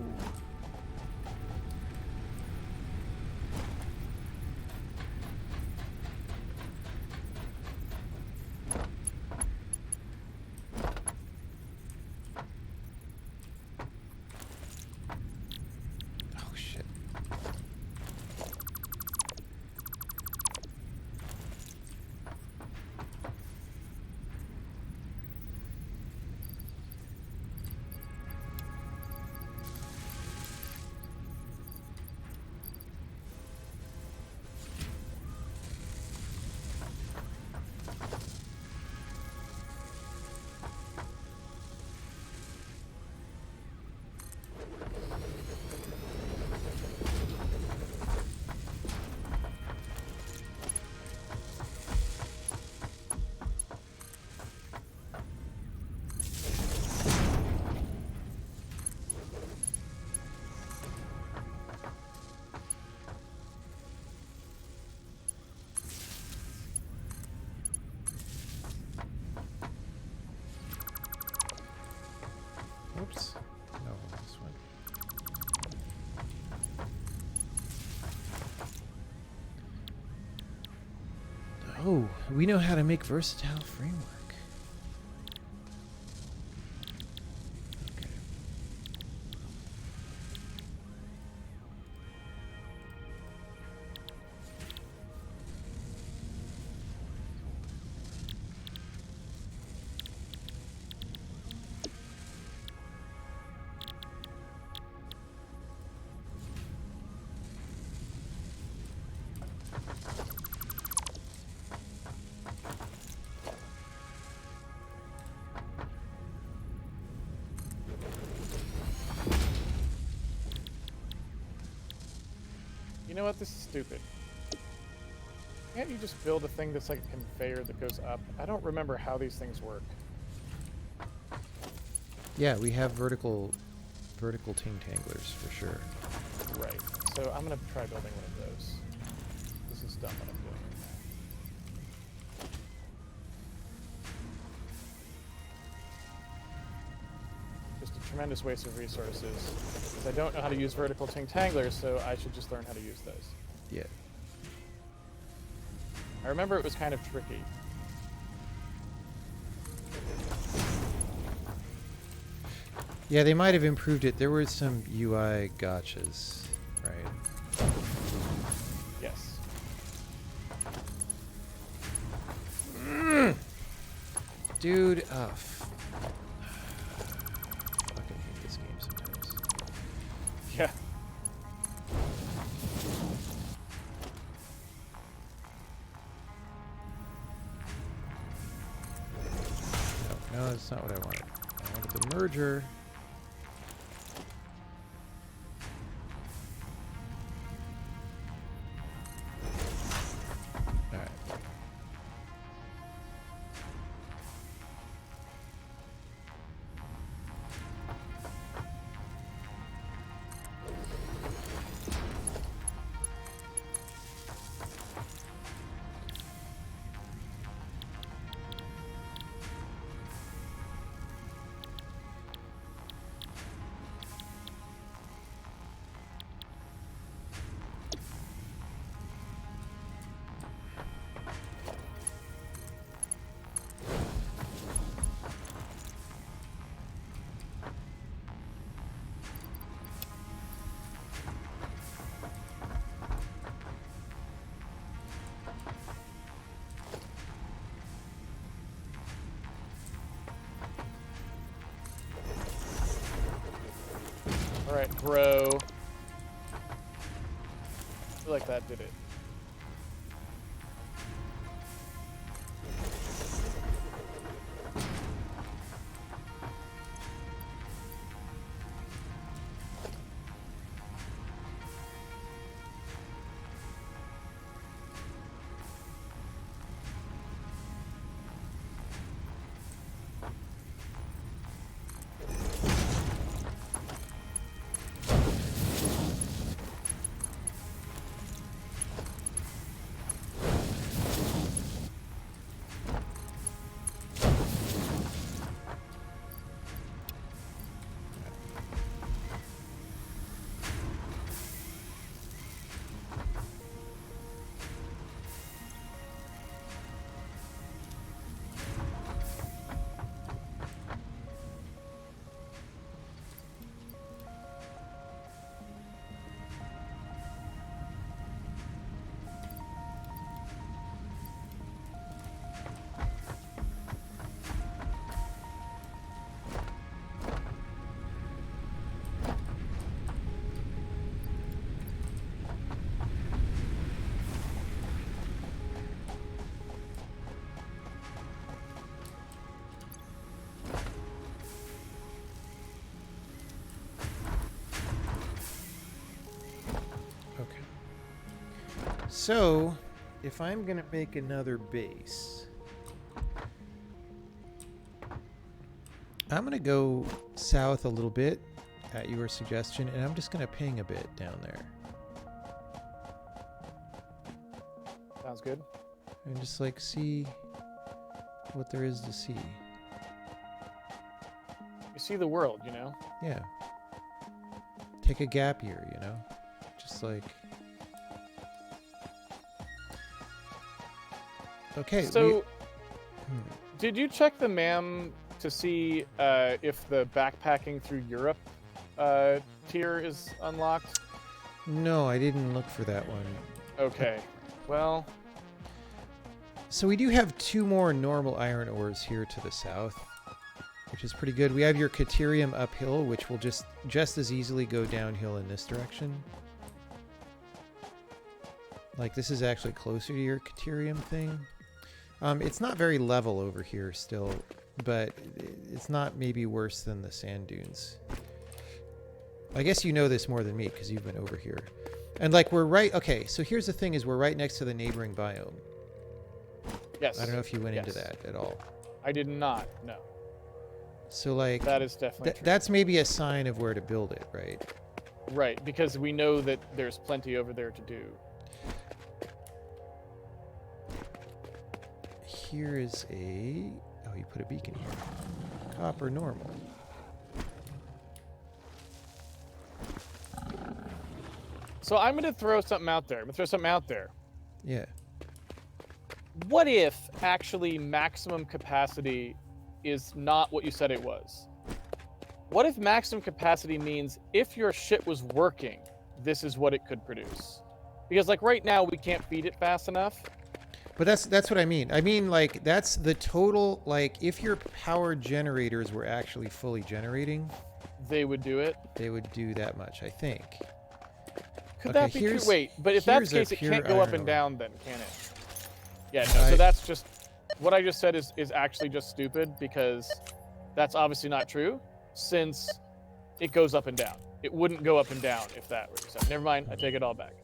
Oh shit. Oops. No, this one. Oh, we know how to make versatile framework. Okay. You know what? This is stupid. Can't you just build a thing that's like a conveyor that goes up? I don't remember how these things work. Yeah, we have vertical ting-tanglers for sure. Right. So I'm gonna try building one of those. This is dumb what I'm doing right now. Just to tremendous waste of resources. 'Cause I don't know how to use vertical tintanglers, so I should just learn how to use those. Yeah. I remember it was kind of tricky. Yeah, they might have improved it. There were some UI gotchas, right? Yes. Dude, fucking hate this game sometimes. Yeah. No, that's not what I wanted. I wanted the merger. Alright. Alright, bro. I feel like that did it. So, if I'm gonna make another base, I'm gonna go south a little bit at your suggestion, and I'm just gonna ping a bit down there. Sounds good. And just like see what there is to see. You see the world, you know? Yeah. Take a gap year, you know? Just like... Okay, So, did you check the MAM to see if the backpacking through Europe tier is unlocked? No, I didn't look for that one. Okay, well... So we do have 2 more normal iron ores here to the south, which is pretty good. We have your Caterium uphill, which will just as easily go downhill in this direction. Like, this is actually closer to your Caterium thing. It's not very level over here still, but it's not maybe worse than the sand dunes. I guess you know this more than me because you've been over here. And like we're right, okay, so here's the thing is we're right next to the neighboring biome. Yes. I don't know if you went into that at all. I did not, no. So like... That is definitely true. That's maybe a sign of where to build it, right? Right, because we know that there's plenty over there to do. Here is a... Oh, you put a beacon here. Copper normal. So I'm going to throw something out there. Yeah. What if actually maximum capacity is not what you said it was? What if maximum capacity means if your shit was working, this is what it could produce? Because like right now we can't feed it fast enough. But that's what I mean. I mean, like, that's the total, like, if your power generators were actually fully generating, they would do it. They would do that much, I think. Could that be true? Wait, but if that's the case, it can't go up and down then, can it? Yeah, no, so that's just, what I just said is actually just stupid, because that's obviously not true, since it goes up and down. It wouldn't go up and down if that were said. Never mind, I take it all back.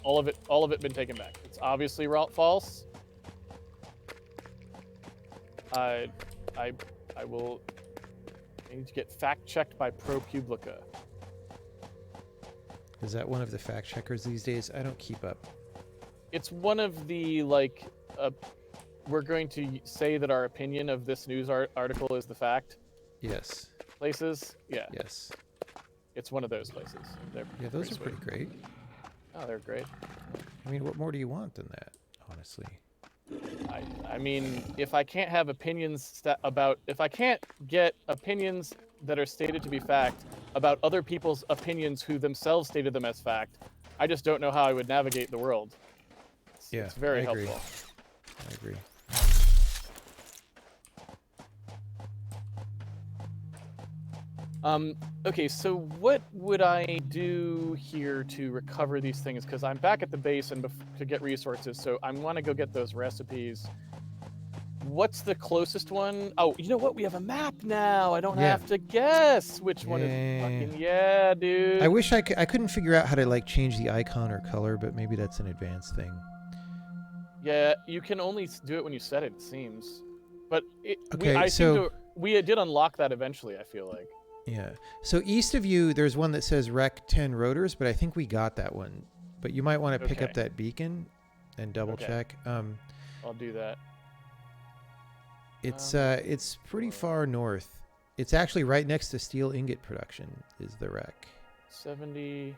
All of it been taken back. It's obviously false. I will need to get fact checked by ProPublica. Is that one of the fact checkers these days? I don't keep up. It's one of the, like, we're going to say that our opinion of this news article is the fact. Yes. Places? Yeah. Yes. It's one of those places. Yeah, those are pretty great. Oh, they're great. I mean, what more do you want than that, honestly? I mean, if I can't have opinions if I can't get opinions that are stated to be fact about other people's opinions who themselves stated them as fact, I just don't know how I would navigate the world. It's very helpful. I agree. Okay, so what would I do here to recover these things? Because I'm back at the base and to get resources, so I want to go get those recipes. What's the closest one? Oh, you know what? We have a map now. I don't have to guess which one is fucking dude. I wish I couldn't figure out how to like change the icon or color, but maybe that's an advanced thing. Yeah, you can only do it when you set it, it seems. But we did unlock that eventually, I feel like. Yeah. So east of you, there's one that says Rec 10 rotors, but I think we got that one. But you might want to pick up that beacon and double check. I'll do that. It's pretty far north. It's actually right next to steel ingot production is the Rec. 70.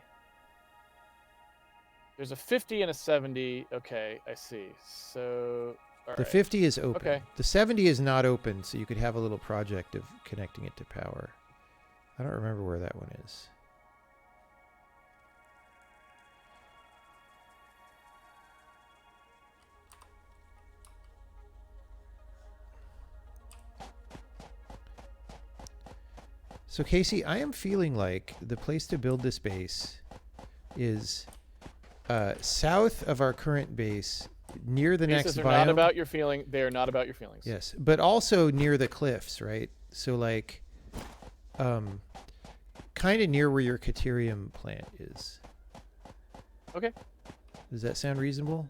There's a 50 and a 70. Okay, I see. So the 50 is open. Okay. The 70 is not open, so you could have a little project of connecting it to power. I don't remember where that one is. So Casey, I am feeling like the place to build this base is south of our current base, near the next biome. Not about your feeling. They are not about your feelings. Yes, but also near the cliffs, right? So like, kind of near where your Caterium plant is. Okay. Does that sound reasonable?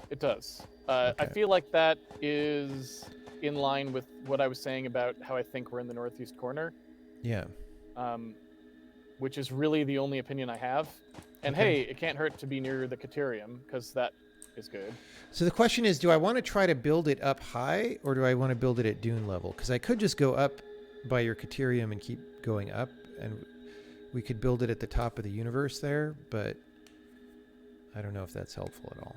It does. I feel like that is in line with what I was saying about how I think we're in the northeast corner. Yeah. Which is really the only opinion I have. And hey, it can't hurt to be near the Caterium, because that is good. So the question is, do I want to try to build it up high, or do I want to build it at dune level? Because I could just go up by your Caterium and keep going up, and we could build it at the top of the universe there, but I don't know if that's helpful at all.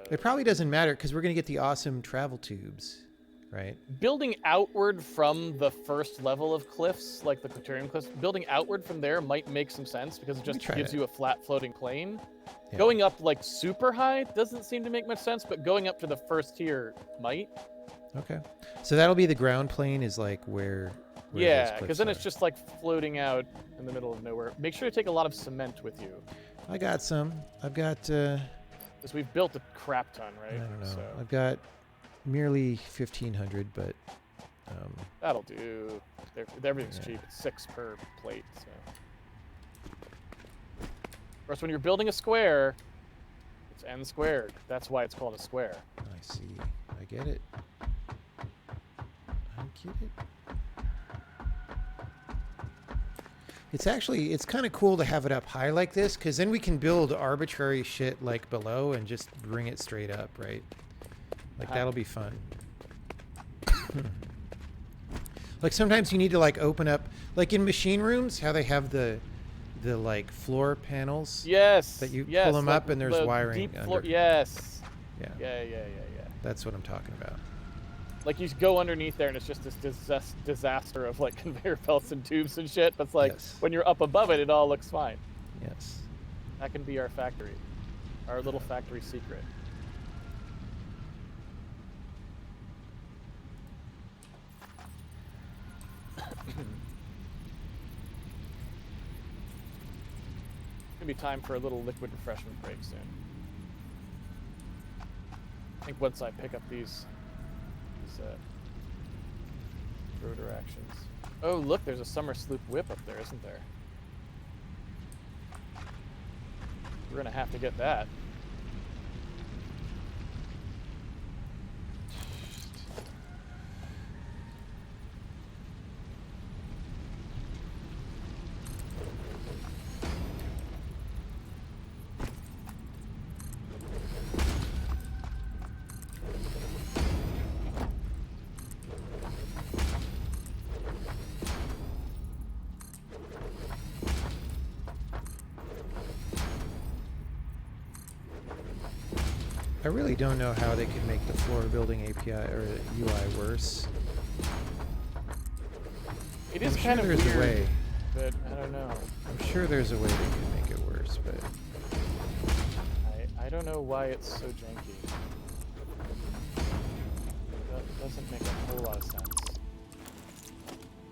It probably doesn't matter, because we're going to get the awesome travel tubes, right? Building outward from the first level of cliffs, like the Caterium cliffs, building outward from there might make some sense, because it just gives you a flat floating plane. Yeah. Going up like super high doesn't seem to make much sense, but going up to the first tier might. Okay. So that'll be the ground plane is like where yeah, because then it's just like floating out in the middle of nowhere. Make sure to take a lot of cement with you. I got some. I've got... Because we've built a crap ton, right? I don't know. So. I've got merely 1,500, but... that'll do. Everything's cheap. It's 6 per plate, so... Of course, when you're building a square, it's n squared. That's why it's called a square. I see. I get it. I get it. It's kind of cool to have it up high like this, because then we can build arbitrary shit like below and just bring it straight up, right? Like that'll be fun. Like sometimes you need to like open up, like in machine rooms, how they have the like floor panels. Yes. That you yes, pull them like up and there's the wiring deep under. floor. Yes. Yeah. Yeah. That's what I'm talking about. Like you go underneath there and it's just this disaster of like conveyor belts and tubes and shit. But it's like Yes. when you're up above it, it all looks fine. Yes. That can be our factory, our little factory secret. Gonna be time for a little liquid refreshment break soon. I think once I pick up these rotor actions. Oh, look, there's a summer sloop whip up there, isn't there? We're gonna have to get that. I really don't know how they could make the floor building API or UI worse. It is I'm kind sure of there's weird, a way. but I don't know. I'm sure there's a way they could make it worse, but I don't know why it's so janky. That doesn't make a whole lot of sense.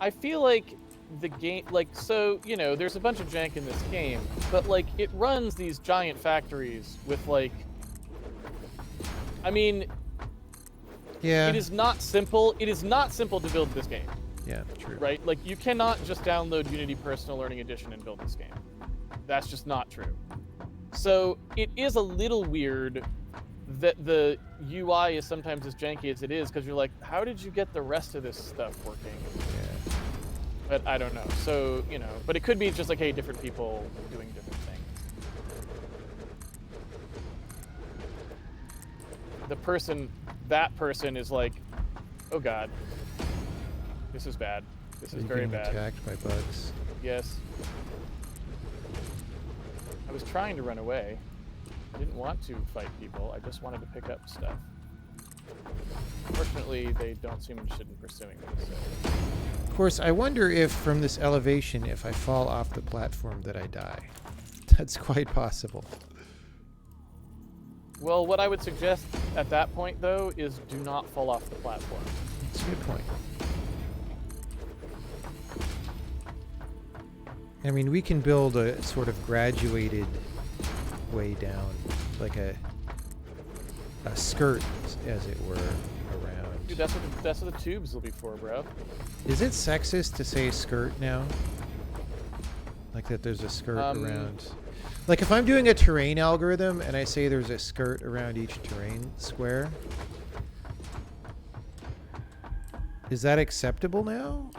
I feel like the game, like, so, you know, there's a bunch of jank in this game, but, like, it runs these giant factories with, like, I mean, yeah. it is not simple. It is not simple to build this game. Yeah, true. Right? Like, you cannot just download Unity Personal Learning Edition and build this game. That's just not true. So, it is a little weird that the UI is sometimes as janky as it is, because you're like, how did you get the rest of this stuff working? Yeah. But I don't know. So, you know, but it could be just like, hey, different people doing different things. That person is like, oh god, this is bad. This is very bad. Attacked by bugs. Yes. I was trying to run away. I didn't want to fight people. I just wanted to pick up stuff. Fortunately, they don't seem interested in pursuing me. So. Of course, I wonder if from this elevation, if I fall off the platform, that I die. That's quite possible. Well, what I would suggest at that point, though, is do not fall off the platform. That's a good point. I mean, we can build a sort of graduated way down, like a skirt, as it were, around. Dude, that's what the tubes will be for, bro. Is it sexist to say skirt now? Like that there's a skirt around... Like if I'm doing a terrain algorithm and I say there's a skirt around each terrain square, is that acceptable now?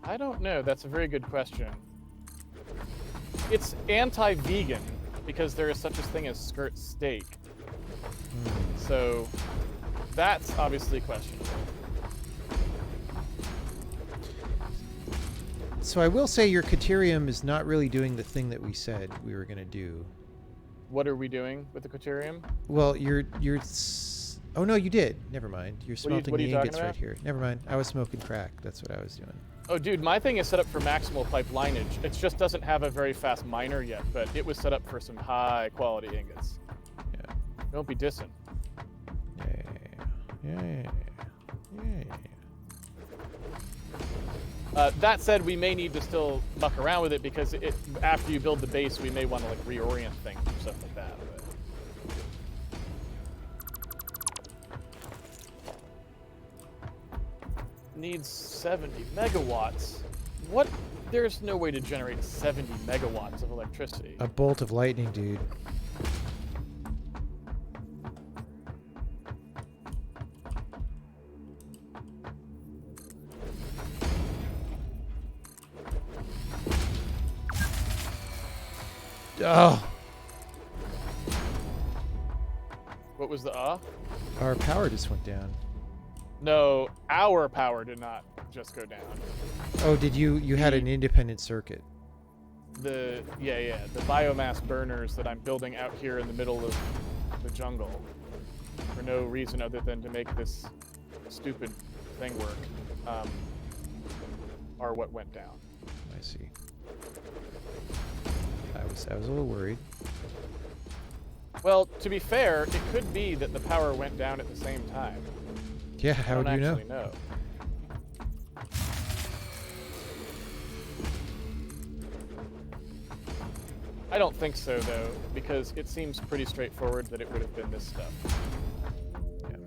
I don't know. That's a very good question. It's anti-vegan because there is such a thing as skirt steak. So that's obviously questionable. So I will say your Caterium is not really doing the thing that we said we were going to do. What are we doing with the Quaterium? Well, oh no, you did. Never mind. You're smelting what are the you talking ingots about? right here. Never mind. I was smoking crack. That's what I was doing. Oh, dude, my thing is set up for maximal pipe lineage. It just doesn't have a very fast miner yet, but it was set up for some high quality ingots. Yeah. Don't be dissing. Yeah. That said, we may need to still muck around with it because after you build the base, we may want to like reorient things or stuff like that. But... Needs 70 megawatts. What? There's no way to generate 70 megawatts of electricity. A bolt of lightning, dude. Oh. What was the Our power just went down. No, our power did not. just go down. Oh, did you had an independent circuit? The biomass burners that I'm building out here in the middle of the jungle for no reason other than to make this stupid thing work are what went down. I see. I was a little worried. Well, to be fair, it could be that the power went down at the same time. Yeah, how do you know? I don't actually know. I don't think so, though, because it seems pretty straightforward that it would have been this stuff. Yeah.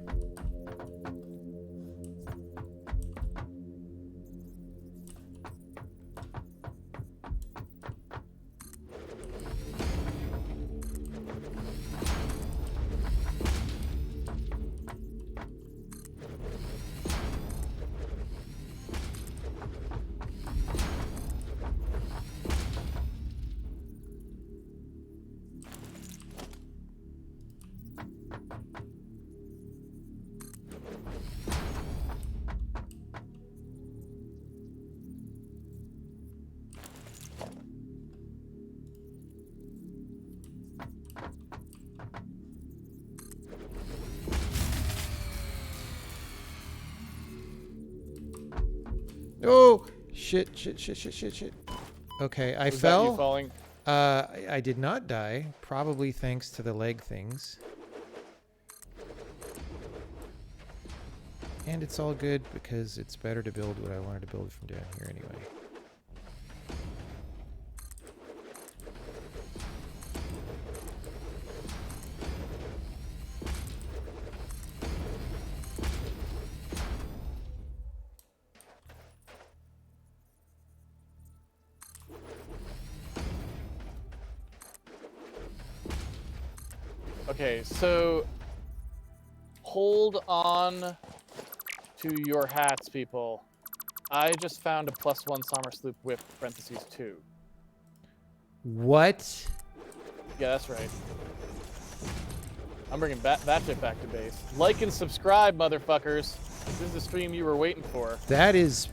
Oh, shit. Okay, I Was fell. that you falling? I did not die, probably thanks to the leg things. And it's all good because it's better to build what I wanted to build from down here anyway. Okay, so hold on to your hats, people. I just found a +1 Sommersloop whip, parentheses 2. What? Yeah, that's right. I'm bringing that shit back to base. Like and subscribe, motherfuckers. This is the stream you were waiting for. That is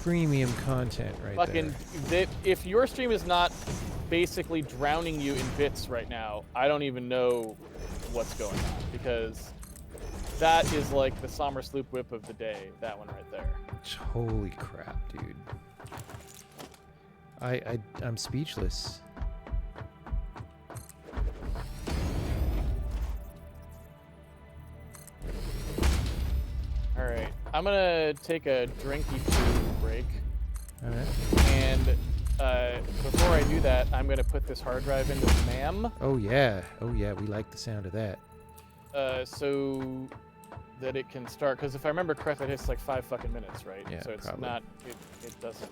premium content right Fucking, there. if your stream is not basically drowning you in bits right now, I don't even know what's going on, because that is like the Sommersloop whip of the day. That one right there. Holy crap, dude. I'm speechless. All right, I'm gonna take a drinky poo break. All right. And before I do that, I'm going to put this hard drive into the MAM. Oh yeah, we like the sound of that. So that it can start. Because if I remember correctly, it takes like 5 fucking minutes, right? Yeah, so it's probably. not. It doesn't.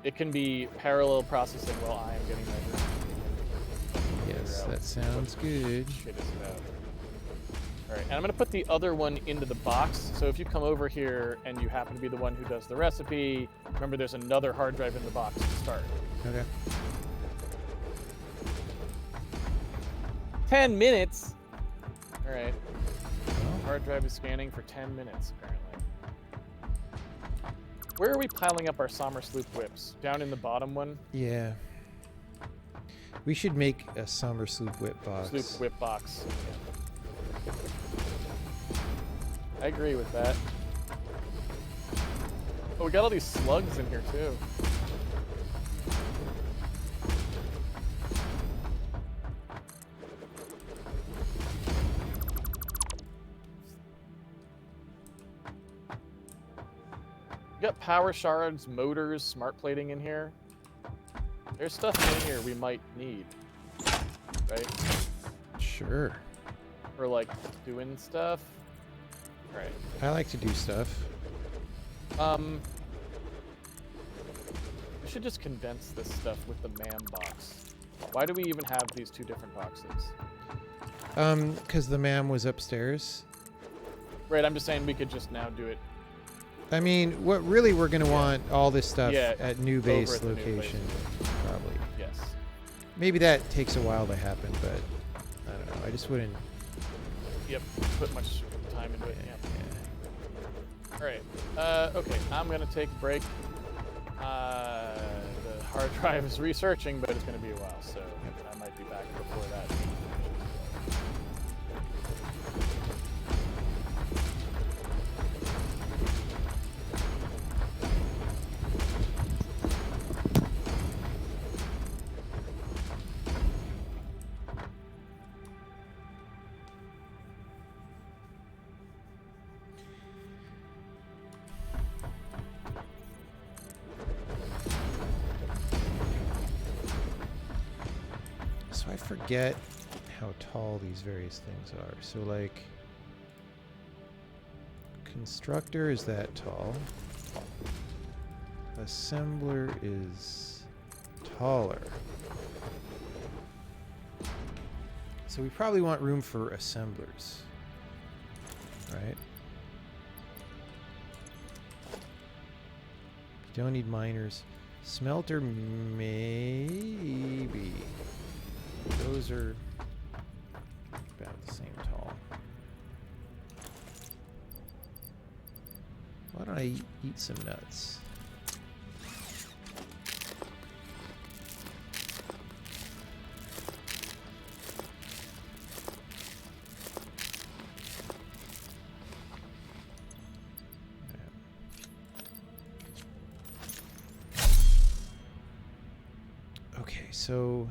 It can be parallel processing while I am getting my drink. Yes, that sounds good. Shit is about. All right, and I'm going to put the other one into the box. So if you come over here and you happen to be the one who does the recipe, remember there's another hard drive in the box to start. Okay. 10 minutes? All right. Well, Hard drive is scanning for 10 minutes, apparently. Where are we piling up our Sommersloop whips? Down in the bottom one? yeah. We should make a Sommersloop whip box. Sloop whip box. Yeah. I agree with that. Oh, we got all these slugs in here, too. We got power shards, motors, smart plating in here. There's stuff in here we might need, right? Sure. For like doing stuff. Right. I like to do stuff. We should just condense this stuff with the MAM box. Why do we even have these 2 different boxes? Because the MAM was upstairs. Right, I'm just saying we could just now do it. I mean, what really we're gonna want all this stuff Yeah, at new over base at the new location, probably. Yes. Maybe that takes a while to happen, but I don't know. I just wouldn't. Yep. Put much time into it. Yeah. All right. Okay, I'm gonna take a break. The hard drive is researching, but it's gonna be a while, so I might be back before that. So I forget how tall these various things are. So like, constructor is that tall. Assembler is taller. So we probably want room for assemblers, right? Don't need miners. Smelter, maybe. Those are about the same tall. Why don't I eat some nuts? Okay, so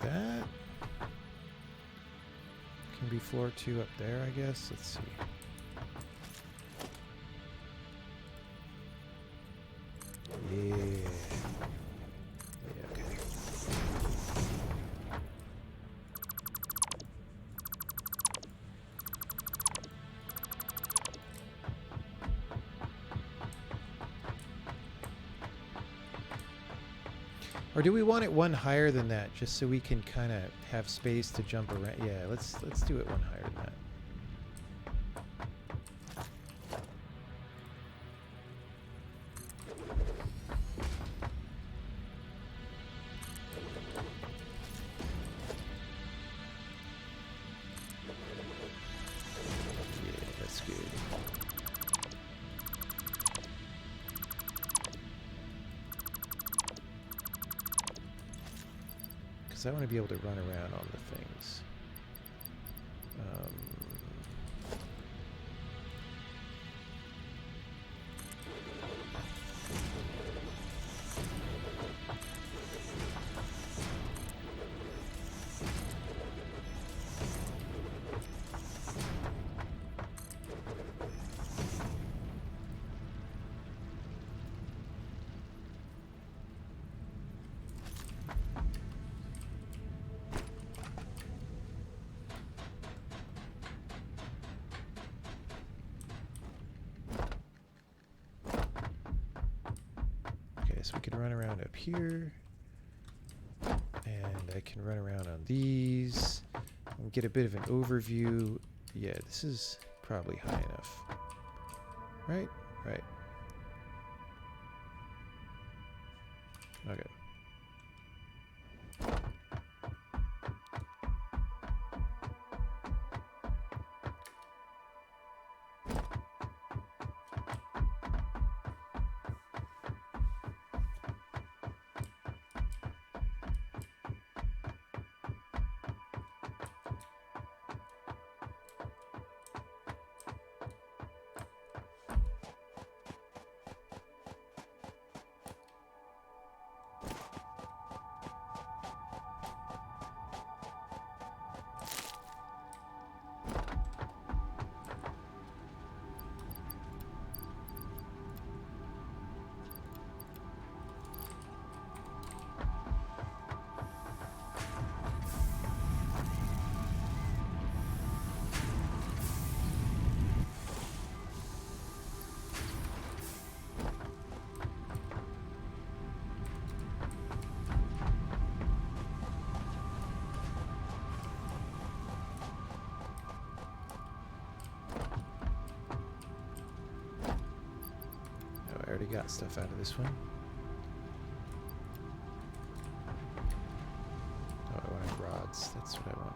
that can be floor 2 up there, I guess. Let's see. Yeah. Yeah, okay. Or do we want it one higher than that, just so we can kind of have space to jump around? Yeah, let's do it one higher than that. Yeah, that's good. I want to be able to run around on the things. So we can run around up here, and I can run around on these and get a bit of an overview. Yeah, this is probably high enough. Right? Right. Okay. got stuff out of this one. Oh, I wanted rods. That's what I wanted.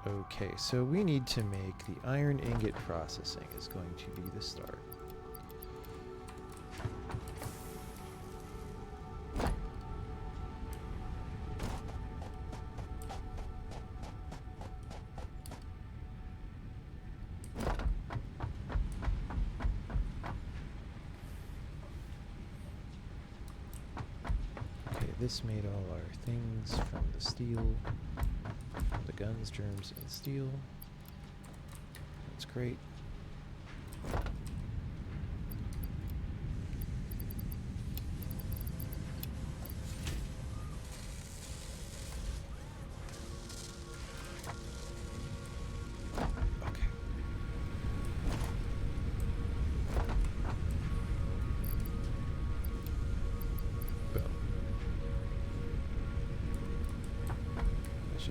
Okay, so we need to make the iron ingot processing is going to be the start. This made all our things from the steel, the guns, germs, and steel. That's great.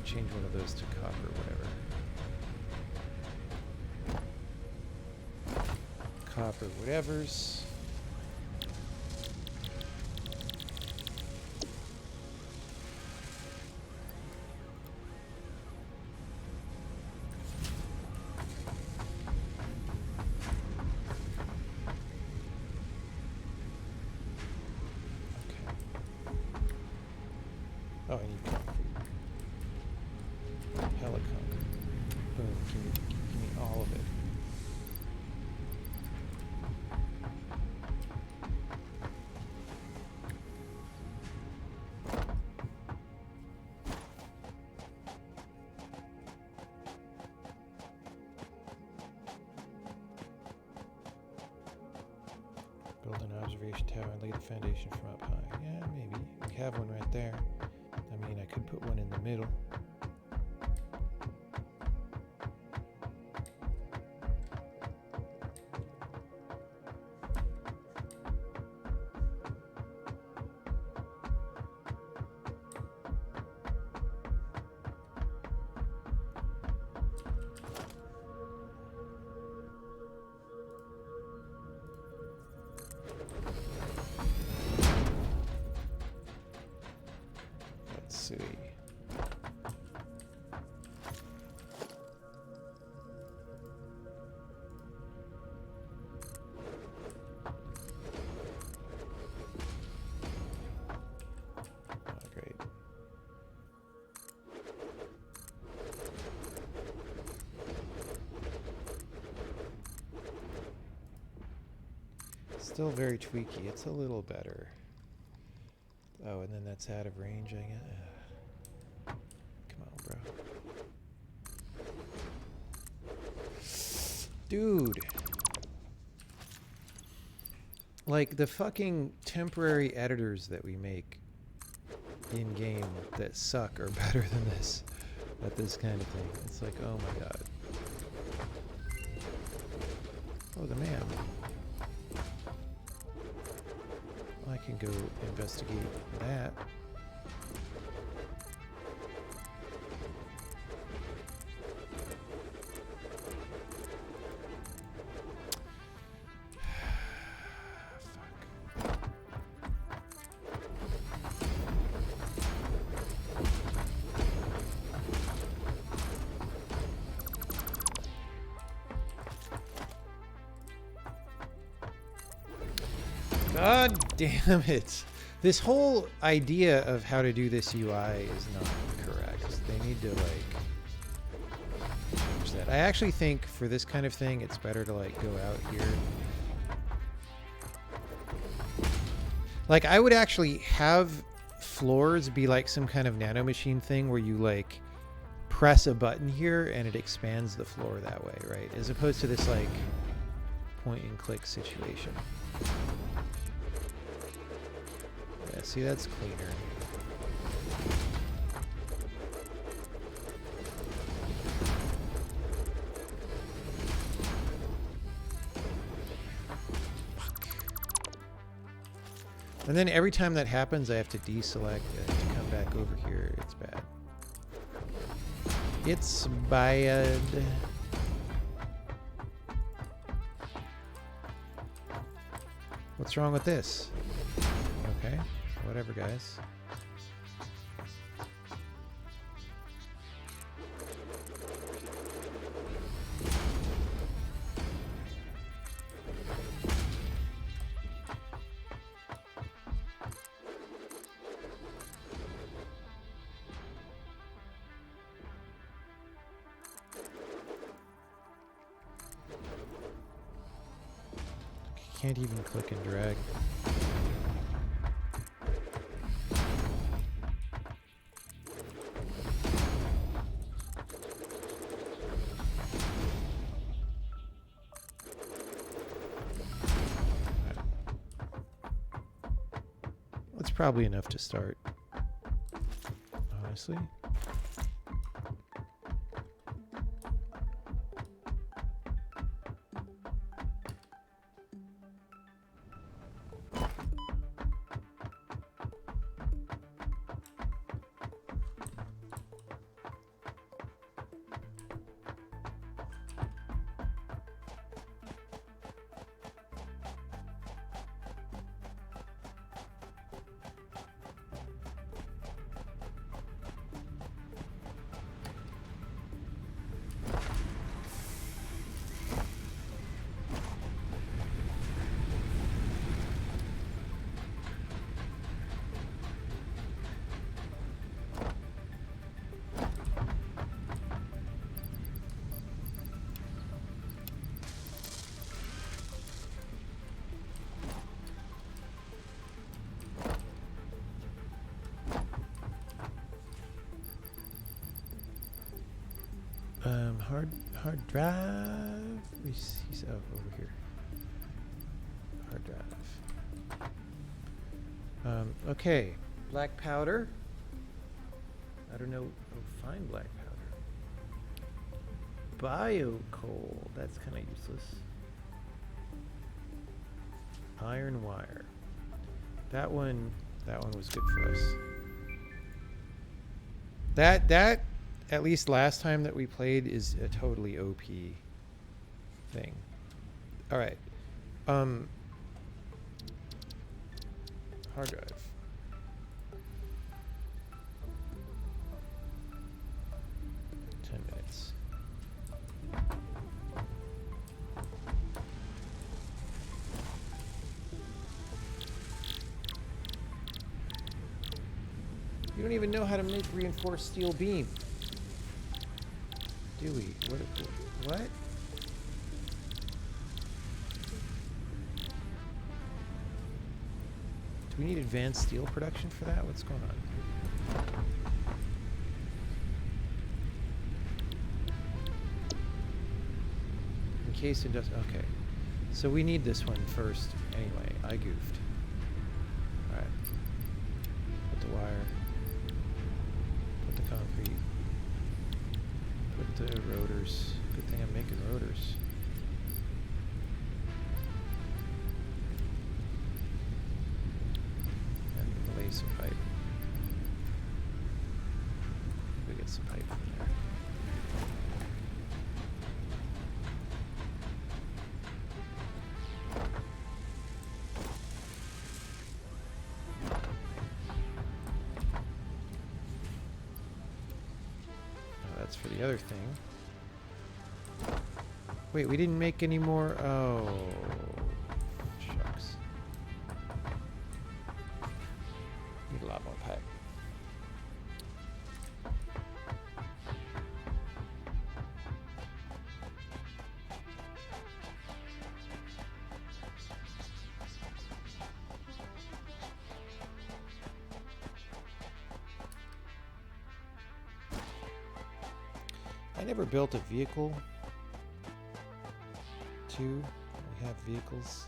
Change one of those to copper, whatever. Copper, whatevers. Okay. Oh, I need concrete. Helicon. Boom. Give me all of it. Build an observation tower and lay the foundation from up high. Yeah, maybe. We have one right there. I mean, I could put one in the middle. Still very tweaky. It's a little better. Oh, and then that's out of range, I guess. Come on, bro. Dude. Like, the fucking temporary editors that we make in-game that suck are better than this. At this kind of thing. It's like, oh my god. Oh, the man. I can go investigate that. God damn it. This whole idea of how to do this UI is not correct. They need to, like, change that. I actually think for this kind of thing, it's better to, like, go out here. Like, I would actually have floors be like some kind of nanomachine thing where you, like, press a button here and it expands the floor that way, right? As opposed to this, like, point and click situation. Yeah, see, that's cleaner. And then every time that happens, I have to deselect and to come back over here. It's bad. It's bad. What's wrong with this? Okay, whatever, guys. Can't even click and drag. That's probably enough to start, honestly. Hard drive. He's over here. Hard drive. Okay, black powder. I don't know. Oh, fine black powder. Bio coal. That's kind of useless. Iron wire. That one was good for us. That at least last time that we played is a totally OP thing. All right. Hard drive. You don't even know how to make reinforced steel beam. Do we? What? Do we need advanced steel production for that? What's going on? In case it does. Okay. So we need this one first. Anyway, I goofed. Alright. Put the wire. Put the concrete. Put the rotors. Good thing I'm making rotors. And lay some pipe. We get some pipe from there. For the other thing. Wait, we didn't make any more. Oh, shucks. Need a lot more pipe. I never built a vehicle. We have vehicles.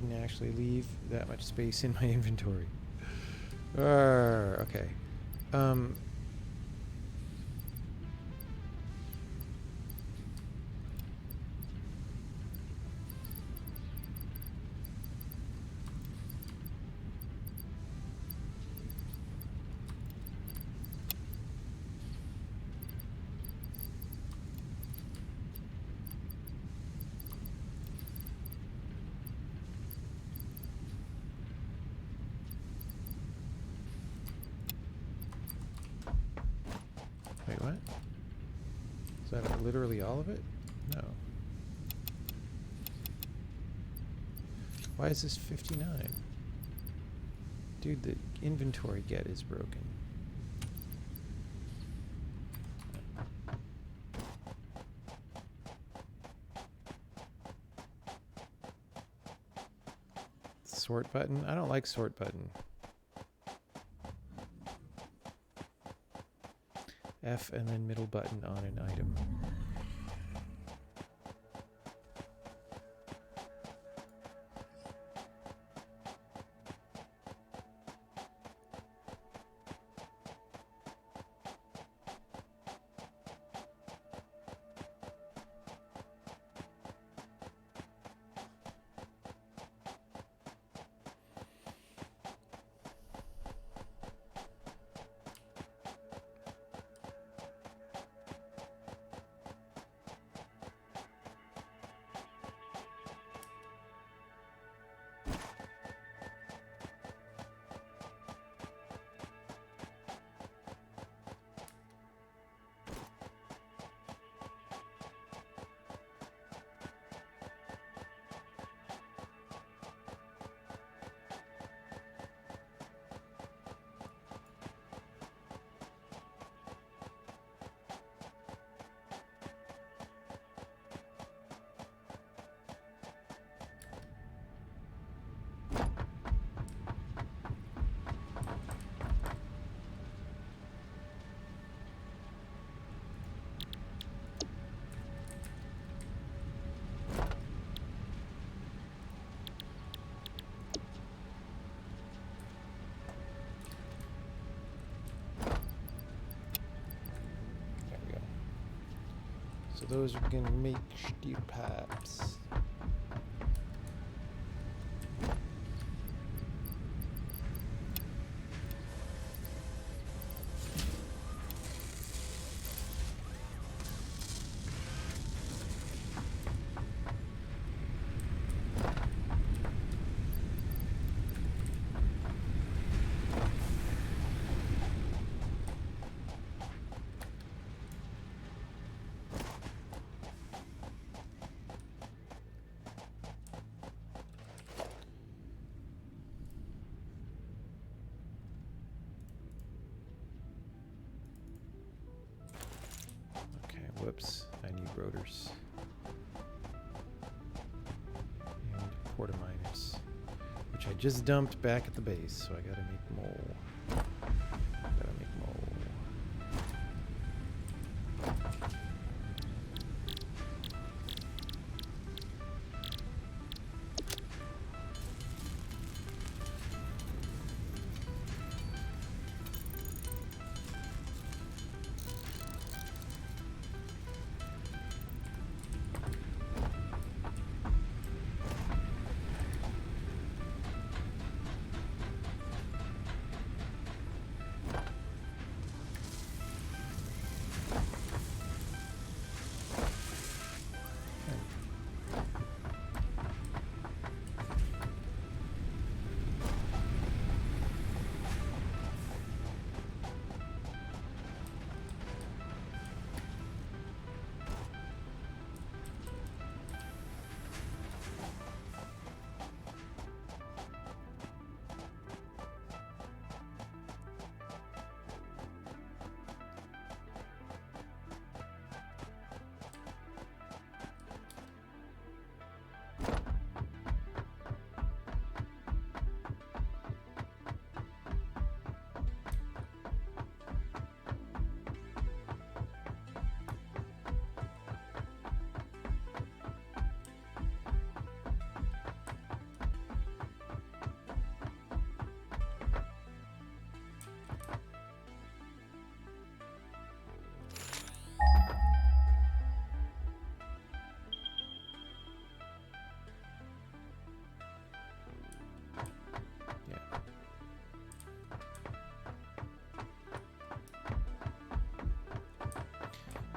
didn't actually leave that much space in my inventory. Okay. Wait, what? Is that literally all of it? No. Why is this 59? Dude, the inventory get is broken. Sort button? I don't like sort button. F and then middle button on an item. So those are gonna make steel pipes. Whoops, I need rotors. And porta miners, which I just dumped back at the base, so I gotta make more. Gotta make more.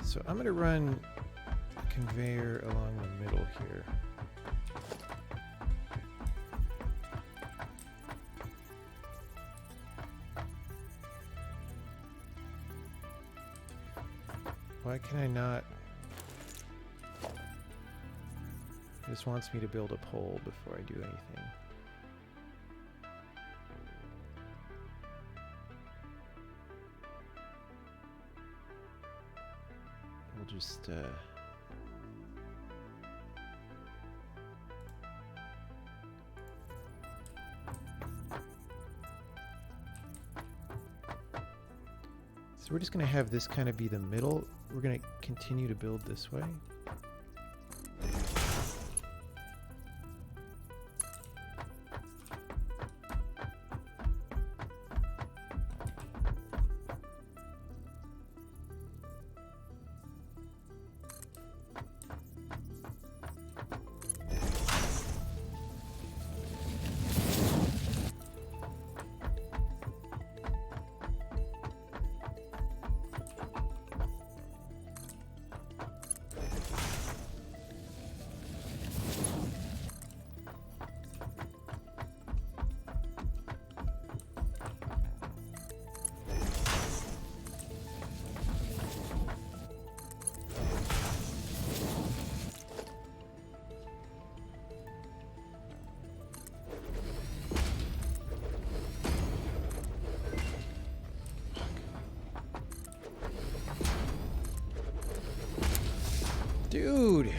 So I'm going to run a conveyor along the middle here. Why can I not? It just wants me to build a pole before I do anything. We'll just so we're just going to have this kind of be the middle. We're going to continue to build this way. Dude.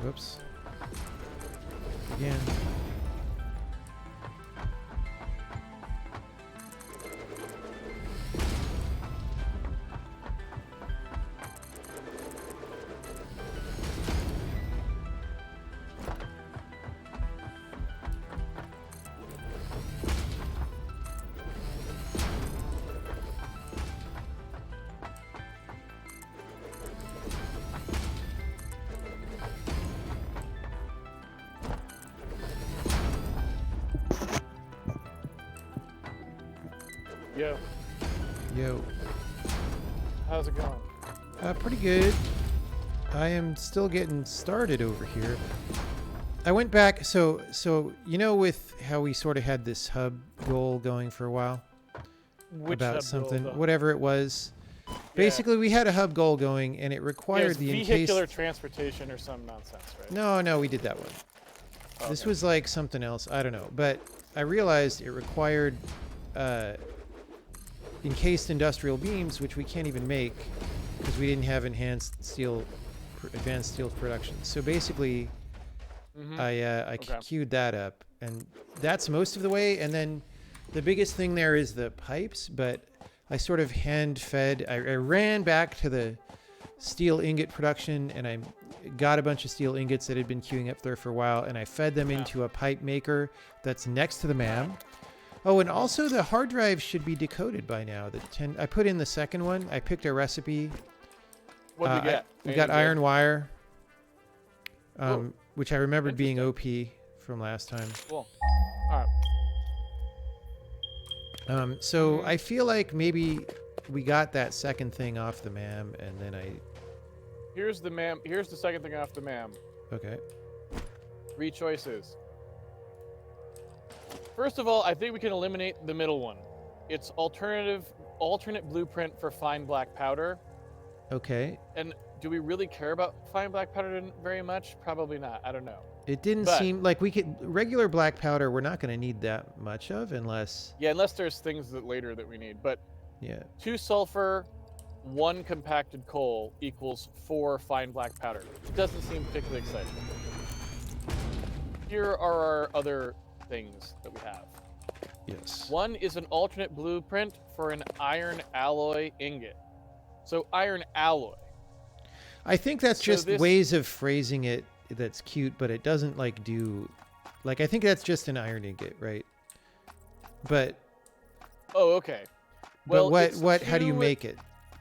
Whoops. Again. Yo, Yo. how's it going? Pretty good. I am still getting started over here. I went back, so you know, with how we sort of had this hub goal going for a while Which about hub something, goal, though? wthis it was. Basically, we had a hub goal going, and it Yeah, required it's the vehicular encased. transportation or some nonsense, right? No, we did that one. This Okay. was like something else. I don't know, but I realized it required encased industrial beams, which we can't even make because we didn't have advanced steel production. So basically, I queued that up, and that's most of the way. And then the biggest thing there is the pipes, but I sort of hand fed. I ran back to the steel ingot production, and I got a bunch of steel ingots that had been queuing up there for a while, and I fed them into a pipe maker that's next to the MAM. Oh, and also the hard drive should be decoded by now. I put in the second one. I picked a recipe. What did you get? We got Anything iron wire, Cool. which I remembered being OP from last time. good? Cool. All right. So I feel like maybe we got that second thing off the MAM, and then Here's the MAM. Here's the second thing off the MAM. okay. 3 choices. First of all, I think we can eliminate the middle one. It's alternate blueprint for fine black powder. Okay. And do we really care about fine black powder very much? Probably not. I don't know. It didn't But- seem like we could regular black powder. We're not going to need that much of unless Yeah, unless there's things that later that we need. But yeah. 2 sulfur, 1 compacted coal equals 4 fine black powder. It doesn't seem particularly exciting. Here are our other things that we have. Yes. One is an alternate blueprint for an iron alloy ingot. So iron alloy. I think that's So just this- ways of phrasing it that's cute, but it doesn't like do... Like, I think that's just an iron ingot, right? But... Oh, okay. Well, but how do you make it?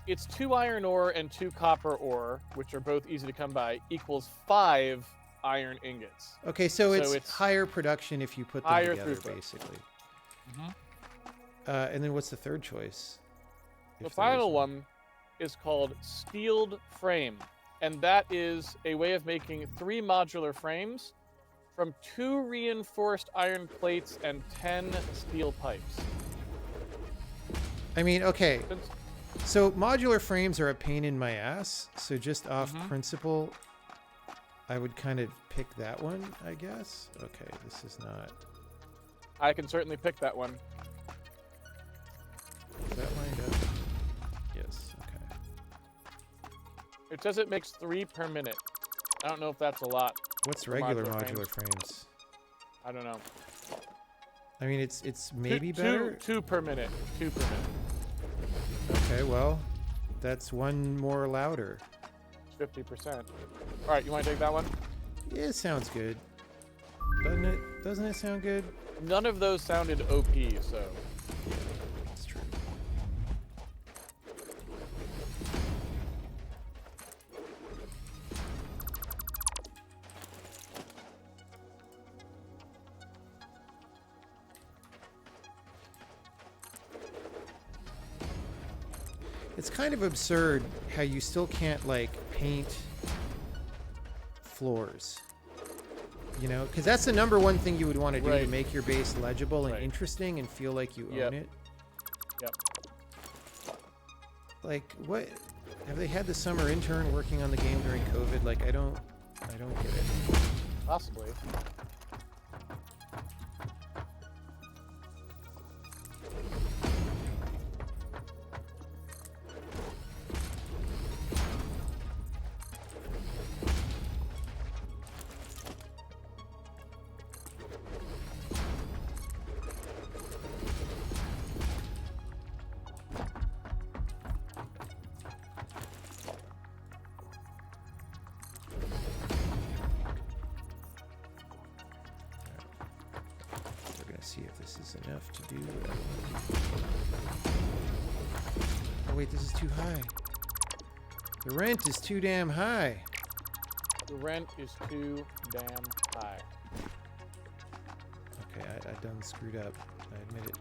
It's 2 iron ore and 2 copper ore, which are both easy to come by, equals 5 iron ingots. Okay, so it's it's higher production if you put them higher together, throughput. basically. Mhm. And then what's the third choice? The If there is final one is called steeled frame, and that is a way of making 3 modular frames from 2 reinforced iron plates and 10 steel pipes. I mean, okay, Since- so modular frames are a pain in my ass, so just off Mhm. principle, I would kind of pick that one, I guess. Okay, this is not... I can certainly pick that one. Is that lined up? Yes, okay. It says it makes 3 per minute. I don't know if that's a lot. What's For regular modular modular frames? I don't know. I mean, it's maybe Two- better. Two per minute. 2 per minute. Okay, well, that's one more louder. 50%. All right, you want to take that one? Yeah, it sounds good. Doesn't it? Doesn't it sound good? None of those sounded OP, so. That's true. It's kind of absurd how you still can't, like, paint floors. You know? Because that's the number one thing you would want to do to Right. make your base legible and Right. interesting and feel like you Yep. own it. Yep. Like, what? Have they had the summer intern working on the game during COVID? Like, I don't get it. Possibly. We're gonna see if this is enough to do. Oh wait, this is too high. The rent is too damn high. The rent is too damn high. Okay, I done screwed up. I admit it.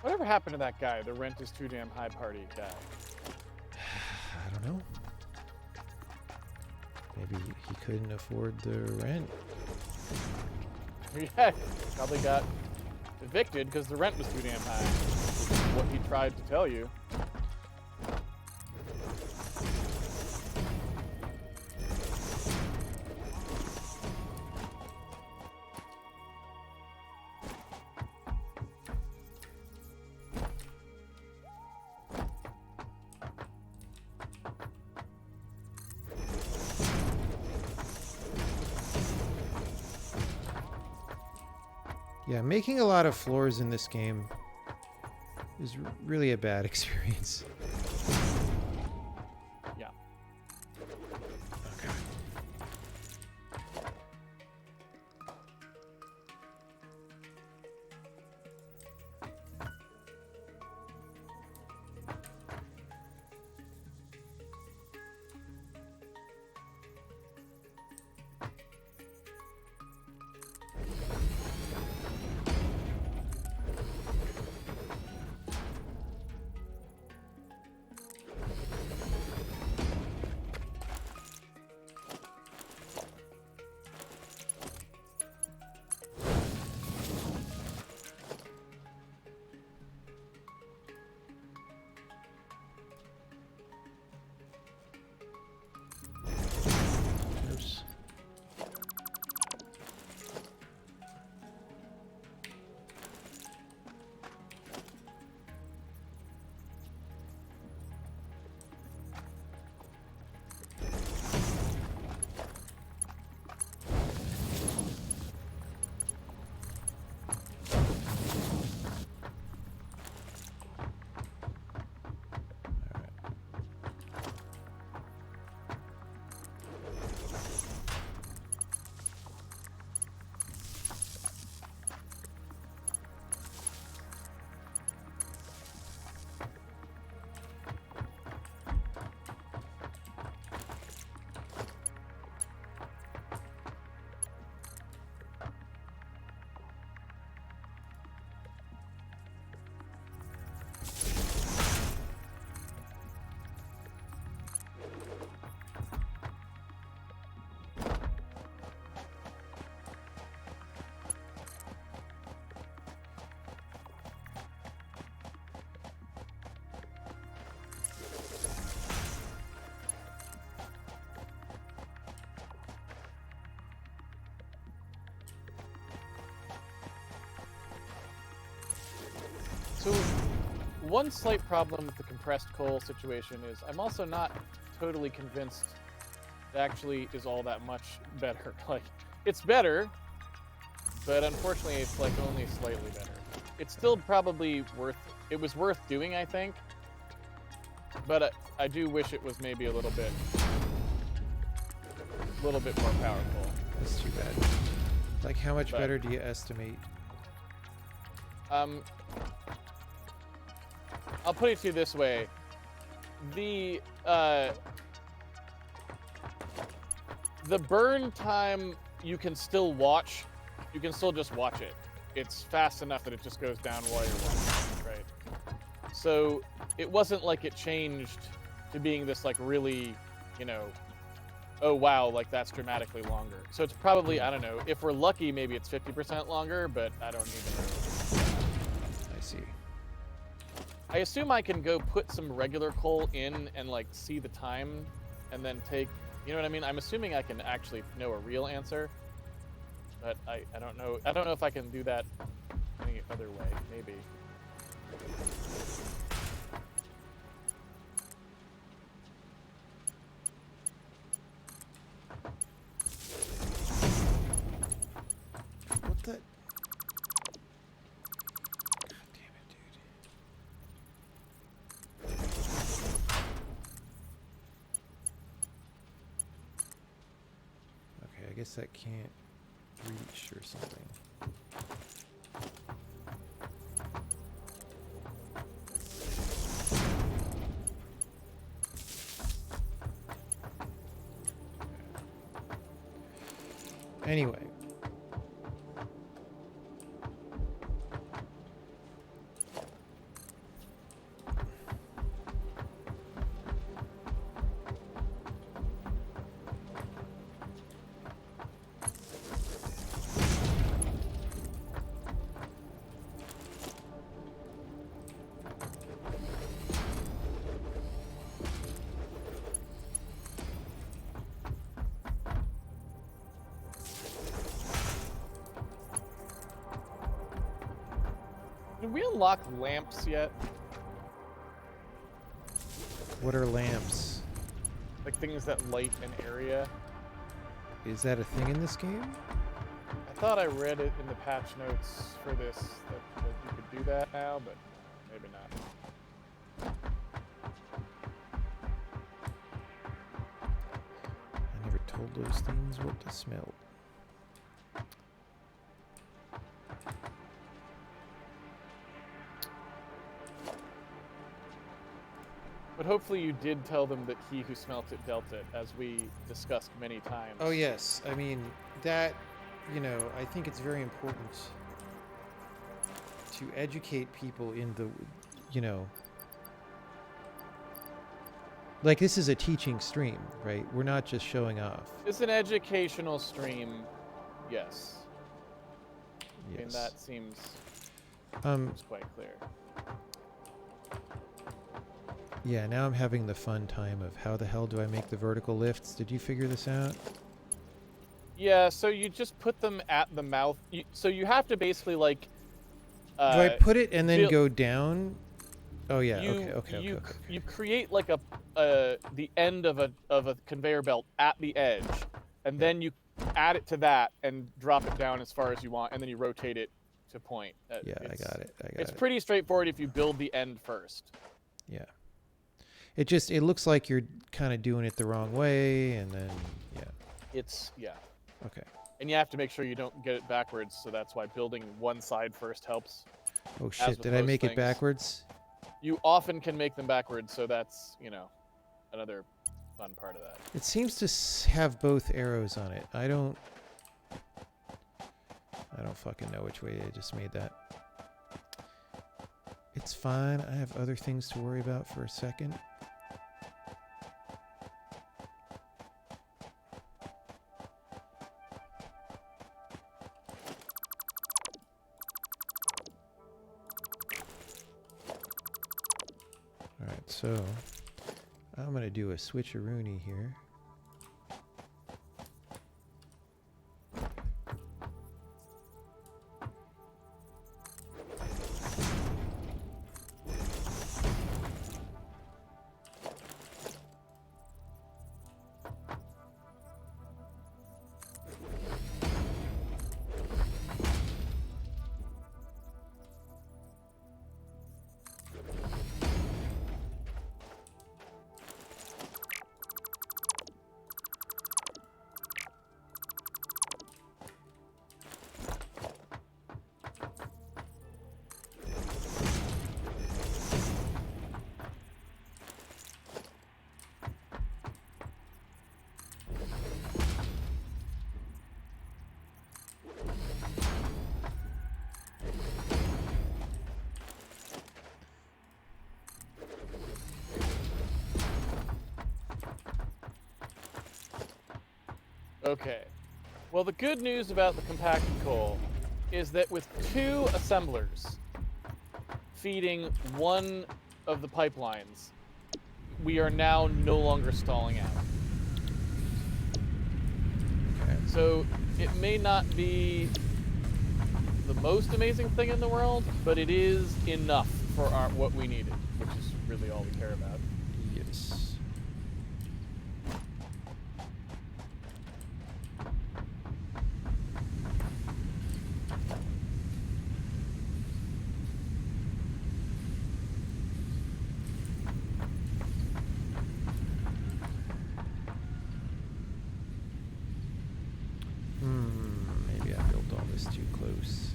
Whatever happened to that guy, the rent is too damn high party guy? I don't know. Maybe he couldn't afford the rent. Yeah, probably got evicted because the rent was too damn high. What he tried to tell you. Yeah, making a lot of floors in this game is really a bad experience. Yeah. Okay. So one slight problem with the compressed coal situation is I'm also not totally convinced it actually is all that much better. Like, it's better, but unfortunately it's like only slightly better. It's still probably it was worth doing, I think, but I do wish it was maybe a little bit more powerful. That's too bad. Like, how much better do you estimate? I'll put it to you this way. The burn time you can still watch. You can still just watch it. It's fast enough that it just goes down while you're watching, right? So it wasn't like it changed to being this like really, oh wow, like that's dramatically longer. So it's probably, I don't know, if we're lucky, maybe it's 50% longer, but I don't even know. I see. I assume I can go put some regular coal in and like see the time and then take, you know what I mean? I'm assuming I can actually know a real answer, but I don't know. I don't know if I can do that any other way, maybe. What the? God damn it, dude. Okay, I guess that can't reach or something. Anyway. Did we unlock lamps yet? What are lamps? Like things that light an area? Is that a thing in this game? I thought I read it in the patch notes for this that you could do that now, but maybe not. I never told those things what to smell. But hopefully you did tell them that he who smelt it dealt it, as we discussed many times. Oh yes, I mean that, I think it's very important to educate people in the, like this is a teaching stream, right? We're not just showing off. It's an educational stream, yes. Yes. I mean, that seems quite clear. Yeah, now I'm having the fun time of how the hell do I make the vertical lifts? Did you figure this out? Yeah, so you just put them at the mouth. So you have to basically like. Do I put it and then go down? Oh yeah. Okay. You create like the end of a conveyor belt at the edge, and then you add it to that and drop it down as far as you want, and then you rotate it to point. Yeah, I got it. It's pretty straightforward if you build the end first. Yeah. It looks like you're kind of doing it the wrong way, and then Yeah. Okay. And you have to make sure you don't get it backwards, so that's why building one side first helps. Oh shit! Did I make it backwards? You often can make them backwards, so that's another fun part of that. It seems to have both arrows on it. I don't fucking know which way I just made that. It's fine. I have other things to worry about for a second. Alright, so I'm going to do a switcheroony here. Okay. Well, the good news about the compacted coal is that with 2 assemblers feeding one of the pipelines, we are now no longer stalling out. Okay. So it may not be the most amazing thing in the world, but it is enough for what we needed, which is really all we care about. Yes. Maybe I built all this too close.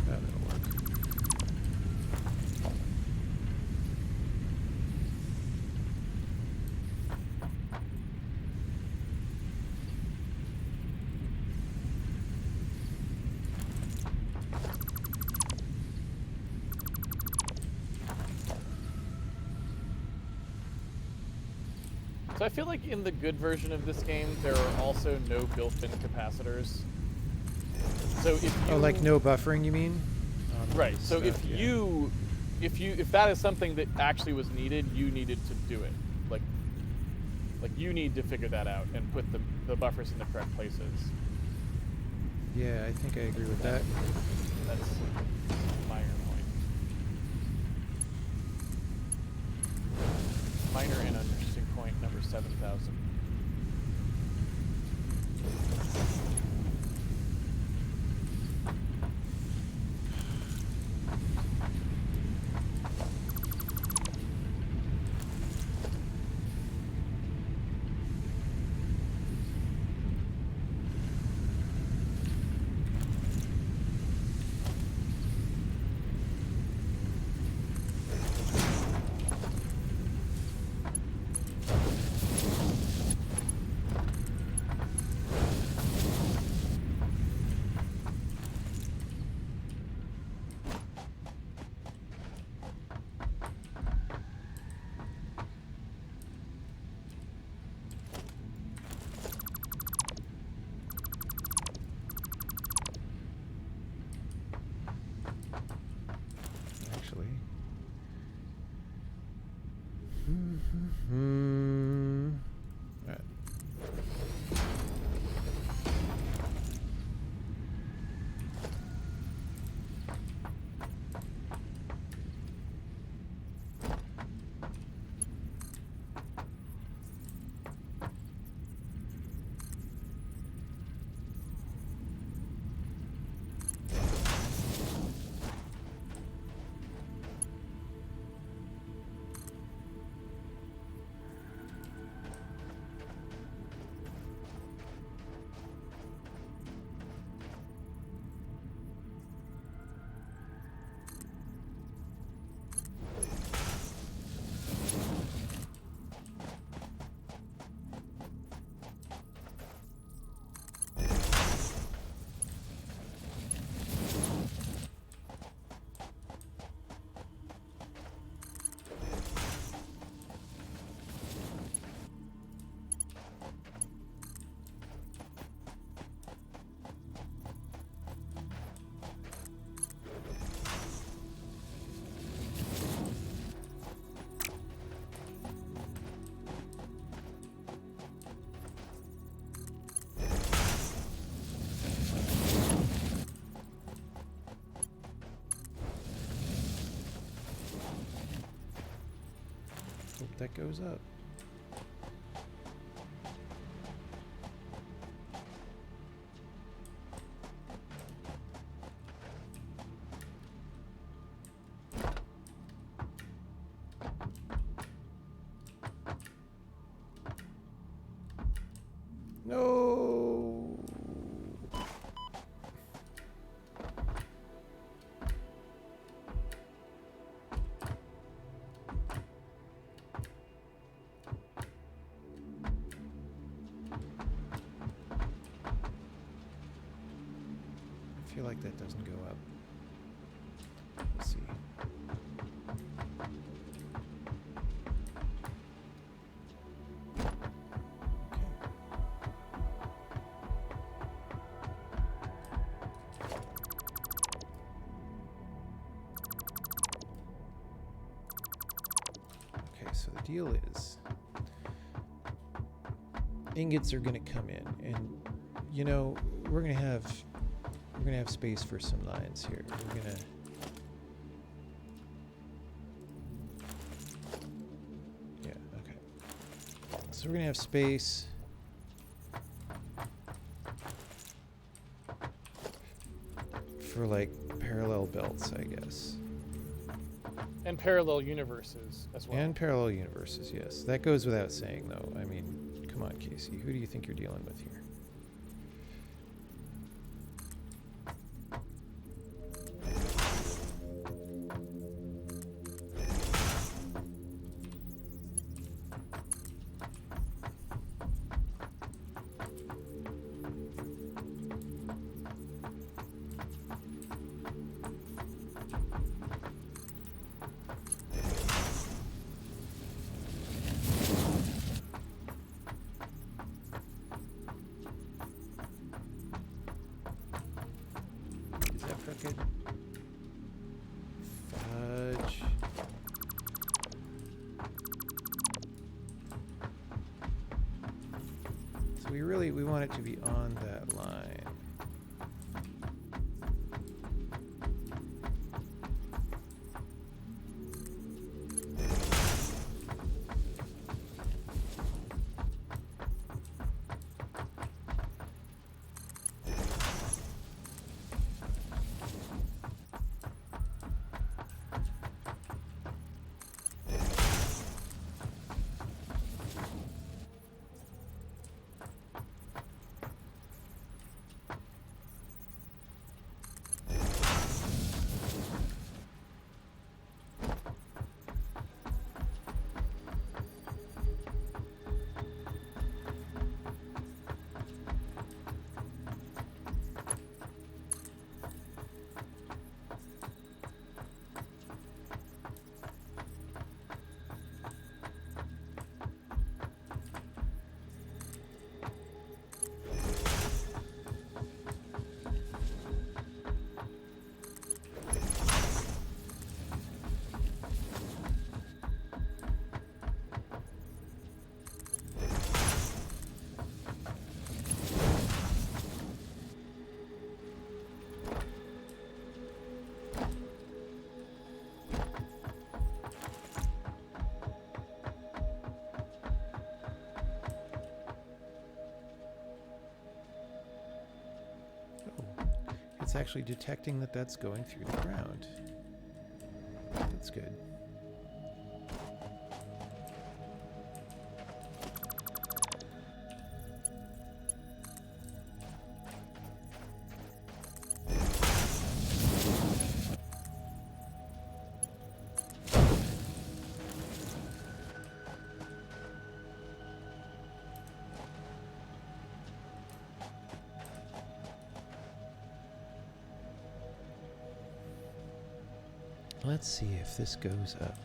That'll work. So I feel like in the good version of this game, there are also no built-in capacitors. So if you... Oh, like no buffering, you mean? Right. So Stuff, if that is something that actually was needed, you needed to do it. Like you need to figure that out and put the buffers in the correct places. Yeah, I think I agree with that. That's a minor point. Minor and uninteresting point number 7,000. Actually. Right. Hope that goes up. No. I feel like that doesn't go up. Let's see. deal is, ingots are going to come in, and you know we're going to have space for some lines here. We're going to So we're going to have space for like parallel belts, I guess. And parallel universes as well. And parallel universes, yes. That goes without saying, though. I mean, come on, Casey. Who do you think you're dealing with here? Fudge. So we want it to be on that line. It's actually detecting that that's going through the ground. That's good. Let's see if this goes up.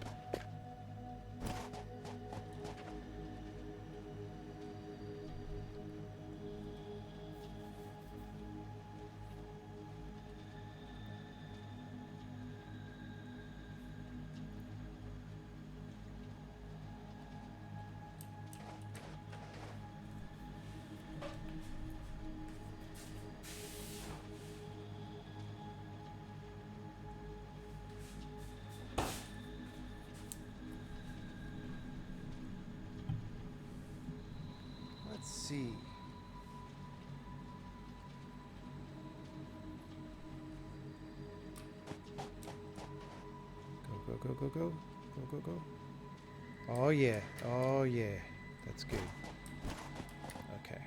Let's see. Go, go, go, go, go. Go, go, go. Oh, yeah. Oh, yeah. That's good. Okay.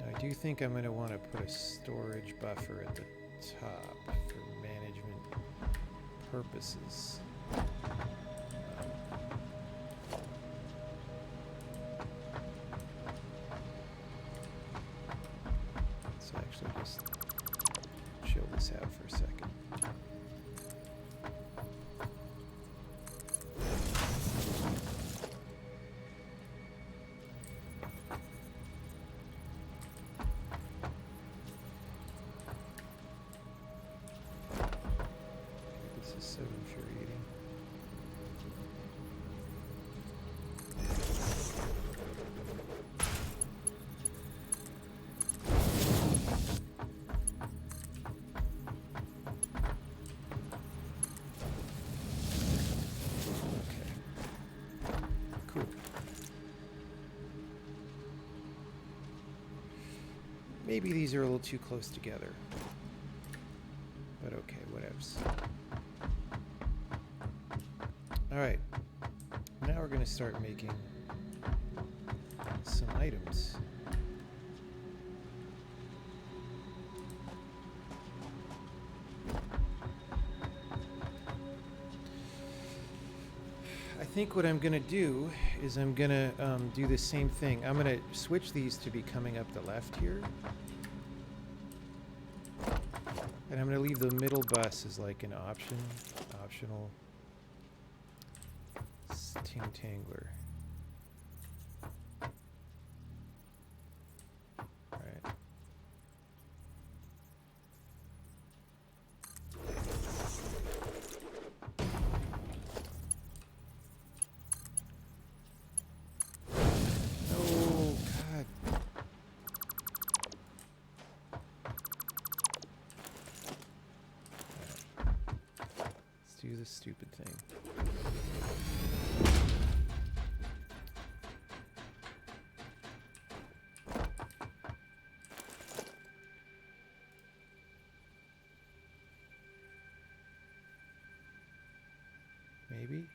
Now, I do think I'm going to want to put a storage buffer at the top for management purposes. Let's actually just chill this out for a second. is so infuriating. Maybe these are a little too close together. But okay, whatevs. Alright. Now we're going to start making some items. I think what I'm going to do is I'm going to do the same thing. I'm going to switch these to be coming up the left here. And I'm going to leave the middle bus as like an optional tangler. Alright. Oh, God. Let's do this stupid thing. Maybe.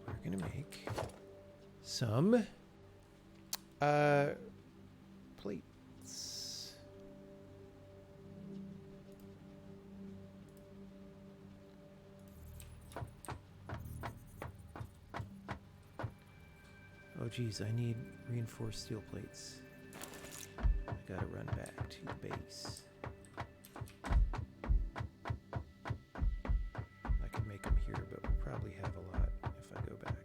We're gonna make some plates. Oh geez, I need reinforced steel plates. I gotta run back to the base. I could make them here, but we'll probably have a lot if I go back.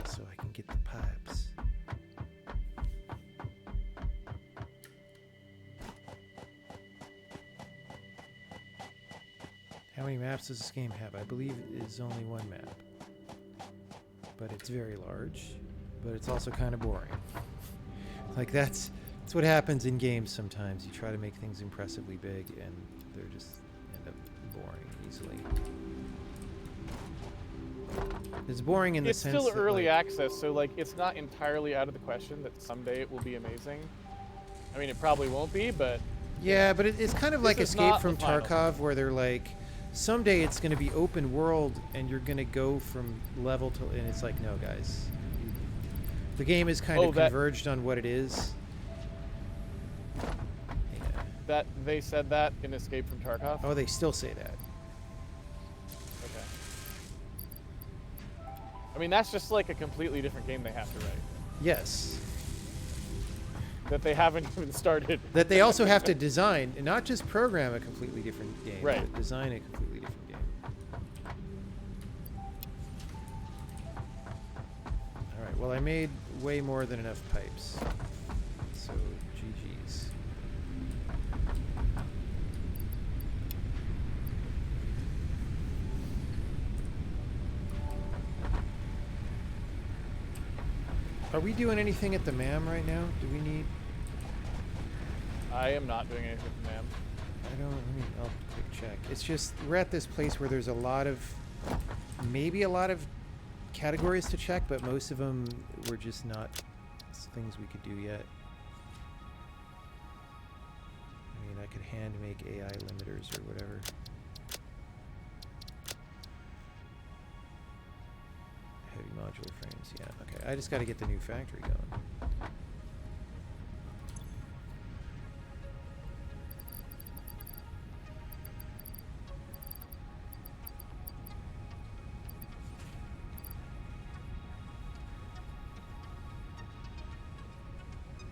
So I can get the pipes. How many maps does this game have? I believe it is only one map. But it's very large, but it's also kind of boring. Like that's what happens in games sometimes. You try to make things impressively big and they're just end up boring easily. It's boring in the sense it's still that, early like, access, so like it's not entirely out of the question that someday it will be amazing. I mean, it probably won't be, but yeah, but it's kind of like is Escape not from the final. Tarkov, where they're like, someday it's going to be open world and you're going to go from level to, and it's like, no, guys. The game is kind of converged on what it is. Yeah. That they said that in Escape from Tarkov. Oh, they still say that. Okay. I mean, that's just like a completely different game they have to write. Yes. that they haven't even started. That they also have to design, and not just program a completely different game, Right. but design a completely different game. All right, well, I made way more than enough pipes. So, GG's. Are we doing anything at the MAM right now? Do we need... I am not doing anything with them. I'll quick check. It's just, we're at this place where there's a lot of, maybe a lot of categories to check, but most of them were just not things we could do yet. I mean, I could hand make AI limiters or whatever. Heavy modular frames, yeah, okay. I just got to get the new factory going.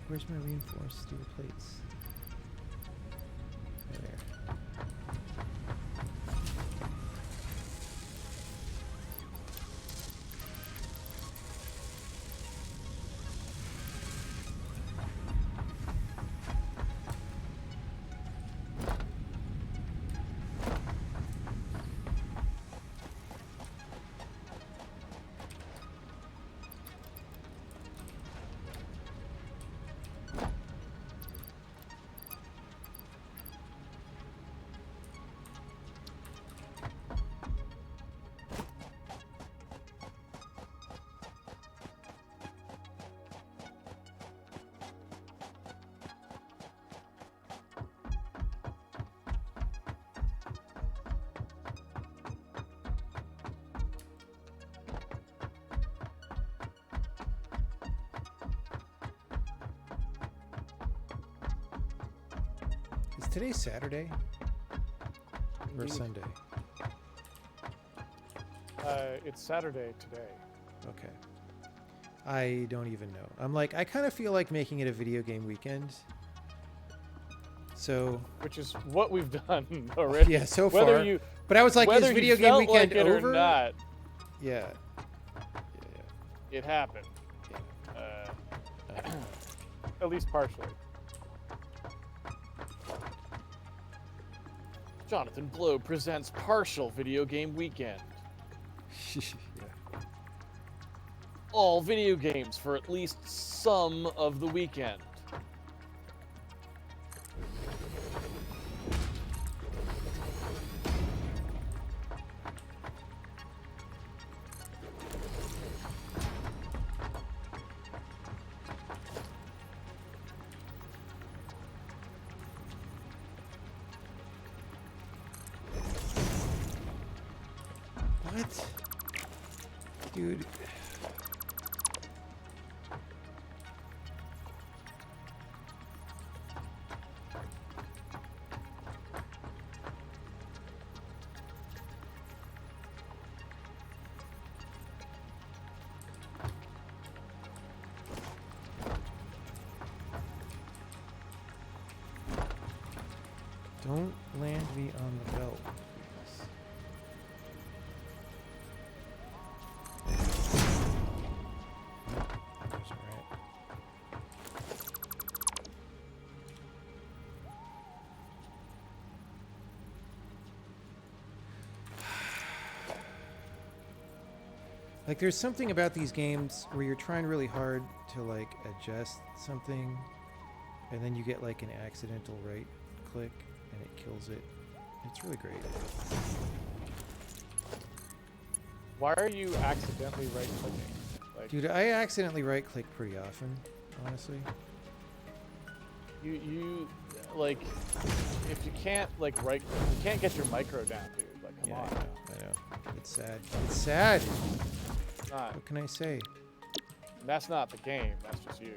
Where's my reinforced steel plates? There. Is today Saturday? Or Indeed. Sunday? It's Saturday today. Okay. I don't even know. I'm like, I kind of feel like making it a video game weekend. So... Which is what we've done already. Yeah, so whether far. You, but I was like, is whether video you game felt weekend like it over? Or not, Yeah. it happened. At least partially. Jonathan Blow presents partial video game weekend. Yeah. All video games for at least some of the weekend. What? Dude. Don't land me on the belt, please. That wasn't right. Like, there's something about these games where you're trying really hard to, like, adjust something, and then you get, like, an accidental right click, and it kills it. It's really great. Why are you accidentally right-clicking? Like, Dude, I accidentally right-click pretty often, honestly. you like, if you can't like you can't get your micro down, dude. Like, come on. I know. It's sad. It's sad. It's not. What can I say? That's not the game. That's just you.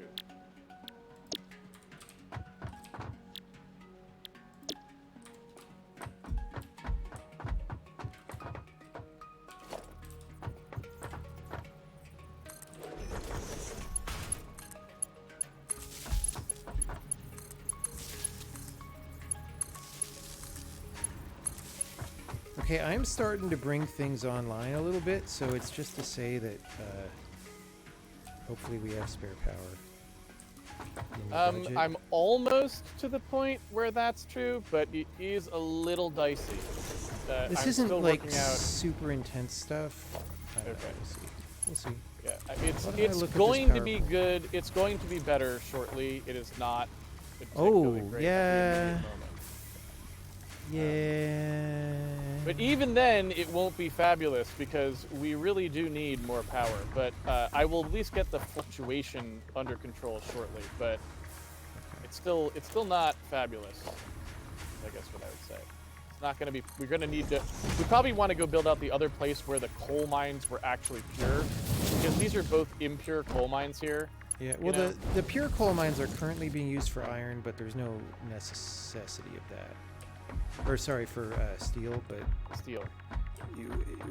Okay, I'm starting to bring things online a little bit, so it's just to say that hopefully we have spare power. In the budget. I'm almost to the point where that's true, but it is a little dicey. This I'm isn't still like working out. super intense stuff. I don't know, Okay. we'll see. We'll see. Yeah, Why don't I it's look at this going to power be point? good. It's going to be better shortly. It is not Oh, particularly great yeah. at the immediate moment. Yeah. But even then, it won't be fabulous because we really do need more power. But I will at least get the fluctuation under control shortly. But it's still not fabulous. I guess what I would say. It's not going to be. We're going to need to. We probably want to go build out the other place where the coal mines were actually pure, because these are both impure coal mines here. Yeah. Well, know? the pure coal mines are currently being used for iron, but there's no necessity of that. Or sorry, for steel, but Steel.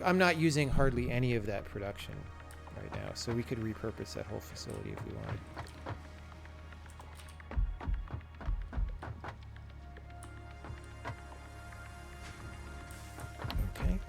I'm not using hardly any of that production right now, so we could repurpose that whole facility if we wanted. Okay.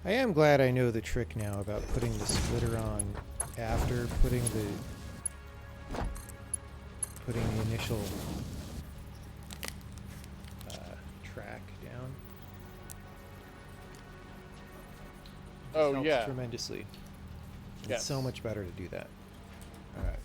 I am glad I know the trick now about putting the splitter on after putting the initial track down. It Oh, helps yeah. tremendously. It's Yes. so much better to do that. All right.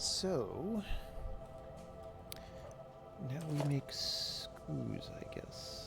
So now we make screws, I guess.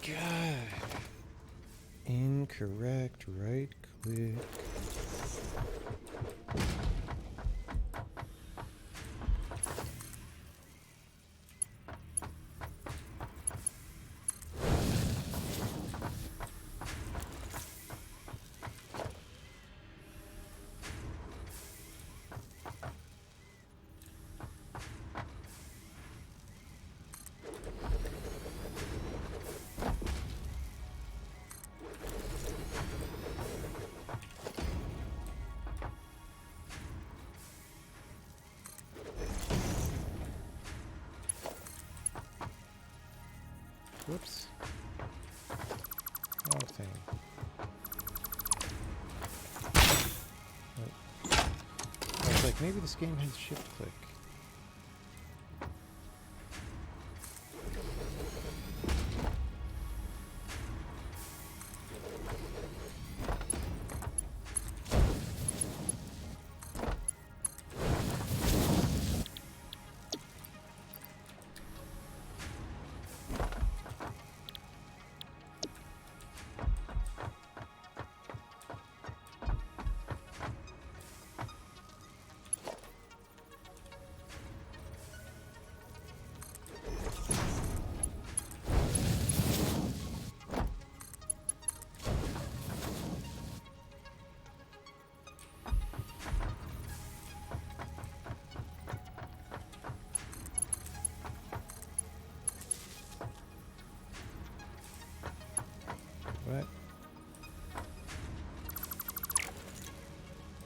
God. Incorrect right click. Whoops. Wrong thing. I was like, maybe this game has shift click. What?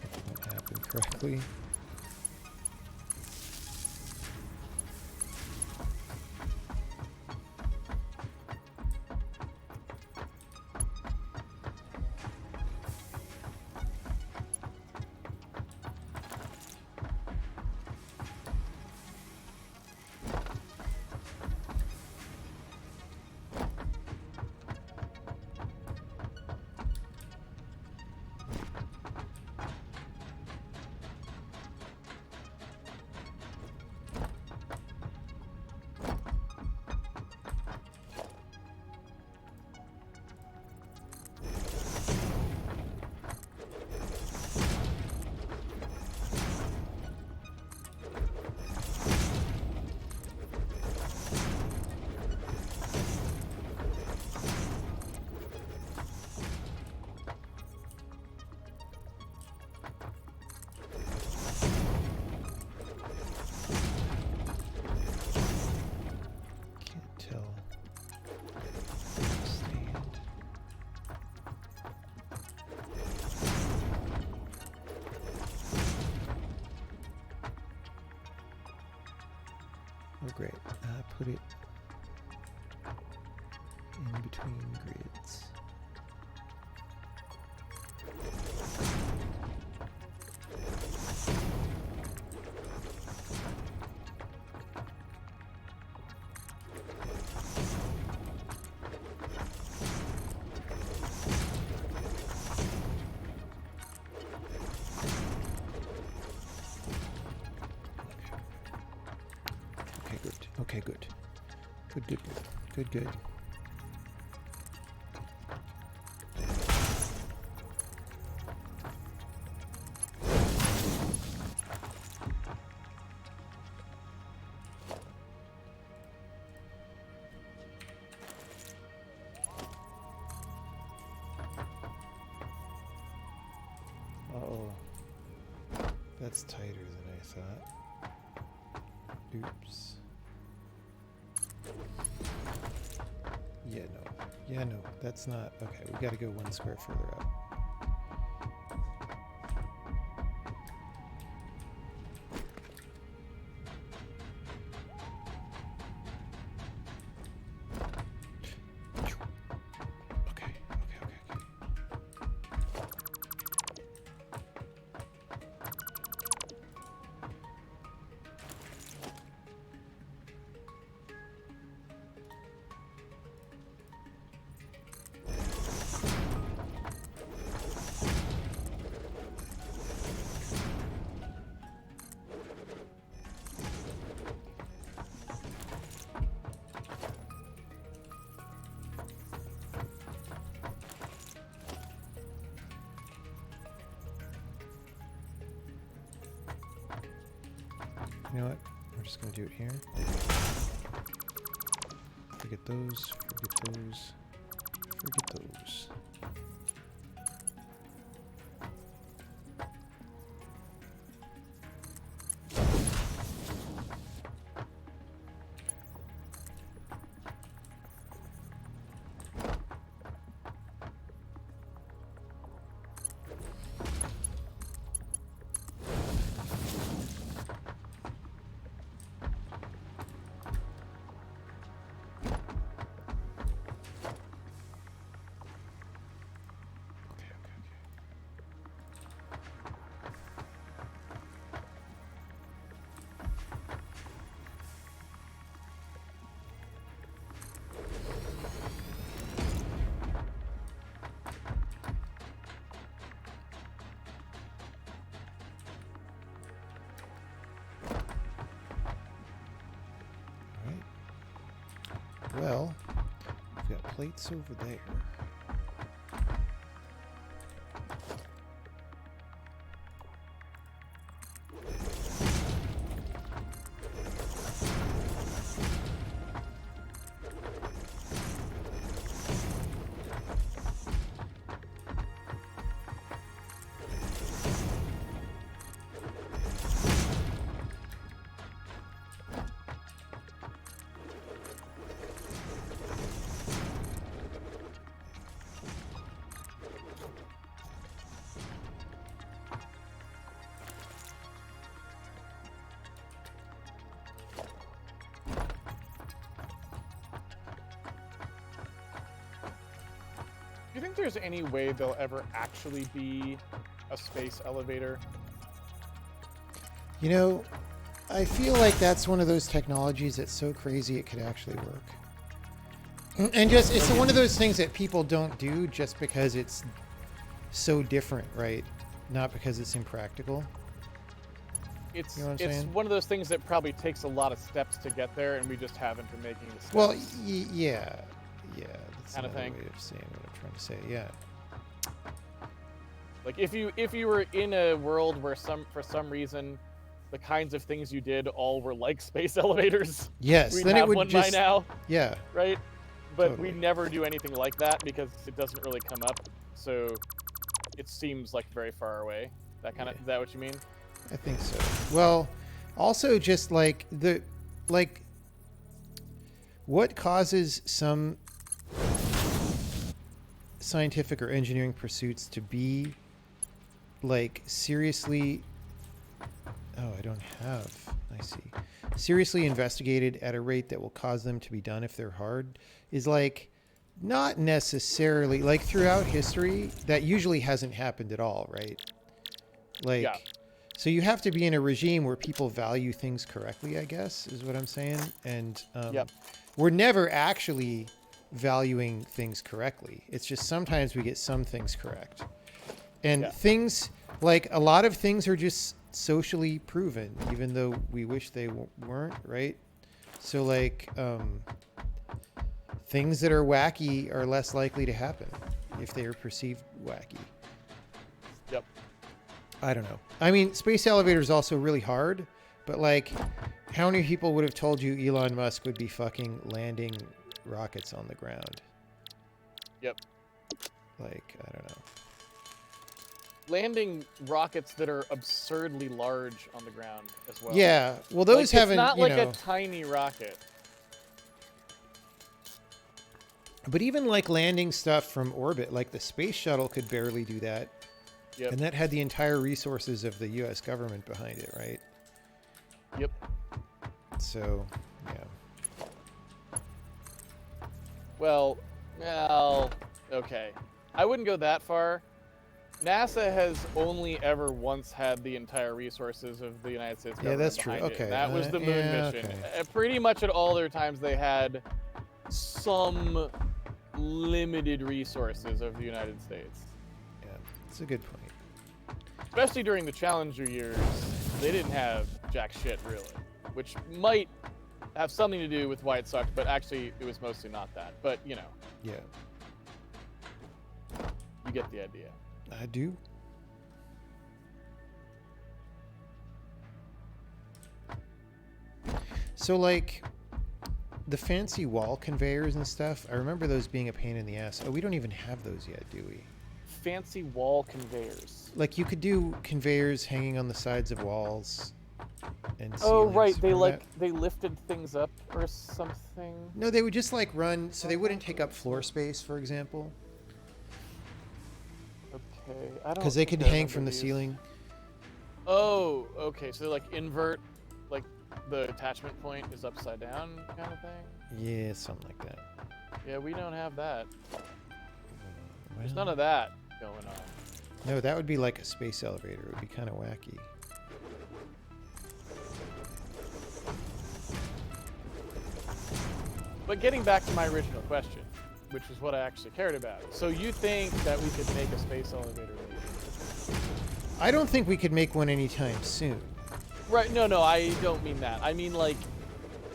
That didn't happen correctly. Oh, great. Put it in between grids. Okay, good. Good. Uh-oh. That's tighter than I thought. Oops. Yeah, no, that's not... Okay, we gotta go one square further up. Okay. You know what? We're just going to do it here. Forget those. Well, we've got plates over there. Do you think there's any way there'll ever actually be a space elevator? You know, I feel like that's one of those technologies that's so crazy it could actually work. And just, it's one of those things that people don't do just because it's so different, right? Not because it's impractical. It's, You know what I'm it's saying? one of those things that probably takes a lot of steps to get there, and we just haven't been making the steps. Well, yeah. That's Kind of another thing. way of saying what I'm trying to say, yeah. Like if you were in a world where for some reason the kinds of things you did all were like space elevators, Yes, we'd then have it would one just... by now, Yeah. right? But Totally. we never do anything like that because it doesn't really come up. So it seems like very far away. That kind of, Yeah. is that what you mean? I think so. Well, also just like what causes some scientific or engineering pursuits to be like seriously Oh, I don't have. I see. Seriously investigated at a rate that will cause them to be done if they're hard is like not necessarily like throughout history that usually hasn't happened at all, right? Like, Yeah. so you have to be in a regime where people value things correctly, I guess, is what I'm saying. And Yep. we're never actually valuing things correctly. It's just sometimes we get some things correct. And Yeah. things, like a lot of things are just socially proven, even though we wish they weren't, right? So like things that are wacky are less likely to happen if they are perceived wacky. Yep. I don't know. I mean, space elevator is also really hard, but like, how many people would have told you Elon Musk would be fucking landing rockets on the ground? Yep. Like, I don't know. Landing rockets that are absurdly large on the ground as well. Yeah, well, those like, haven't. It's not you like know, a tiny rocket. But even like landing stuff from orbit, like the space shuttle could barely do that. Yep. And that had the entire resources of the U.S. government behind it, right? Yep. So, yeah. Well, okay. I wouldn't go that far. NASA has only ever once had the entire resources of the United States government. Yeah, that's true. behind it, Okay. and that was the moon yeah, mission. okay. Pretty much at all their times, they had some limited resources of the United States. Yeah, it's a good point. Especially during the Challenger years, they didn't have jack shit, really. Which might have something to do with why it sucked, but actually it was mostly not that. But, you know, Yeah, you get the idea. I do. So, like, the fancy wall conveyors and stuff, I remember those being a pain in the ass. Oh, we don't even have those yet, do we? Fancy wall conveyors. Like, you could do conveyors hanging on the sides of walls and Oh, ceilings. right. They Remember that? they lifted things up or something. No, they would just like run, so they wouldn't take up floor space, for example, Okay, I don't. because they think could I hang remember from the these. ceiling. Oh, okay. So like invert, like the attachment point is upside down, kind of thing. Yeah, something like that. Yeah, we don't have that. There's Well, none of that going on. no, that would be like a space elevator. It would be kind of wacky. But getting back to my original question, which is what I actually cared about. So you think that we could make a space elevator later? I don't think we could make one anytime soon. Right, no, I don't mean that. I mean, like,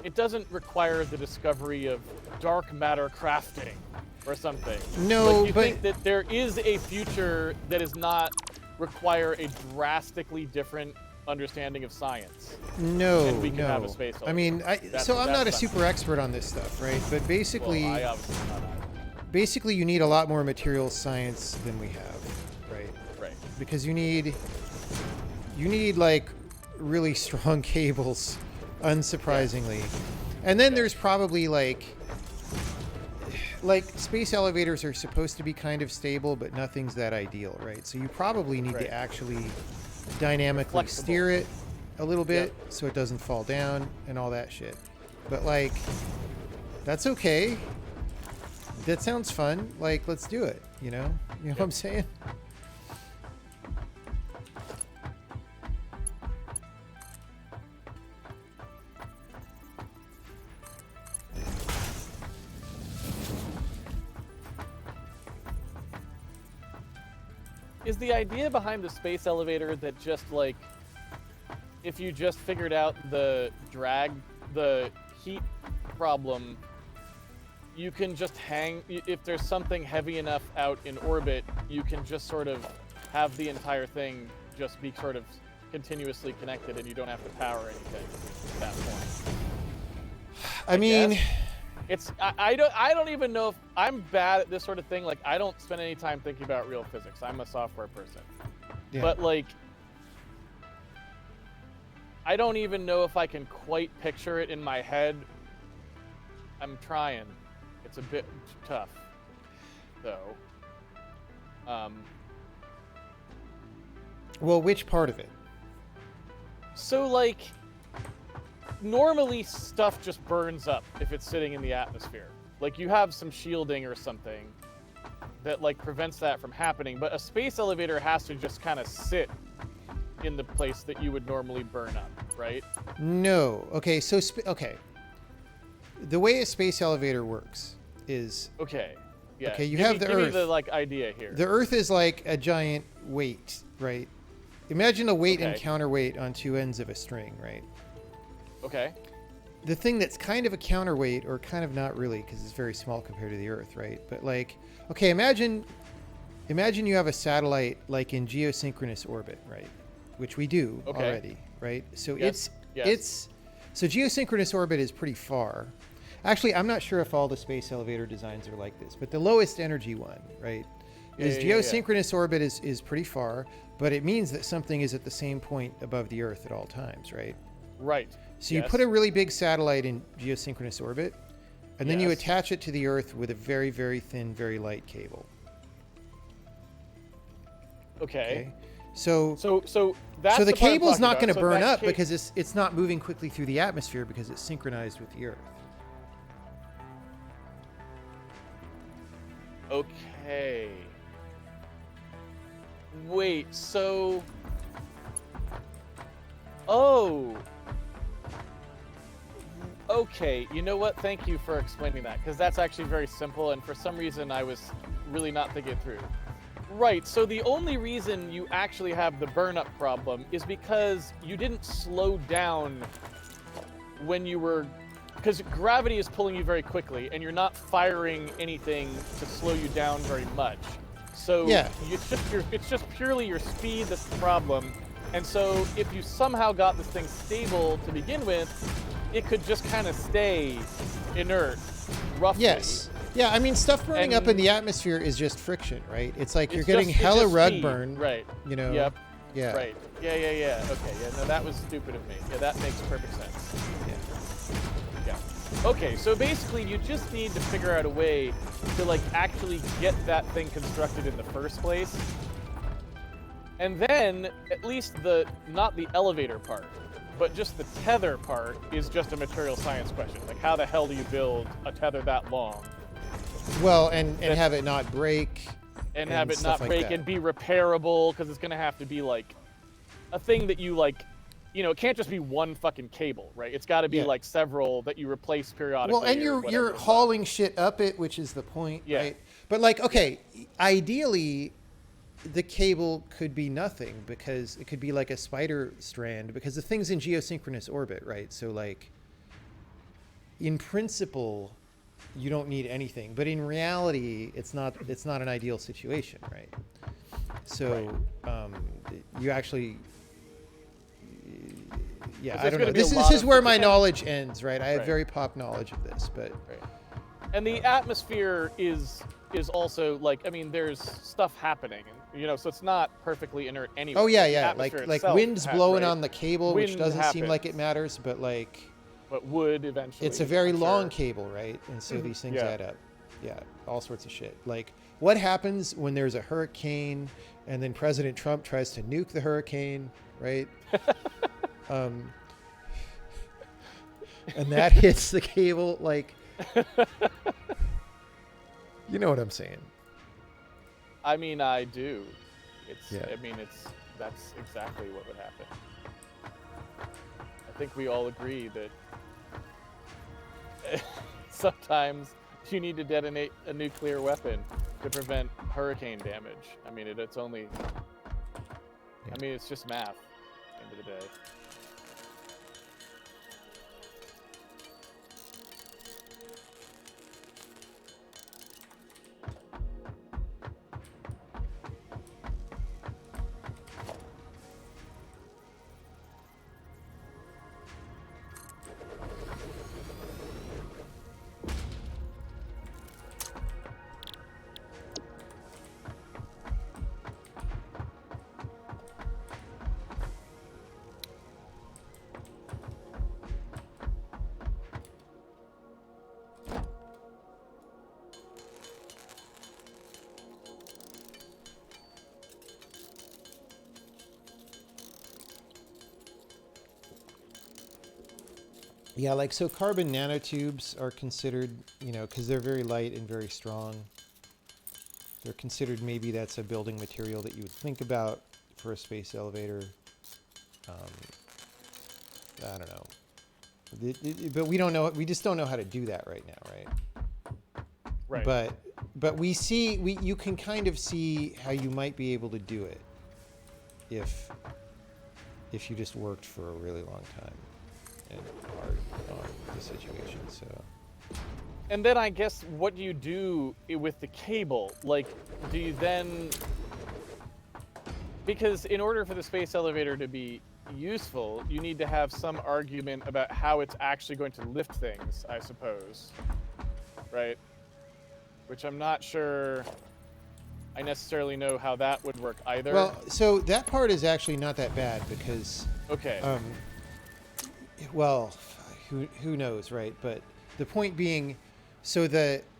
it doesn't require the discovery of dark matter crafting or something. No, like, you but think that there is a future that does not require a drastically different understanding of science. no, and we can no. have a space I mean, That's- so I'm not a that's super expert on this stuff, right? But basically, Well, I obviously not either. basically, you need a lot more materials science than we have, right? Right. Because you need like really strong cables, unsurprisingly. And then there's probably like space elevators are supposed to be kind of stable, but nothing's that ideal, right? So you probably need Right. to actually dynamically Flexible. steer it a little bit Yep. so it doesn't fall down and all that shit. But like, that's okay. That sounds fun. Like, let's do it. You know what I'm saying? Is the idea behind the space elevator that just like, if you just figured out the heat problem, you can just if there's something heavy enough out in orbit, you can just sort of have the entire thing just be sort of continuously connected and you don't have to power anything at that point? I mean, guess. I don't even know if I'm bad at this sort of thing. Like, I don't spend any time thinking about real physics. I'm a software person. yeah. But like, I don't even know if I can quite picture it in my head. I'm trying. It's a bit tough, though. Well, which part of it? So, like, normally stuff just burns up if it's sitting in the atmosphere. Like, you have some shielding or something that, like, prevents that from happening, but a space elevator has to just kind of sit in the place that you would normally burn up, right? No. Okay, so okay. The way a space elevator works is Okay. Yeah. okay. You give have me, the give Earth. me the like idea here. The Earth is like a giant weight, right? Imagine a weight and Okay. counterweight on two ends of a string, right? Okay. The thing that's kind of a counterweight, or kind of not really, because it's very small compared to the Earth, right? But like, okay, imagine you have a satellite like in geosynchronous orbit, right? Which we do Okay. already, right? So Yes. so geosynchronous orbit is pretty far. Actually, I'm not sure if all the space elevator designs are like this, but the lowest energy one, right, is geosynchronous orbit is pretty far, but it means that something is at the same point above the Earth at all times, right? Right. So you put a really big satellite in geosynchronous orbit, and then you Yes. attach it to the Earth with a very, very thin, very light cable. Okay. So that's the the part I'm cable's talking not about. going to So burn that up because it's not moving quickly through the atmosphere because it's synchronized with the Earth. Okay. Wait, so... Oh. Okay, you know what? Thank you for explaining that, because that's actually very simple, and for some reason I was really not thinking it through. Right, so the only reason you actually have the burn-up problem is because you didn't slow down when you were... Because gravity is pulling you very quickly, and you're not firing anything to slow you down very much. So Yeah. it's just purely your speed that's the problem. And so if you somehow got this thing stable to begin with, it could just kind of stay inert, roughly. Yes. Yeah, I mean, stuff burning up in And- the atmosphere is just friction, right? It's like you're It's getting just- it's hella just rug speed, burn. Right. You know? Yep. Yeah. Right. Yeah. Okay. Yeah. No, that was stupid of me. Yeah, that makes perfect sense. Yeah. Yeah. Okay, so basically you just need to figure out a way to like actually get that thing constructed in the first place. And then at least not the elevator part, but just the tether part is just a material science question. Like how the hell do you build a tether that long Well, and have it not break. and have it stuff not like break that. and be repairable, because it's going to have to be like a thing that you like, you know, it can't just be one fucking cable, right? It's got to be Yeah. like several that you replace periodically. Well, and or you're whatever. hauling shit up it, which is the point, Yeah. right? But like, okay, ideally, the cable could be nothing because it could be like a spider strand because the thing's in geosynchronous orbit, right? So like, in principle, you don't need anything, but in reality, it's not an ideal situation, right? So you actually. Yeah, There's I don't gonna know. be a This lot is of where my potential- knowledge ends, right? I have Right. very pop knowledge of this, but Right. And the atmosphere is also like, I mean, there's stuff happening, you know, so it's not perfectly inert anyway. oh yeah, The yeah, atmosphere like itself wind's blowing right? on the cable, which Wind doesn't seem like happens. it matters, but like But would eventually. it's a very I'm long sure. cable, right? And so these things Yeah. add up. Yeah, all sorts of shit. Like what happens when there's a hurricane and then President Trump tries to nuke the hurricane, right? And that hits the cable, like, you know what I'm saying? I mean, I do. It's. Yeah. I mean, that's exactly what would happen. I think we all agree that sometimes you need to detonate a nuclear weapon to prevent hurricane damage. I mean, it's only. Yeah. I mean, it's just math. At the end of the day. Yeah, like so carbon nanotubes are considered, because they're very light and very strong. They're considered, maybe that's a building material that you would think about for a space elevator. I don't know. But we don't know. We just don't know how to do that right now, right? Right. But you can kind of see how you might be able to do it if you just worked for a really long time and hard on the situation. So. And then I guess what do you do with the cable? Like, do you then... Because in order for the space elevator to be useful, you need to have some argument about how it's actually going to lift things, I suppose. Right? Which I'm not sure I necessarily know how that would work either. Well, so that part is actually not that bad because... Okay. Well, who knows, right? But the point being... So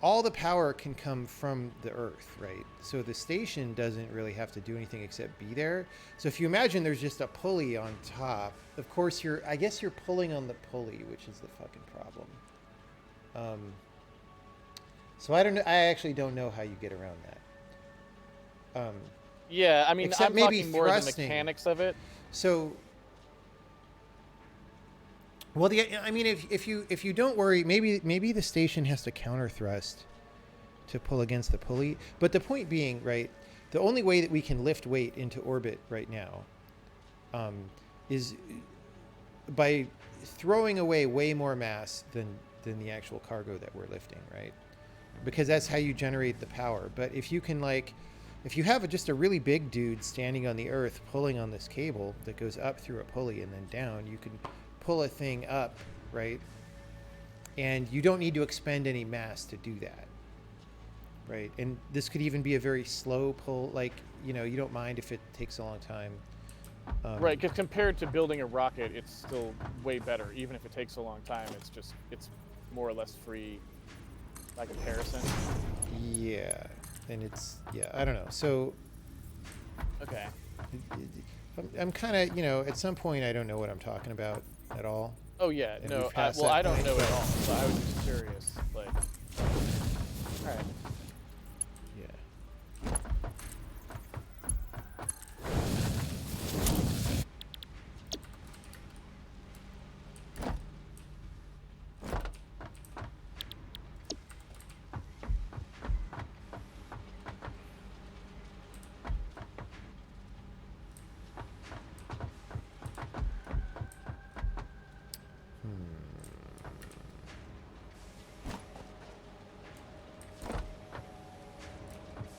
all the power can come from the Earth, right? So the station doesn't really have to do anything except be there. So if you imagine there's just a pulley on top, of course I guess you're pulling on the pulley, which is the fucking problem. So I don't know. I actually don't know how you get around that. Yeah, I mean, I'm maybe talking more of the thrusting. mechanics of it. So. Well, I mean, if you don't worry, maybe the station has to counter thrust to pull against the pulley. But the point being, right, the only way that we can lift weight into orbit right now is by throwing away way more mass than the actual cargo that we're lifting, right? Because that's how you generate the power. But if you can if you have just a really big dude standing on the Earth pulling on this cable that goes up through a pulley and then down, you can pull a thing up, right? And you don't need to expend any mass to do that, right? And this could even be a very slow pull, like, you don't mind if it takes a long time. Right, because compared to building a rocket, it's still way better. Even if it takes a long time, it's more or less free by comparison. Yeah, and I don't know. So, okay. I'm kind of, at some point I don't know what I'm talking about at all. Oh yeah, And no, we've passed well, that I don't point, know but- at all, so I was just curious. Like, all right. Yeah.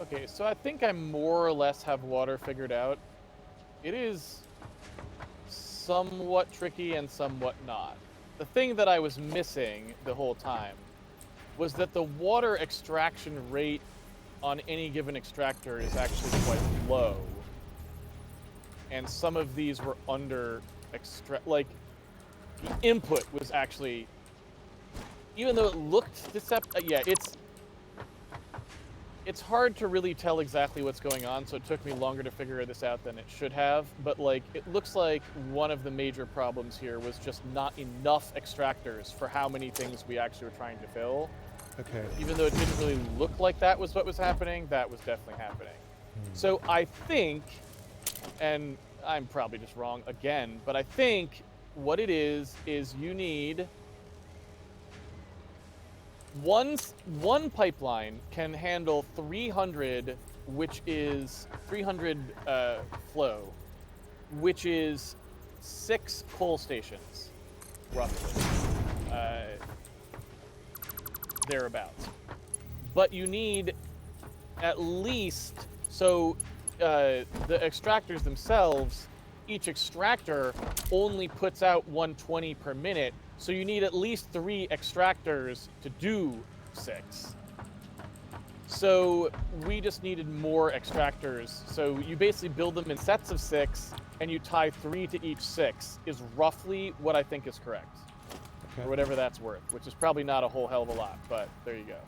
Okay, so I think I more or less have water figured out. It is somewhat tricky and somewhat not. The thing that I was missing the whole time was that the water extraction rate on any given extractor is actually quite low. And some of these were under like the input was actually, even though it looked deceptive, yeah, it's hard to really tell exactly what's going on, so it took me longer to figure this out than it should have. But like, it looks like one of the major problems here was just not enough extractors for how many things we actually were trying to fill. Okay. Even though it didn't really look like that was what was happening, that was definitely happening. So I think, and I'm probably just wrong again, but I think what it is you need one pipeline can handle 300, which is 300 flow, which is 6 coal stations, roughly, thereabouts. But you need at least, so the extractors themselves, each extractor only puts out 120 per minute, so you need at least 3 extractors to do 6. So we just needed more extractors. So you basically build them in sets of 6, and you tie 3 to each 6, is roughly what I think is correct. Okay. Or whatever that's worth, which is probably not a whole hell of a lot, but there you go.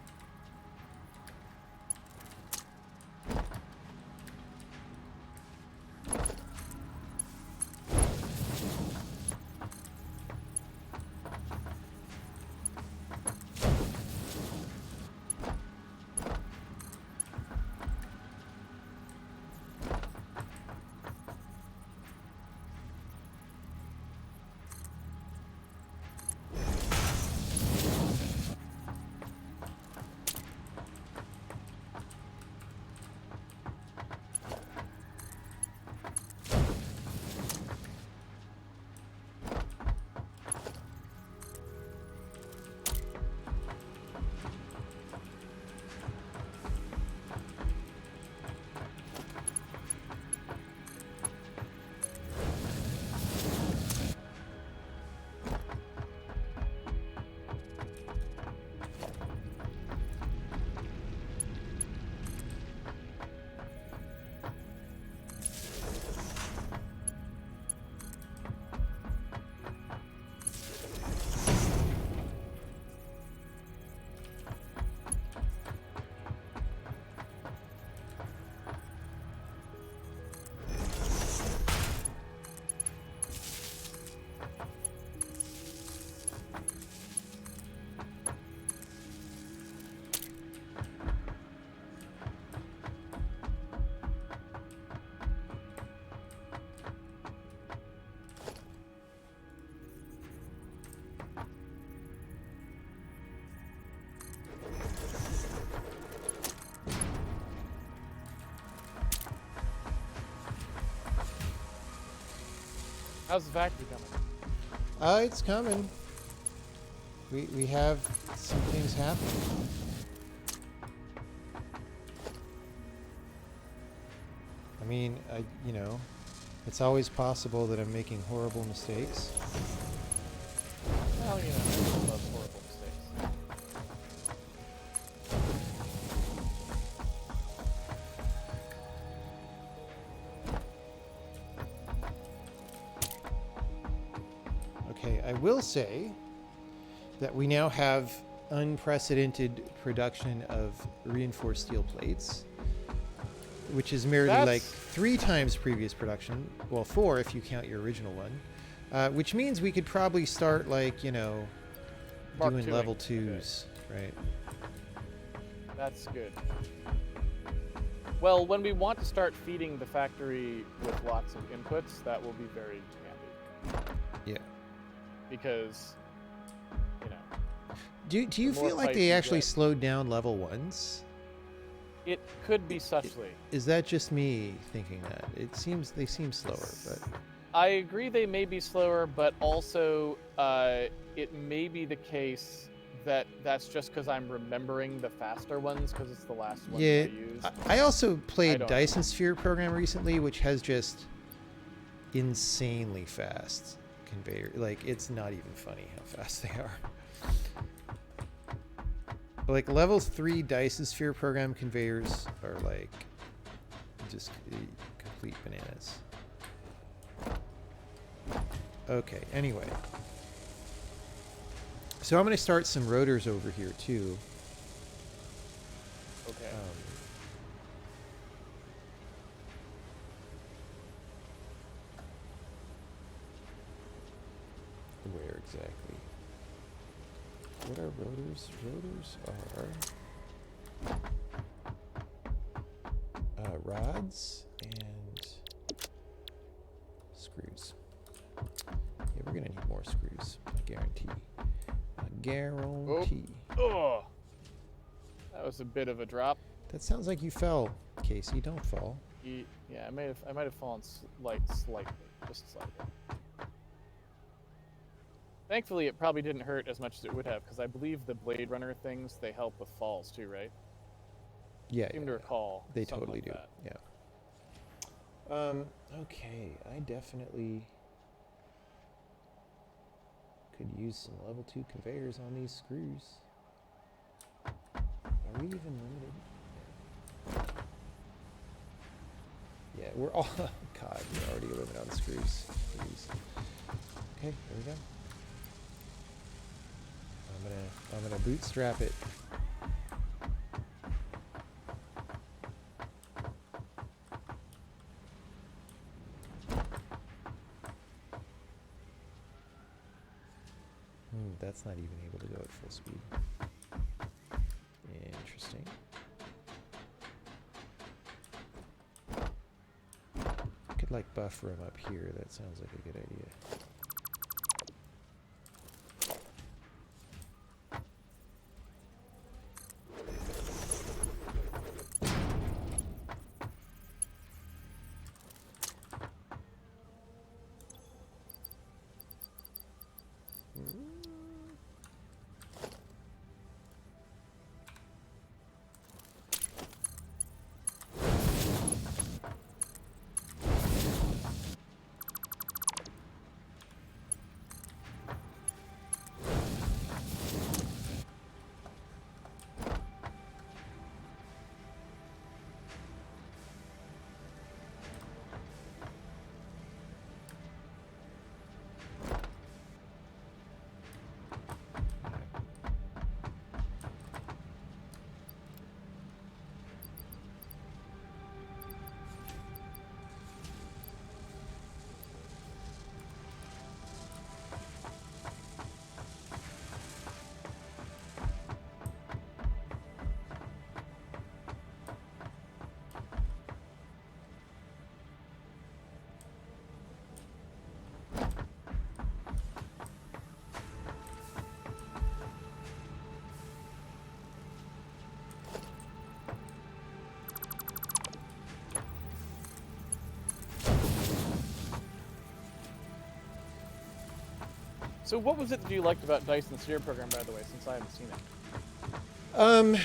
How's the factory coming? It's coming. We have some things happening. I mean, you know, it's always possible that I'm making horrible mistakes. Well, you know, I love horrible mistakes. Okay, I will say that we now have unprecedented production of reinforced steel plates, which is merely like 3 times previous production. Well, 4 if you count your original one. Which means we could probably start, like, you know, doing level 2s, right? That's good. Well, when we want to start feeding the factory with lots of inputs, that will be very handy. Yeah. Because, you know... Do you feel like they actually slowed down level 1s? It could be suchly. Is that just me thinking that? They seem slower, but... I agree they may be slower, but also it may be the case that that's just because I'm remembering the faster ones because it's the last one I used. I also played Dyson Sphere program recently, which has just insanely fast conveyor. Like, it's not even funny how fast they are. Like, level 3 Dyson Sphere program conveyors are like just complete bananas. Okay, anyway. So I'm going to start some rotors over here too. Okay. Where exactly? What are rotors? Rotors are rods and screws. Yeah, we're gonna need more screws. I guarantee. I guarantee. Oh, that was a bit of a drop. That sounds like you fell, Casey. Don't fall. Yeah, I might have fallen slightly, just slightly. Thankfully, it probably didn't hurt as much as it would have, because I believe the Blade Runner things, they help with falls too, right? Yeah. I seem to recall. They totally like do. That. Yeah. Okay, I definitely could use some level 2 conveyors on these screws. Are we even limited? Yeah, we're all... Oh, God, we're already limited on screws. Please. Okay, there we go. I'm gonna bootstrap it. That's not even able to go at full speed. Interesting. Could like buffer him up here. That sounds like a good idea. So what was it that you liked about Dice and the Sphere program, by the way, since I haven't seen it?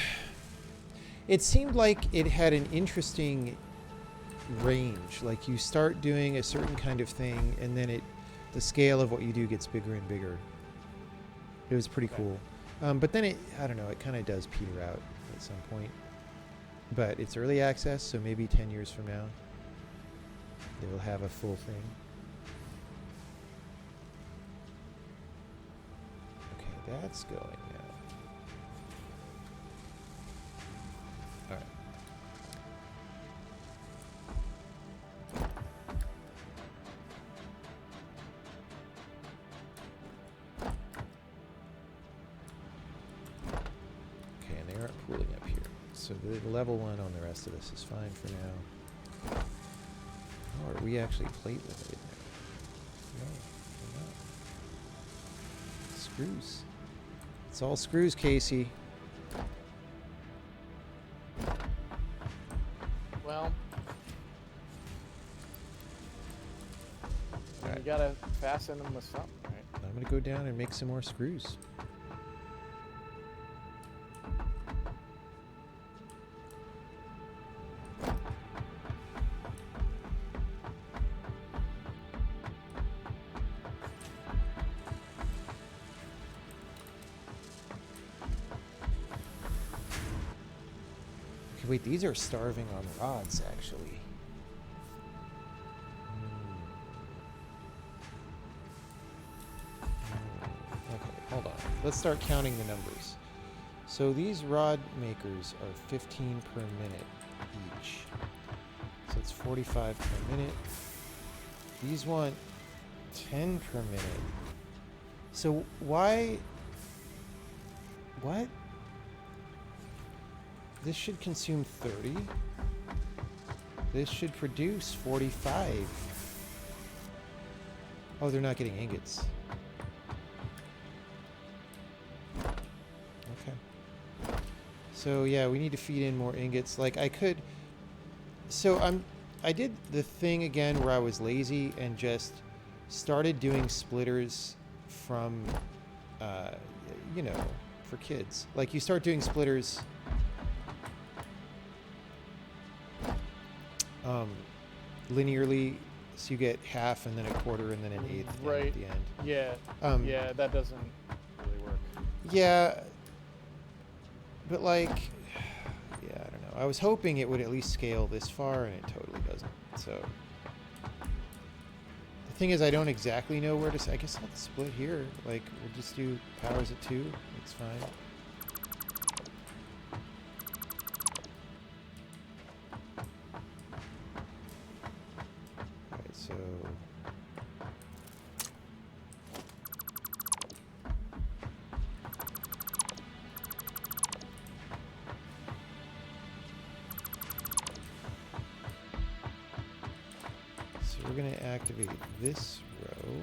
It seemed like it had an interesting range. Like you start doing a certain kind of thing, and then the scale of what you do gets bigger and bigger. It was pretty cool. But then I don't know, it kind of does peter out at some point. But it's early access, so maybe 10 years from now, they will have a full thing. Okay, that's going now. All right. Okay, and they aren't pooling up here. So the level 1 on the rest of this is fine for now. Oh, are we actually plate limited now? No, we're not. Screws. It's all screws, Casey. Well, Right. you gotta fasten them with something, right? I'm gonna go down and make some more screws. Okay, wait, these are starving on rods, actually. Okay, hold on. Let's start counting the numbers. So these rod makers are 15 per minute each. So it's 45 per minute. These want 10 per minute. So why... What? This should consume 30. This should produce 45. Oh, they're not getting ingots. Okay. So yeah, we need to feed in more ingots. Like I could... So I did the thing again where I was lazy and just started doing splitters from, you know, for kids. Like you start doing splitters linearly, so you get half and then a quarter and then an eighth Right. at the end. Yeah. Yeah, that doesn't really work. Yeah, but like, yeah, I don't know. I was hoping it would at least scale this far, and it totally doesn't. So the thing is, I don't exactly know where to. I guess I'll split here. Like, we'll just do powers at 2. It's fine. Alright, so. So we're going to activate this row.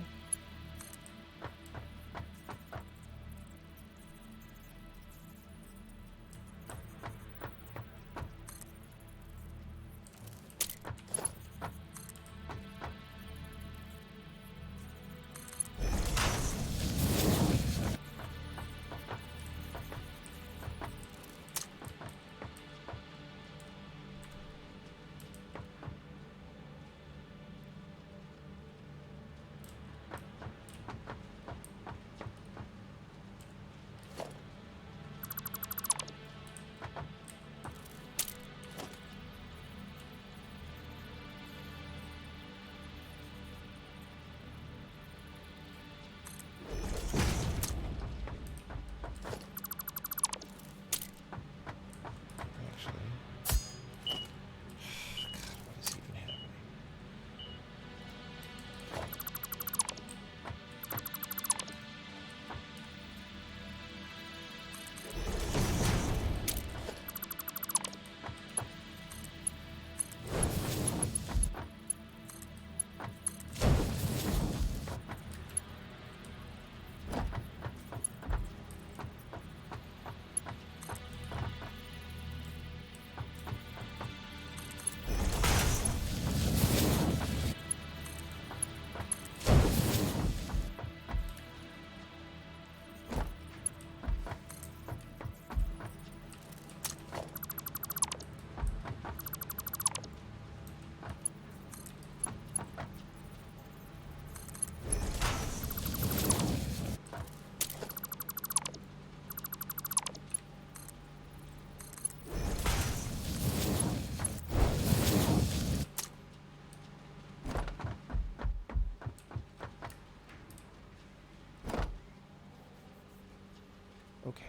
Okay.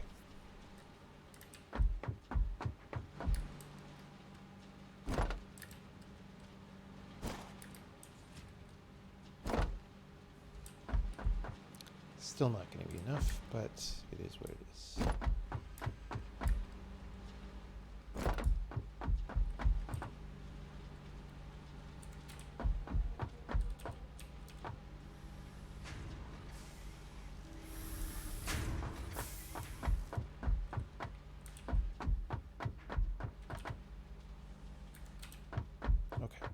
Still not going to be enough, but it is what it is. Okay.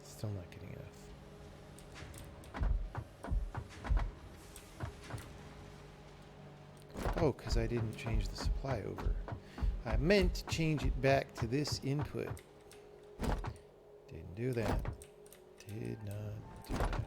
Still not getting enough. Oh, because I didn't change the supply over. I meant to change it back to this input. Didn't do that. Did not do that.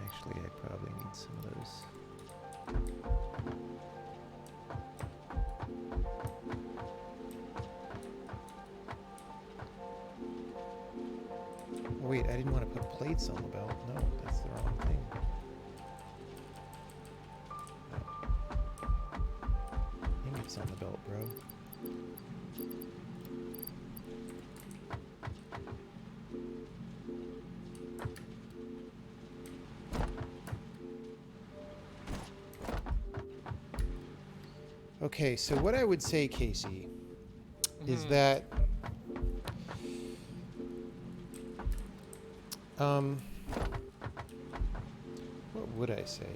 Actually, I probably need some of those. Oh, wait, I didn't want to put plates on the belt. No, that's the wrong thing. Ingots on the belt, bro. Okay, so what I would say, Casey, is that what would I say?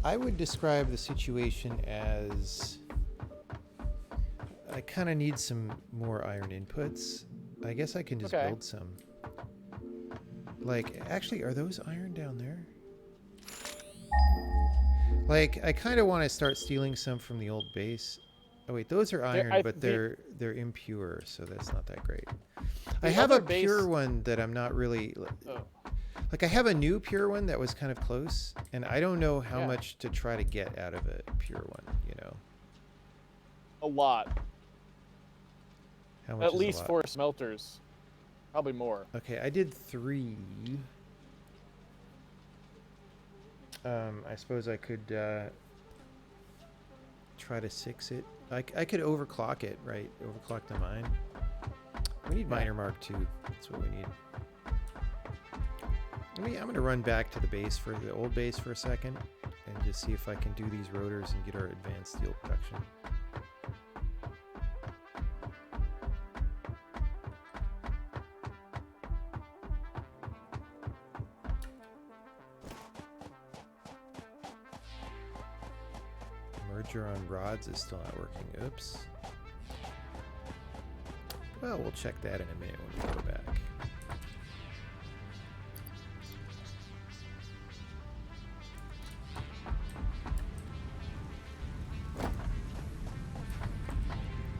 I would describe the situation as I kind of need some more iron inputs. I guess I can just build some. Like, actually, are those iron down there? Like, I kind of want to start stealing some from the old base. Oh wait, those are iron, but they're impure, so that's not that great. I have a pure one that I'm not really... Like, I have a new pure one that was kind of close, and I don't know how much to try to get out of a pure one, you know? A lot. How much At least 4 smelters. Probably more. Okay, I did 3. I suppose I could try to 6 it. I could overclock it, right? Overclock the mine. We need miner mark 2. That's what we need. I'm going to run back to the base for the old base for a second and just see if I can do these rotors and get our advanced steel production. Merger on rods is still not working. Oops. Well, we'll check that in a minute when we go back.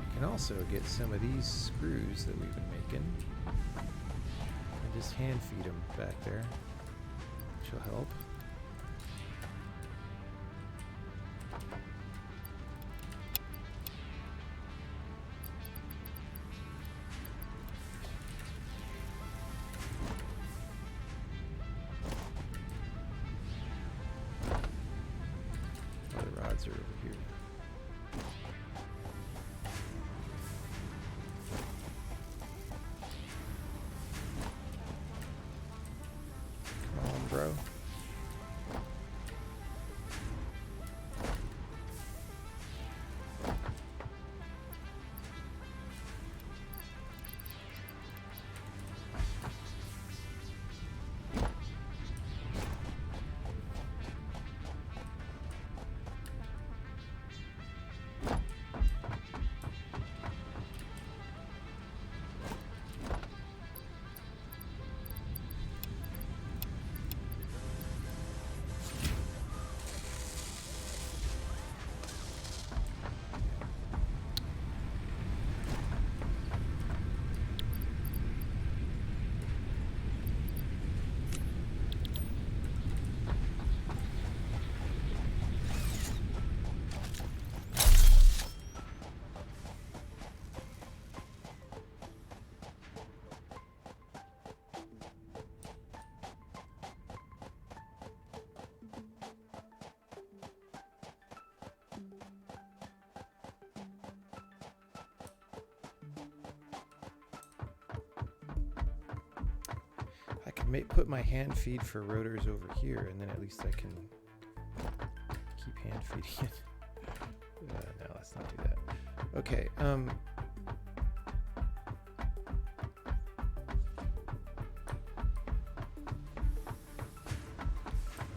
We can also get some of these screws that we've been making and just hand feed them back there, which will help. Are over here. Come on, bro. put my hand feed for rotors over here, and then at least I can keep hand feeding it. No, let's not do that. Okay.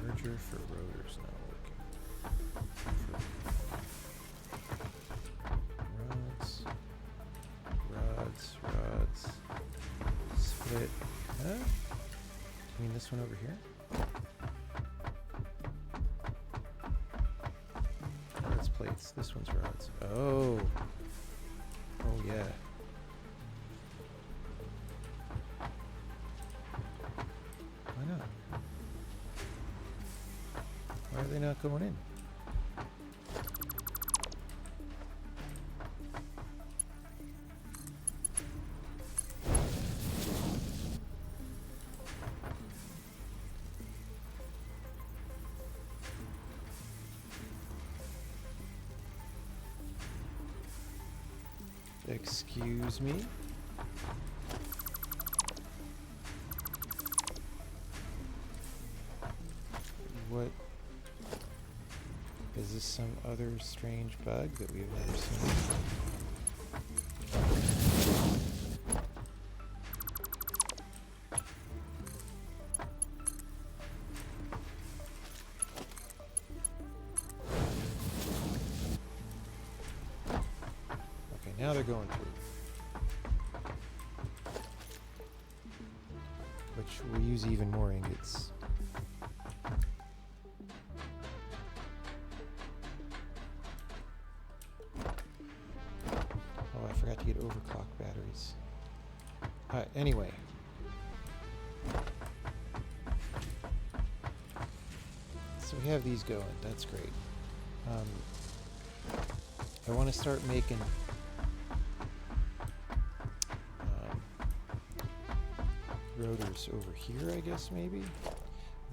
Merger for rotors not working. Rods. Split. Huh? You mean this one over here? That's plates. This one's rods. Oh. Oh, yeah. Why not? Why are they not going in? Excuse me? What? Is this some other strange bug that we've never seen? Now they're going through. Which will use even more ingots. Oh, I forgot to get overclock batteries. Anyway. So we have these going. That's great. I want to start making rotors over here, I guess, maybe.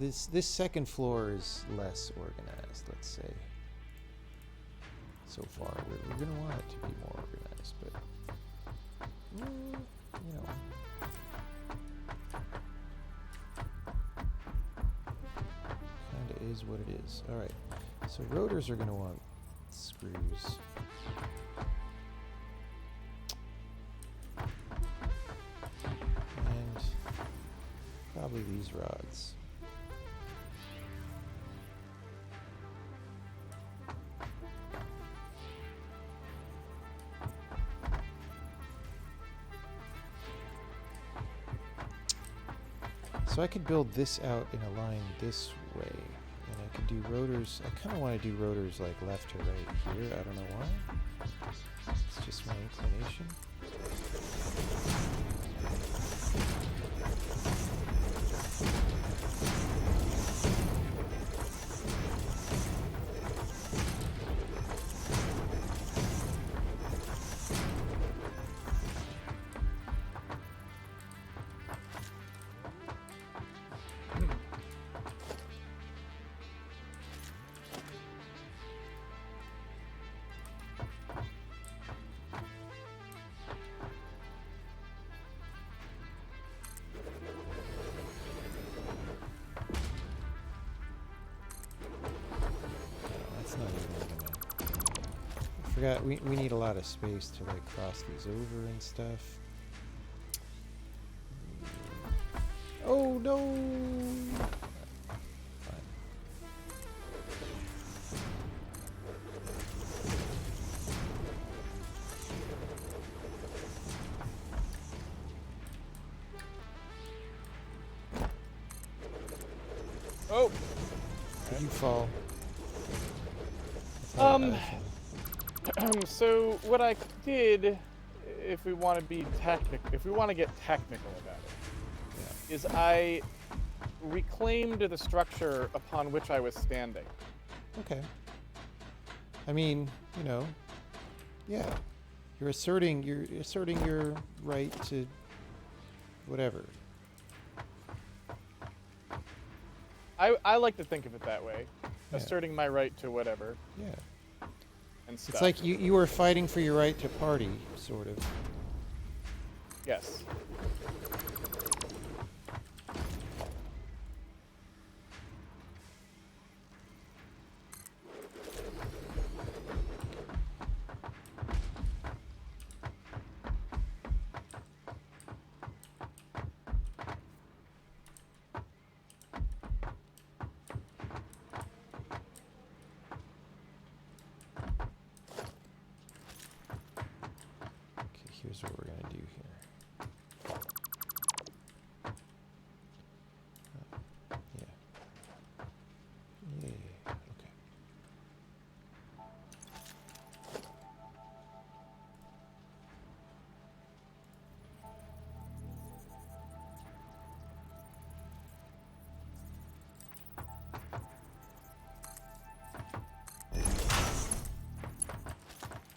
This second floor is less organized, let's say. So far, we're going to want it to be more organized, but you know. Kind of is what it is. All right. So rotors are going to want screws. Probably these rods. So I could build this out in a line this way, and I could do rotors. I kind of want to do rotors like left to right here. I don't know why. It's just my inclination. Forgot we need a lot of space to like cross these over and stuff. Oh no! Fine. Oh! Did you fall? So what I did, if we want to be if we want to get technical about it, is I reclaimed the structure upon which I was standing. Okay. I mean, you know, yeah, you're asserting your right to whatever. I like to think of it that way, asserting my right to whatever. Yeah. And stuff. It's like you were fighting for your right to party, sort of. Yes. here's what we're going to do here. Yeah. Yeah. Okay.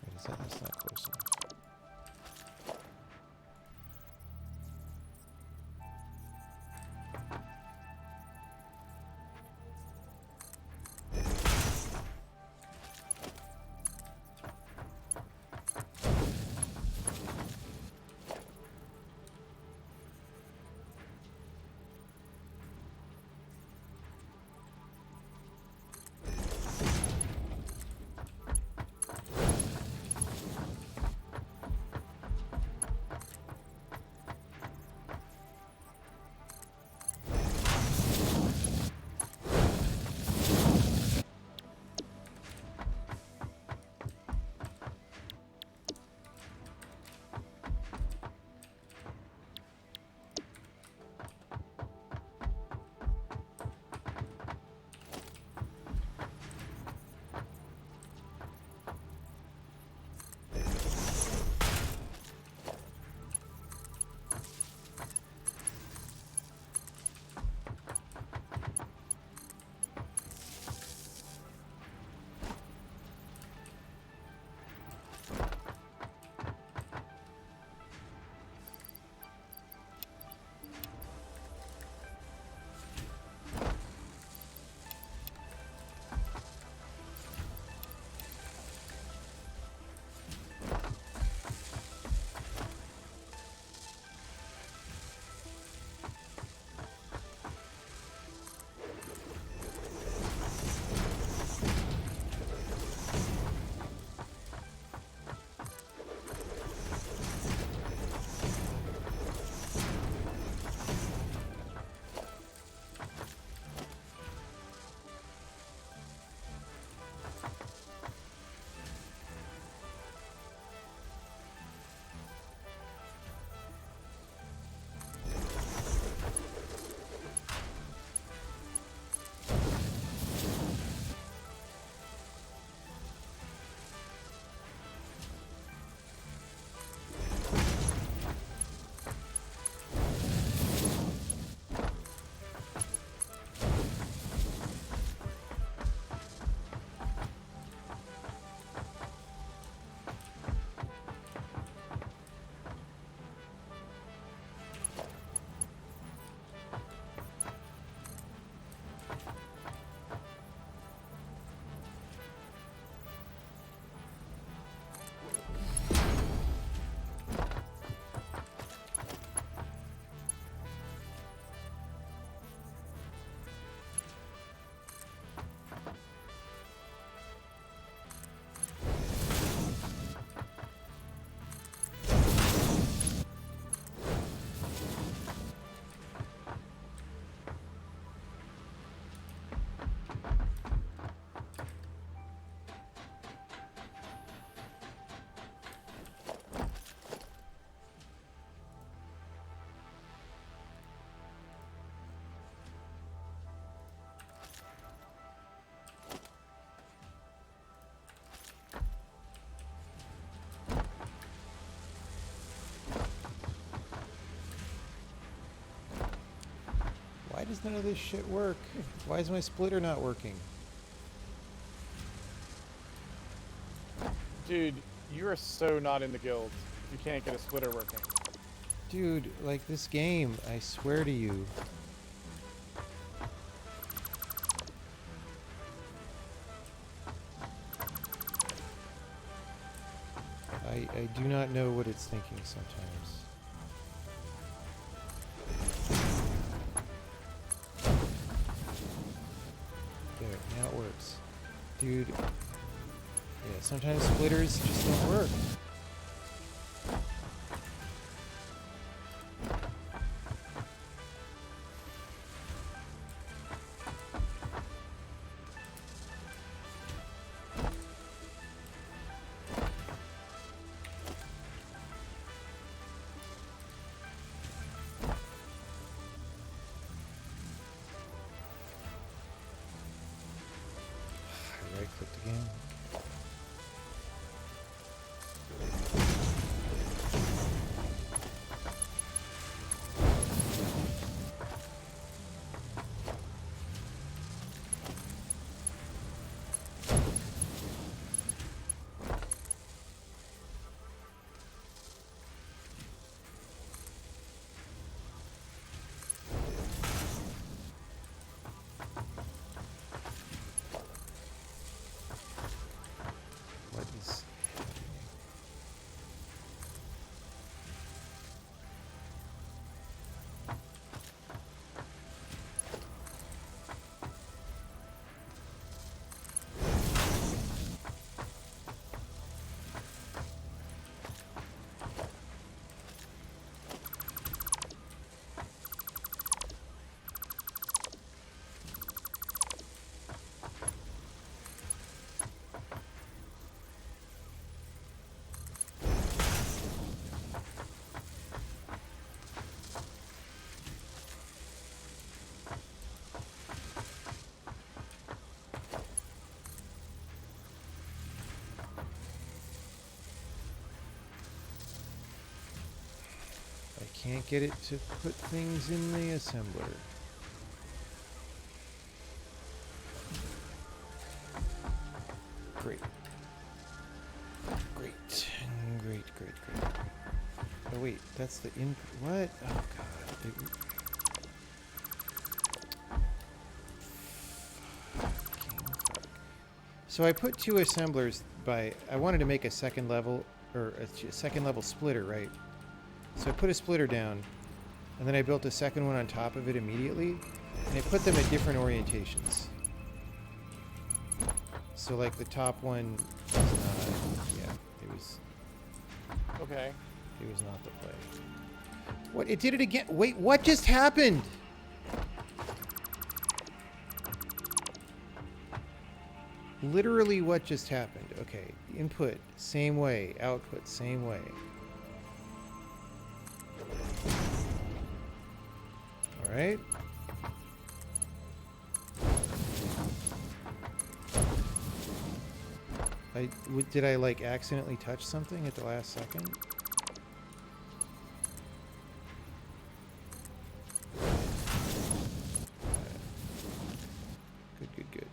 Wait, is that? That's not close enough. Why does none of this shit work? Why is my splitter not working? Dude, you are so not in the guild. You can't get a splitter working. Dude, like this game, I swear to you. I do not know what it's thinking sometimes. There, now it works. Dude, yeah, sometimes splitters just don't work. can't get it to put things in the assembler. Great. Great. Great, great, great. Oh wait, that's the input. What? Oh god. Fuck. So I put 2 assemblers by... I wanted to make a second level, or a second level splitter, right? So I put a splitter down, and then I built a second one on top of it immediately, and I put them at different orientations. So like the top one was not... Yeah, it was... Okay. It was not the play. What? It did it again. Wait, what just happened? Literally, what just happened? Okay, input, same way. Output, same way. All right. Did I, like, accidentally touch something at the last second? Good, good, good.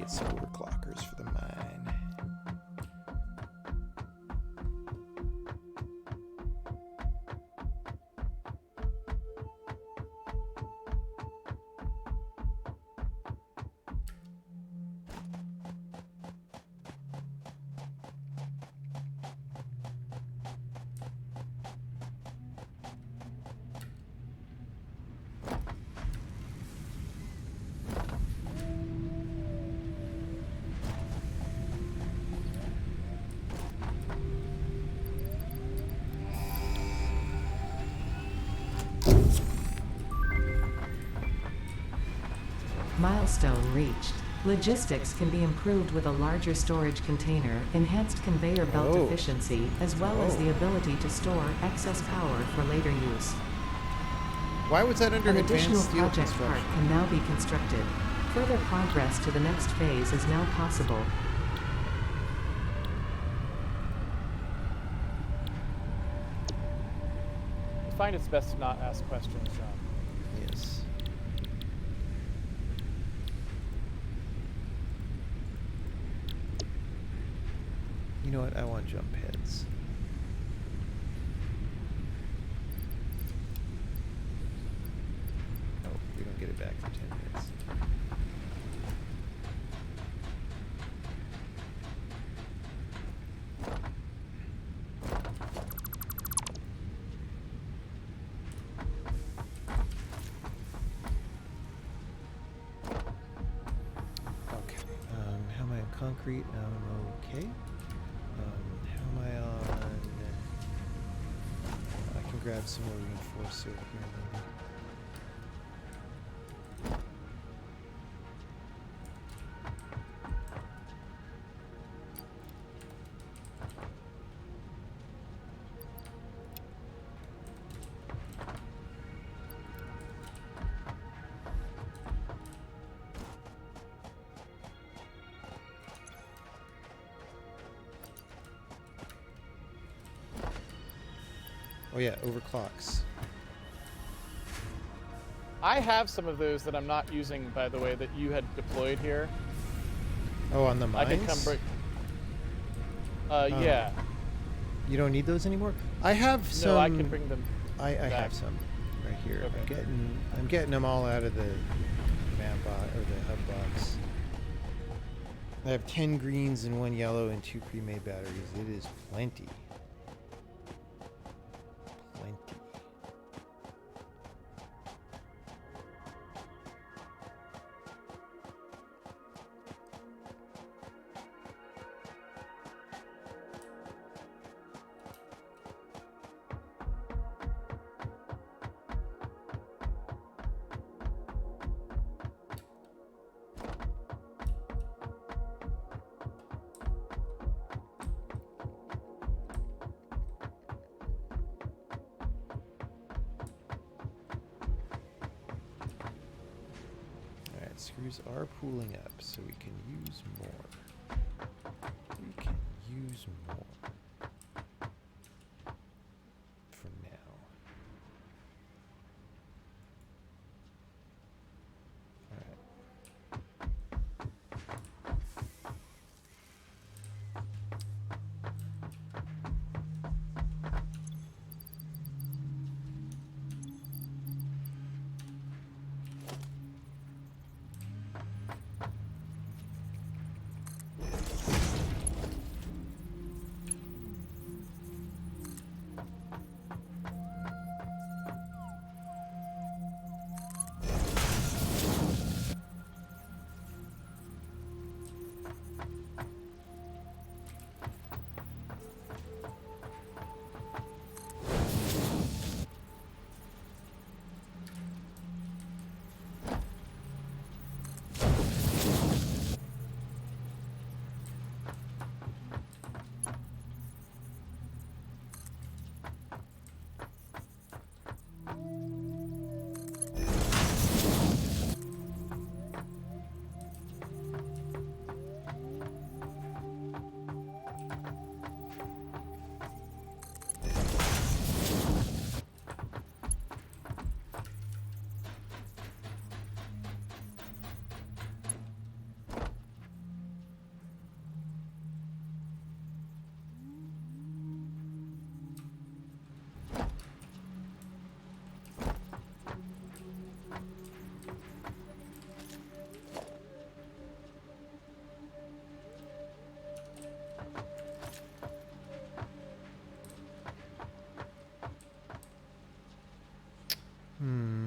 Some overclockers for the mine. Milestone reached. Logistics can be improved with a larger storage container, enhanced conveyor belt efficiency, as well as the ability to store excess power for later use. Why was that under An advanced additional steel project part construction? can now be constructed. Further progress to the next phase is now possible. I find it's best to not ask questions, John. Yes. You know what? I want jump heads. Oh, we don't get it back for 10 minutes. Okay. How am I on concrete? I'm okay. How am I on? I can grab some more reinforcer here maybe. Oh yeah, overclocks. I have some of those that I'm not using, by the way, that you had deployed here. Oh, on the mines? I could come break. Yeah. You don't need those anymore? I have some. No, I can bring them. I back. have some right here. Okay. I'm getting them all out of the map box or the hub box. I have 10 greens and 1 yellow and 2 pre-made batteries. It is plenty. Plenty. Screws are pooling up, so we can use more. We can use more. For now. Alright.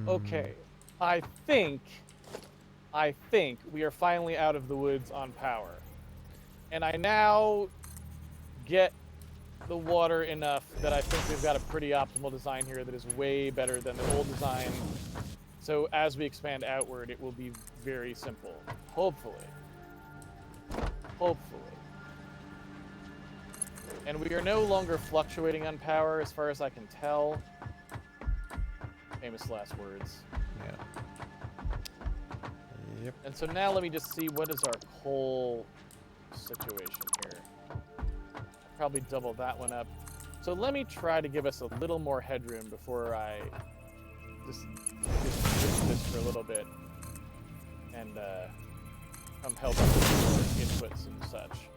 Okay, I think we are finally out of the woods on power. And I now get the water enough that I think we've got a pretty optimal design here that is way better than the old design. So as we expand outward, it will be very simple. Hopefully. Hopefully. And we are no longer fluctuating on power as far as I can tell. Famous last words. Yeah. Yep. And so now let me just see what is our coal situation here. Probably double that one up. So let me try to give us a little more headroom before I just this for a little bit and come help us with more inputs and such.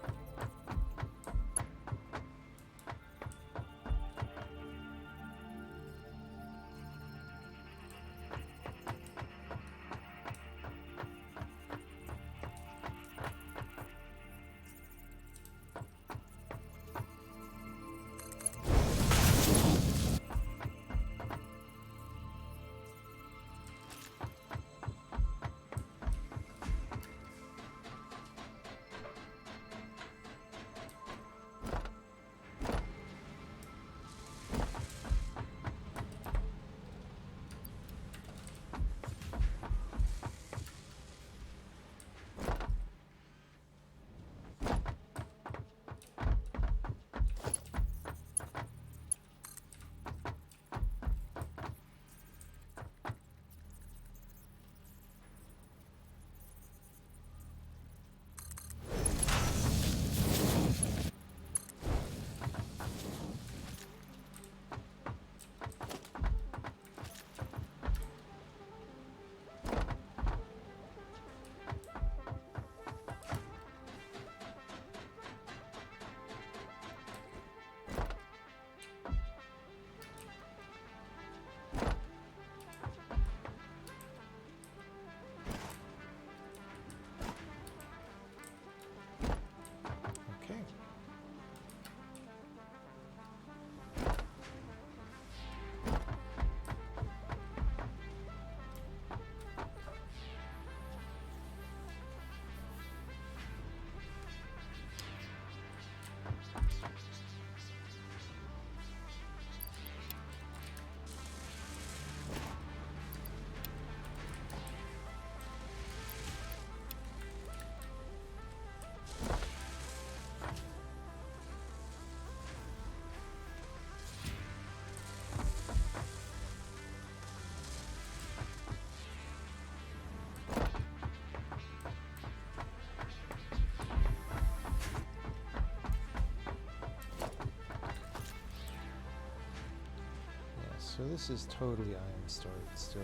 So this is totally iron stored still.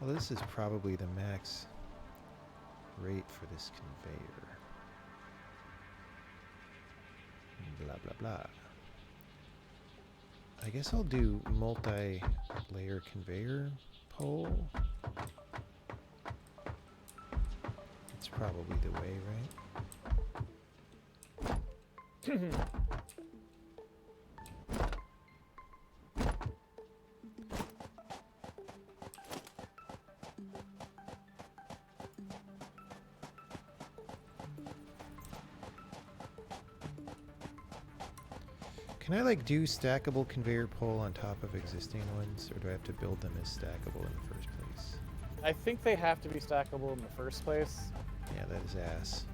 Well, this is probably the max rate for this conveyor. Blah, blah, blah. I guess I'll do multi-layer conveyor pole. It's probably the way, right? Can I like do stackable conveyor pole on top of existing ones, or do I have to build them as stackable in the first place? I think they have to be stackable in the first place. Yeah, that is ass.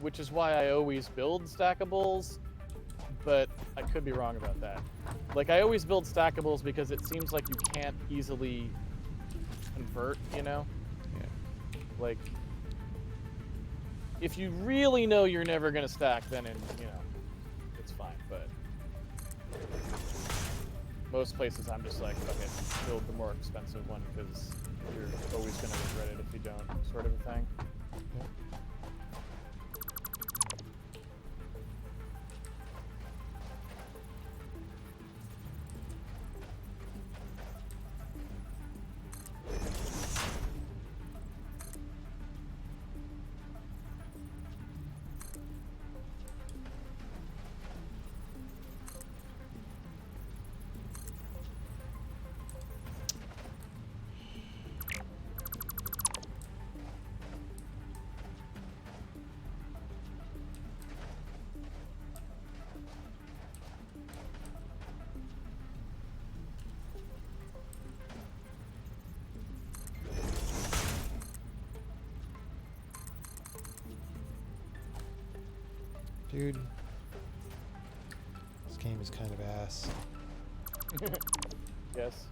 Which is why I always build stackables, but I could be wrong about that. Like, I always build stackables because it seems like you can't easily convert, you know? Yeah. Like, if you really know you're never going to stack, then, you know, it's fine, but most places I'm just like, fuck it, build the more expensive one because you're always going to regret it if you don't, sort of a thing. Yeah. Dude, this game is kind of ass. Yes.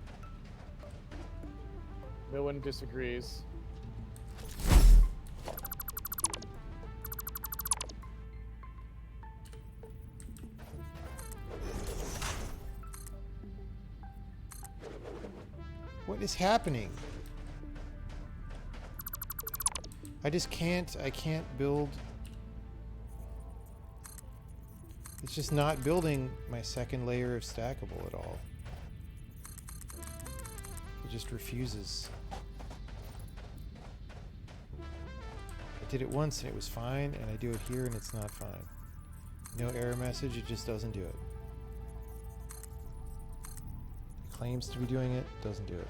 No one disagrees. What is happening? I can't build. It's just not building my second layer of stackable at all. It just refuses. I did it once and it was fine, and I do it here and it's not fine. No error message, it just doesn't do it. It claims to be doing it, doesn't do it.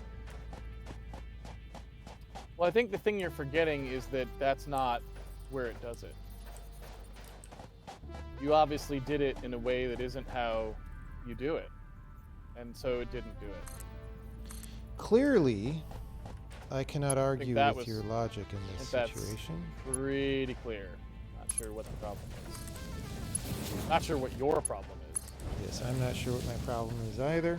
Well, I think the thing you're forgetting is that that's not where it does it. You obviously did it in a way that isn't how you do it. And so it didn't do it. Clearly, I cannot argue with was- your logic in this situation. That's pretty clear. Not sure what the problem is. Not sure what your problem is. Yes, I'm not sure what my problem is either.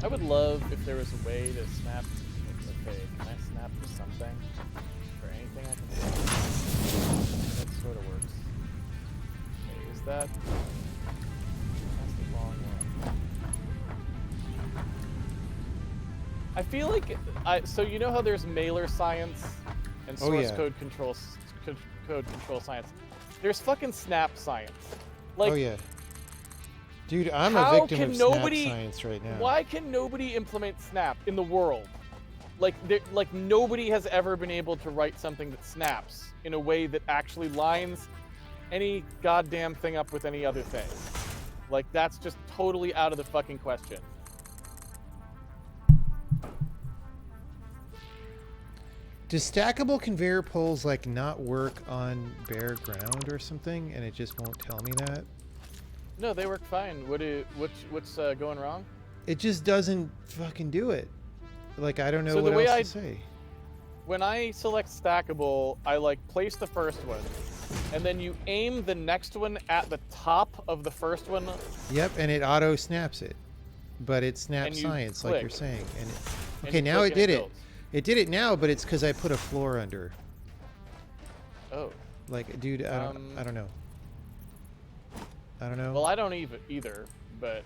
I would love if there was a way to snap. Okay, can I snap to something? Or anything I can snap? That sort of works. Okay, is that? That's the wrong one. I feel like so you know how there's mailer science and source code control code control science. There's fucking snap science. Like, Oh yeah. Dude, I'm a How victim can of snap nobody- science right now. Why can nobody implement snap in the world? Like nobody has ever been able to write something that snaps in a way that actually lines any goddamn thing up with any other thing. Like, that's just totally out of the fucking question. Do stackable conveyor poles like not work on bare ground or something, and it just won't tell me that? No, they work fine. What's going wrong? It just doesn't fucking do it. Like, I don't know So the what way else to say. When I select stackable, I like place the first one, and then you aim the next one at the top of the first one. Yep, and it auto snaps it, but it And snaps you science like click. you're saying. And And okay, you now click it and did it. builds. It did it now, but it's because I put a floor under. Oh. Like, dude, I don't know. I don't know. Well, I don't either, but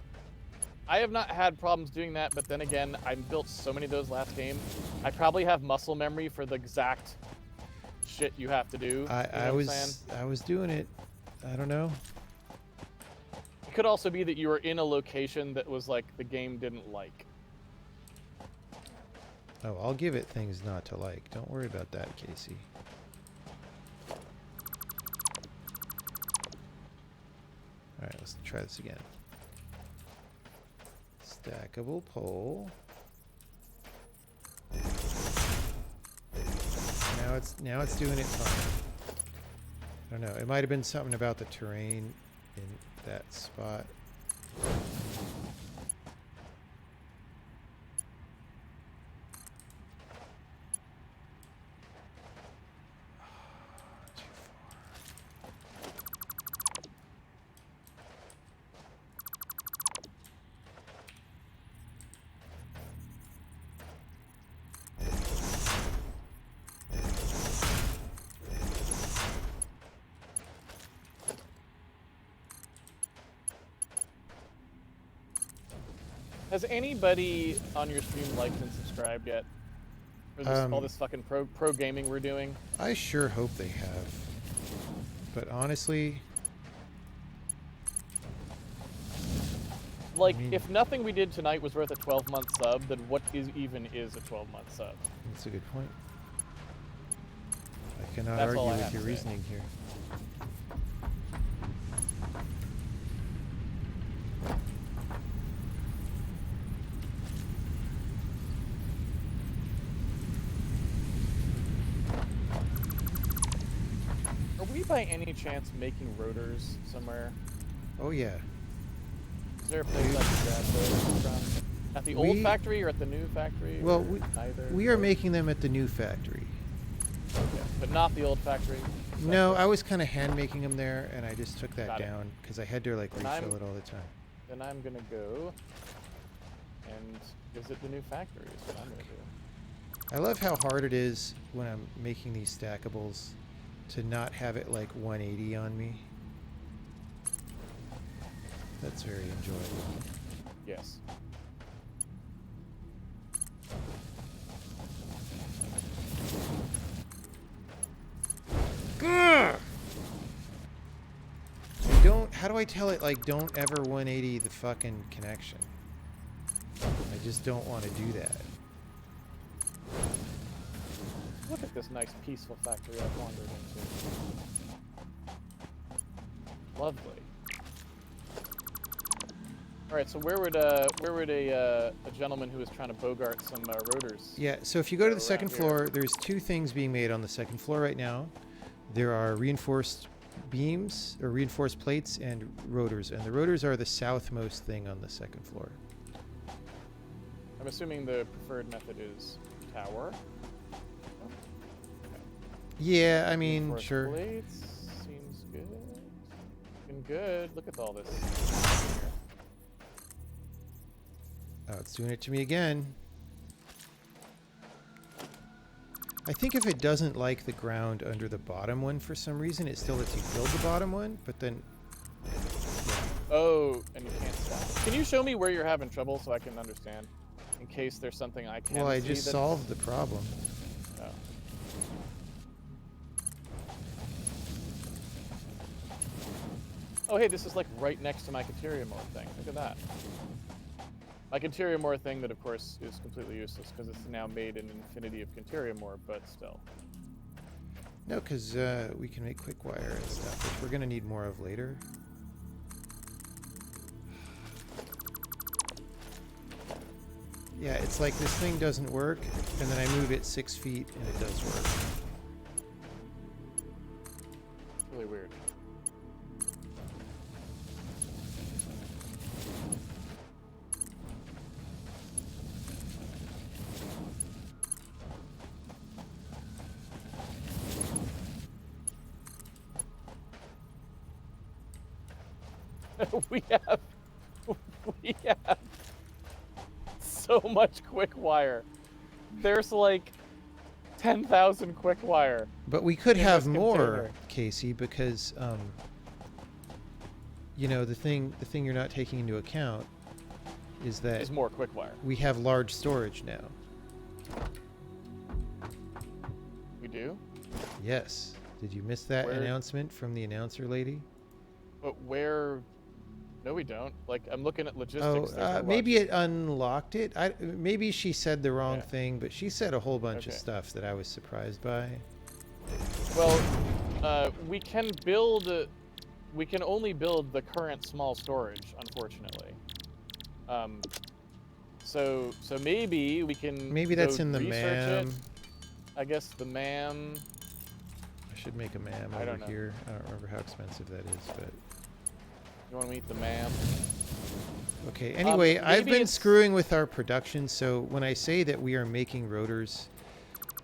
I have not had problems doing that. But then again, I built so many of those last game. I probably have muscle memory for the exact shit you have to do. You know what I'm saying? I was doing it. I don't know. It could also be that you were in a location that was like the game didn't like. Oh, I'll give it things not to like. Don't worry about that, Casey. Alright, let's try this again. Stackable pole. Now it's doing it fine. I don't know. It might have been something about the terrain in that spot. Has anybody on your stream liked and subscribed yet? For this, all this fucking pro gaming we're doing? I sure hope they have. But honestly, Like, I mean, if nothing we did tonight was worth a 12-month sub, then what even is a 12-month sub? that's a good point. I cannot That's all argue I with have your to say. reasoning here. Are we by any chance making rotors somewhere? Oh yeah. Is there a place I can grab rotors from? At the old factory or at the new factory? Well, or neither? we are making them at the new factory. Okay, but not the old factory? Is that No, correct? I was kind of hand making them there, and I just took that Got it. down because I had to like And refill I'm- it all the time. Then I'm gonna go and visit the new factory is what I'm gonna do. I love how hard it is when I'm making these stackables to not have it like 180 on me. That's very enjoyable. Yes. How do I tell it like don't ever 180 the fucking connection? I just don't want to do that. Look at this nice peaceful factory I've wandered into. Lovely. All right, so where would a gentleman who is trying to bogart some rotors? Yeah, so if you go to the Around second here. floor, there's two things being made on the second floor right now. There are reinforced beams, or reinforced plates, and rotors. And the rotors are the southmost thing on the second floor. I'm assuming the preferred method is tower. Yeah, I mean, Reinforced sure. Plates seems good. Looking good. Look at all this. Oh, it's doing it to me again. I think if it doesn't like the ground under the bottom one for some reason, it still lets you build the bottom one, but then... Oh, and you can't stop. Can you show me where you're having trouble so I can understand? In case there's something I can Well, I see just that's- solved the problem. Oh. Oh, hey, this is like right next to my Kateriamore thing. Look at that. My Kateriamore thing that, of course, is completely useless because it's now made an infinity of Kateriamore, but still. No, because we can make quick wire and stuff, which we're going to need more of later. Yeah, it's like this thing doesn't work, and then I move it 6 feet, and it does work. It's really weird. we have so much quick wire. There's like 10,000 quick wire. But we could have more, container. Casey, because you know, the thing you're not taking into account is that There's more quick wire. we have large storage now. We do? Yes. Did you miss that Where- announcement from the announcer lady? But where? No, we don't. Like, I'm looking at Oh, logistics. There's no maybe log- it unlocked it. Maybe she said the wrong Yeah. thing, but she said a whole bunch of Okay. stuff that I was surprised by. Well, we can build. We can only build the current small storage, unfortunately. So maybe we can. Maybe that's go in the research it. MAM. I guess the MAM. I should make a MAM I don't over know. here. I don't remember how expensive that is, but You want to meet the MAM? okay. Anyway, I've maybe been it's- screwing with our production, so when I say that we are making rotors,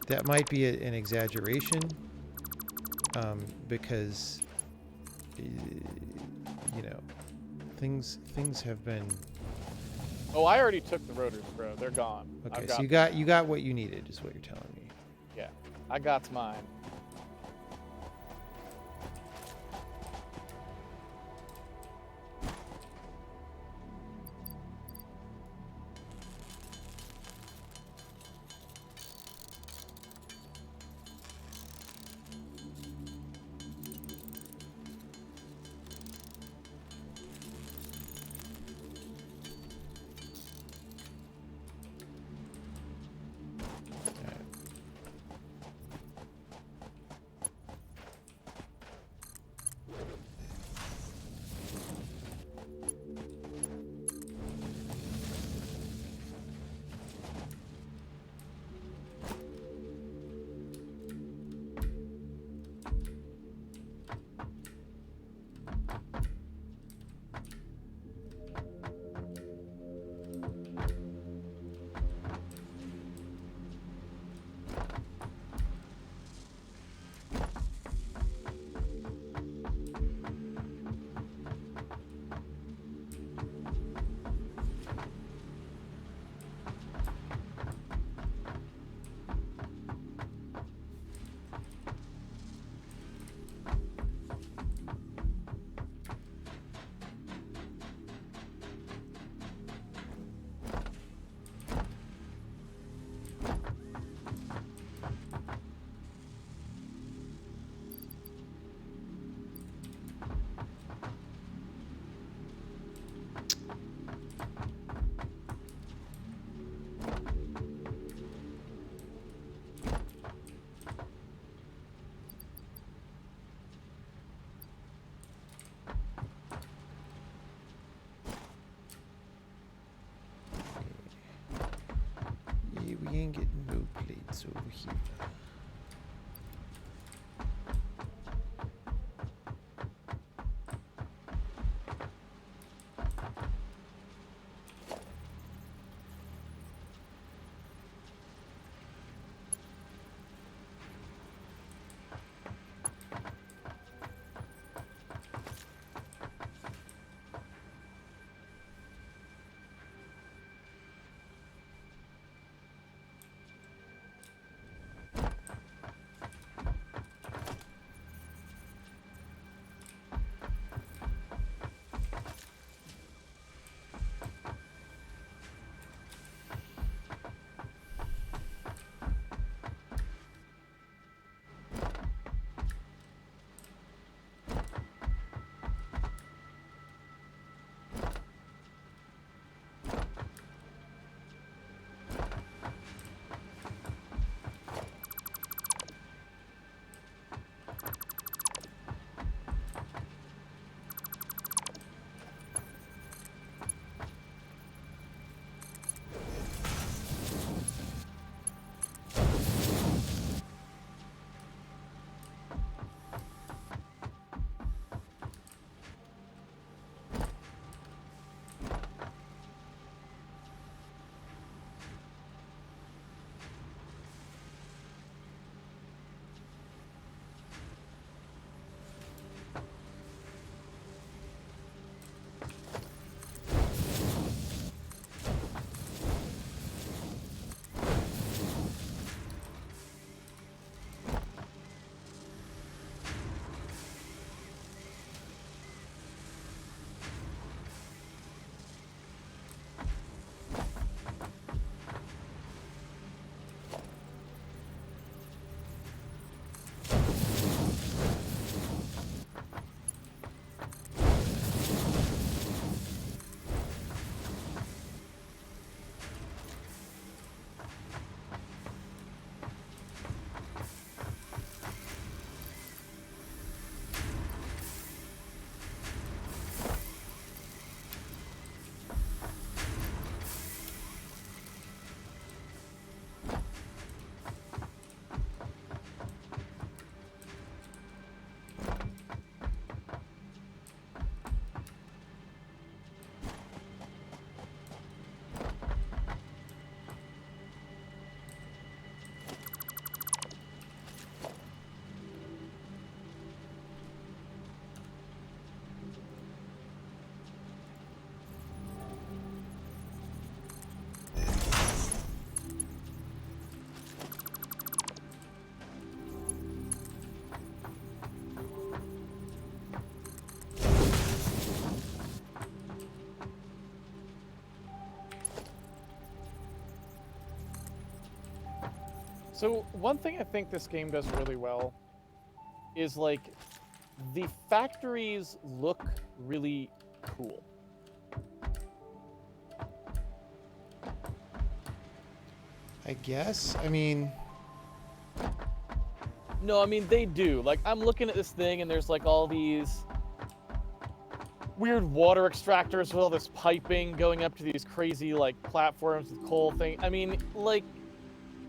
that might be an exaggeration, because you know, things have been. Oh, I already took the rotors, bro. They're gone. Okay, I've so got you got what you needed, is what you're telling me. Yeah, I got mine. Alright. Yeah, we ain't getting no plates over here. So one thing I think this game does really well is like the factories look really cool. I guess. I mean, No, I mean they do. Like I'm looking at this thing and there's like all these weird water extractors with all this piping going up to these crazy like platforms with coal thing. I mean, like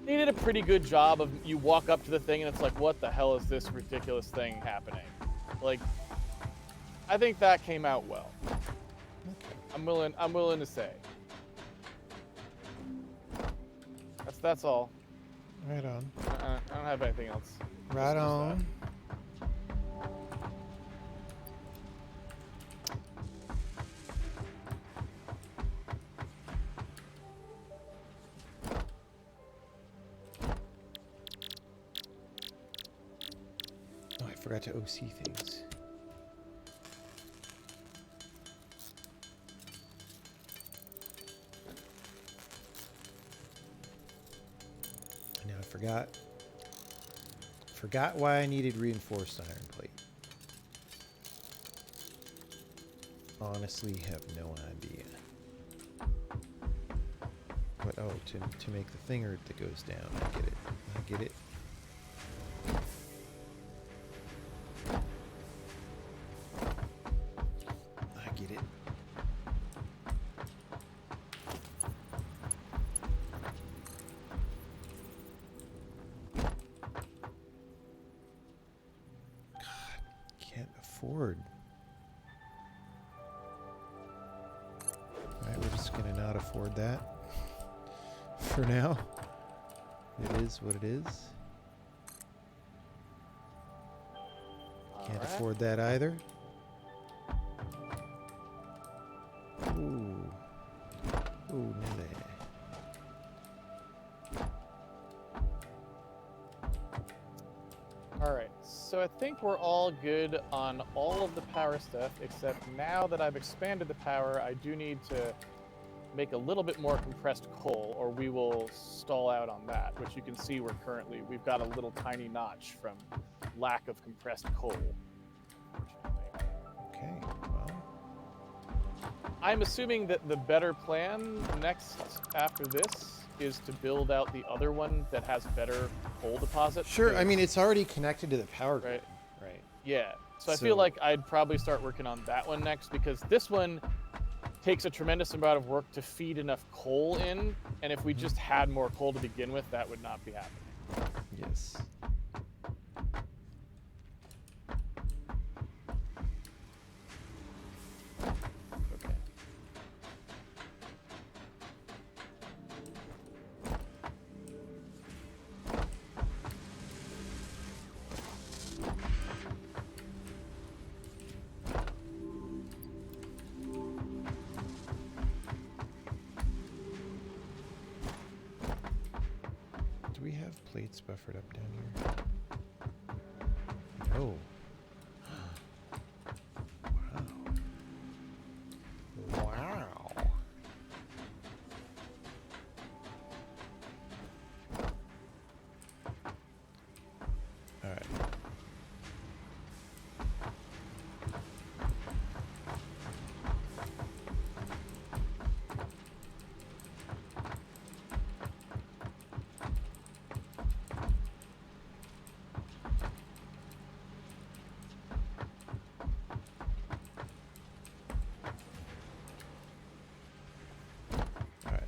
they did a pretty good job of you walk up to the thing and it's like, what the hell is this ridiculous thing happening? Like, I think that came out well. I'm willing to say. That's all. right on. I don't have anything else. Right Just on. Oh, I forgot to OC things. Now I forgot why I needed reinforced iron plate. Honestly, have no idea. But oh, to make the thinger that goes down. I get it. I get it. I get it. Can't afford. Alright, we're just gonna not afford that for now. It is what it is. Can't afford that either. Ooh. Ooh, Nelly. Alright, so I think we're all good on all of the power stuff, except now that I've expanded the power, I do need to make a little bit more compressed coal, or we will stall out on that, which you can see we've got a little tiny notch from lack of compressed coal, unfortunately. Okay, well. I'm assuming that the better plan next after this is to build out the other one that has better coal deposit. Sure, I mean, it's already connected to the power grid. Right. Right. Yeah, so I feel like I'd probably start working on that one next, because this one takes a tremendous amount of work to feed enough coal in, and if we just had more coal to begin with, that would not be happening. Yes. Okay. Do we have plates buffered up down here? No. Wow. Wow. All right. All right.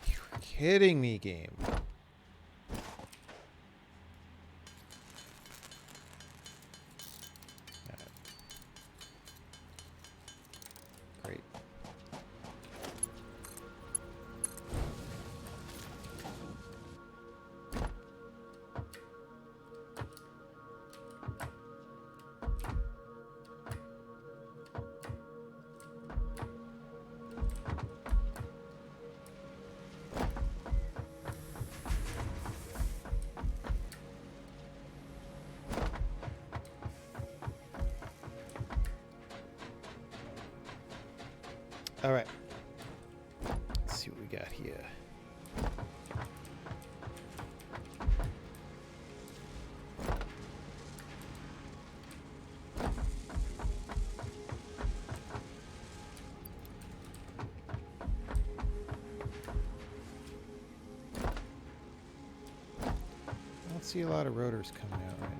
You're kidding me, game. Great. All right. Let's see what we got here. I don't see a lot of rotors coming out right now.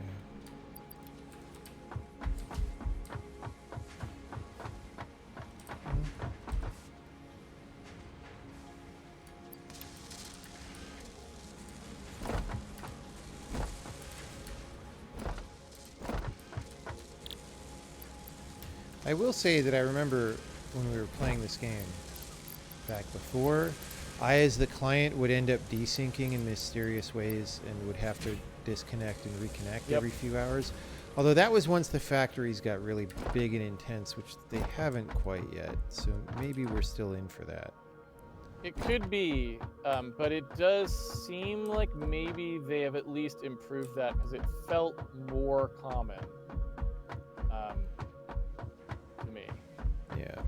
I will say that I remember when we were playing this game back before, I as the client would end up desyncing in mysterious ways and would have to disconnect and reconnect every few hours. Although that was once the factories got really big and intense, which they haven't quite yet. So maybe we're still in for that. It could be, but it does seem like maybe they have at least improved that because it felt more common to me. Yeah.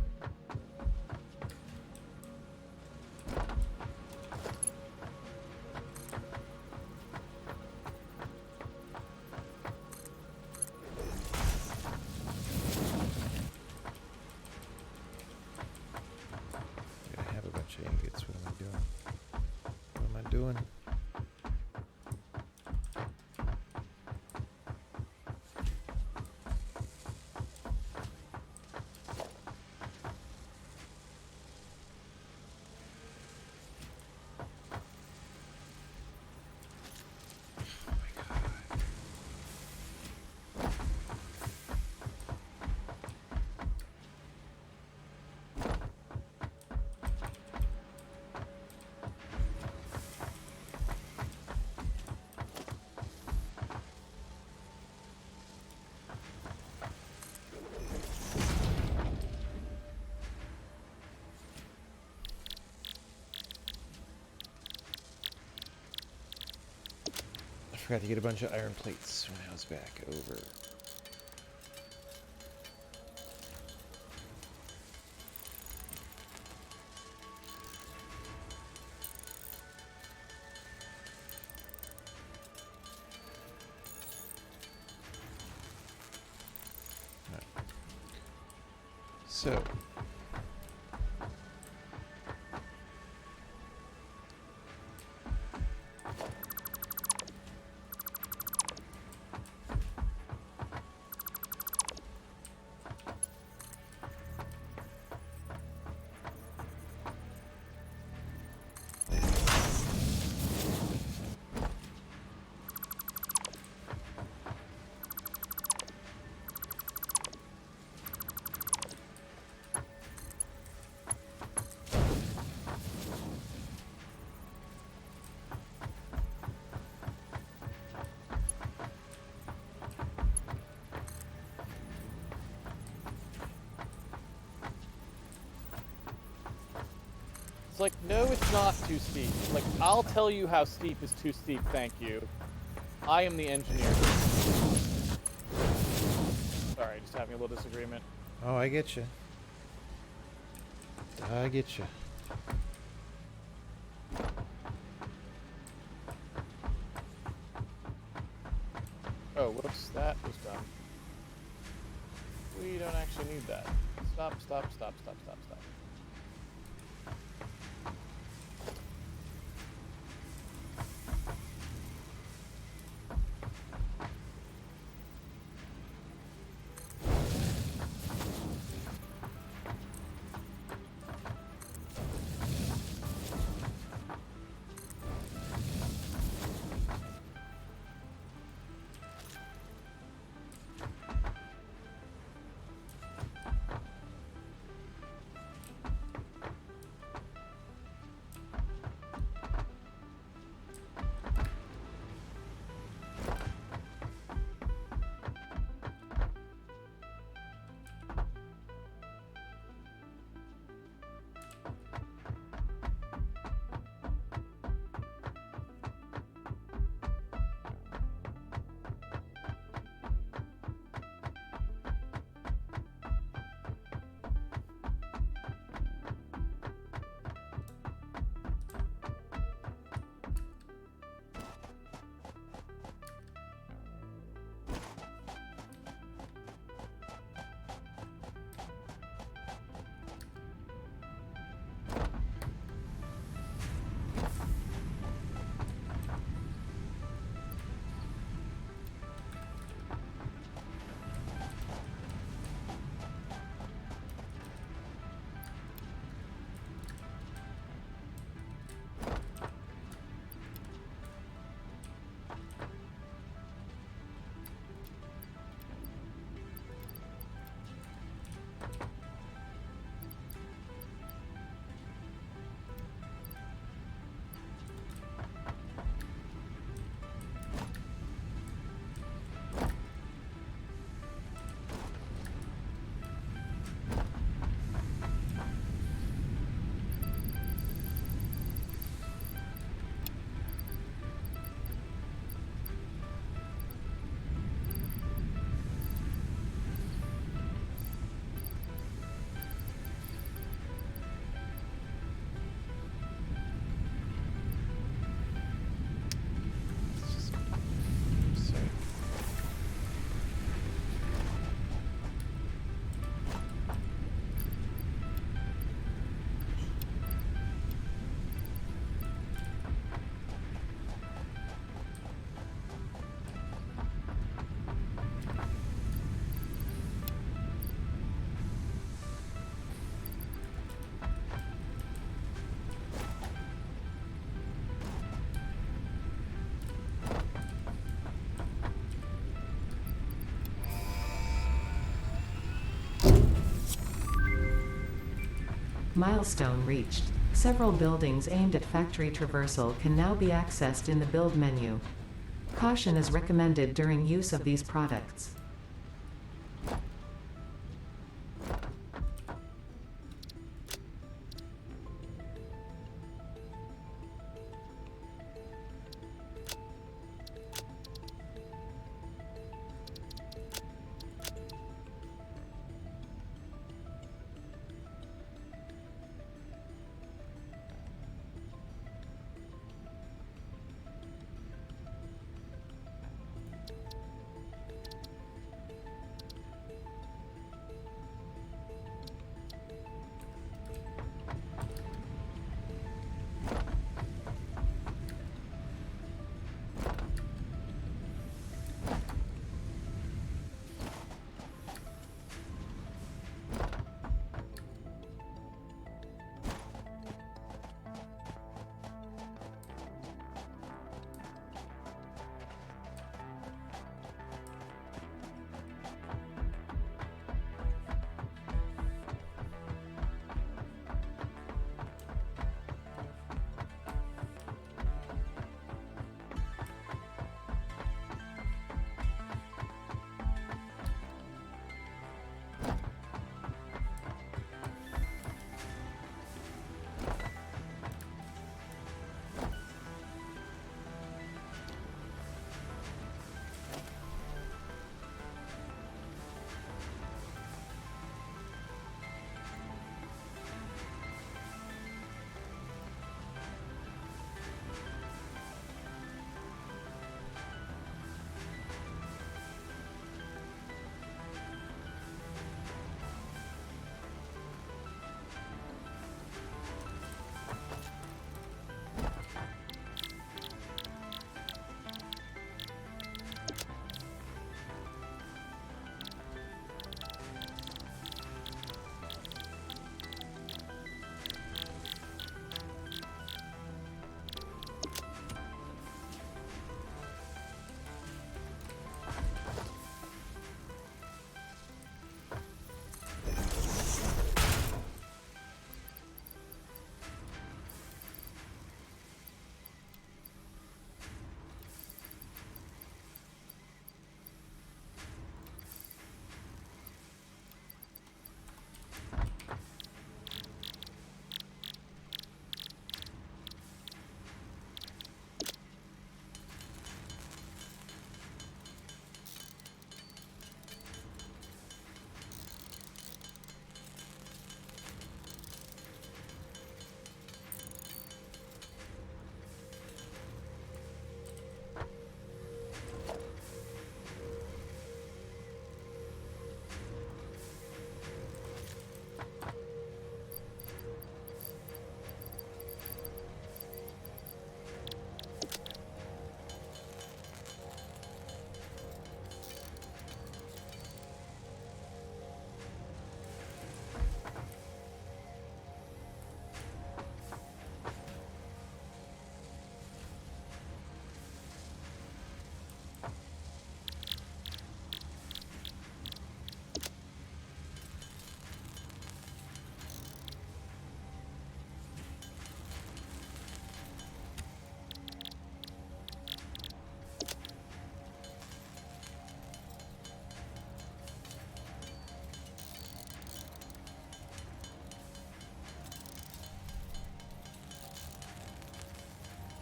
I have a bunch of ingots. What am I doing? What am I doing? I forgot to get a bunch of iron plates when I was back over. Right. So. It's like, no, it's not too steep. Like, I'll tell you how steep is too steep, thank you. I am the engineer. Sorry, just having a little disagreement. Oh, I get you. I get you. Oh, whoops, that was dumb. We don't actually need that. Stop, stop, stop, stop, stop, stop. Milestone reached. Several buildings aimed at factory traversal can now be accessed in the build menu. Caution is recommended during use of these products.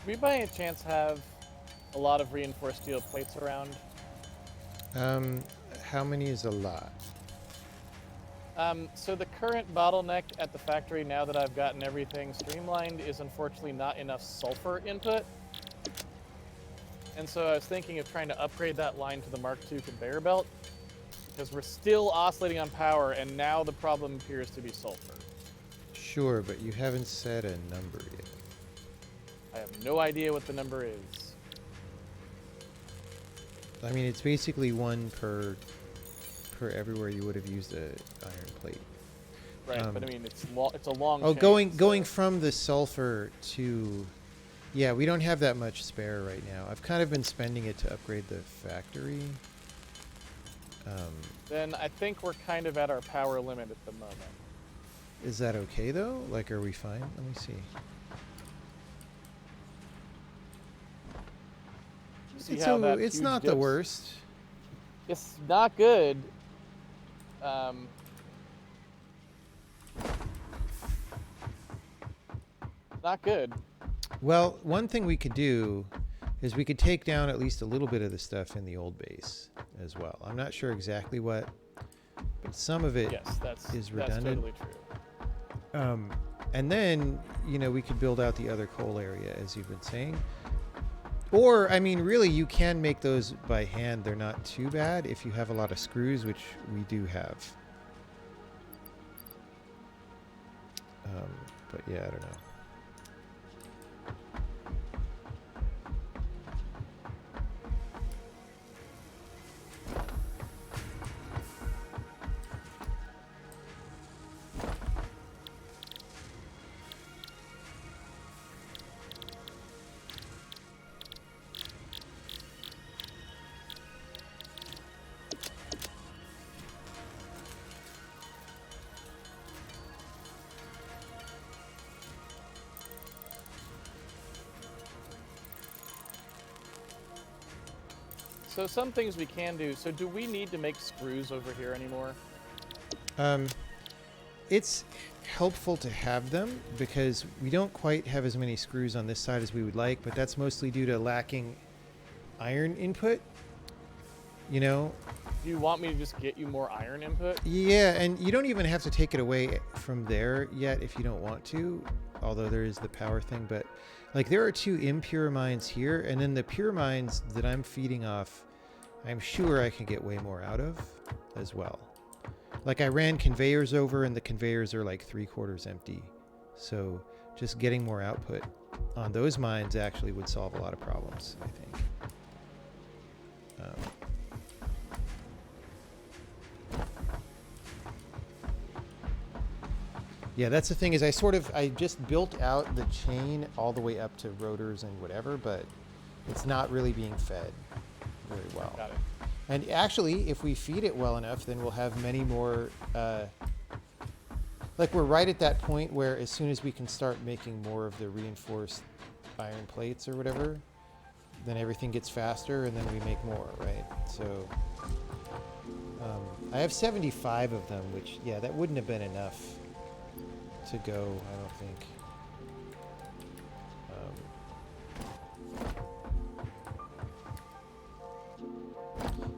Do we by any chance have a lot of reinforced steel plates around? How many is a lot? So the current bottleneck at the factory, now that I've gotten everything streamlined, is unfortunately not enough sulfur input. And so I was thinking of trying to upgrade that line to the Mark II conveyor belt, because we're still oscillating on power, and now the problem appears to be sulfur. Sure, but you haven't set a number yet. I have no idea what the number is. I mean, it's basically one per everywhere you would have used a iron plate. Right, but I mean, it's a long Oh, chain, going from the sulfur to... Yeah, we don't have that much spare right now. I've kind of been spending it to upgrade the factory. Then I think we're kind of at our power limit at the moment. Is that okay though? Like, are we fine? Let me see. See how that It's huge not the dips? worst. It's not good. Not good. Well, one thing we could do is we could take down at least a little bit of the stuff in the old base as well. I'm not sure exactly what, but some of it Yes, that's redundant. totally true. And then, you know, we could build out the other coal area, as you've been saying. Or, I mean, really, you can make those by hand. They're not too bad if you have a lot of screws, which we do have. But yeah, I don't know. So some things we can do. So do we need to make screws over here anymore? It's helpful to have them because we don't quite have as many screws on this side as we would like, but that's mostly due to lacking iron input. You know? Do you want me to just get you more iron input? Yeah, and you don't even have to take it away from there yet if you don't want to, although there is the power thing. But like, there are 2 impure mines here, and then the pure mines that I'm feeding off, I'm sure I can get way more out of as well. Like, I ran conveyors over, and the conveyors are like 3/4 empty. So just getting more output on those mines actually would solve a lot of problems, I think. Yeah, that's the thing, is I just built out the chain all the way up to rotors and whatever, but it's not really being fed very well. Got it. And actually, if we feed it well enough, then we'll have many more, like, we're right at that point where as soon as we can start making more of the reinforced iron plates or whatever, then everything gets faster and then we make more, right? So I have 75 of them, which, yeah, that wouldn't have been enough to go, I don't think.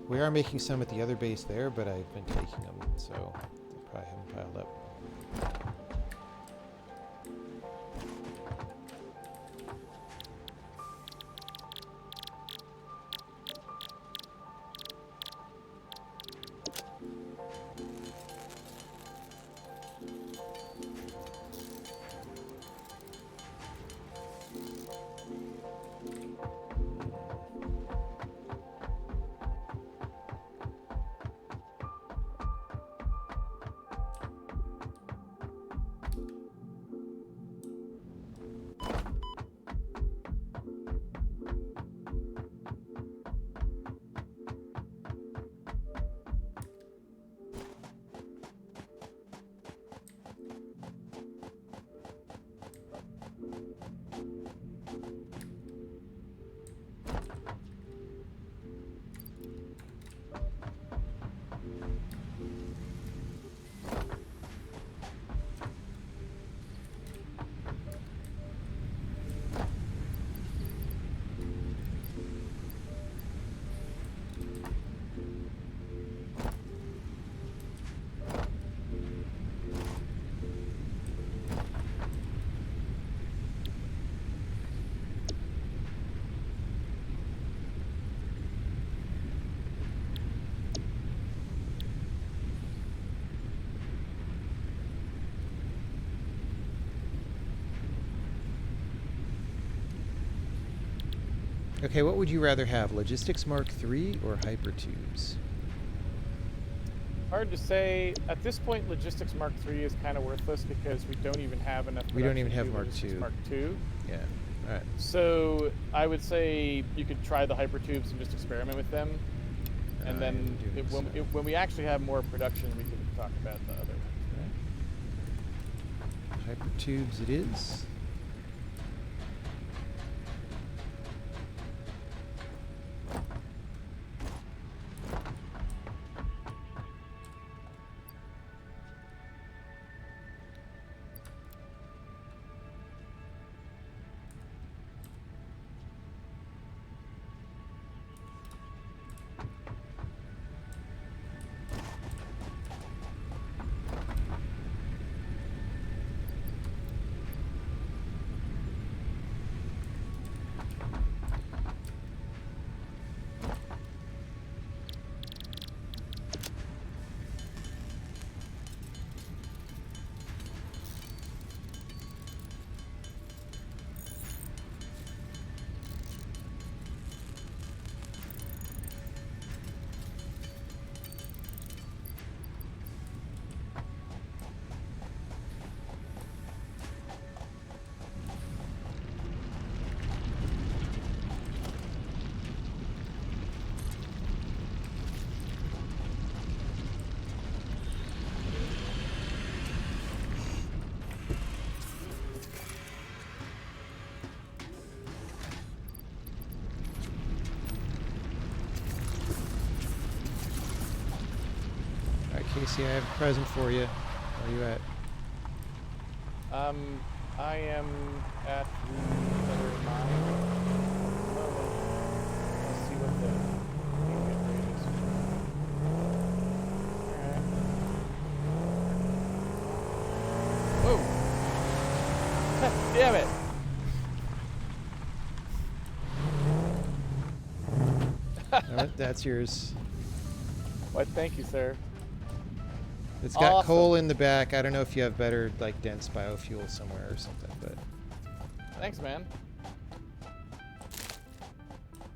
We are making some at the other base there, but I've been taking them, so they probably haven't piled up. Okay, what would you rather have, Logistics Mark III or Hypertubes? Hard to say. At this point, Logistics Mark III is kind of worthless because we don't even have enough. We don't even production to have do Mark Logistics II. Mark II. Yeah, all right. So I would say you could try the hypertubes and just experiment with them, and then when we actually have more production, we can talk about the other ones. Hypertubes it is. Casey, I have a present for you. Where are you at? I am at the other mine. Let's see what the payment rate is. Alright. Whoa! Damn it! No, that's yours. Why, thank you, sir. It's got Awesome. coal in the back. I don't know if you have better, like, dense biofuel somewhere or something, but... Thanks, man.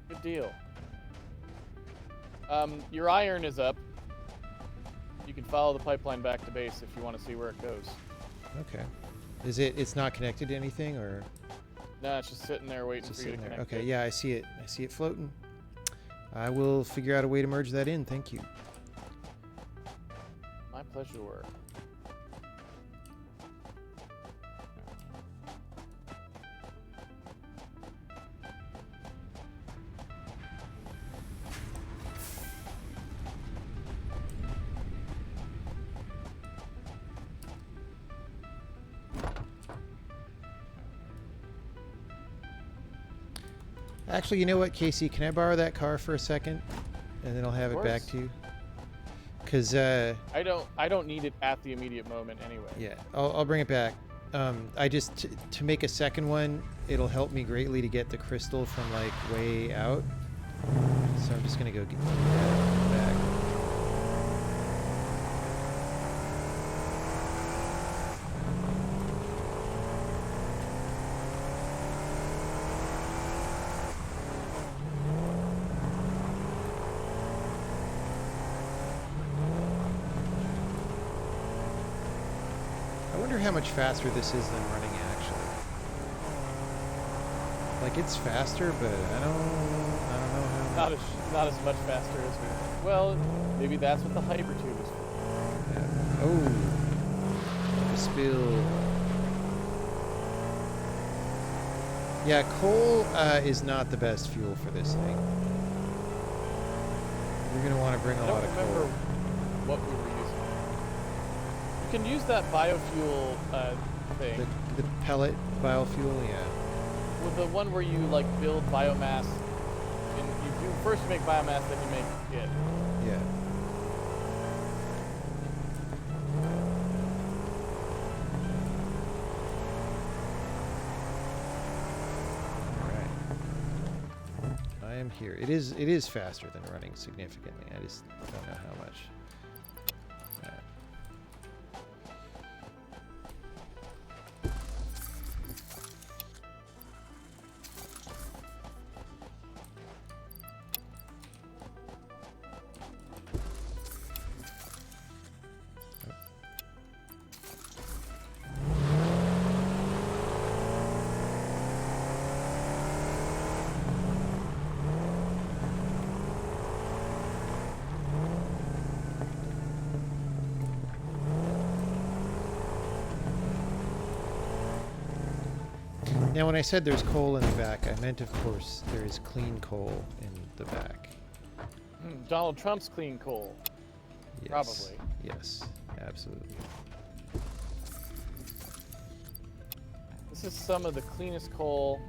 Good deal. Your iron is up. You can follow the pipeline back to base if you want to see where it goes. Okay. Is it? It's not connected to anything, or? No, it's just sitting there waiting Just for you to sitting there. connect Okay, it. yeah, I see it. I see it floating. I will figure out a way to merge that in. Thank you. My pleasure. Actually, you know what, Casey? Can I borrow that car for a second, and then I'll have it back course. to you? Because I don't need it at the immediate moment anyway. yeah, I'll bring it back. I just to make a second one, it'll help me greatly to get the crystal from like way out. So I'm just gonna go get that back. I wonder how much faster this is than running actually. Like it's faster, but I don't know how much. Not as much faster as we. Well, maybe that's what the hypertube is for. Yeah. Oh, the spill. Yeah, coal is not the best fuel for this thing. You're gonna want to bring a I lot don't of remember coal. what we were using. You can use that biofuel thing. The pellet biofuel, yeah. With the one where you like build biomass, and you do first make biomass, then you make it. Yeah. All right. I am here. It is faster than running significantly. I just don't know how much. All right. Now, when I said there's coal in the back, I meant, of course, there is clean coal in the back. Donald Trump's clean coal. Yes. Probably. Yes, absolutely. This is some of the cleanest coal.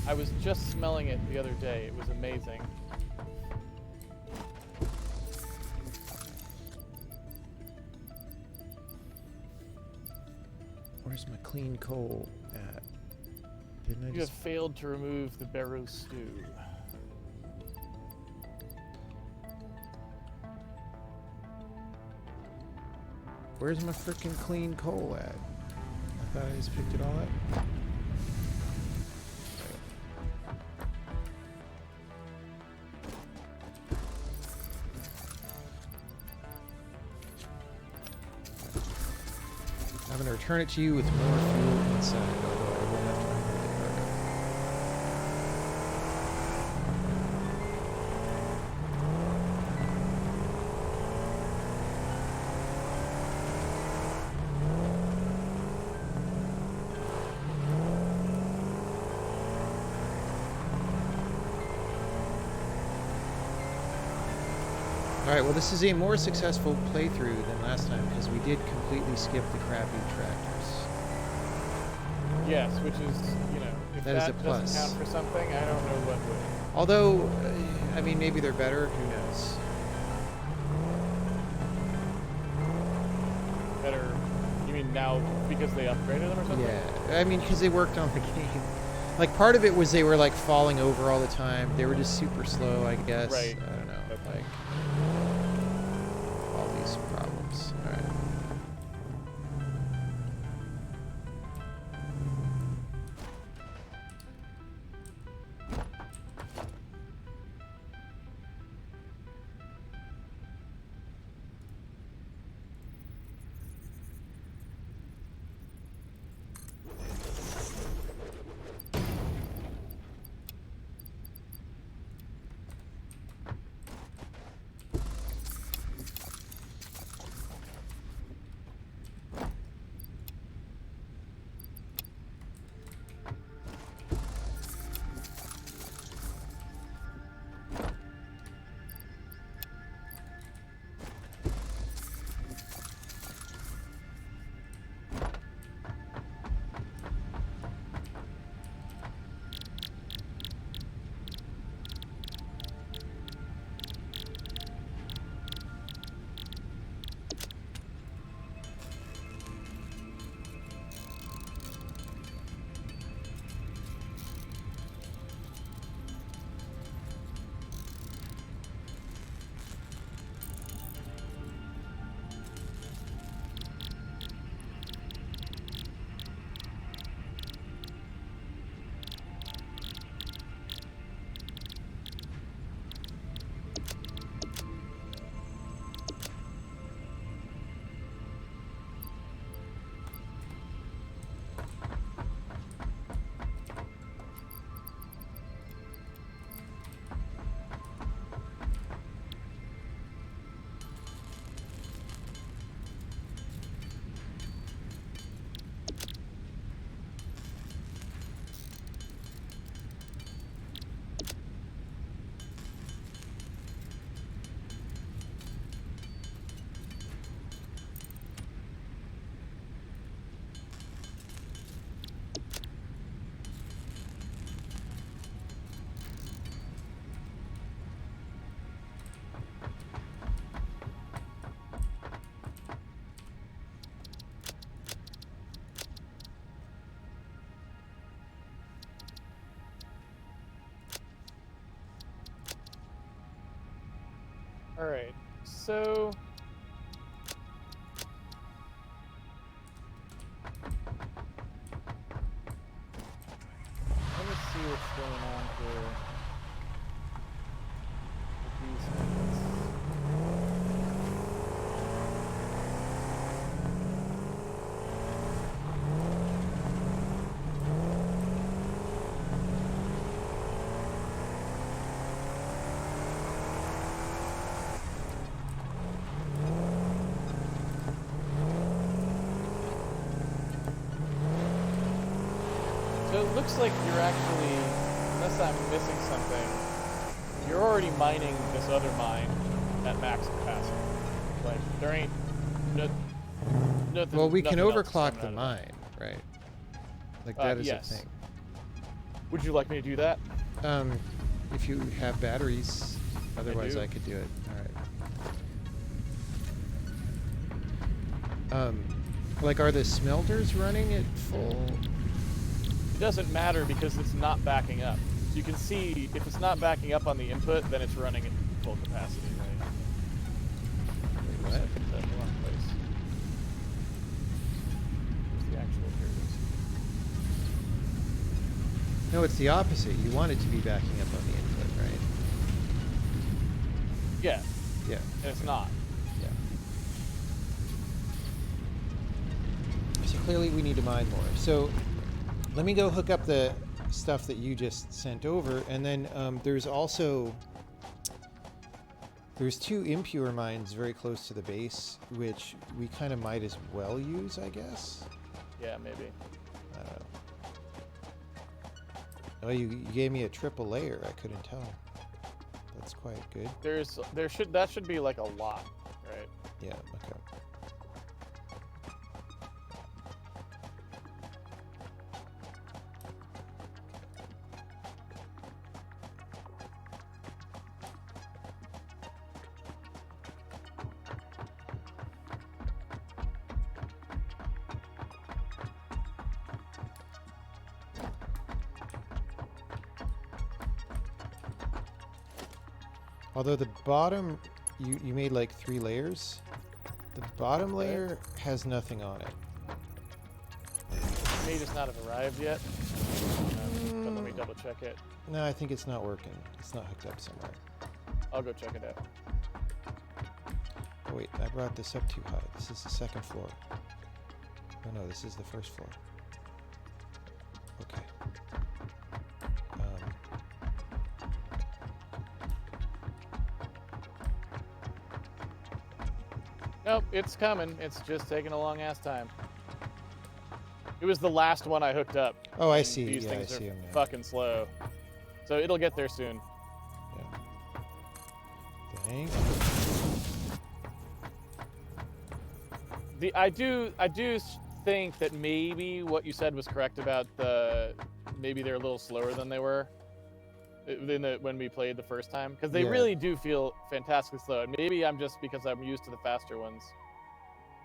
I was just smelling it the other day. It was amazing. Where's my clean coal at? Didn't I You have just... failed to remove the Beru stew. Where's my freaking clean coal at? I thought I just picked it all up. I'm going to return it to you with more fuel inside, although I will have to remove the cargo. Alright, well this is a more successful playthrough than last time because we did completely skip the crappy tractors. Yes, which is, you know, if That is a that plus. doesn't count for something, I don't know what would. Although, I mean, maybe they're better, who knows? Better, you mean now because they upgraded them or something? Yeah, I mean, because they worked on the game. Like, part of it was they were, like, falling over all the time. They were just super slow, I guess. Right. I don't know. Okay. Like, all these problems. Alright. All right, so let me see what's going on here with these things. So it looks like you're actually, unless I'm missing something, you're already mining this other mine at max capacity. Like, there ain't nothing. Well, we can nothing else overclock coming the out of mine, right? Like that is yes. a thing. Would you like me to do that? If you have batteries, otherwise do. I could do it. All right. Like, are the smelters running at full? It doesn't matter because it's not backing up. So you can see if it's not backing up on the input, then it's running at full capacity, right? Wait, what? I picked that in the wrong place. Where's the actual? Here it is. No, it's the opposite. You want it to be backing up on the input, right? Yeah, Yeah. and it's not. Yeah. So clearly we need to mine more. So let me go hook up the stuff that you just sent over, and then there's two impure mines very close to the base, which we kind of might as well use, I guess. Yeah, maybe. I don't know. Oh, you gave me a triple layer. I couldn't tell. That's quite good. That should be like a lot, right? Yeah. Okay. Although the bottom, you made like 3 layers. The bottom layer has nothing on it. It may just not have arrived yet. But let me double check it. No, I think it's not working. It's not hooked up somewhere. I'll go check it out. Oh wait, I brought this up too high. This is the second floor. Oh no, this is the first floor. Okay. Nope, it's coming. It's just taking a long ass time. It was the last one I hooked up. Oh, I see. These Yeah, things I see are them now. fucking slow. So it'll get there soon. Yeah. Thank you. I do think that maybe what you said was correct about maybe they're a little slower than they were when we played the first time, because they really do feel fantastically slow. And maybe I'm just because I'm used to the faster ones,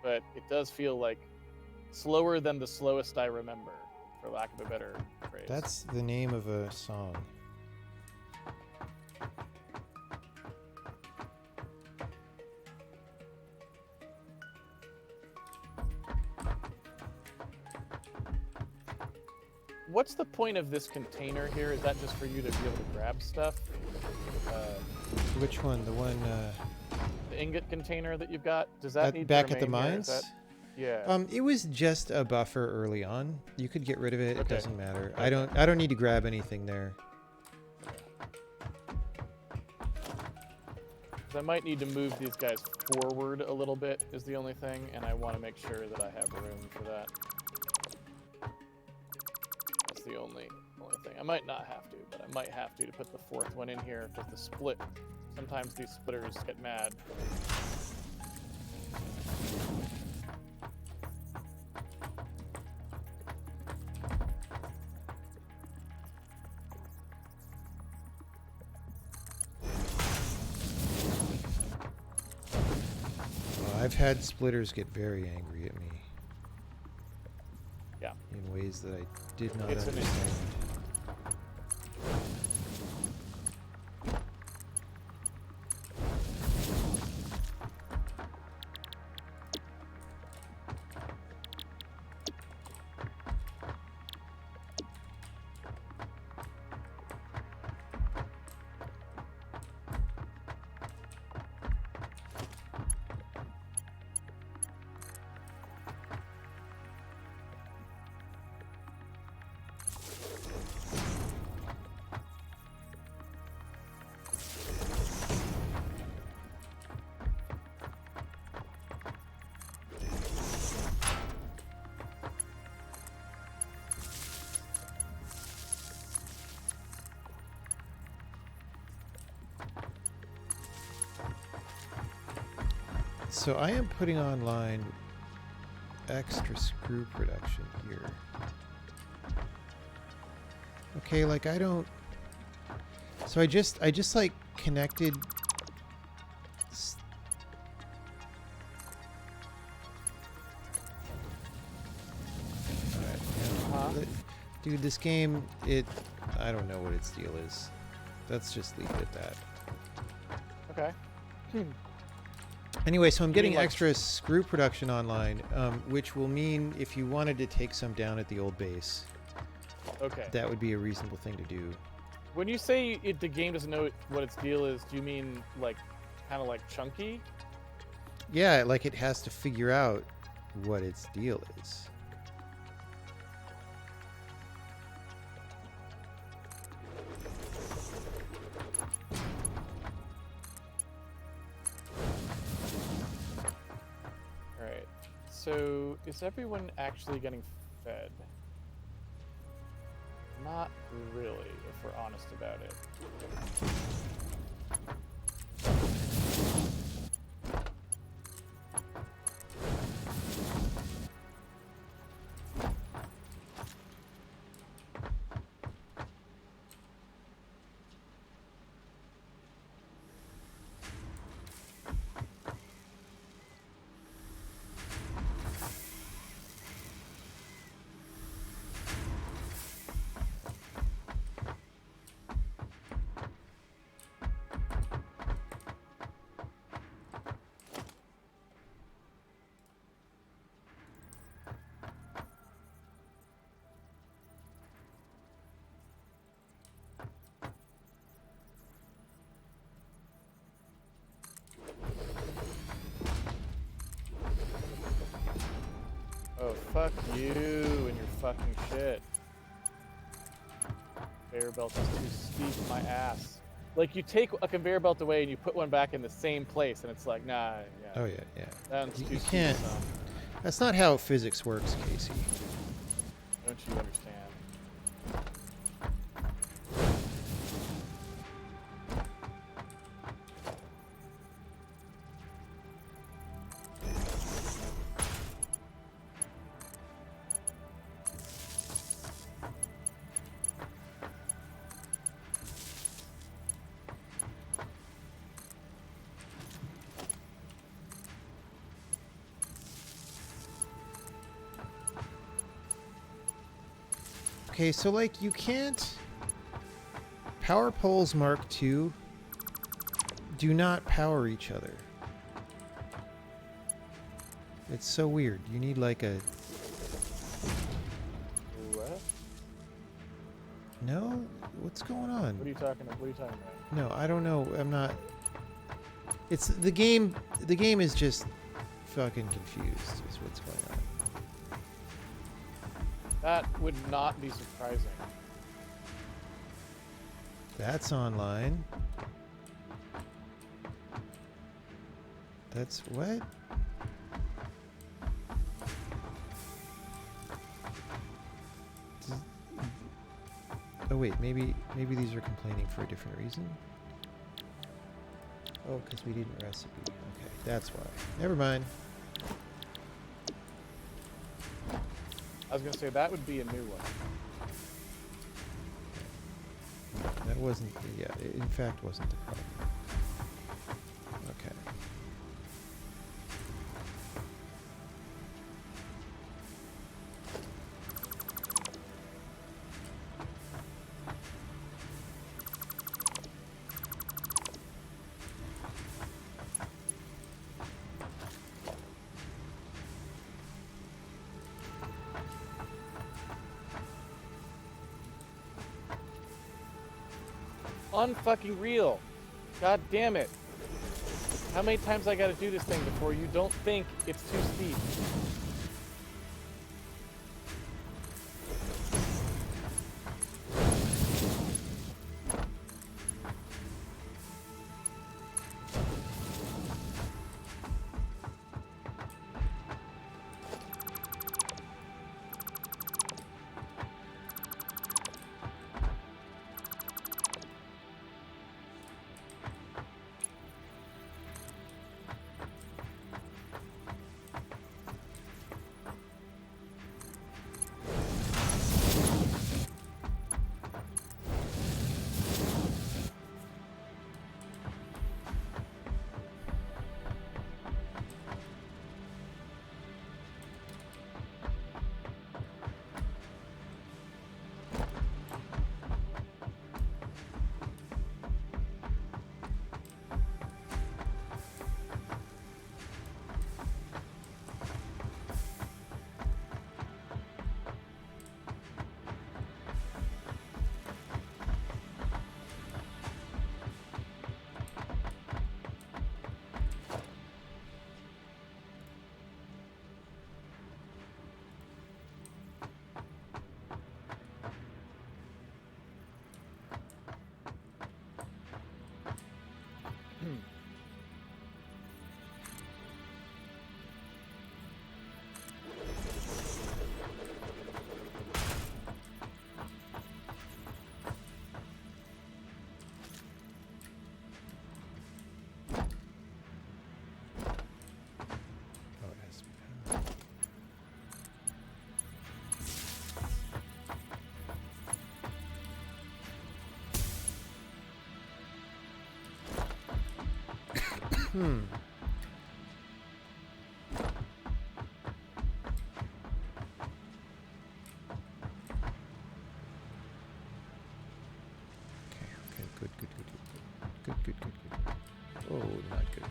but it does feel like slower than the slowest I remember, for lack of a better phrase. That's the name of a song. What's the point of this container here? Is that just for you to be able to grab stuff? Which one? The one The ingot container that you've got? Does that need back to at the remain here? mines? Yeah. It was just a buffer early on. You could get rid of it. Okay. It doesn't matter. Okay. I don't need to grab anything there. 'Cause I might need to move these guys forward a little bit is the only thing, and I want to make sure that I have room for that. That's the only thing. I might not have to, but I might have to put the fourth one in here, because the split, sometimes these splitters get mad. I've had splitters get very angry at me. Yeah. In ways that I did not It's an understand. So I am putting online extra screw production here. Okay, like I don't. So I just like connected. Alright, dude, this game, I don't know what its deal is. Let's just leave it at that. Okay. Anyway, so I'm getting like extra screw production online, which will mean if you wanted to take some down at the old base, Okay. that would be a reasonable thing to do. When you say the game doesn't know what its deal is, do you mean like kind of like chunky? Yeah, like it has to figure out what its deal is. Alright. So is everyone actually getting fed? Not really, if we're honest about it. Oh, fuck you and your fucking shit. Conveyor belt is too steep, my ass. Like, you take a conveyor belt away and you put one back in the same place, and it's like, nah, yeah. Oh, yeah, yeah. That's too You steep, can't. son. That's not how physics works, Casey. Don't you understand? Okay, so like you can't. Power poles Mark II do not power each other. It's so weird. You need like a. What? No? What's going on? What are you talking about? What are you talking about? No, I don't know. I'm not. It's the game. The game is just fucking confused. Is what's going on. That would not be surprising. That's online. That's what? Oh wait, maybe these are complaining for a different reason. Oh, because we didn't recipe. Okay, that's why. Never mind. I was gonna say that would be a new one. That wasn't. Yeah, it in fact wasn't the problem. Okay. Unfucking real. God damn it. How many times I gotta do this thing before you don't think it's too steep? Okay, good. Good. Oh, not good.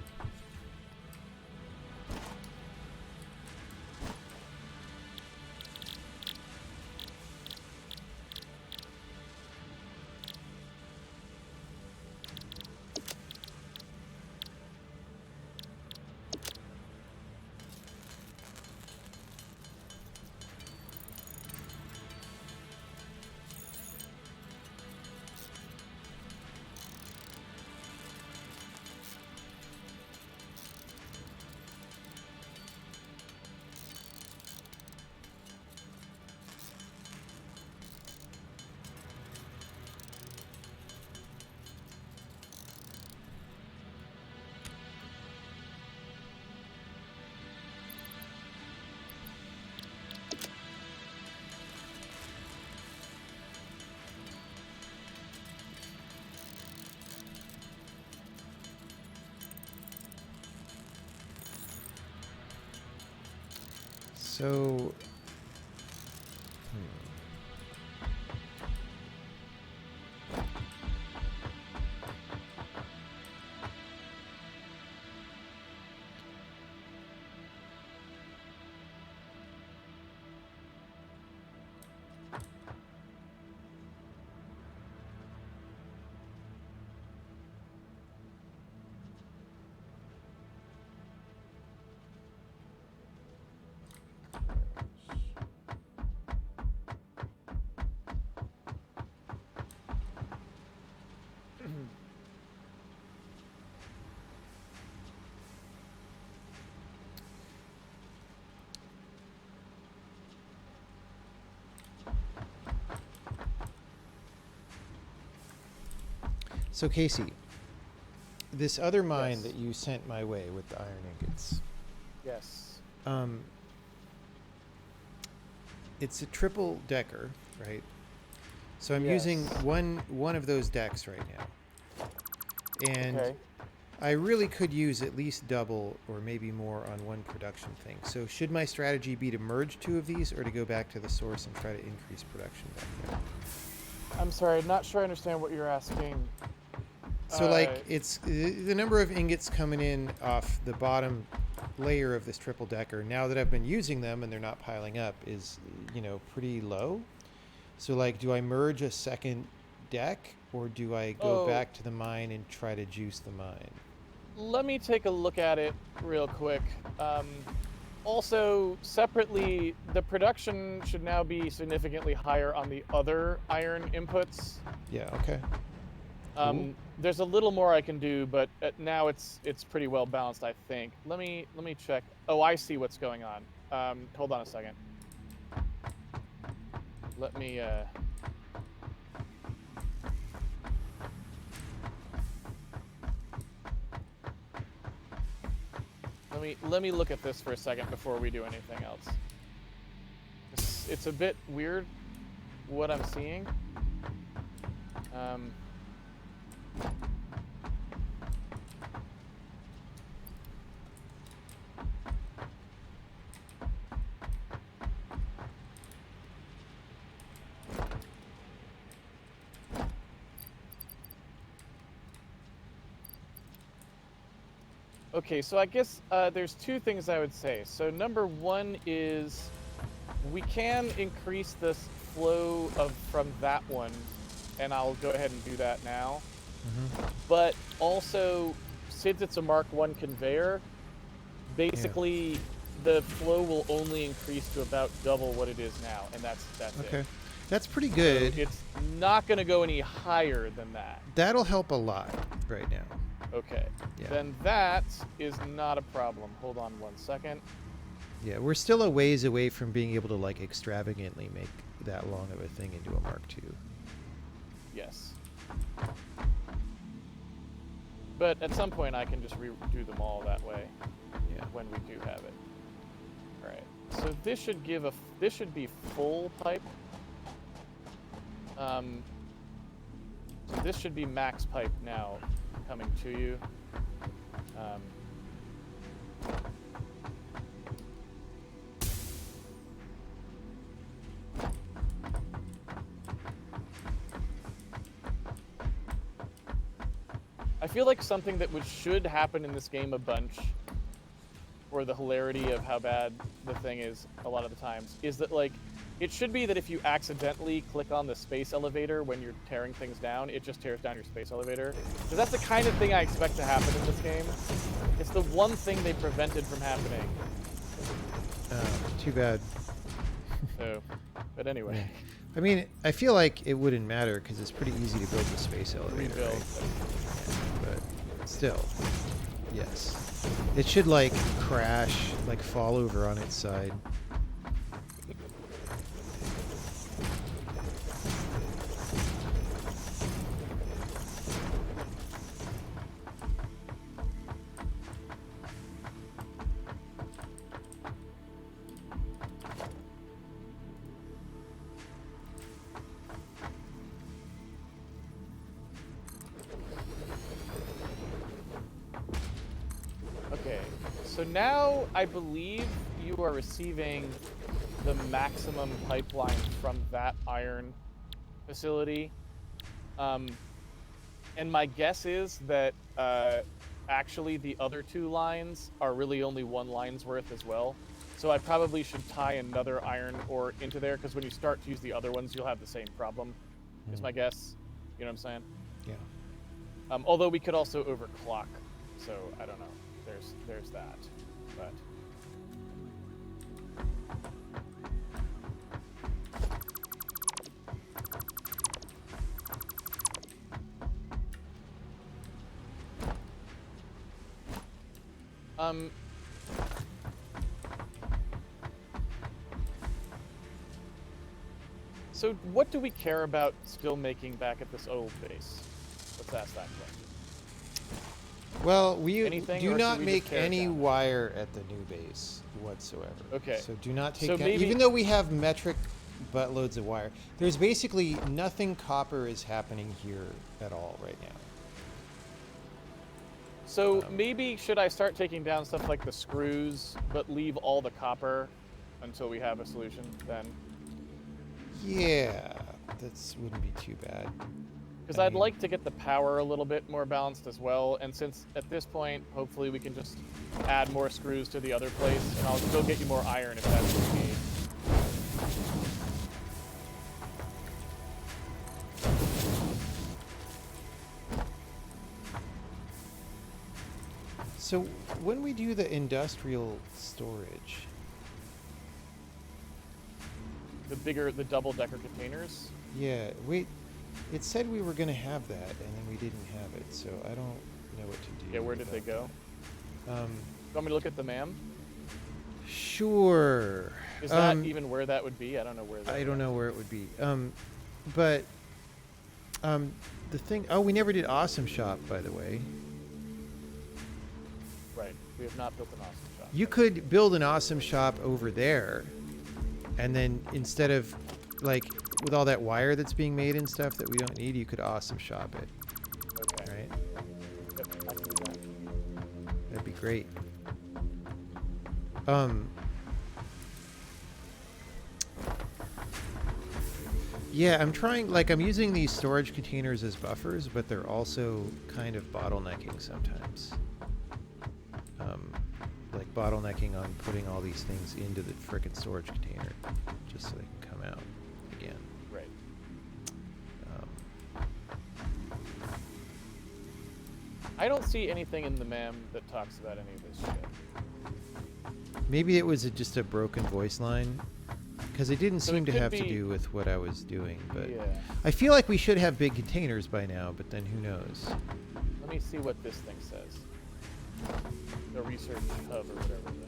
So, Casey, this other mine Yes. that you sent my way with the iron ingots, Yes. it's a triple decker, right? So I'm Yes. using one of those decks right now, and Okay. I really could use at least double or maybe more on one production thing. So should my strategy be to merge two of these, or to go back to the source and try to increase production back there? I'm sorry, not sure I understand what you're asking. So like it's the number of ingots coming in off the bottom layer of this triple decker, now that I've been using them and they're not piling up, is, pretty low. So like, do I merge a second deck, or do I go back to the mine and try to juice the mine? Let me take a look at it real quick. Also, separately, the production should now be significantly higher on the other iron inputs. Yeah, okay. Cool. There's a little more I can do, but now it's pretty well balanced, I think. Let me check. Oh, I see what's going on. Hold on a second. Let me let me look at this for a second before we do anything else. It's a bit weird what I'm seeing. Okay, so I guess there's two things I would say. So number one is we can increase this flow from that one, and I'll go ahead and do that now. But also, since it's a Mark I conveyor, basically the flow will only increase to about double what it is now, and that's Okay. it. That's pretty good. So it's not going to go any higher than that. That'll help a lot right now. Okay. Yeah. Then that is not a problem. Hold on one second. Yeah, we're still a ways away from being able to like extravagantly make that long of a thing into a Mark II. Yes. But at some point I can just redo them all that way. Yeah. When we do have it. All right. So this should be full pipe. So this should be max pipe now coming to you. I feel like something that should happen in this game a bunch, for the hilarity of how bad the thing is a lot of the times, is that, like, it should be that if you accidentally click on the space elevator when you're tearing things down, it just tears down your space elevator. Because that's the kind of thing I expect to happen in this game. It's the one thing they prevented from happening. Too bad. So, but anyway. I mean, I feel like it wouldn't matter because it's pretty easy to build the space elevator, Rebuild. right? Yeah, but still, yes. It should, like, crash, like, fall over on its side. Okay, so now I believe you are receiving the maximum pipeline from that iron facility. And my guess is that actually the other 2 lines are really only 1 line's worth as well. So I probably should tie another iron ore into there, because when you start to use the other ones, you'll have the same problem, is my guess. You know what I'm saying? Yeah. Although we could also overclock, so I don't know. There's that, but. So what do we care about still making back at this old base? Let's ask that question. Well, we Anything, do or not should we make just tear it any down? wire at the new base whatsoever. Okay. So do not take So down, maybe- even though we have metric buttloads of wire, there's basically nothing copper is happening here at all right now. So maybe should I start taking down stuff like the screws, but leave all the copper until we have a solution then? Yeah, that wouldn't be too bad. Because I I'd mean- like to get the power a little bit more balanced as well, and since at this point, hopefully we can just add more screws to the other place, and I'll still get you more iron if that's what you need. So when we do the industrial storage, The double-decker containers. yeah, wait, it said we were going to have that, and then we didn't have it, so I don't know what to do. Yeah, where did they about go? that. You want me to look at the MAM? Sure. Is that even where that would be? I don't know where that I don't is. know where it would be. But the thing. Oh, we never did Awesome Shop, by the way. Right. We have not built an awesome shop. You could build an Awesome Shop over there, and then instead of, like, with all that wire that's being made and stuff that we don't need, you could Awesome Shop it, Okay. right? Yep, I can do that. That'd be great. Yeah, I'm trying, like, I'm using these storage containers as buffers, but they're also kind of bottlenecking sometimes. Like bottlenecking on putting all these things into the frickin' storage container just so they can come out again. Right. I don't see anything in the MAM that talks about any of this shit. Maybe it was just a broken voice line, because it didn't So seem it to could have to be- do with what I was doing, but Yeah. I feel like we should have big containers by now, but then who knows? Let me see what this thing says. The research hub or whatever the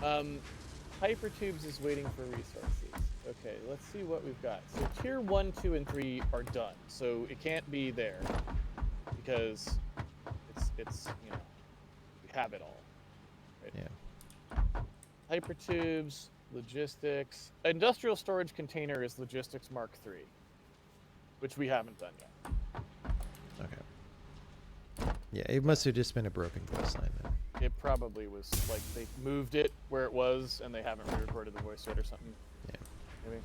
hell. Hypertubes is waiting for resources. Okay, let's see what we've got. So tier 1, 2, and 3 are done. So it can't be there because it's you know, we have it all. Right? Yeah. Hypertubes, logistics. Industrial storage container is logistics Mark III, which we haven't done yet. Okay. Yeah, it must have just been a broken voice line then. It probably was like they moved it where it was and they haven't re-recorded the voice yet or something. Yeah. Maybe.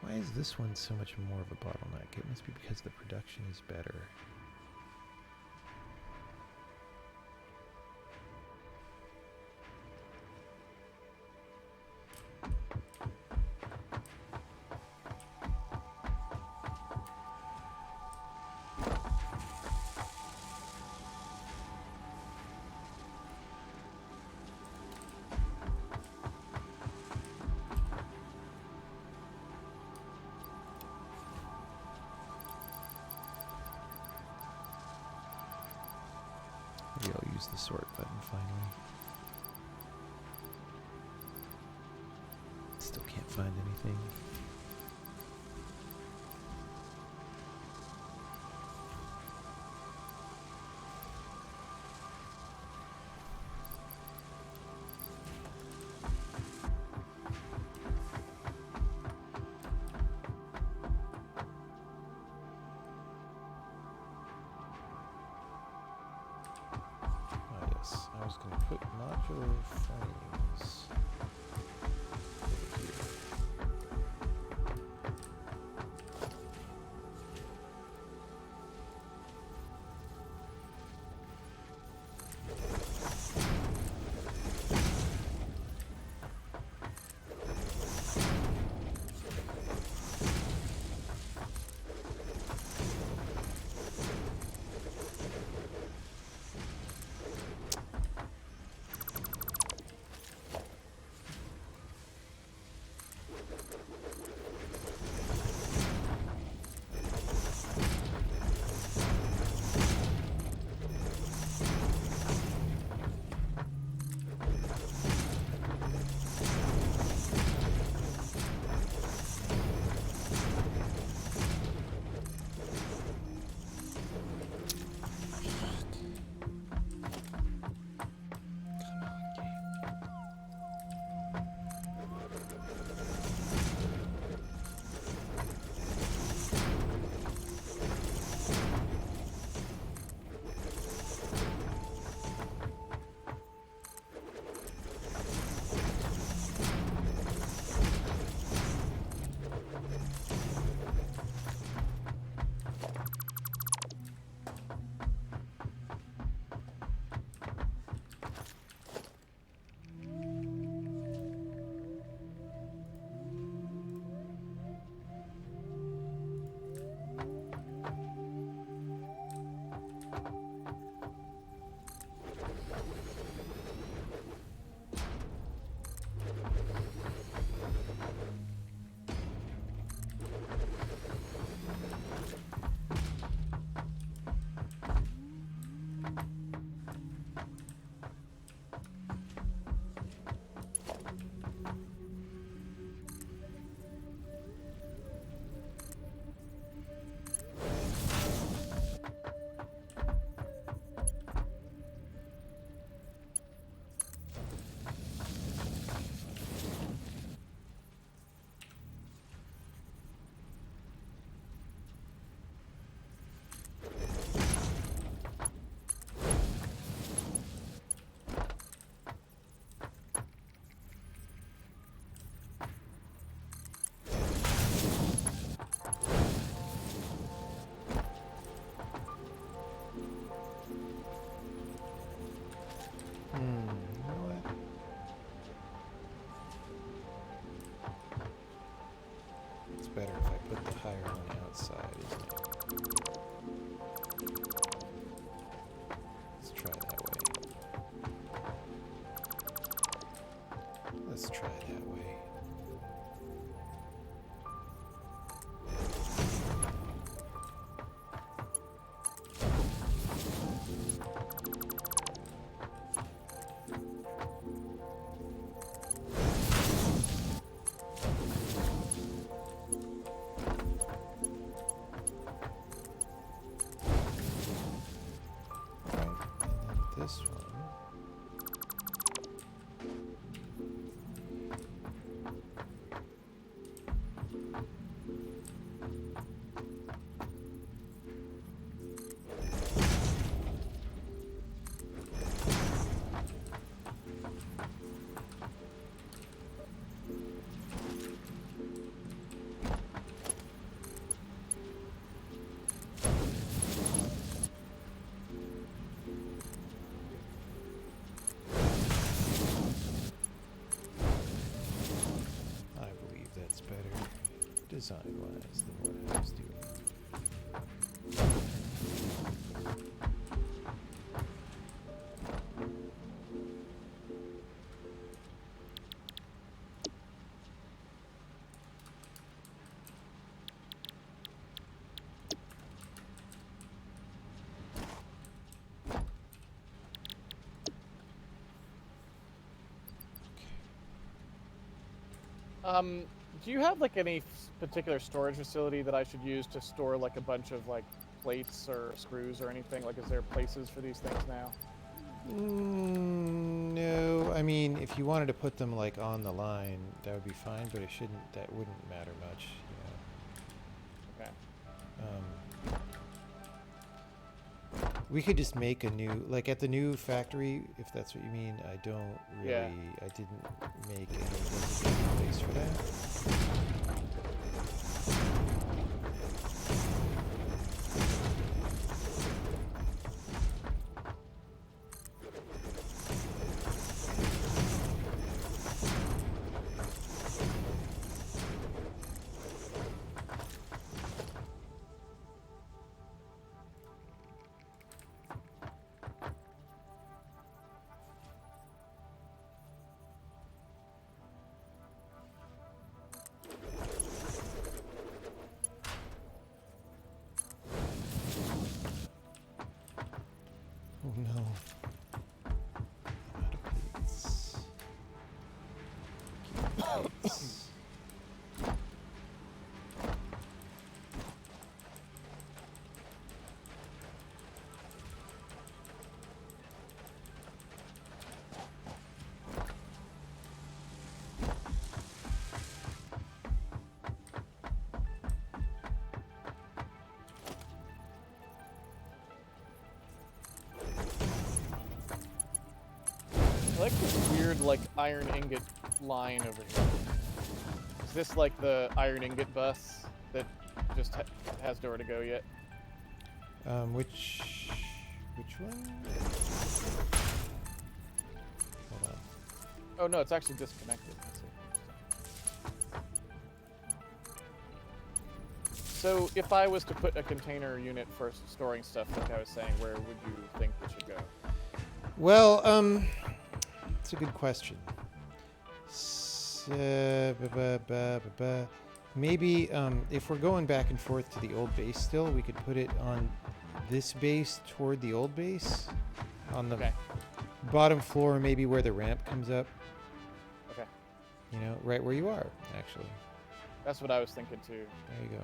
Why is this one so much more of a bottleneck? It must be because the production is better. Maybe I'll use the sort button finally. Still can't find anything. I was going to put modular frames over here. Better if I put the higher on the outside, isn't it? Let's try that way. Let's try that way. design-wise than what I was doing. Do you have like any particular storage facility that I should use to store like a bunch of like plates or screws or anything? Like, is there places for these things now? No, I mean, if you wanted to put them like on the line, that would be fine, but it shouldn't. That wouldn't matter much. Okay. We could just make a new, like at the new factory, if that's what you mean. I don't really. Yeah. I didn't make any designated place for that. Oh no. I'm out of plates. Plates. I like this weird like iron ingot line over here. Is this like the iron ingot bus that just has nowhere to go yet? Which one? Hold on. Oh no, it's actually disconnected. Let's see. So if I was to put a container unit for storing stuff, like I was saying, where would you think it should go? Well, it's a good question. Maybe if we're going back and forth to the old base still, we could put it on this base toward the old base. On the bottom floor, maybe where the ramp comes up. Okay. You know, right where you are, actually. That's what I was thinking too. There you go.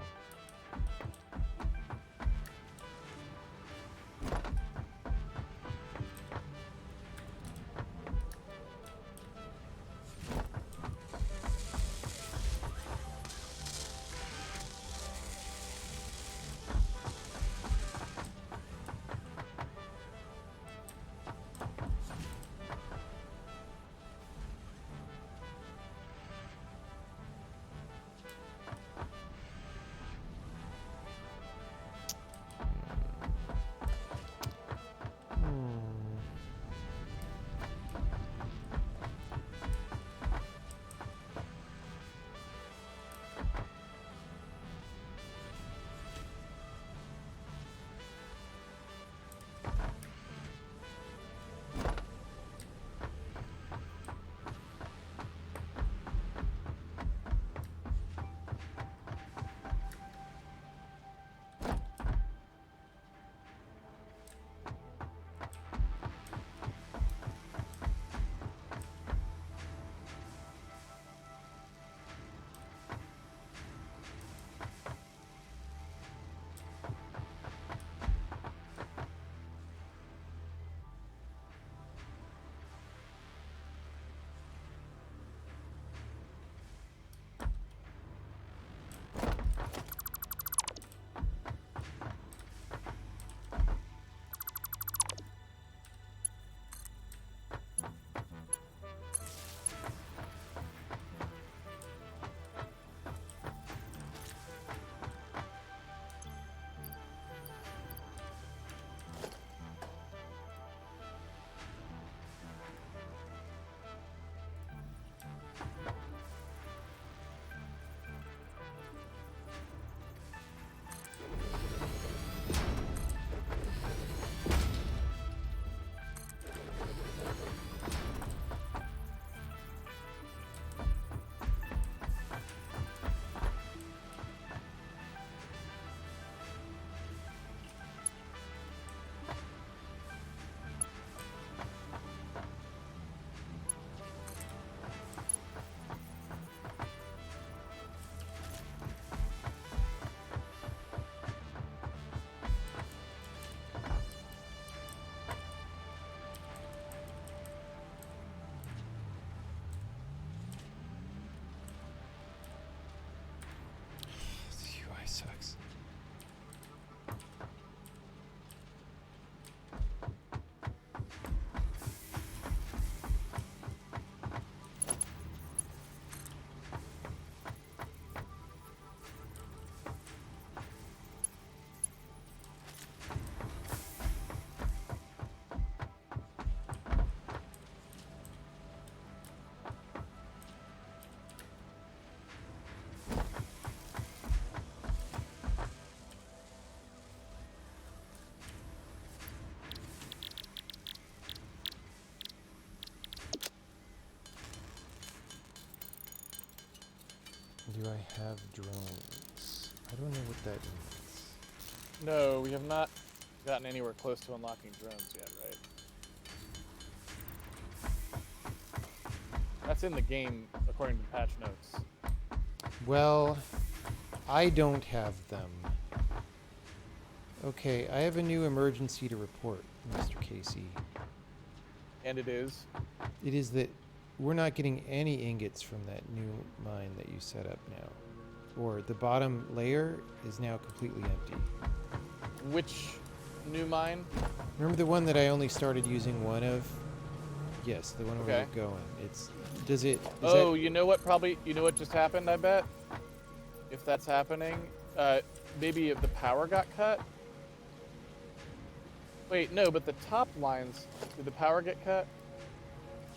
Do I have drones? I don't know what that means. No, we have not gotten anywhere close to unlocking drones yet, right? That's in the game, according to patch notes. Well, I don't have them. Okay, I have a new emergency to report, Mr. Casey. And it is? It is that we're not getting any ingots from that new mine that you set up now. Or the bottom layer is now completely empty. Which new mine? Remember the one that I only started using one of? Yes, the one where Okay. we're going. It's does it? Oh, you know what? Probably, you know what just happened? I bet. If that's happening, maybe if the power got cut. Wait, no, but the top lines. Did the power get cut?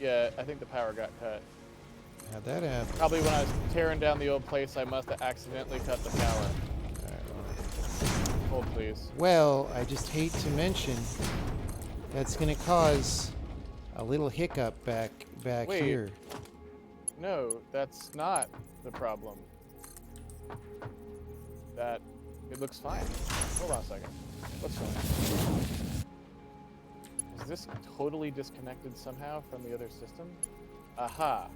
Yeah, I think the power got cut. How'd that happen? Probably when I was tearing down the old place, I must have accidentally cut the power. Alright, well. Hold, please. Well, I just hate to mention that's going to cause a little hiccup back Wait. here. No, that's not the problem. That it looks fine. Hold on a second. What's going on? Is this totally disconnected somehow from the other system? Aha.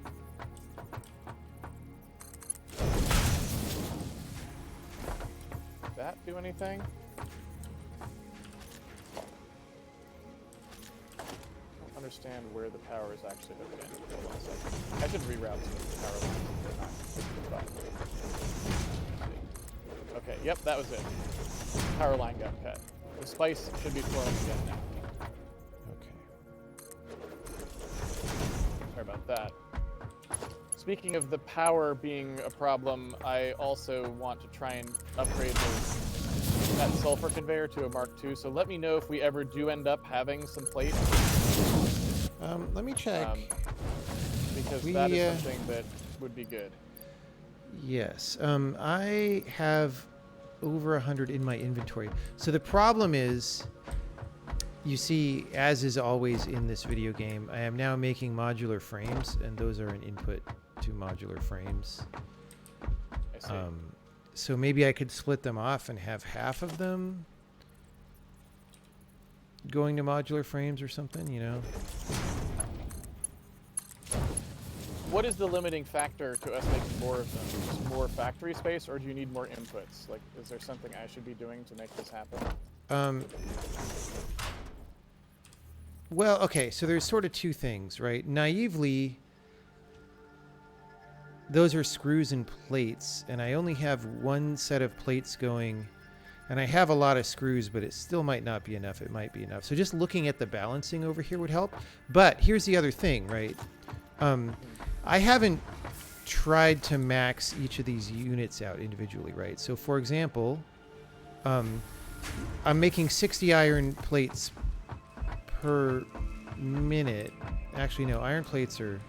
Did that do anything? I don't understand where the power is actually hooked in. Hold on a second. I should reroute some of the power lines if they're not hooked up. Okay, yep, that was it. Power line got cut. The spice should be flowing again now. Sorry about that. Speaking of the power being a problem, I also want to try and upgrade that sulfur conveyor to a Mark II. So let me know if we ever do end up having some plates. Let me check. Because that is something that would be good. Yes. I have over 100 in my inventory. So the problem is, you see, as is always in this video game, I am now making modular frames, and those are an input to modular frames. I see. So maybe I could split them off and have half of them going to modular frames or something, you know? What is the limiting factor to us making more of them? Just more factory space, or do you need more inputs? Like, is there something I should be doing to make this happen? Well, okay, so there's sort of two things, right? Naively, those are screws and plates, and I only have one set of plates going, and I have a lot of screws, but it still might not be enough. It might be enough. So just looking at the balancing over here would help. But here's the other thing, right? I haven't tried to max each of these units out individually, right? So for example, I'm making 60 iron plates per minute. Actually, no, iron plates are...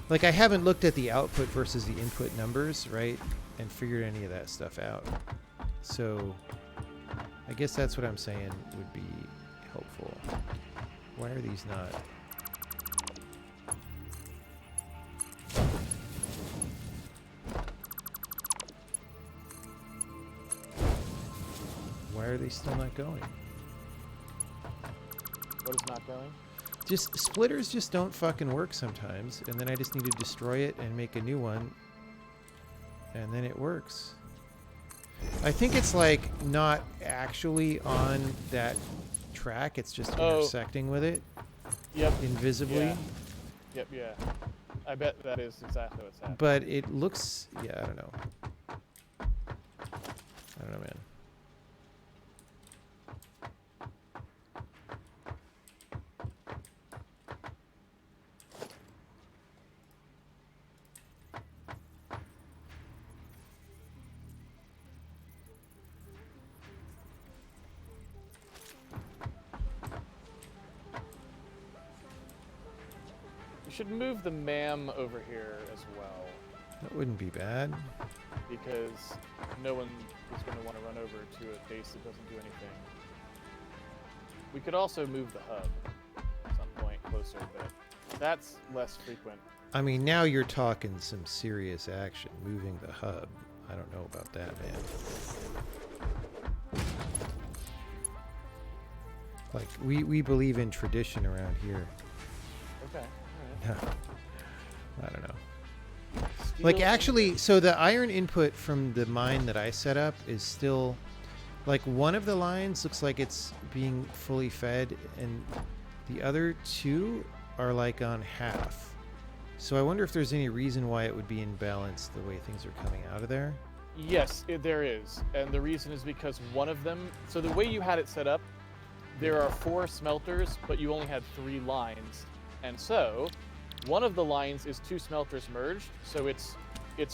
Like, I haven't looked at the output versus the input numbers, right? And figured any of that stuff out. So, I guess that's what I'm saying would be helpful. Why are these not... Why are they still not going? What is not going? Just splitters just don't fucking work sometimes, and then I just need to destroy it and make a new one, and then it works. I think it's like not actually on that track, it's just intersecting with it. Yep. Invisibly. Yeah. Yep, yeah. I bet that is exactly what's happening. But it looks, yeah, I don't know. I don't know, man. We should move the MAM over here as well, That wouldn't be bad. because no one is going to want to run over to a base that doesn't do anything. We could also move the hub at some point closer, but that's less frequent. I mean, now you're talking some serious action, moving the hub. I don't know about that, man. Like, we believe in tradition around here. Okay. All right. I don't know. Steel Like, actually, so the iron input from the mine that I set up is still... Like, one of the lines looks like it's being fully fed, and the other two are, like, on half. So I wonder if there's any reason why it would be imbalanced the way things are coming out of there. Yes, there is. And the reason is because one of them... So the way you had it set up, there are 4 smelters, but you only had 3 lines. And so, one of the lines is 2 smelters merged, so it's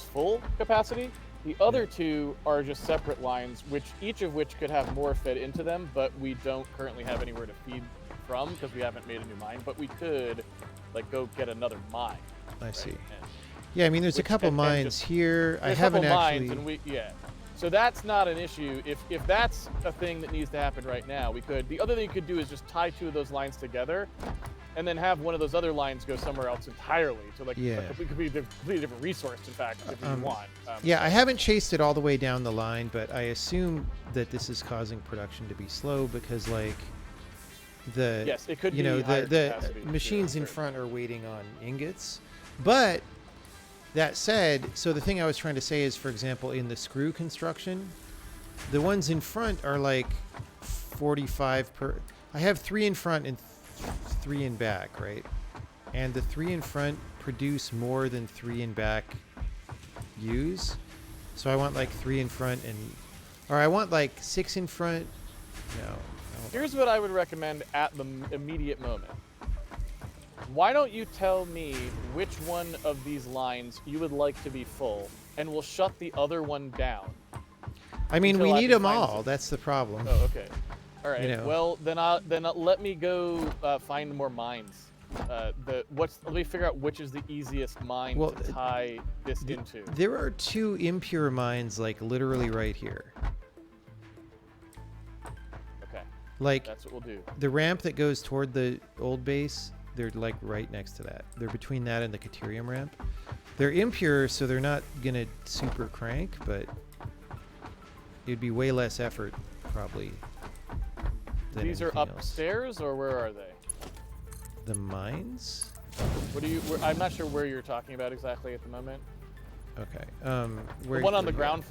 full capacity. The other 2 are just separate lines, each of which could have more fed into them, but we don't currently have anywhere to feed from because we haven't made a new mine. But we could, like, go get another mine. I see. And Yeah, I mean, there's a couple mines here. I haven't actually... Mines and so that's not an issue. If that's a thing that needs to happen right now, we could. The other thing you could do is just tie 2 of those lines together, and then have one of those other lines go somewhere else entirely to like a completely different resource. In fact, if you want. Yeah, I haven't chased it all the way down the line, but I assume that this is causing production to be slow because, like, it could you know, be the machines in front are waiting on ingots, but. That said, so the thing I was trying to say is, for example, in the screw construction, the ones in front are like 45 per... I have 3 in front and 3 in back, right? And the 3 in front produce more than 3 in back use. So I want like 3 in front and... Or I want like 6 in front. No. Here's what I would recommend at the immediate moment. Why don't you tell me which one of these lines you would like to be full, and we'll shut the other one down. I mean, we need them all. That's the problem. Oh, okay. All right. You know. Well, then let me go find more mines. Let me figure out which is the easiest mine to tie this into. There are 2 impure mines, like literally right here. Okay. Like that's what we'll do. The ramp that goes toward the old base. They're like right next to that. They're between that and the Caterium ramp. They're impure, so they're not gonna super crank, but it'd be way less effort, probably. Than These are else. upstairs, or where are they? The mines? What do you? I'm not sure where you're talking about exactly at the moment. Okay. The one on the ground.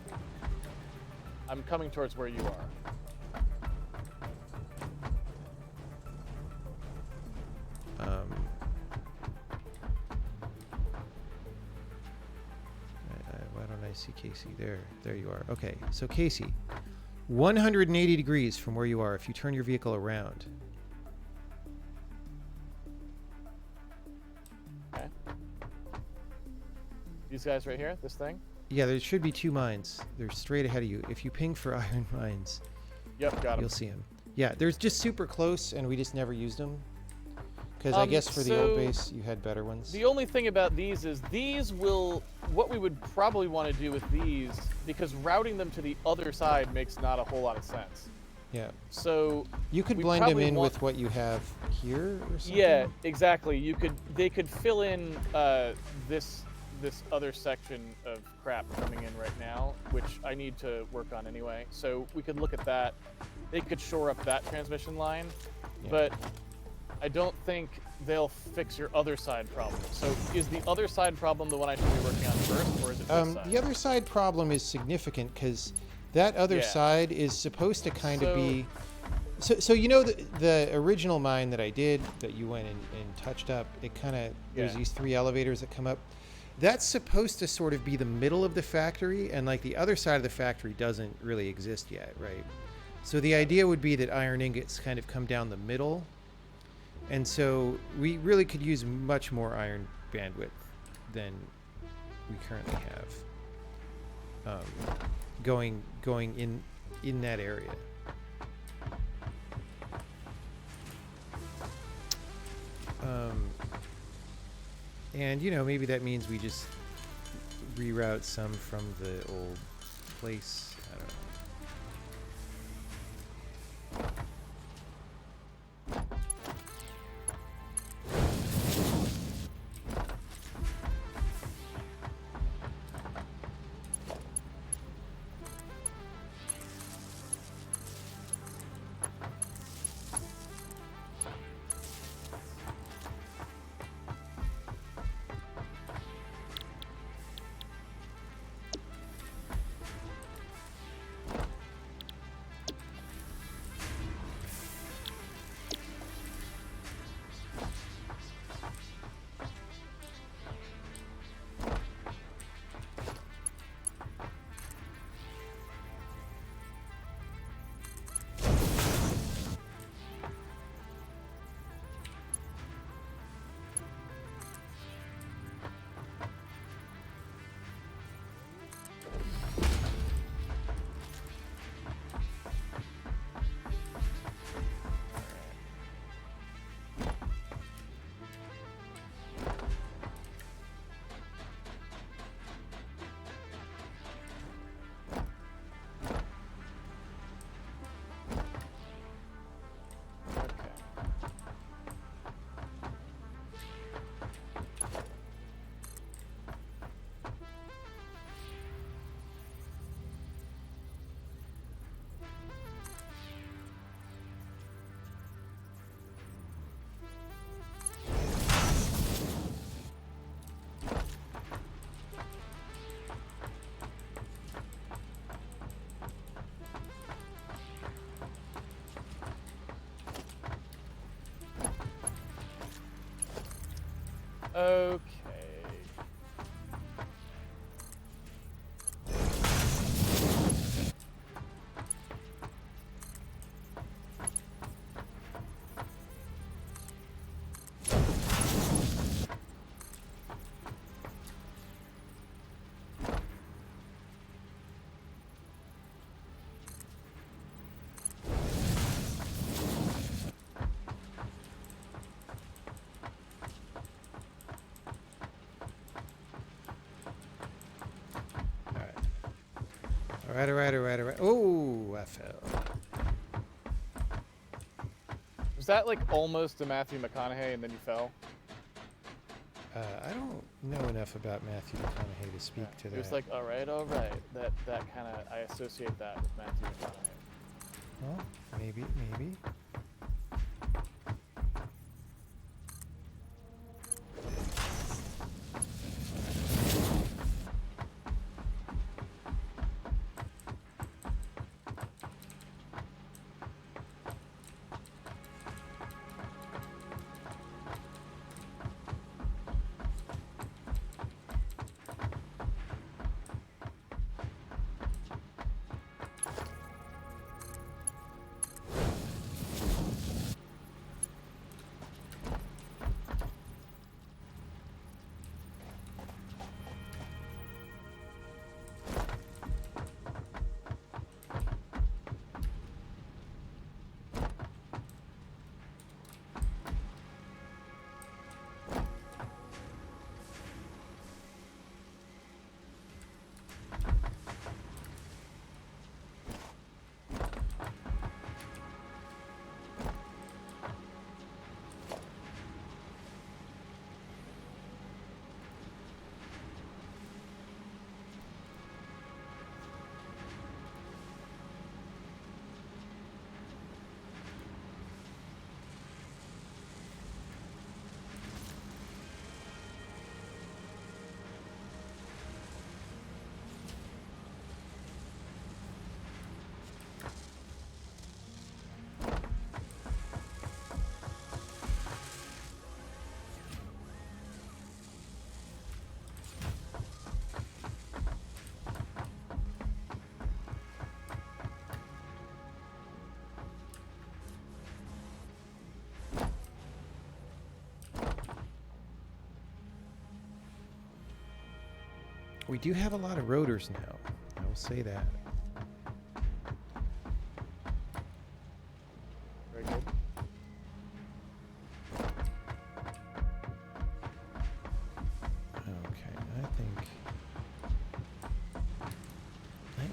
I'm coming towards where you are. Why don't I see Casey? There you are. Okay, so Casey, 180 degrees from where you are. If you turn your vehicle around. Okay. These guys right here, this thing? Yeah, there should be 2 mines. They're straight ahead of you. If you ping for iron mines, yep, got them. You'll see them. Yeah, they're just super close, and we just never used them. Because I guess for the old base, you had better ones. The only thing about these is what we would probably want to do with these, because routing them to the other side makes not a whole lot of sense. Yeah. So you could blend them in with what you have here or something? Yeah, exactly. They could fill in this other section of crap coming in right now, which I need to work on anyway. So we could look at that. They could shore up that transmission line, but I don't think they'll fix your other side problem. So is the other side problem the one I should be working on first, or is it this side? The other side problem is significant because that other side is supposed to kind of be... So you know the original mine that I did that you went and touched up, it kind of... There's these 3 elevators that come up. That's supposed to sort of be the middle of the factory, and like the other side of the factory doesn't really exist yet, right? So the idea would be that iron ingots kind of come down the middle. And so we really could use much more iron bandwidth than we currently have going in that area. And you know, maybe that means we just reroute some from the old place. I don't know. Okay. All right. Oh, I fell. Was that like almost a Matthew McConaughey and then you fell? I don't know enough about Matthew McConaughey to speak to that. It was like, all right. That kind of, I associate that with Matthew McConaughey. Well, maybe. We do have a lot of rotors now. I will say that. Very good. Okay, I think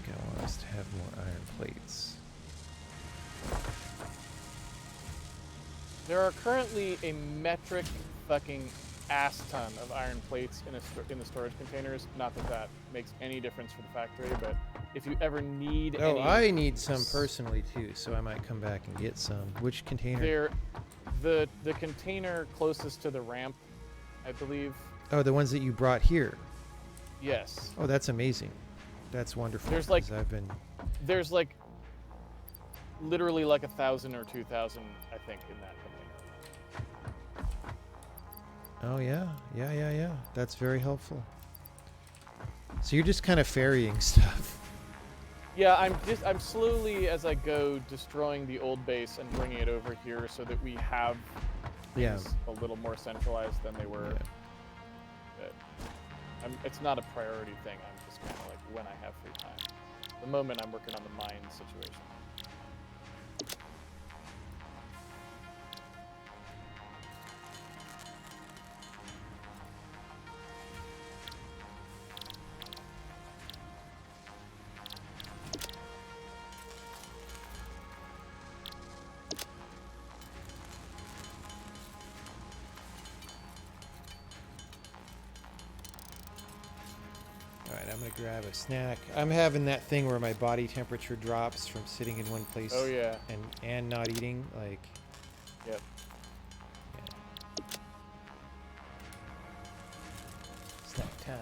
I want us to have more iron plates. There are currently a metric fucking ass ton of iron plates in the storage containers. Not that that makes any difference for the factory, but if you ever need any... I need some personally too, so I might come back and get some. Which container? The container closest to the ramp, I believe. Oh, the ones that you brought here. Yes. Oh, that's amazing. That's wonderful. There's like... 'cause There's like literally like 1,000 or 2,000, I think, in that container. Oh yeah. That's very helpful. So you're just kind of ferrying stuff. Yeah, I'm slowly, as I go, destroying the old base and bringing it over here so that we have things a little more centralized than they were. Yeah. It's not a priority thing. I'm just kind of like when I have free time. At the moment, I'm working on the mine situation. Alright, I'm gonna grab a snack. I'm having that thing where my body temperature drops from sitting in one place Oh yeah. and not eating, like... Yep. Yeah. Snack time.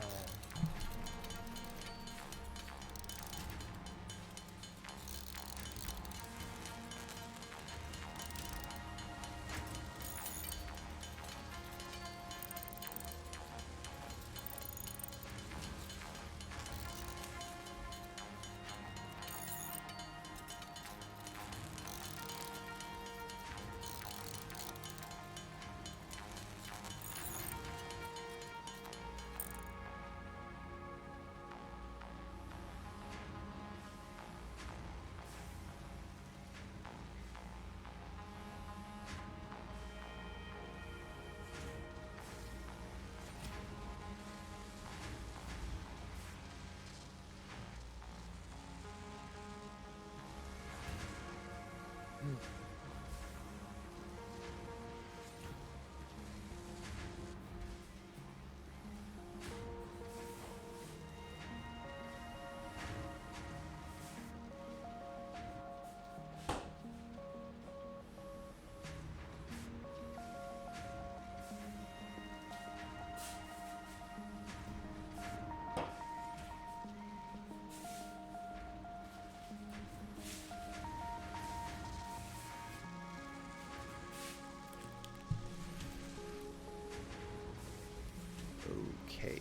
Okay.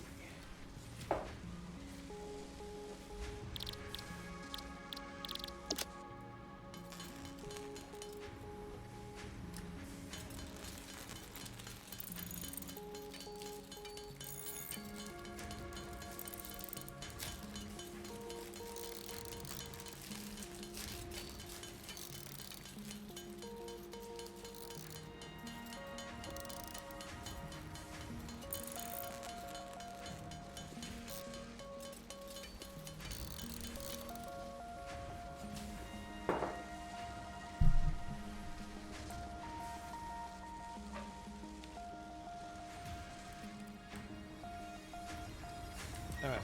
All right.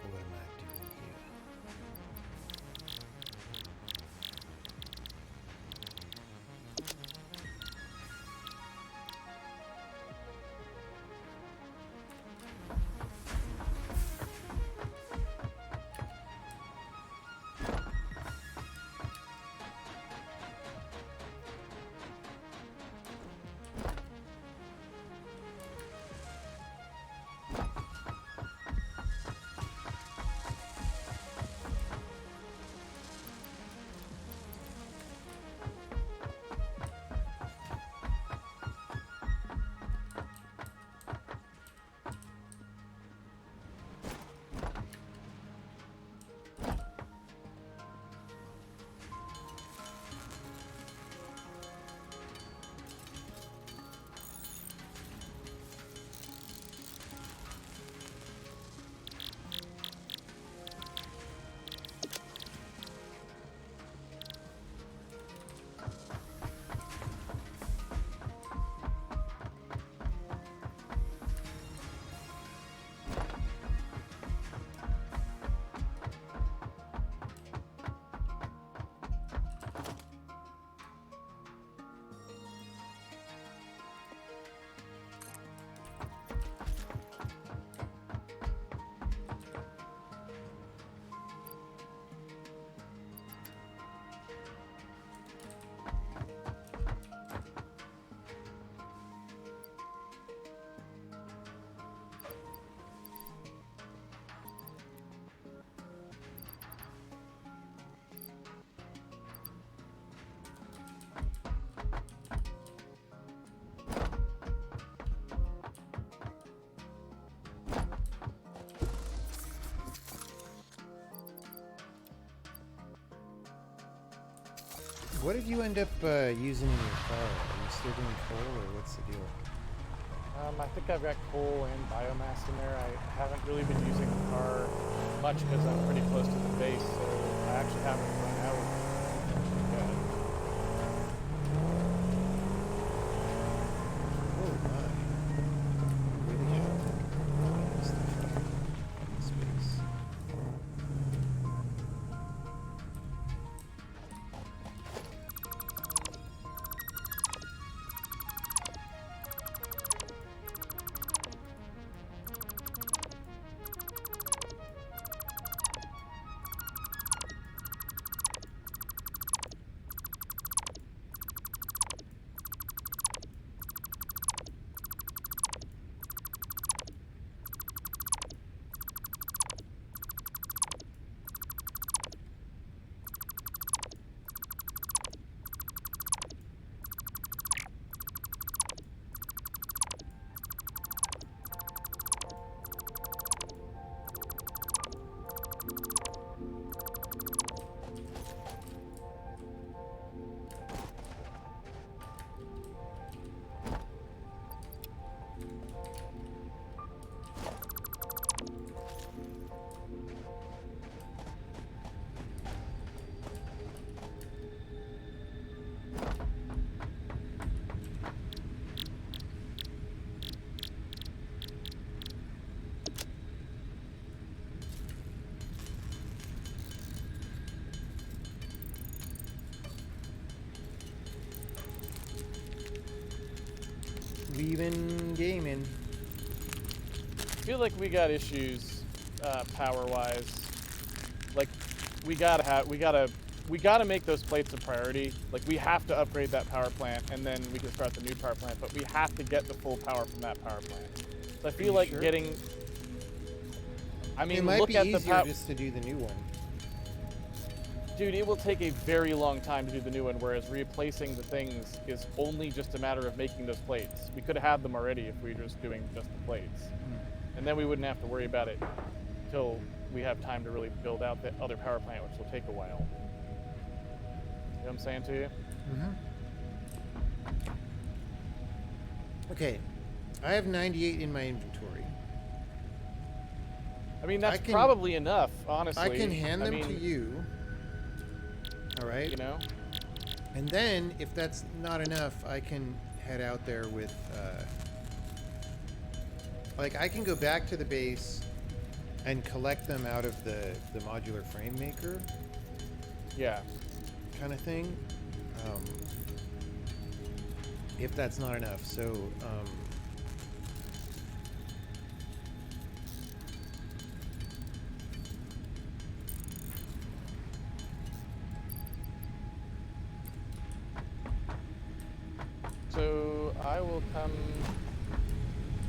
What am I doing here? What did you end up using in your car? Are you still doing coal, or what's the deal? I think I've got coal and biomass in there. I haven't really been using the car much because I'm pretty close to the base, so I actually haven't run out. Yeah. Oh my. Really have a lot of stuff up in space. Leaving gaming. I feel like we got issues power-wise. Like we gotta we got to make those plates a priority. Like, we have to upgrade that power plant, and then we can start the new power plant, but we have to get the full power from that power plant. So I feel like sure? getting... I mean, It might look be at the easier just to do the new one. Dude, it will take a very long time to do the new one, whereas replacing the things is only just a matter of making those plates. We could have had them already if we were just doing just the plates. And then we wouldn't have to worry about it until we have time to really build out the other power plant, which will take a while. You know what I'm saying to you? Okay, I have 98 in my inventory. I mean, that's probably enough, honestly. I can hand them to you. All right. You know? And then, if that's not enough, I can head out there with, like, I can go back to the base and collect them out of the modular frame maker. Yeah. Kind of thing. If that's not enough. So, So I will come.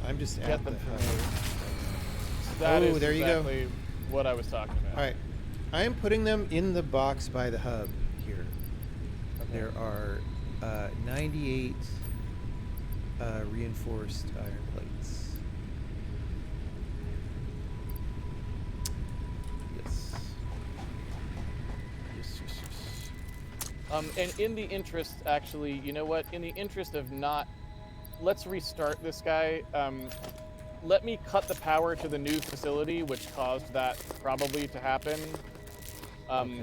I'm just get at them the from hub. you. That is there you go. exactly what I was talking about. All right, I am putting them in the box by the hub here. Okay. There are 98 reinforced iron plates. Yes. Yes, yes, yes. And in the interest, actually, you know what? In the interest of not, let's restart this guy. Let me cut the power to the new facility, which caused that probably to happen. Okay.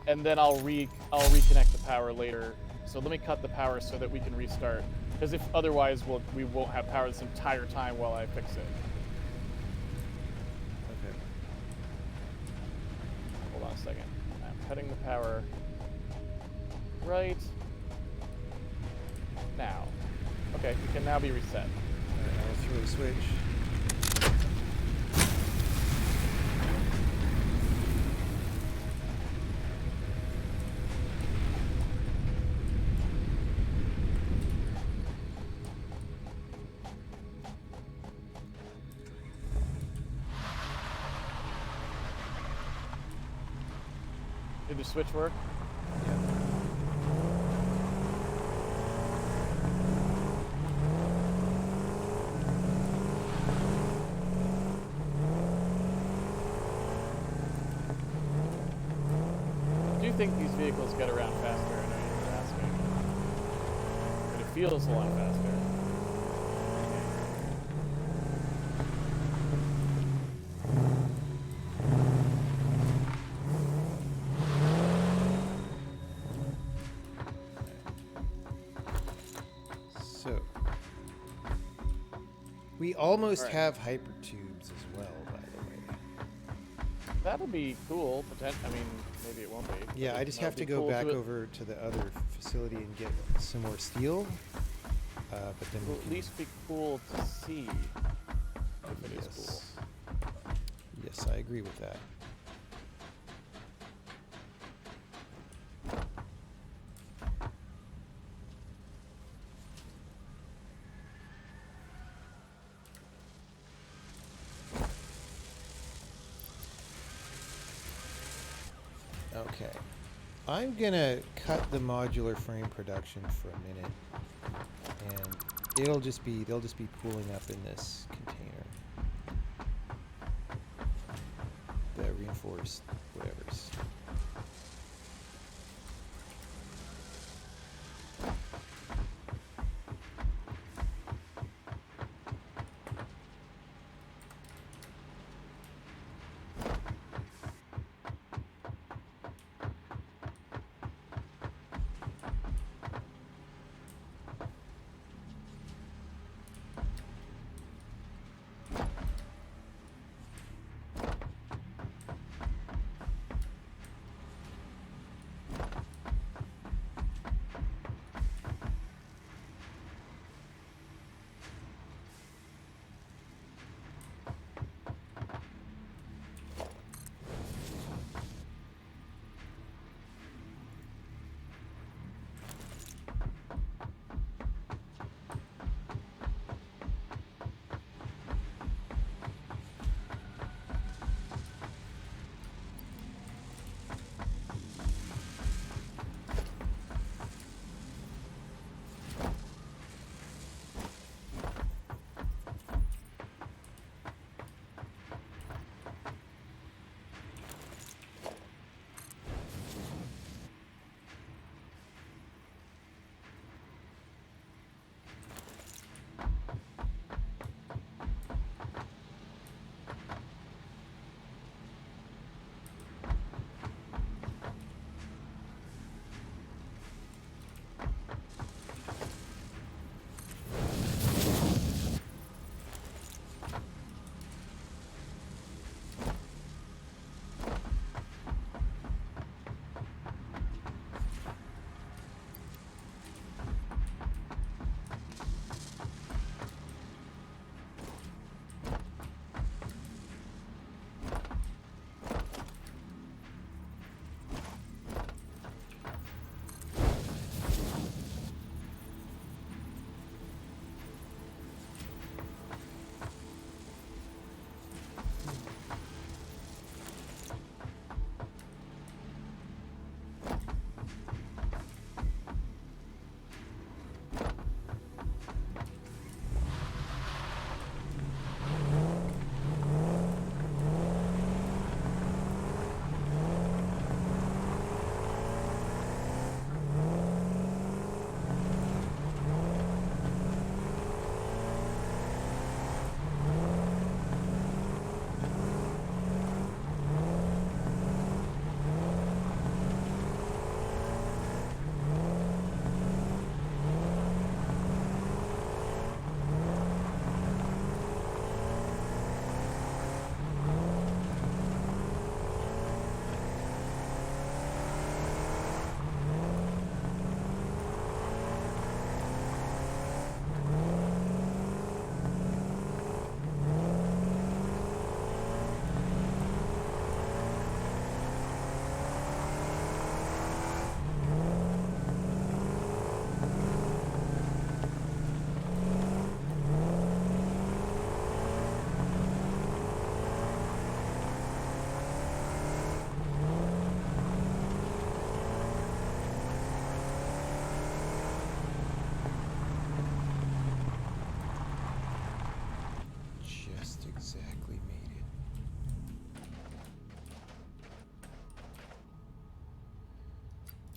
And then I'll reconnect the power later. So let me cut the power so that we can restart. Because if otherwise we won't have power this entire time while I fix it. Okay. Hold on a second. I'm cutting the power right now. Okay, it can now be reset. All right, I'll throw the switch. Did the switch work? Yeah. Do you think these vehicles get around faster? I know you were asking. But it feels a lot faster. So, we almost All right. have hypertubes as well, by the way. That'll be cool. I mean, maybe it won't be. Yeah, I just have to go back over to the other facility and get some more steel. But then It'll at least be cool to see if it is cool. Yes, I agree with that. Okay. I'm gonna cut the modular frame production for a minute, and they'll just be pooling up in this container. The reinforced whatevers.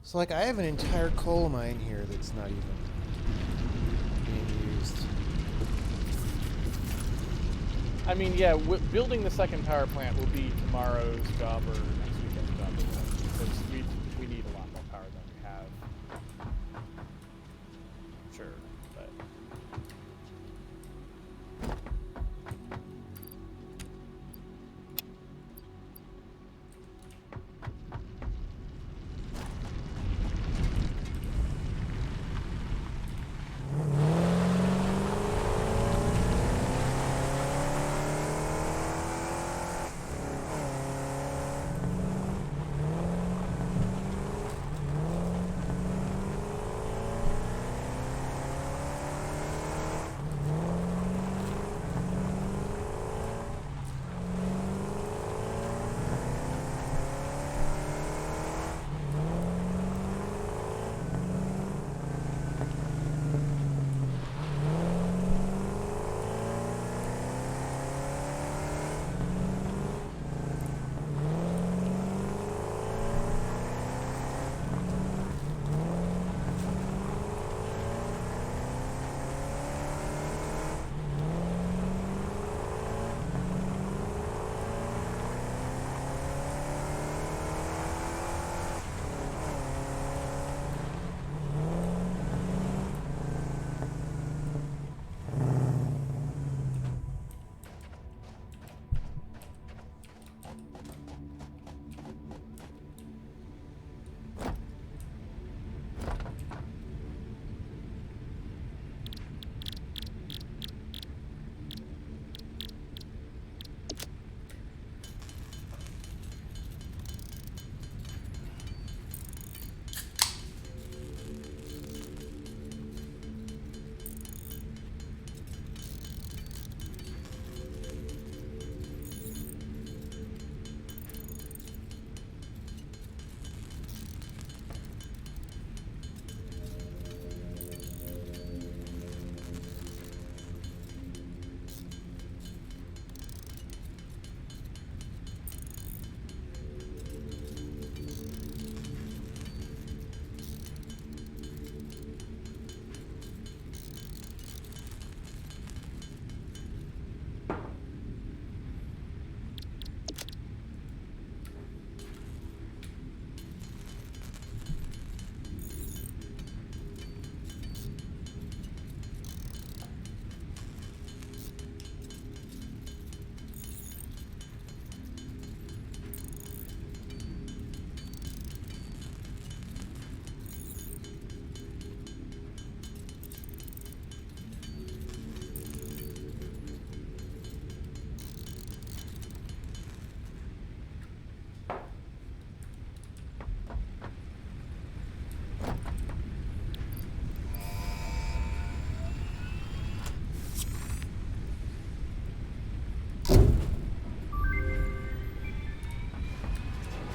So, like, I have an entire coal mine here that's not even being used. I mean, yeah, building the second power plant will be tomorrow's job or next weekend's job, because we need a lot more power than we have. Sure, but.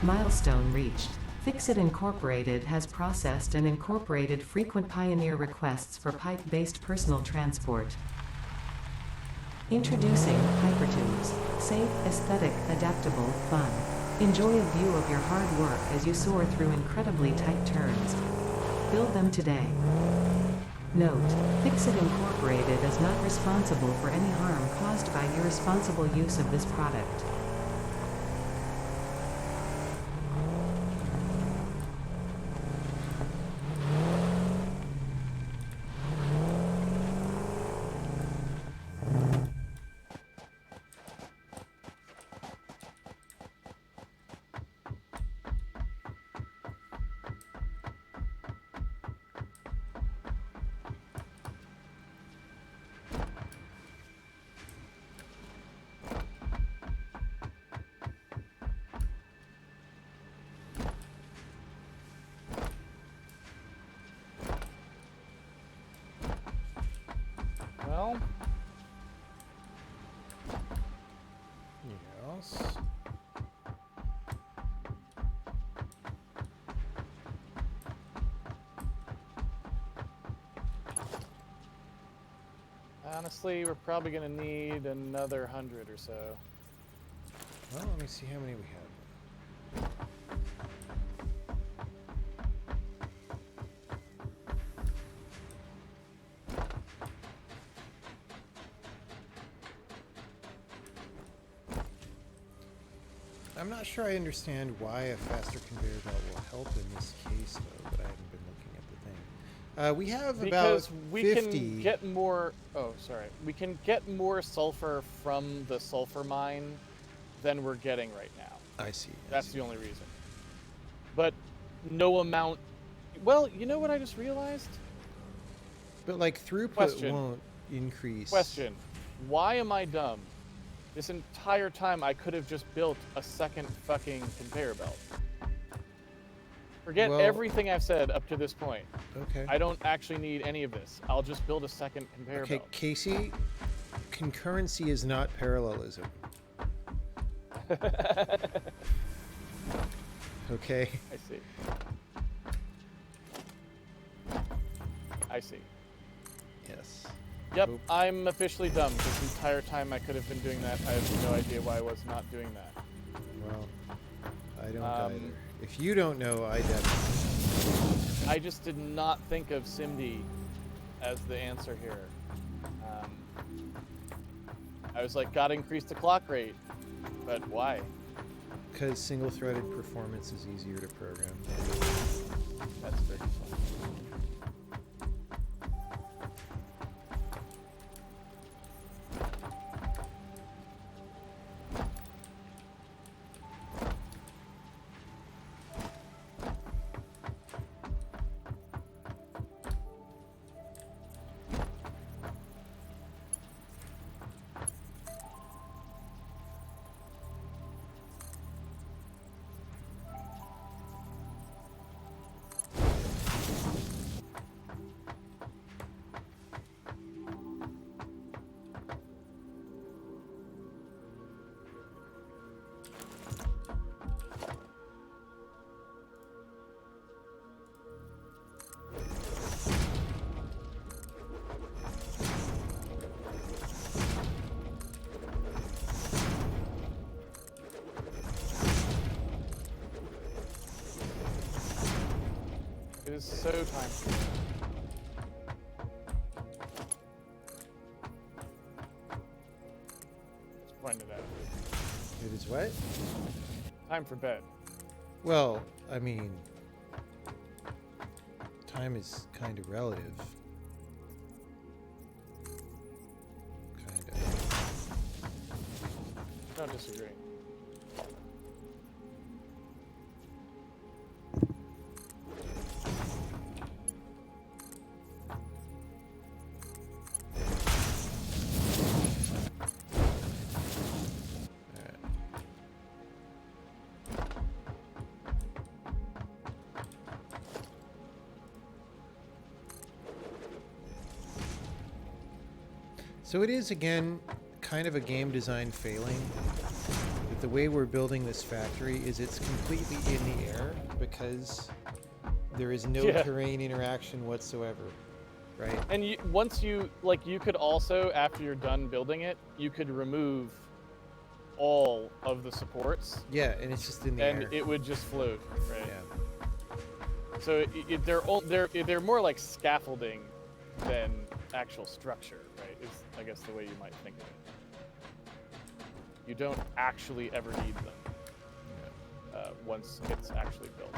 Milestone reached. Fixit Incorporated has processed and incorporated frequent Pioneer requests for pipe-based personal transport. Introducing Hypertubes. Safe, aesthetic, adaptable, fun. Enjoy a view of your hard work as you soar through incredibly tight turns. Build them today. Note: Fixit Incorporated is not responsible for any harm caused by irresponsible use of this product. Well, Yes. honestly, we're probably going to need another 100 or so. Well, let me see how many we have. I'm not sure I understand why a faster conveyor belt will help in this case, though, but I haven't been looking at the thing. We have Because about we 50. can get more. Oh, sorry. We can get more sulfur from the sulfur mine than we're getting right now. I see. That's the only reason. But no amount. Well, you know what I just realized? But like throughput Question. won't increase. Question. Why am I dumb? This entire time I could have just built a second fucking conveyor belt. Forget Well, everything I've said up to this point. Okay. I don't actually need any of this. I'll just build a second conveyor Okay, belt. Casey, concurrency is not parallelism. Okay. I see. I see. Yes. Yep, Oop. I'm officially dumb. This entire time I could have been doing that. I have no idea why I was not doing that. Well, I don't either. If you don't know, I definitely. I just did not think of SIMD as the answer here. I was like, gotta increase the clock rate. But why? Because single-threaded performance is easier to program. That's very fun. It is so time. Just pointed out. It is what? Time for bed. Well, I mean, time is kind of relative. Kind of. Don't disagree. So it is, again, kind of a game design failing. That the way we're building this factory is it's completely in the air because there is no terrain interaction whatsoever, right? And once you, like, you could also, after you're done building it, you could remove all of the supports. Yeah, and it's just in the air. And it would just float, right? Yeah. So they're more like scaffolding than actual structure, right? Is I guess the way you might think of it. You don't actually ever need them once it's actually built.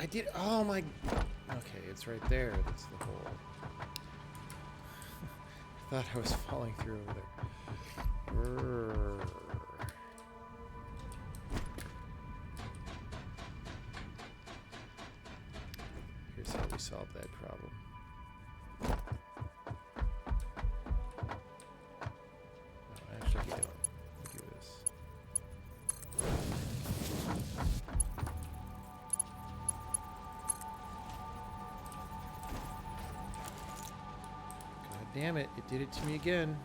did. Oh my. Okay, it's right there. That's the hole. I thought I was falling through over there. Brrr. Here's how we solve that problem. No, actually, we don't. We do this. God damn it! It did it to me again.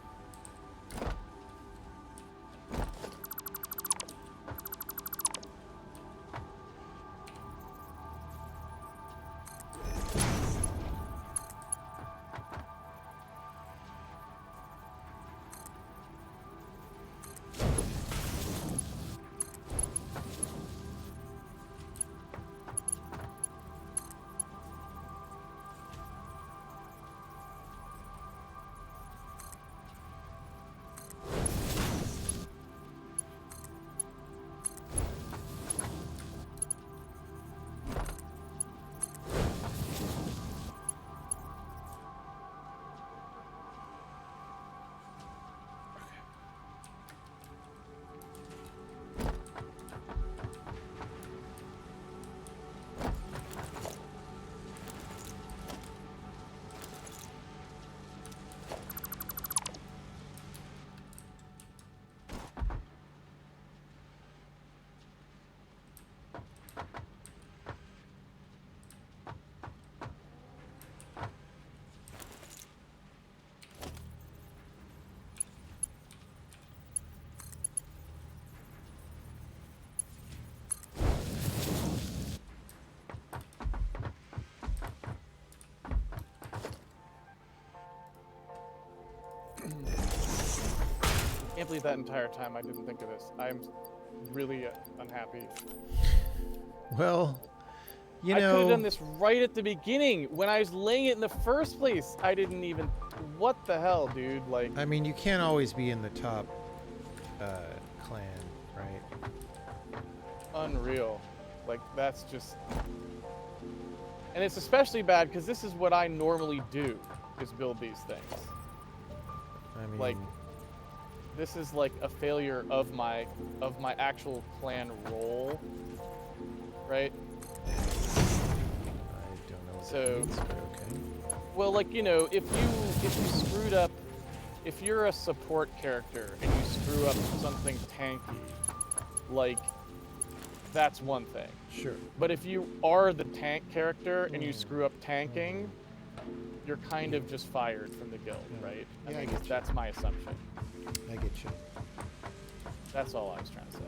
I can't believe that entire time I didn't think of this. I'm really unhappy. Well, you I know. could have done this right at the beginning when I was laying it in the first place. I didn't even. What the hell, dude? Like. I mean, you can't always be in the top clan, right? Unreal. Like, that's just. And it's especially bad because this is what I normally do, is build these things. I mean, Like, this is like a failure of my actual clan role, right? I don't know what So- that means, but okay. Well, like, you know, if you screwed up, if you're a support character and you screw up something tanky, like, that's one thing. Sure. But if you are the tank character and you screw up tanking, you're kind of just fired from the guild, right? Yeah, I mean, get you. that's my assumption. I get you. That's all I was trying to say.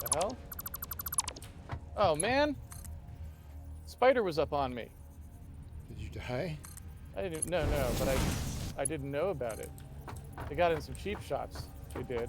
The hell? Oh, man. Spider was up on me. Did you die? I didn't. No, but I didn't know about it. They got in some cheap shots. They did.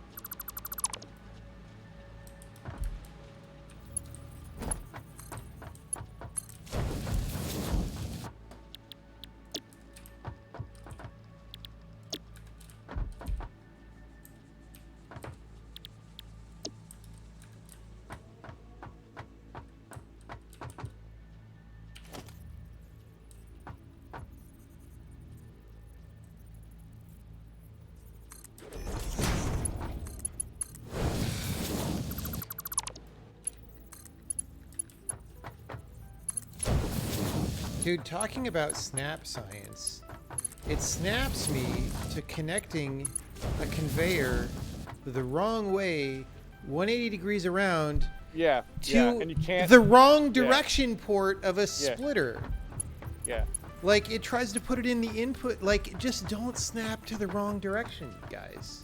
Dude, talking about snap science, it snaps me to connecting a conveyor the wrong way, 180 degrees around, Yeah. to And you can't. the wrong direction port of a splitter. Yeah. Like, it tries to put it in the input. Like, just don't snap to the wrong direction, guys.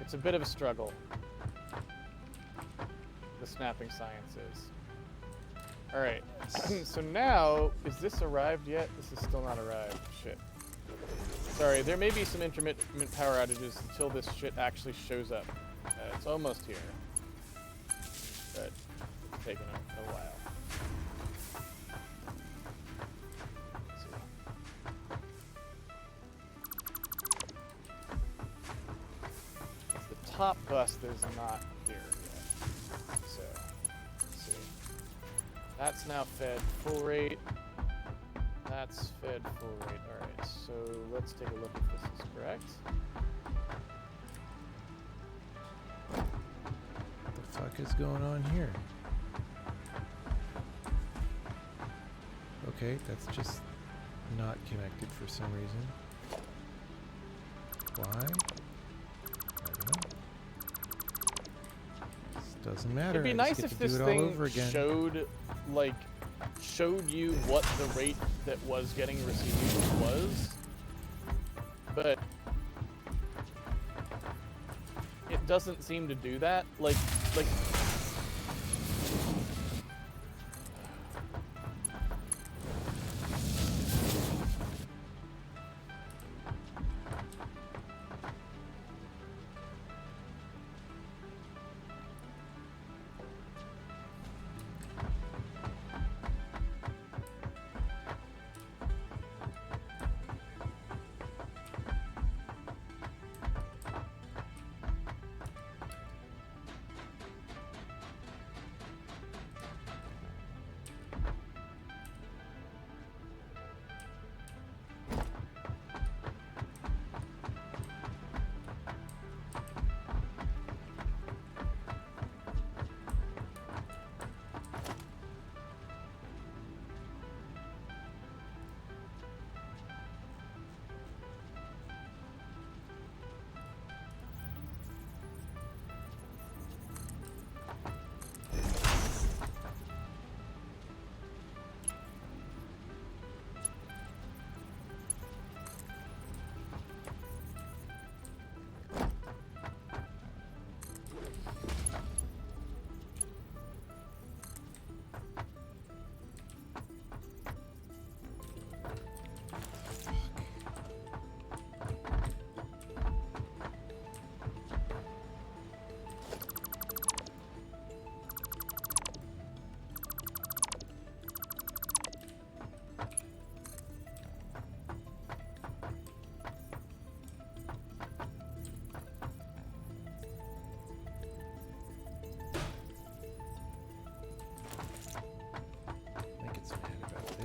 It's a bit of a struggle. The snapping science is. All right. So now, is this arrived yet? This is still not arrived. Shit. Sorry, there may be some intermittent power outages until this shit actually shows up. It's almost here. But it's taking a while. Let's see. The top bus is not here yet. So, let's see. That's now fed full rate. That's fed full rate. Alright, so let's take a look if this is correct. What the fuck is going on here? Okay, that's just not connected for some reason. Why? I don't know. This doesn't matter. It'd be I just nice get if to this do it all thing over again. showed you what the rate that was getting received was, but it doesn't seem to do that. Like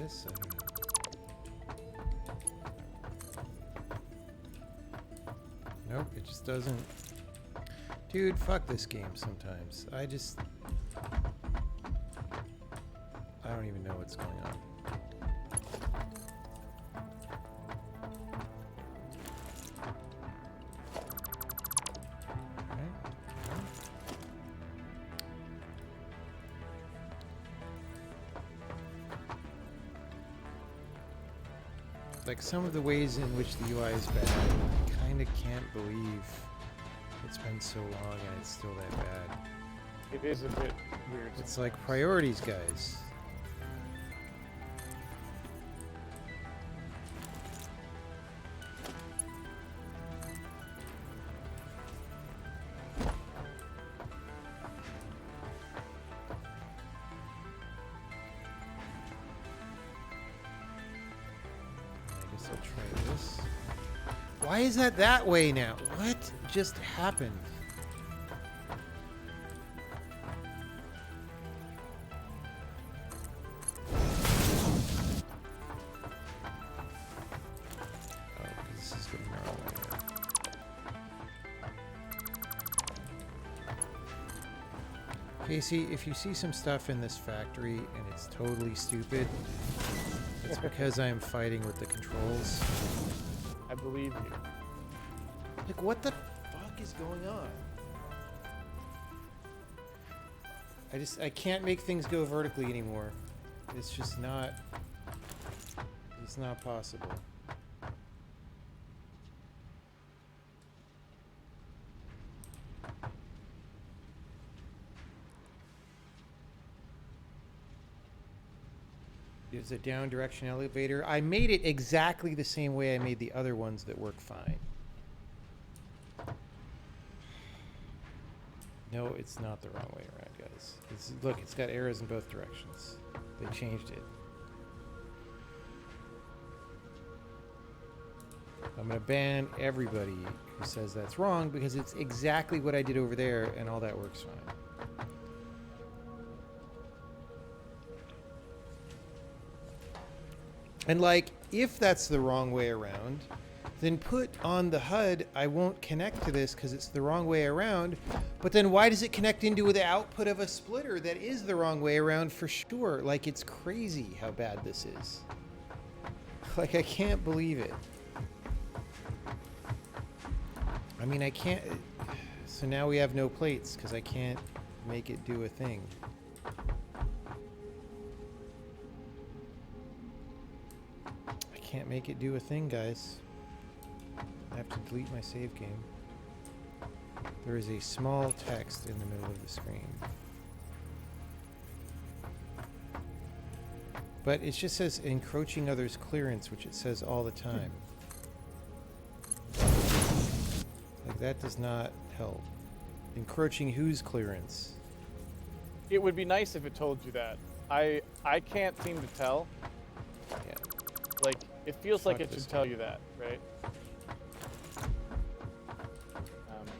this? I don't know. Nope, it just doesn't. Dude, fuck this game sometimes. I don't even know what's going on. Like, some of the ways in which the UI is bad, I kind of can't believe it's been so long and it's still that bad. it is a bit weird. It's like priorities, guys. I'll try this. Why is that way now? What just happened? Oh, because this is going the wrong way. Casey, if you see some stuff in this factory and it's totally stupid, it's because I'm fighting with the controls. I believe you. Like, what the fuck is going on? I can't make things go vertically anymore. It's just not... It's not possible. It's a down direction elevator. I made it exactly the same way I made the other ones that work fine. No, it's not the wrong way around, guys. Look, it's got arrows in both directions. They changed it. I'm going to ban everybody who says that's wrong because it's exactly what I did over there and all that works fine. And like, if that's the wrong way around, then put on the HUD, I won't connect to this because it's the wrong way around. But then why does it connect into the output of a splitter that is the wrong way around for sure? Like, it's crazy how bad this is. Like, I can't believe it. I mean, I can't... So now we have no plates because I can't make it do a thing. I can't make it do a thing, guys. I have to delete my save game. There is a small text in the middle of the screen. But it just says encroaching others' clearance, which it says all the time. Like, that does not help. Encroaching whose clearance? It would be nice if it told you that. I can't seem to tell. Yeah. Like, it feels like Fuck it should this tell you that, right?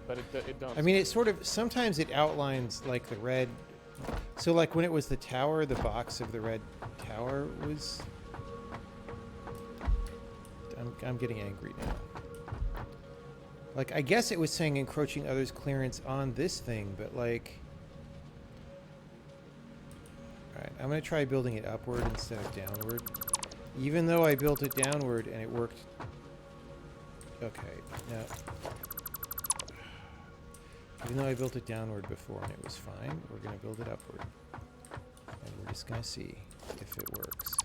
But it don't. I mean, it sort of, sometimes it outlines like the red. So like when it was the tower, the box of the red tower was... I'm getting angry now. Like, I guess it was saying encroaching others' clearance on this thing, but like... Alright, I'm going to try building it upward instead of downward. Even though I built it downward and it worked... Okay, now... Even though I built it downward before and it was fine, we're going to build it upward. And we're just going to see if it works.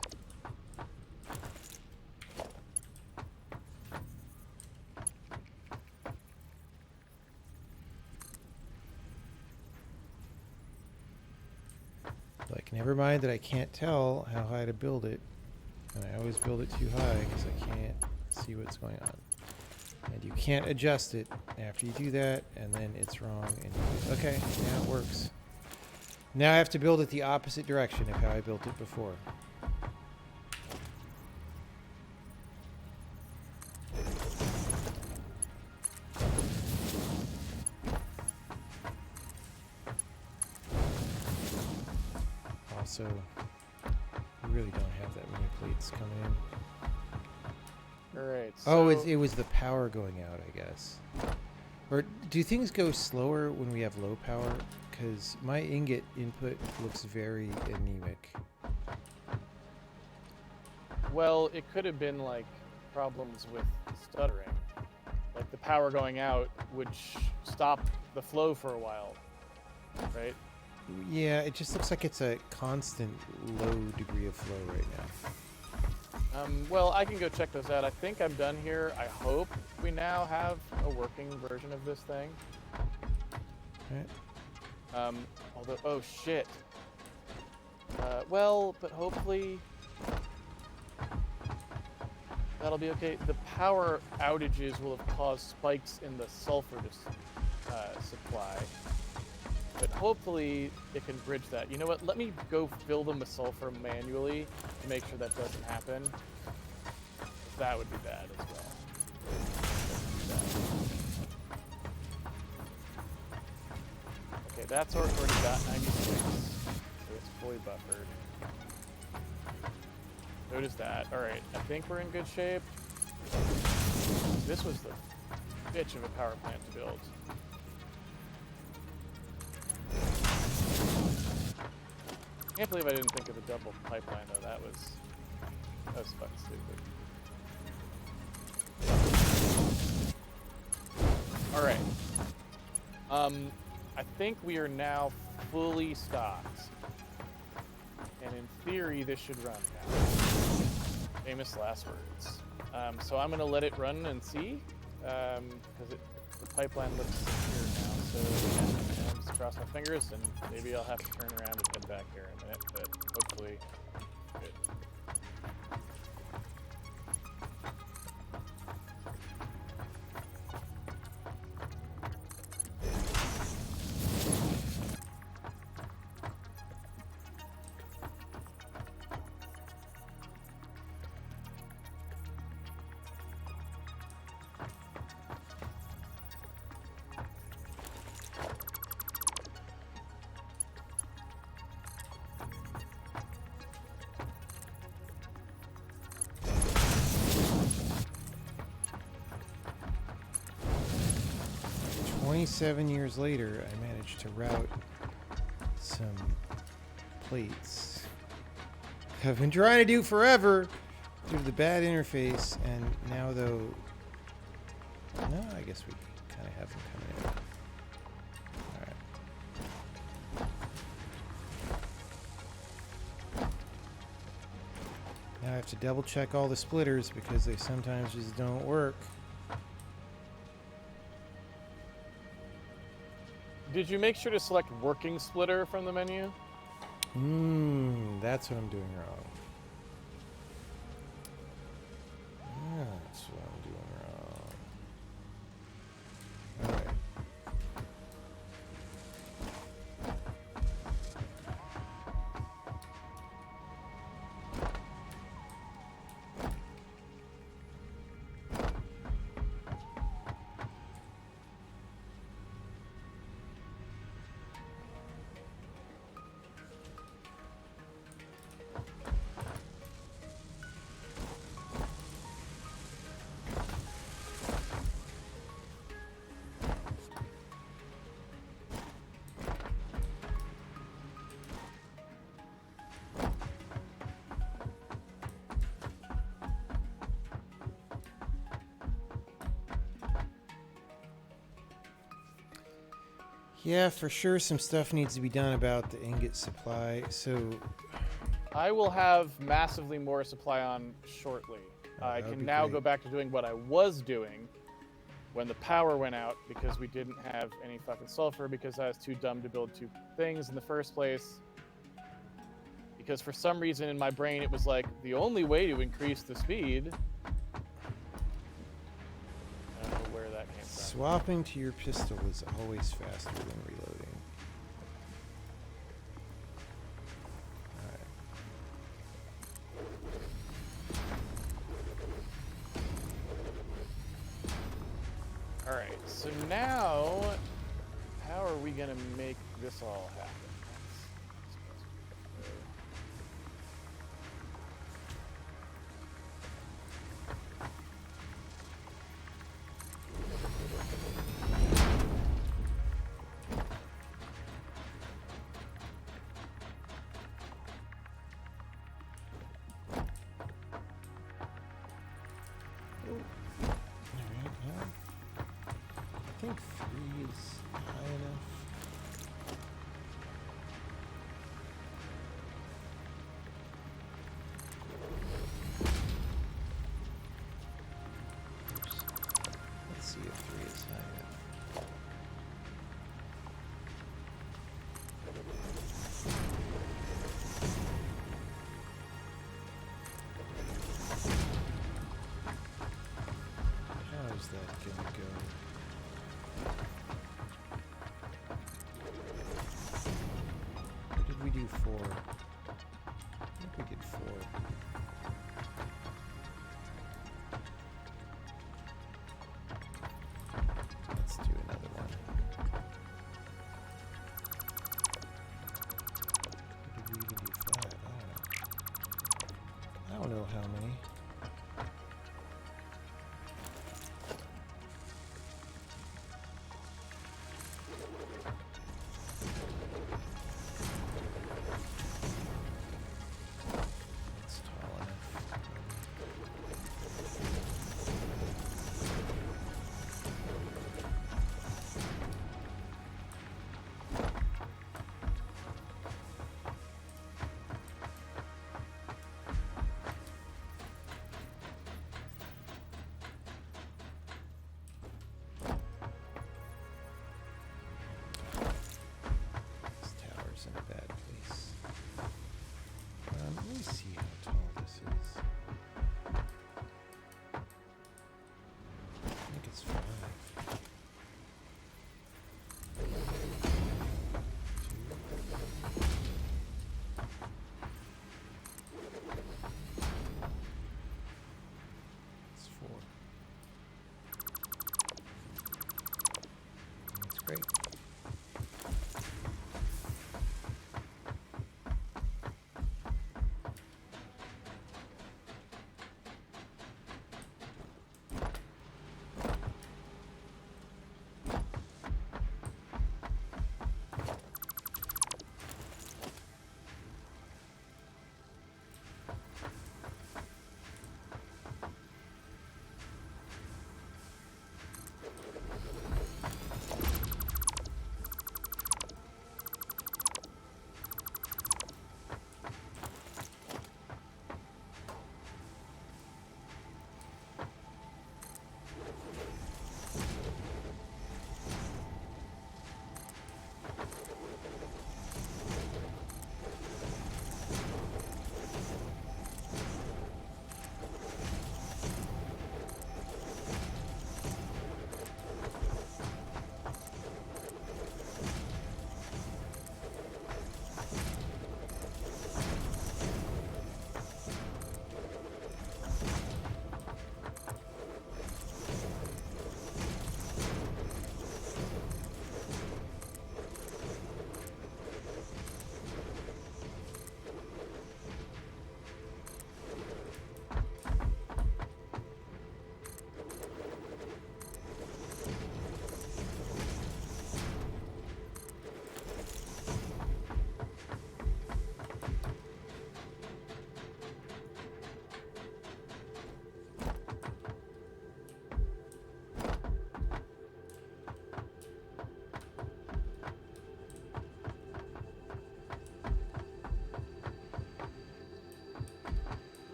Like, never mind that I can't tell how high to build it. And I always build it too high because I can't see what's going on. And you can't adjust it after you do that, and then it's wrong. And okay, now it works. Now I have to build it the opposite direction of how I built it before. Also, we really don't have that many plates coming in. Alright, So so... it was the power going out, I guess. Or do things go slower when we have low power? Because my ingot input looks very anemic. Well, it could have been like problems with stuttering. Like the power going out would stop the flow for a while, right? Yeah, it just looks like it's a constant low degree of flow right now. Well, I can go check those out. I think I'm done here. I hope we now have a working version of this thing. Right. Although, oh shit. Well, but hopefully that'll be okay. The power outages will have caused spikes in the sulfur supply. But hopefully it can bridge that. You know what? Let me go fill them with sulfur manually to make sure that doesn't happen. That would be bad as well. Okay, that's already got 96. So it's fully buffered. So does that. Alright, I think we're in good shape. This was the bitch of a power plant to build. Can't believe I didn't think of the double pipeline though. That was fucking stupid. All right. I think we are now fully stocked, and in theory, this should run now. Famous last words. So I'm gonna let it run and see, because the pipeline looks secure now. So yeah, I'm just cross my fingers, and maybe I'll have to turn around and head back here in a minute, but hopefully, good. 27 years later, I managed to route some plates I've been trying to do forever due to the bad interface, and now though, no, I guess we kind of have them coming in. All right. Now I have to double check all the splitters because they sometimes just don't work. Did you make sure to select working splitter from the menu? That's what I'm doing wrong. That's what I'm doing wrong. All right. Yeah, for sure some stuff needs to be done about the ingot supply, so... I will have massively more supply on shortly. I can now go back to doing what I was doing when the power went out because we didn't have any fucking sulfur because I was too dumb to build two things in the first place. Because for some reason in my brain it was like, the only way to increase the speed... I don't know where that came from. Swapping to your pistol is always faster than reloading. Alright, so now, how are we gonna make this all happen? I think 3 is high enough. Oops. Let's see if 3 is high enough. How is that gonna go? We do 4. I think we did 4. Let's do another one. Or did we even do 5? I don't know how many.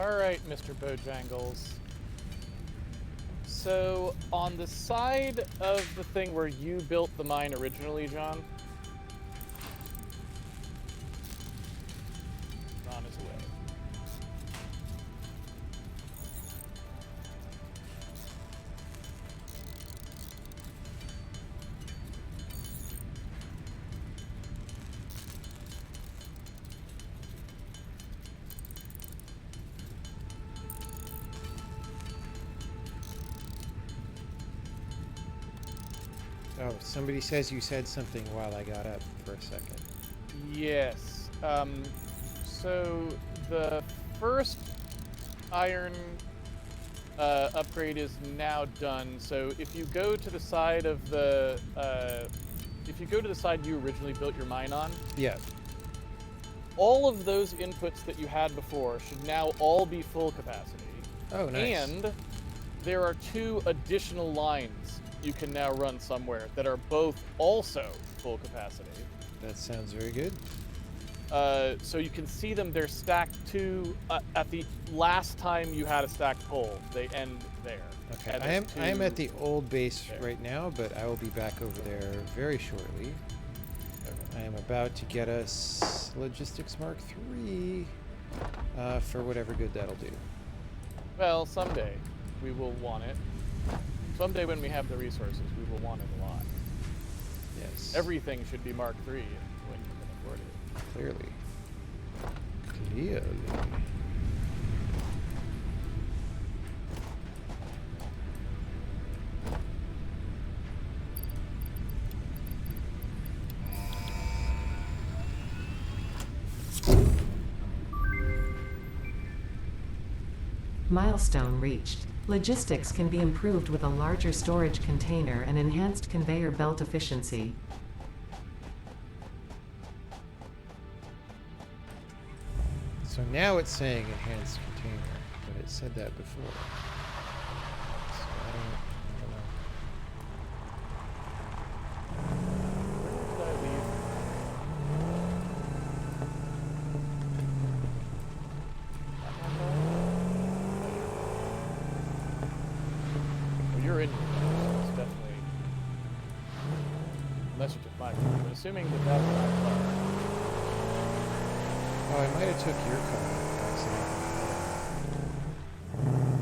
All right, Mr. Bojangles. So, on the side of the thing where you built the mine originally, John, Ron is away. Oh, somebody says you said something while I got up for a second. Yes. So the first iron upgrade is now done. So if you go to the side of the, if you go to the side you originally built your mine on, Yeah. all of those inputs that you had before should now all be full capacity. Oh, nice. And there are 2 additional lines you can now run somewhere that are both also full capacity. That sounds very good. So you can see them, they're stacked at the last time you had a stacked pole. They end there. Okay, And I am at there's the old base there. right now, but I will be back over there very shortly. I am about to get us Logistics Mark III for whatever good that'll do. Well, someday we will want it. Someday when we have the resources, we will want it a lot. Yes. Everything should be Mark III when you can afford it. Clearly. Clearly. Milestone reached. Logistics can be improved with a larger storage container and enhanced conveyor belt efficiency. So now it's saying enhanced container, but it said that before. So I don't know. Where did I leave? Well, you're in here, so it's definitely. Unless you took my car, but assuming that that's my car. Oh, I might have took your car accidentally.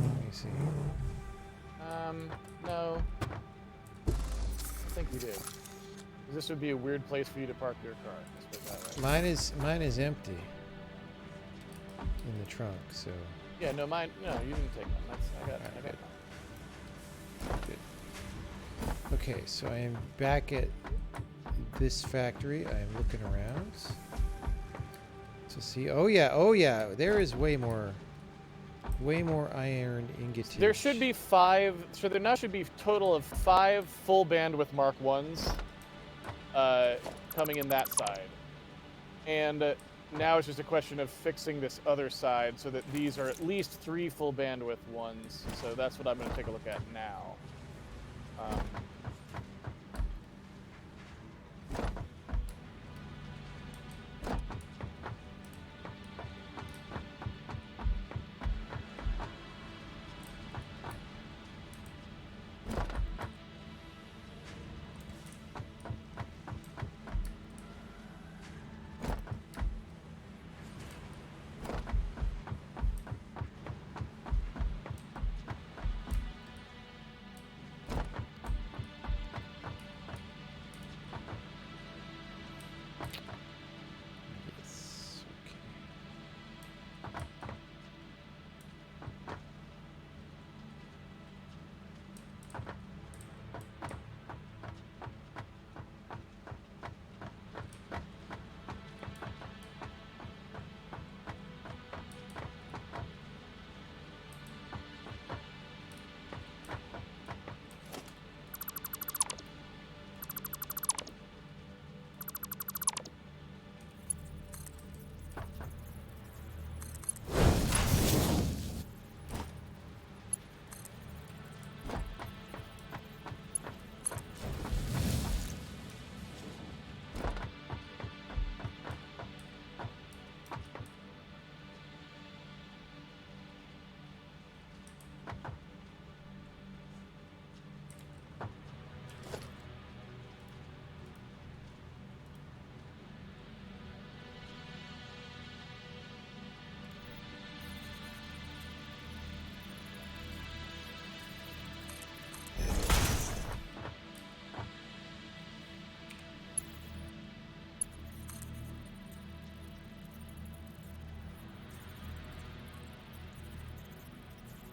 Let me see. No. I think you did. 'Cause this would be a weird place for you to park your car. Let's put it that way. Mine is empty in the trunk, so Yeah, no, mine. No, you didn't take mine. I got good. mine. good. Okay, so I am back at this factory. I am looking around to see. Oh yeah. There is way more iron ingotage. There should be 5. So there now should be a total of 5 full bandwidth Mark 1s coming in that side. And now it's just a question of fixing this other side so that these are at least 3 full bandwidth ones. So that's what I'm going to take a look at now.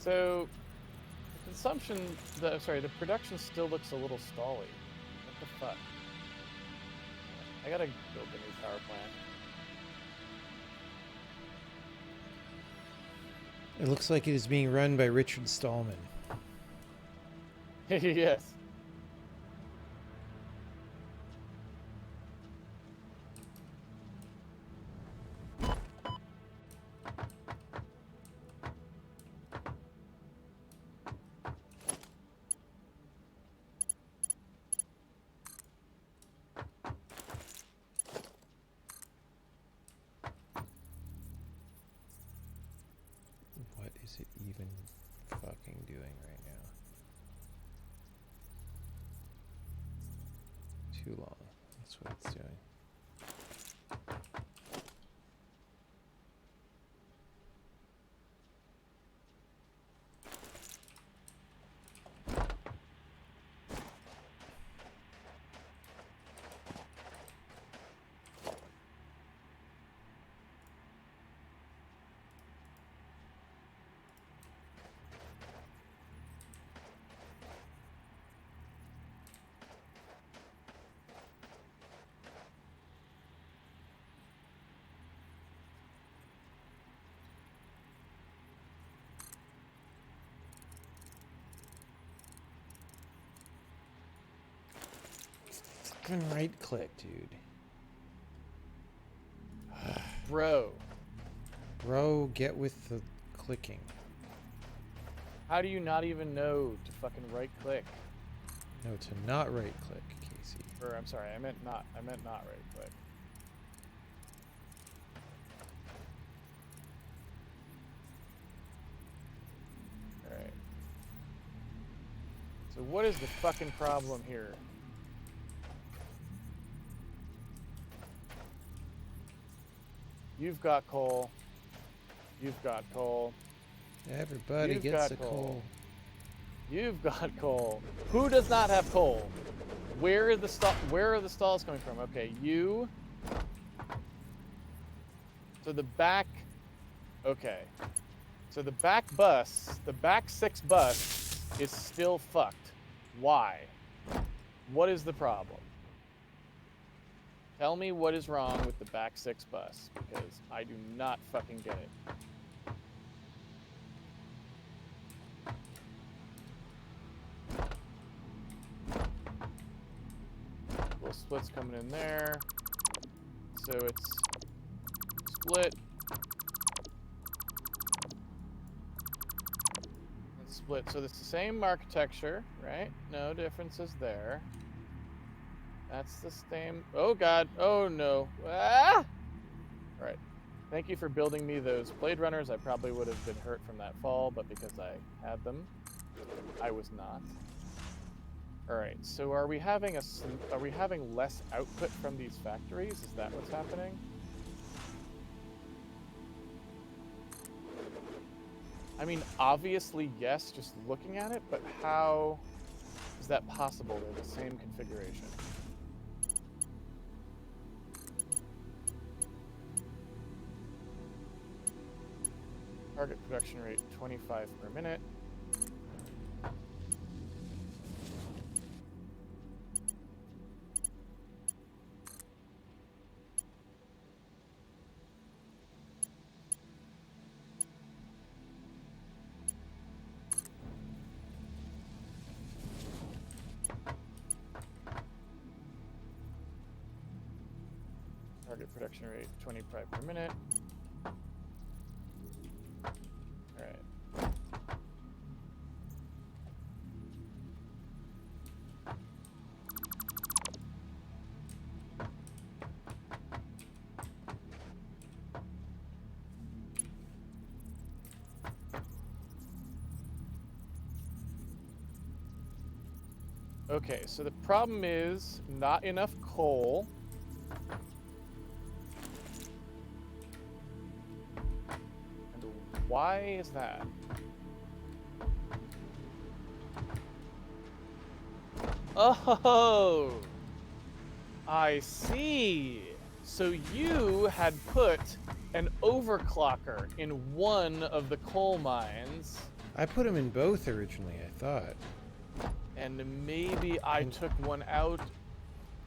So, the consumption, the production still looks a little stally. What the fuck? I gotta build a new power plant. It looks like it is being run by Richard Stallman. Yes. What is it even fucking doing right now? Too long. That's what it's doing. Fucking right click, dude. Bro, Bro, get with the clicking. how do you not even know to fucking right click? No, to not right click, Casey. Or I'm sorry, I meant not right click. Alright. So what is the fucking problem here? You've got coal. You've got coal. Everybody You've gets got a coal. coal. You've got coal. Who does not have coal? Where are the stalls coming from? Okay, you. So the back. Okay. So the back bus, the back 6 bus, is still fucked. Why? What is the problem? Tell me what is wrong with the back 6 bus, because I do not fucking get it. Little split's coming in there. So it's split. And split. So it's the same architecture, right? No differences there. That's the same. Oh god. Oh no. Ah! Alright. Thank you for building me those Blade Runners. I probably would have been hurt from that fall, but because I had them, I was not. Alright, so are we having less output from these factories? Is that what's happening? I mean, obviously yes, just looking at it, but how is that possible? They're the same configuration. Target production rate 25 per minute. Target production rate 25 per minute. Alright. Okay, so the problem is not enough coal. And why is that? Oh, I see. So you had put an overclocker in one of the coal mines I put them in both originally, I thought. And maybe I took one out.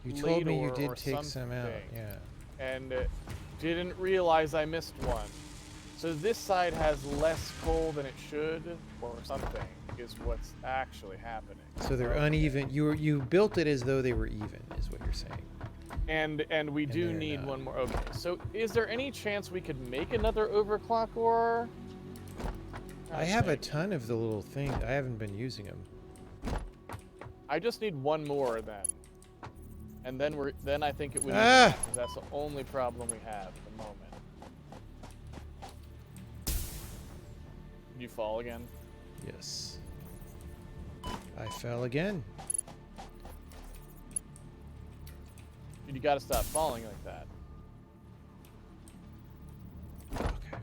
You told me you later did or take some out, something, yeah. And didn't realize I missed one. So this side has less coal than it should, or something, is what's actually happening. So they're uneven. You built it as though they were even, is what you're saying. And we do they're need not. one more. Okay, so is there any chance we could make another overclock ore? I have a ton of the little things. I haven't been using them. I just need one more then. And then I think it would be Ah! because that's the only problem we have at the moment. You fall again? Yes. I fell again. Dude, you gotta stop falling like that. Okay.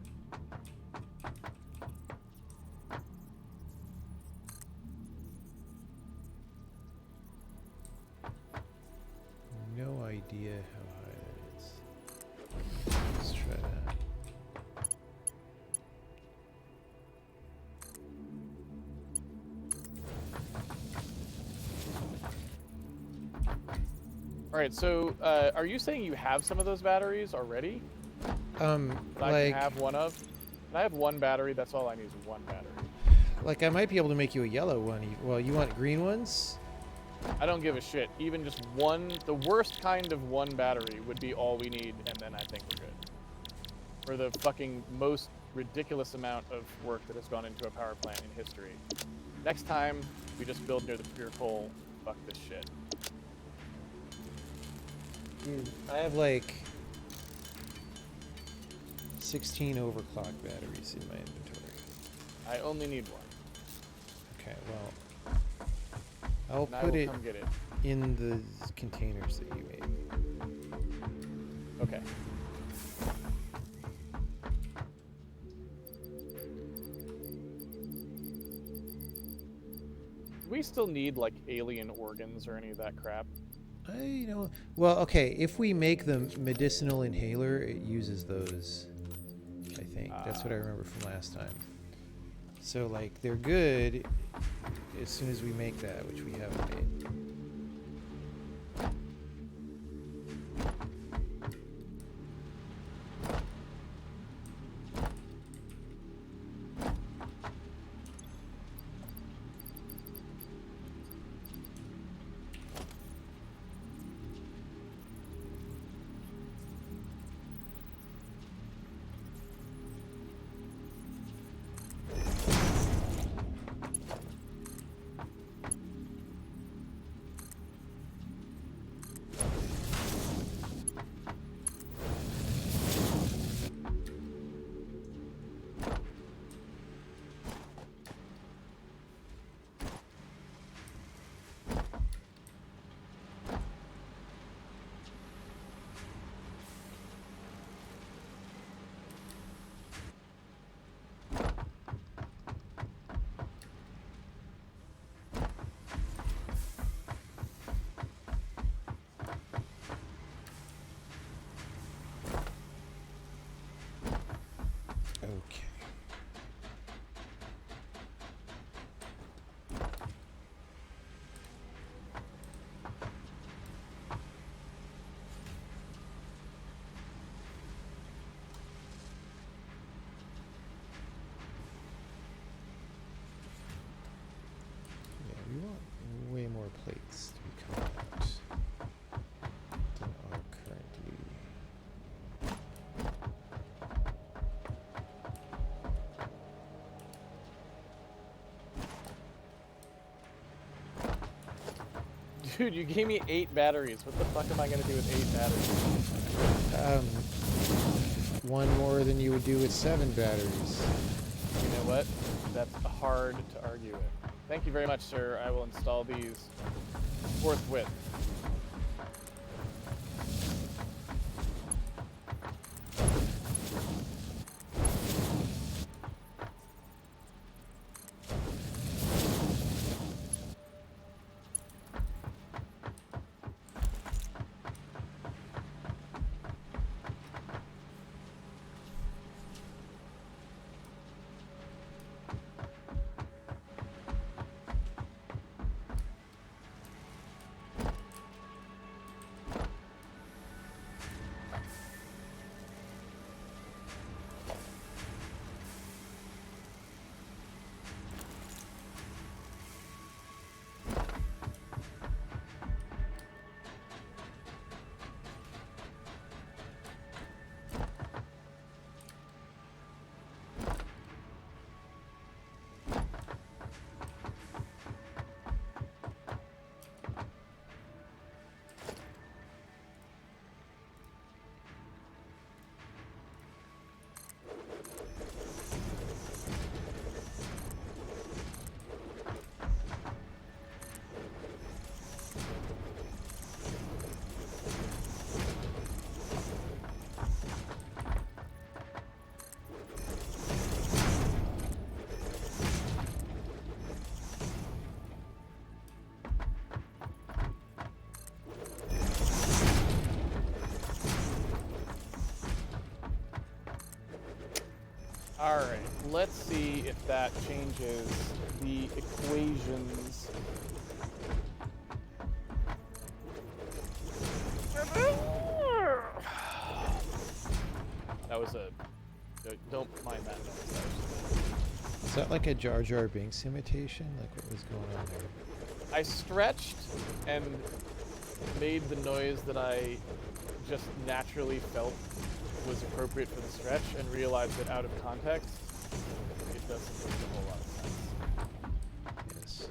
No idea how high that is. Let's try that. All right, so are you saying you have some of those batteries already? That I can have one of? I have one battery. That's all I need is one battery. Like I might be able to make you a yellow one. Well, you want green ones? I don't give a shit. Even just one, the worst kind of one battery would be all we need, and then I think we're good. For the fucking most ridiculous amount of work that has gone into a power plant in history. Next time, we just build near the pure coal. Fuck this shit. Dude, I have like 16 overclock batteries in my inventory. I only need one. Okay, well, I'll And I put will it come get it. in the containers that you made. Okay. Do we still need like alien organs or any of that crap? Well, okay, if we make the medicinal inhaler, it uses those, I think. That's what I remember from last time. So, like, they're good as soon as we make that, which we haven't made. Okay. Yeah, we want way more plates to be coming out than are currently. Dude, you gave me 8 batteries. What the fuck am I gonna do with 8 batteries? One more than you would do with 7 batteries. You know what? That's hard to argue with. Thank you very much, sir. I will install these forthwith. All right, let's see if that changes the equations. That was a... Don't mind that noise. Is that like a Jar Jar Binks imitation? Like what was going on there? I stretched and made the noise that I just naturally felt was appropriate for the stretch and realized that out of context, it doesn't make a whole lot of sense. Yes.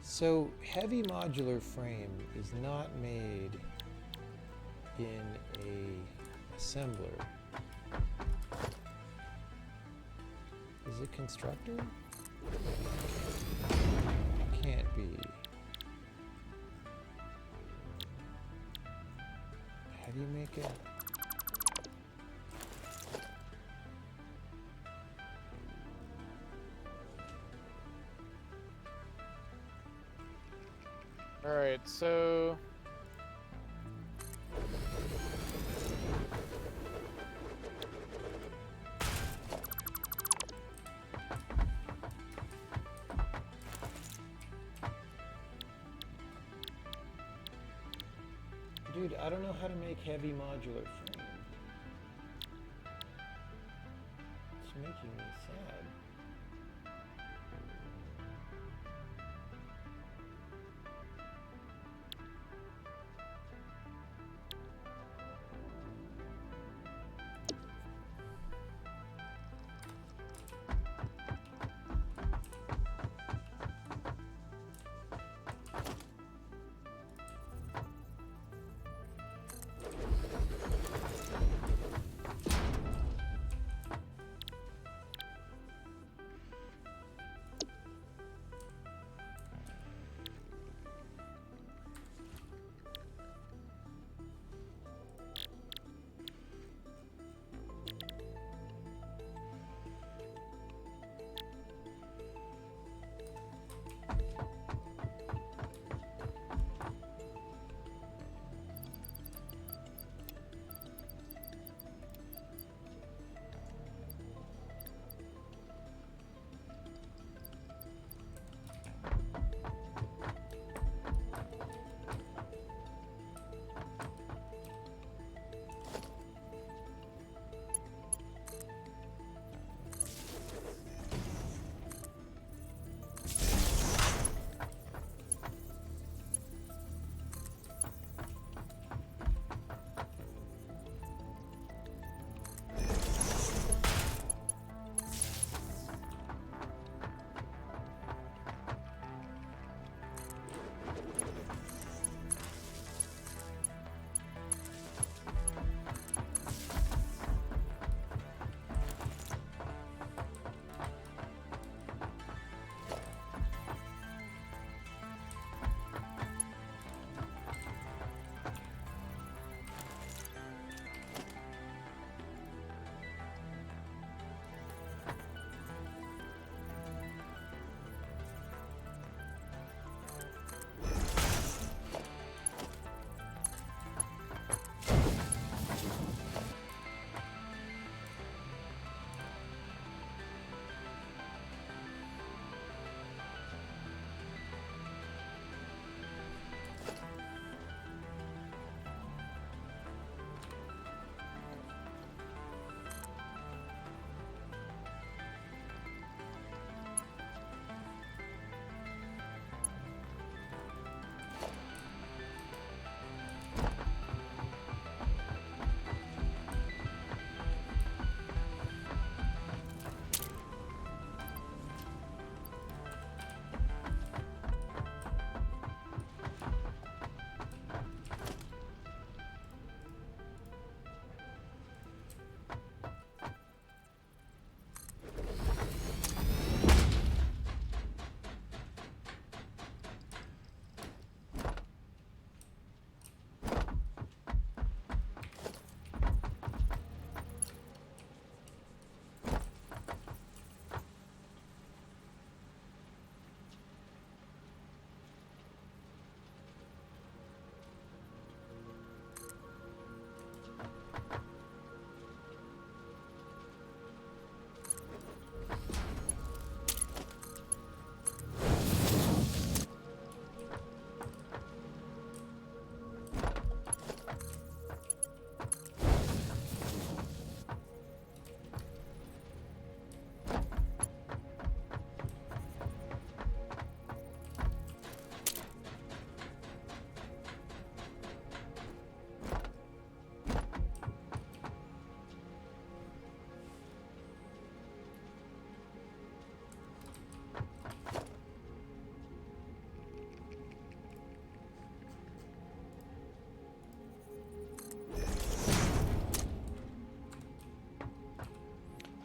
So heavy modular frame is not made in a assembler. Is it constructor? Can't be. How do you make it? All right, so Dude, I don't know how to make heavy modular frame. It's making me sad.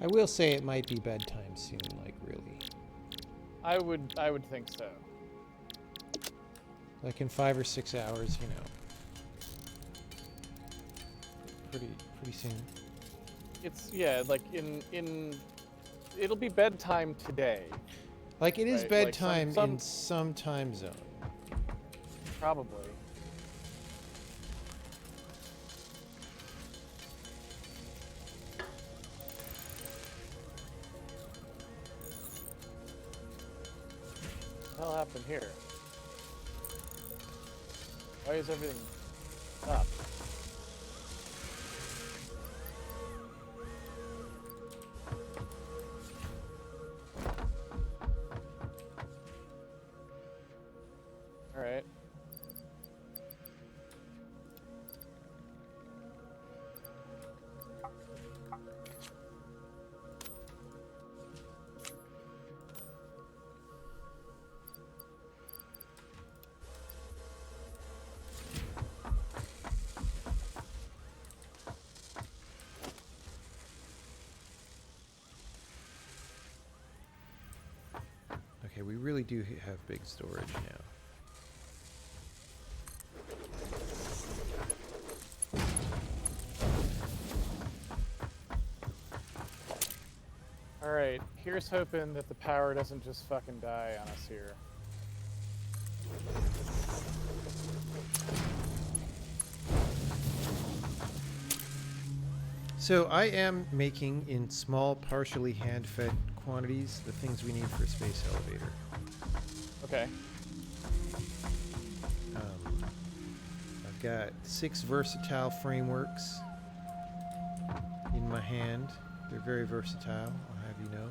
I will say it might be bedtime soon, like really. I would think so. Like in 5 or 6 hours, you know. Pretty soon. It's like in it'll be bedtime today. Like it is Right, like bedtime some in some time zone. probably. What the hell happened here? Why is everything up? All right. Okay, we really do have big storage now. All right. Here's hoping that the power doesn't just fucking die on us here. So I am making in small, partially hand-fed quantities the things we need for a space elevator. Okay. I've got 6 versatile frameworks in my hand. They're very versatile, I'll have you know.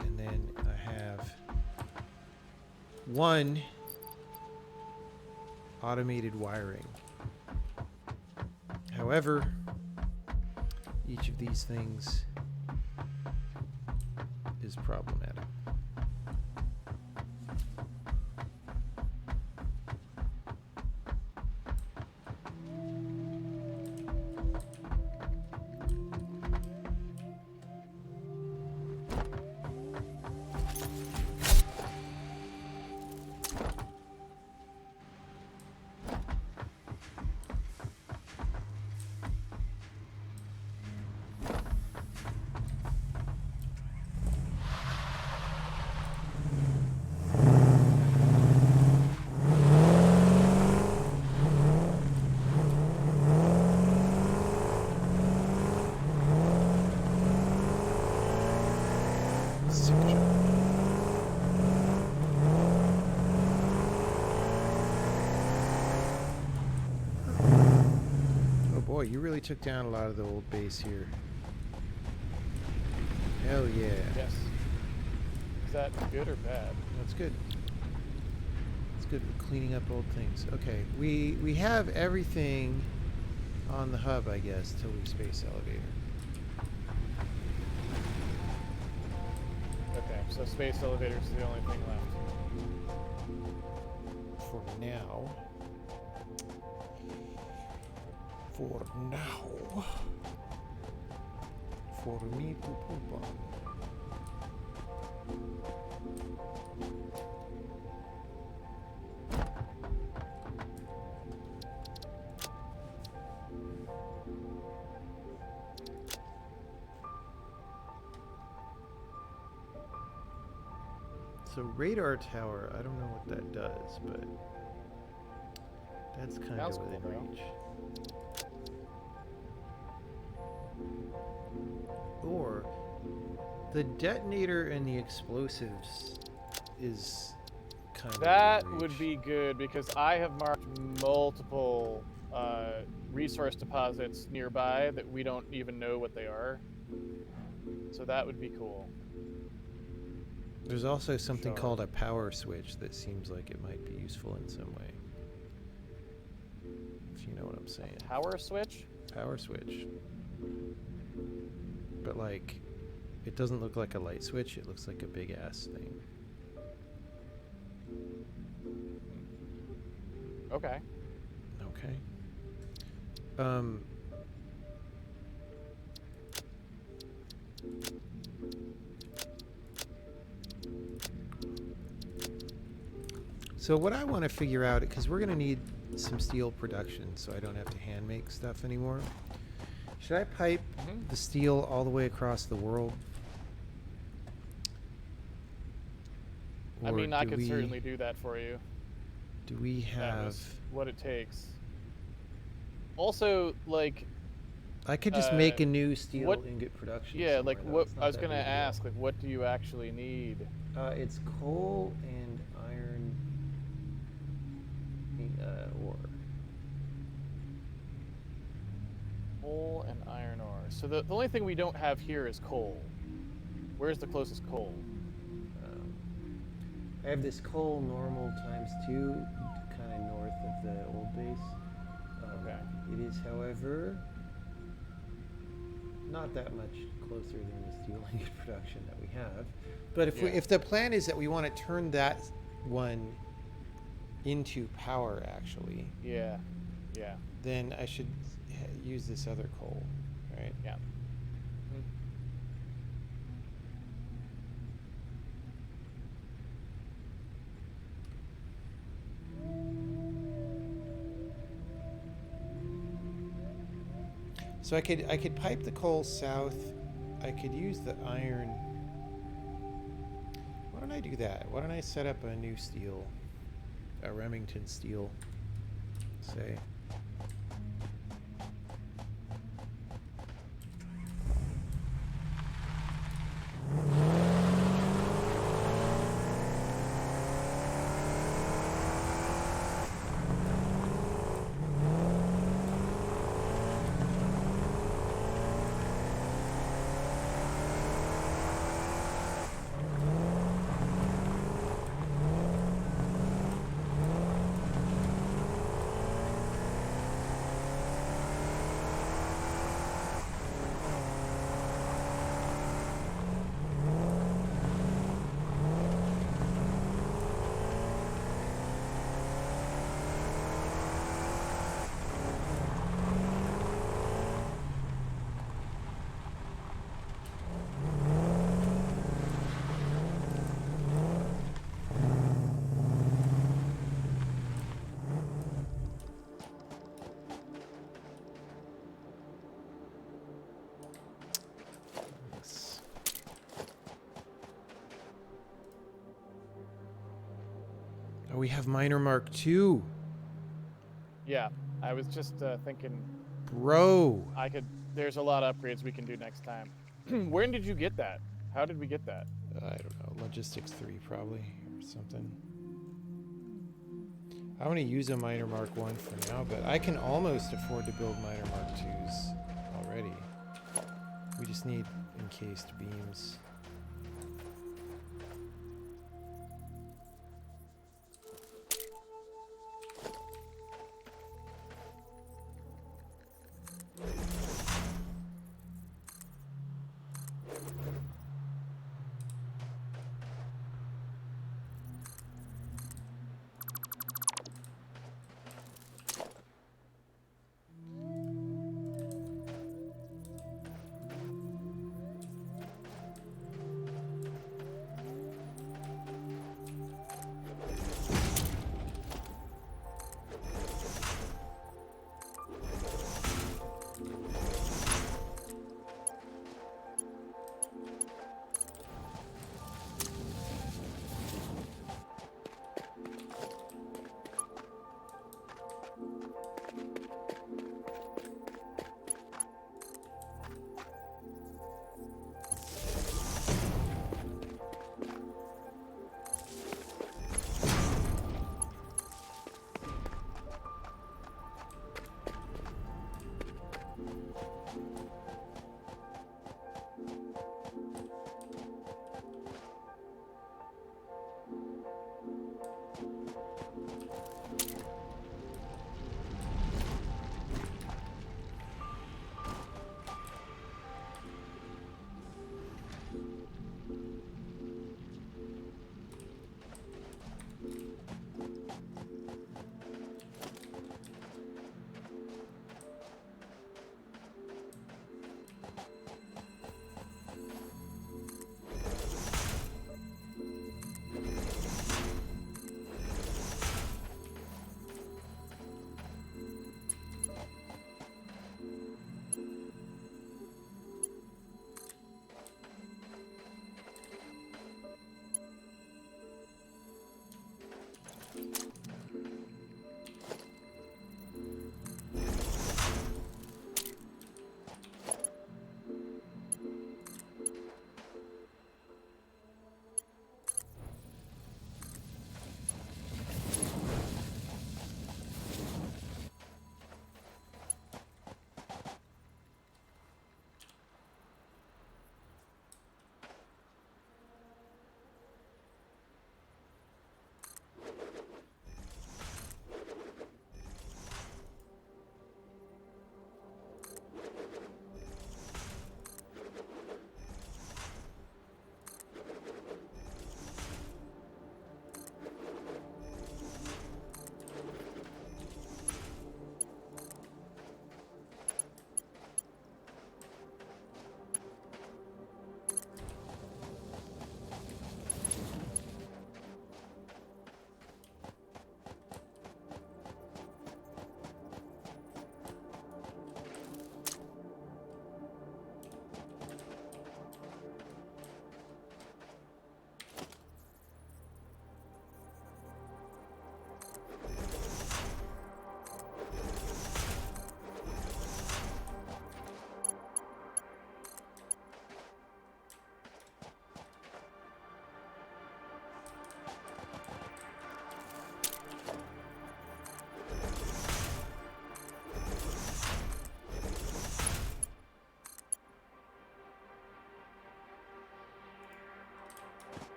And then I have 1 automated wiring. However, each of these things is problematic. Boy, you really took down a lot of the old base here. Hell yeah. Yes. Is that good or bad? That's good. It's good. We're cleaning up old things. Okay, we have everything on the hub, I guess, till we space elevator. Okay, so space elevator is the only thing left. For now. For now. For me to poop on. So radar tower, I don't know what that does, but that's kind Sounds of cool, within though. reach. Or the detonator and the explosives is kind of That within would reach. be good because I have marked multiple resource deposits nearby that we don't even know what they are. So that would be cool. There's also something Sure. called a power switch that seems like it might be useful in some way. If you know what I'm saying. Power switch? Power switch. But like, it doesn't look like a light switch, it looks like a big ass thing. Okay. Okay. So what I want to figure out, because we're going to need some steel production so I don't have to hand make stuff anymore. Should I pipe the steel all the way across the world? I mean, I could certainly do that for you. Do we That have... was what it takes. Also, like... I could just make a new steel ingot production. Yeah, like what I was gonna ask, like what do you actually need? It's coal and iron ore. Coal and iron ore. So the only thing we don't have here is coal. Where's the closest coal? I have this coal normal times 2, kind of north of the old base. Okay. It is, however, not that much closer than the steel ingot production that we have. But if the plan is that we want to turn that one into power, actually, yeah, then I should use this other coal, right? Yeah. So I could pipe the coal south. I could use the iron. Why don't I do that? Why don't I set up a new steel, a Remington steel, say. Oh, we have Miner Mark II. Yeah, I was just thinking. Bro. There's a lot of upgrades we can do next time. Where did you get that? How did we get that? I don't know. Logistics 3 probably, or something. I want to use a Miner Mark I for now, but I can almost afford to build Miner Mark IIs already. We just need encased beams.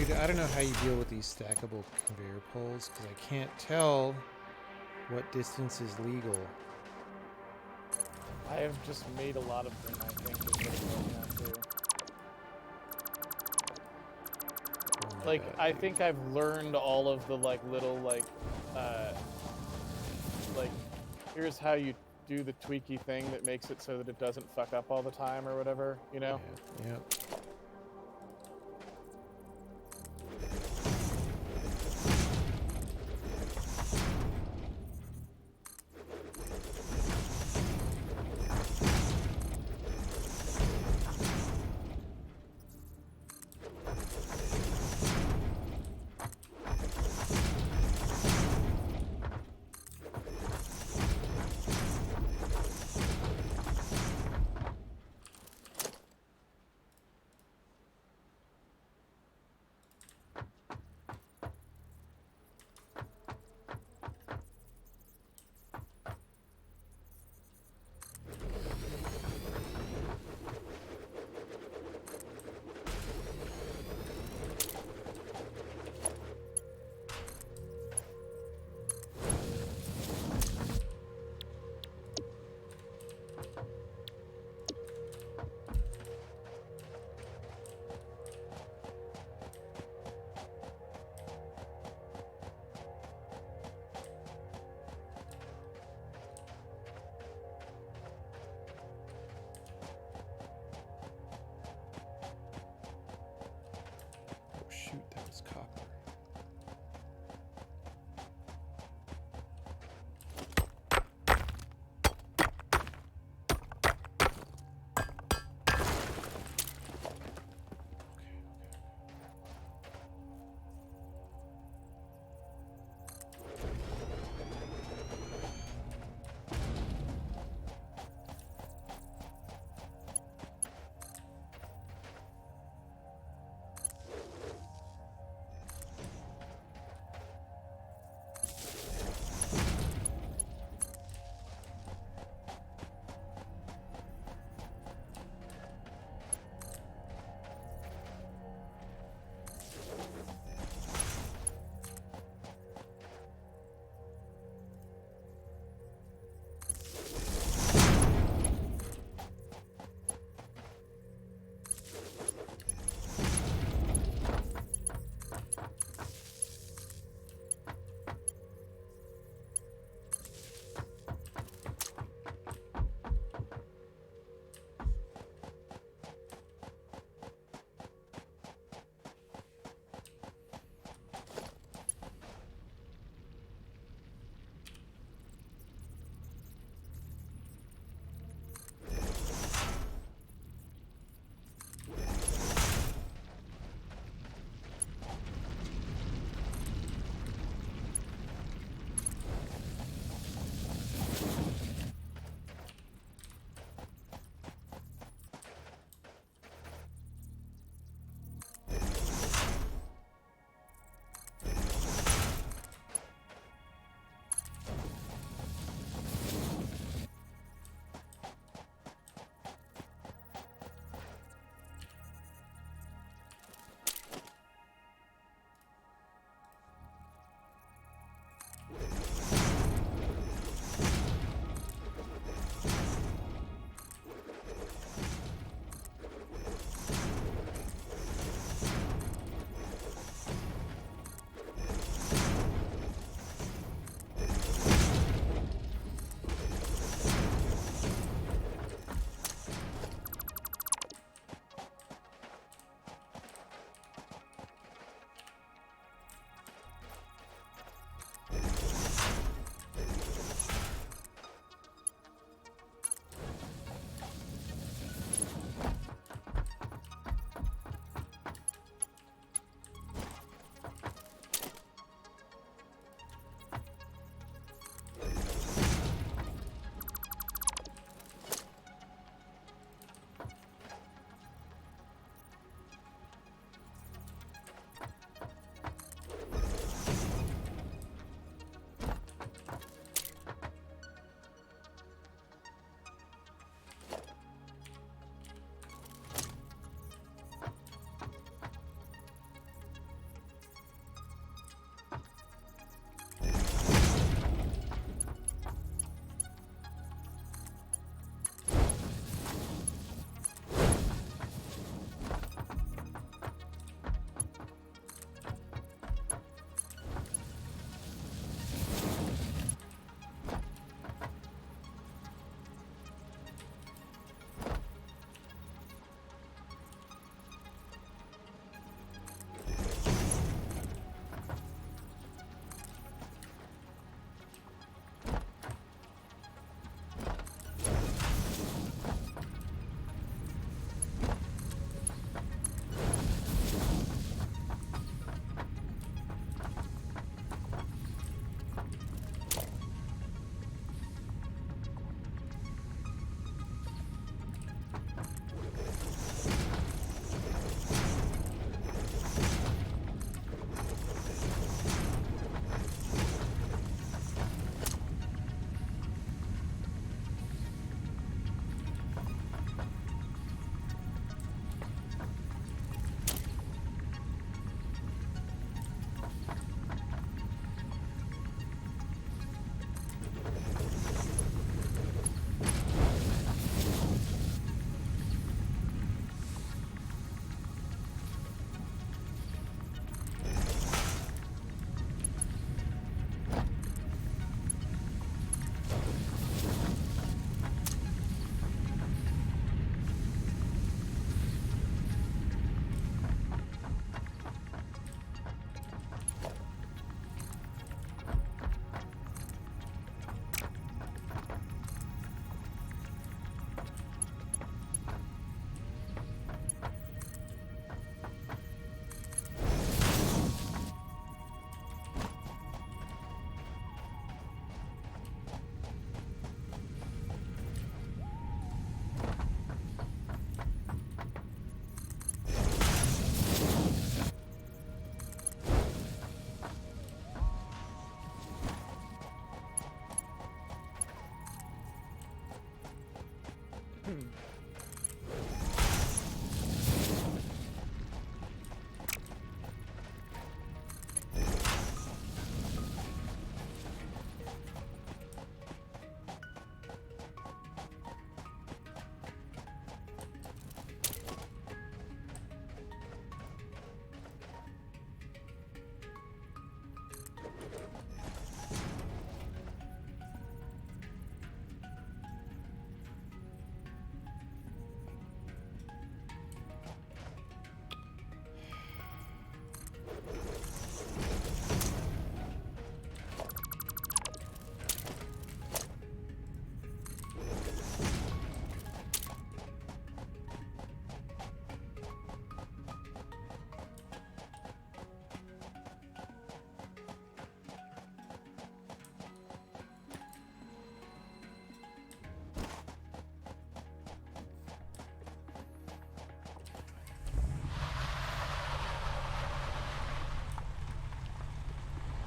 Dude, I don't know how you deal with these stackable conveyor poles, because I can't tell what distance is legal. I have just made a lot of them, I think, is what I'm going at too. Oh my Like, God, I dude. think I've learned all of the, like, little, like, here's how you do the tweaky thing that makes it so that it doesn't fuck up all the time or whatever, you know? Yeah, yeah.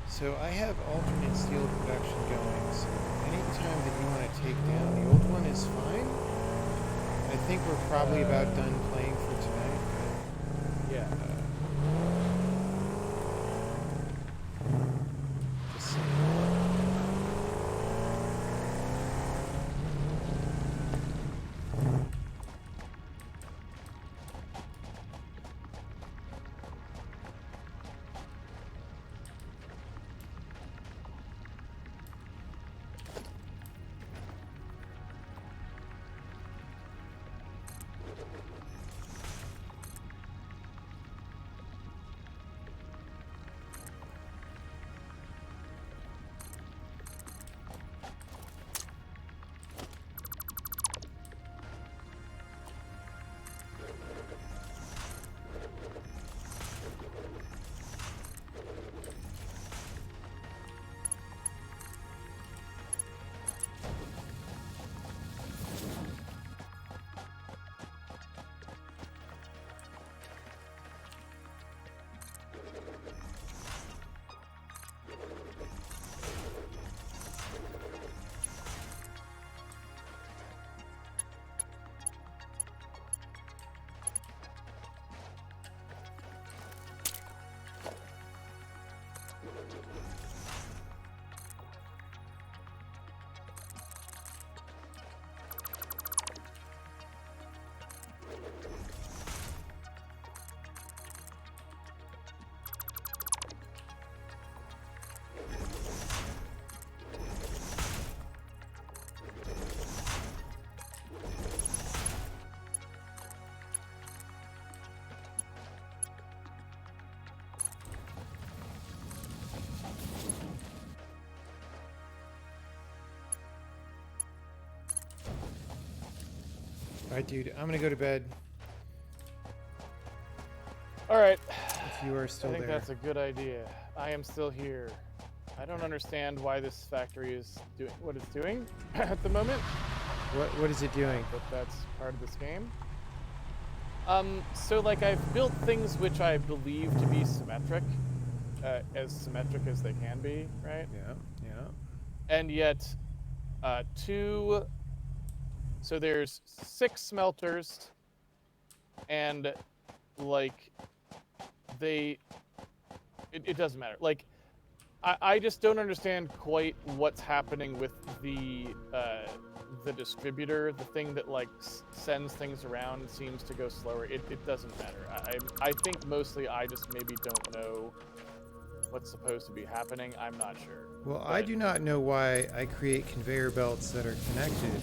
So I have alternate steel production going, so anytime that you want to take down the old one is fine. I think we're probably about done playing for tonight. Yeah. Just saying. Alright, dude, I'm gonna go to bed. All right. If you are still I think there. that's a good idea. I am still here. I don't understand why this factory is doing what it's doing at the moment, What is it doing? but that's part of this game. So like I've built things which I believe to be symmetric, as symmetric as they can be, right? Yeah, yeah. And yet, so there's 6 smelters, and like it doesn't matter. Like I just don't understand quite what's happening with the distributor. The thing that like sends things around seems to go slower. It doesn't matter. I think mostly I just maybe don't know what's supposed to be happening. I'm not sure. Well, I do not know why I create conveyor belts that are connected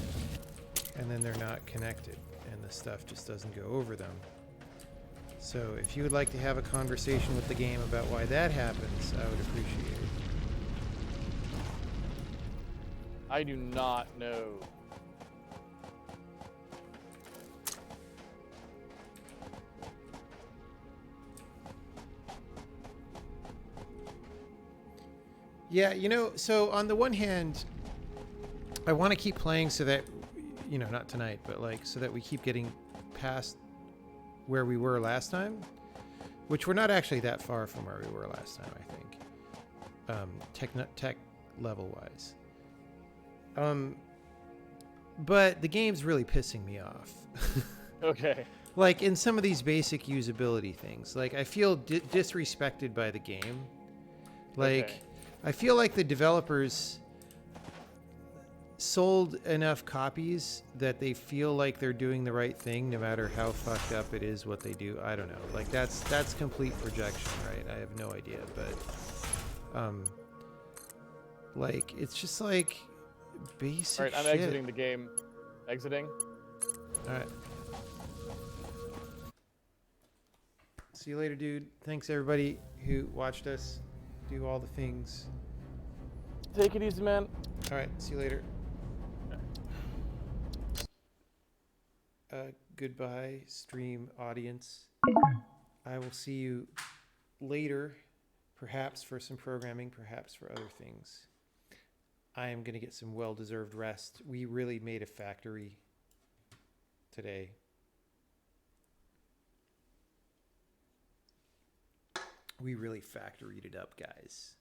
and then they're not connected and the stuff just doesn't go over them. So if you would like to have a conversation with the game about why that happens, I would appreciate it. I do not know. Yeah, you know, so on the one hand, I want to keep playing so that, you know, not tonight, but like so that we keep getting past where we were last time, which we're not actually that far from where we were last time, I think, tech level wise. but the game's really pissing me off. Okay. Like in some of these basic usability things, like I feel disrespected by the game. Like, Okay. I feel like the developers sold enough copies that they feel like they're doing the right thing, no matter how fucked up it is what they do. I don't know. Like that's complete projection, right? I have no idea, but like it's just like basic. All right, I'm shit. exiting the game. Exiting. All right. See you later, dude. Thanks everybody who watched us do all the things. Take it easy, man. All right. See you later. Goodbye, stream audience. I will see you later, perhaps for some programming, perhaps for other things. I am going to get some well-deserved rest. We really made a factory today. We really factoried it up, guys.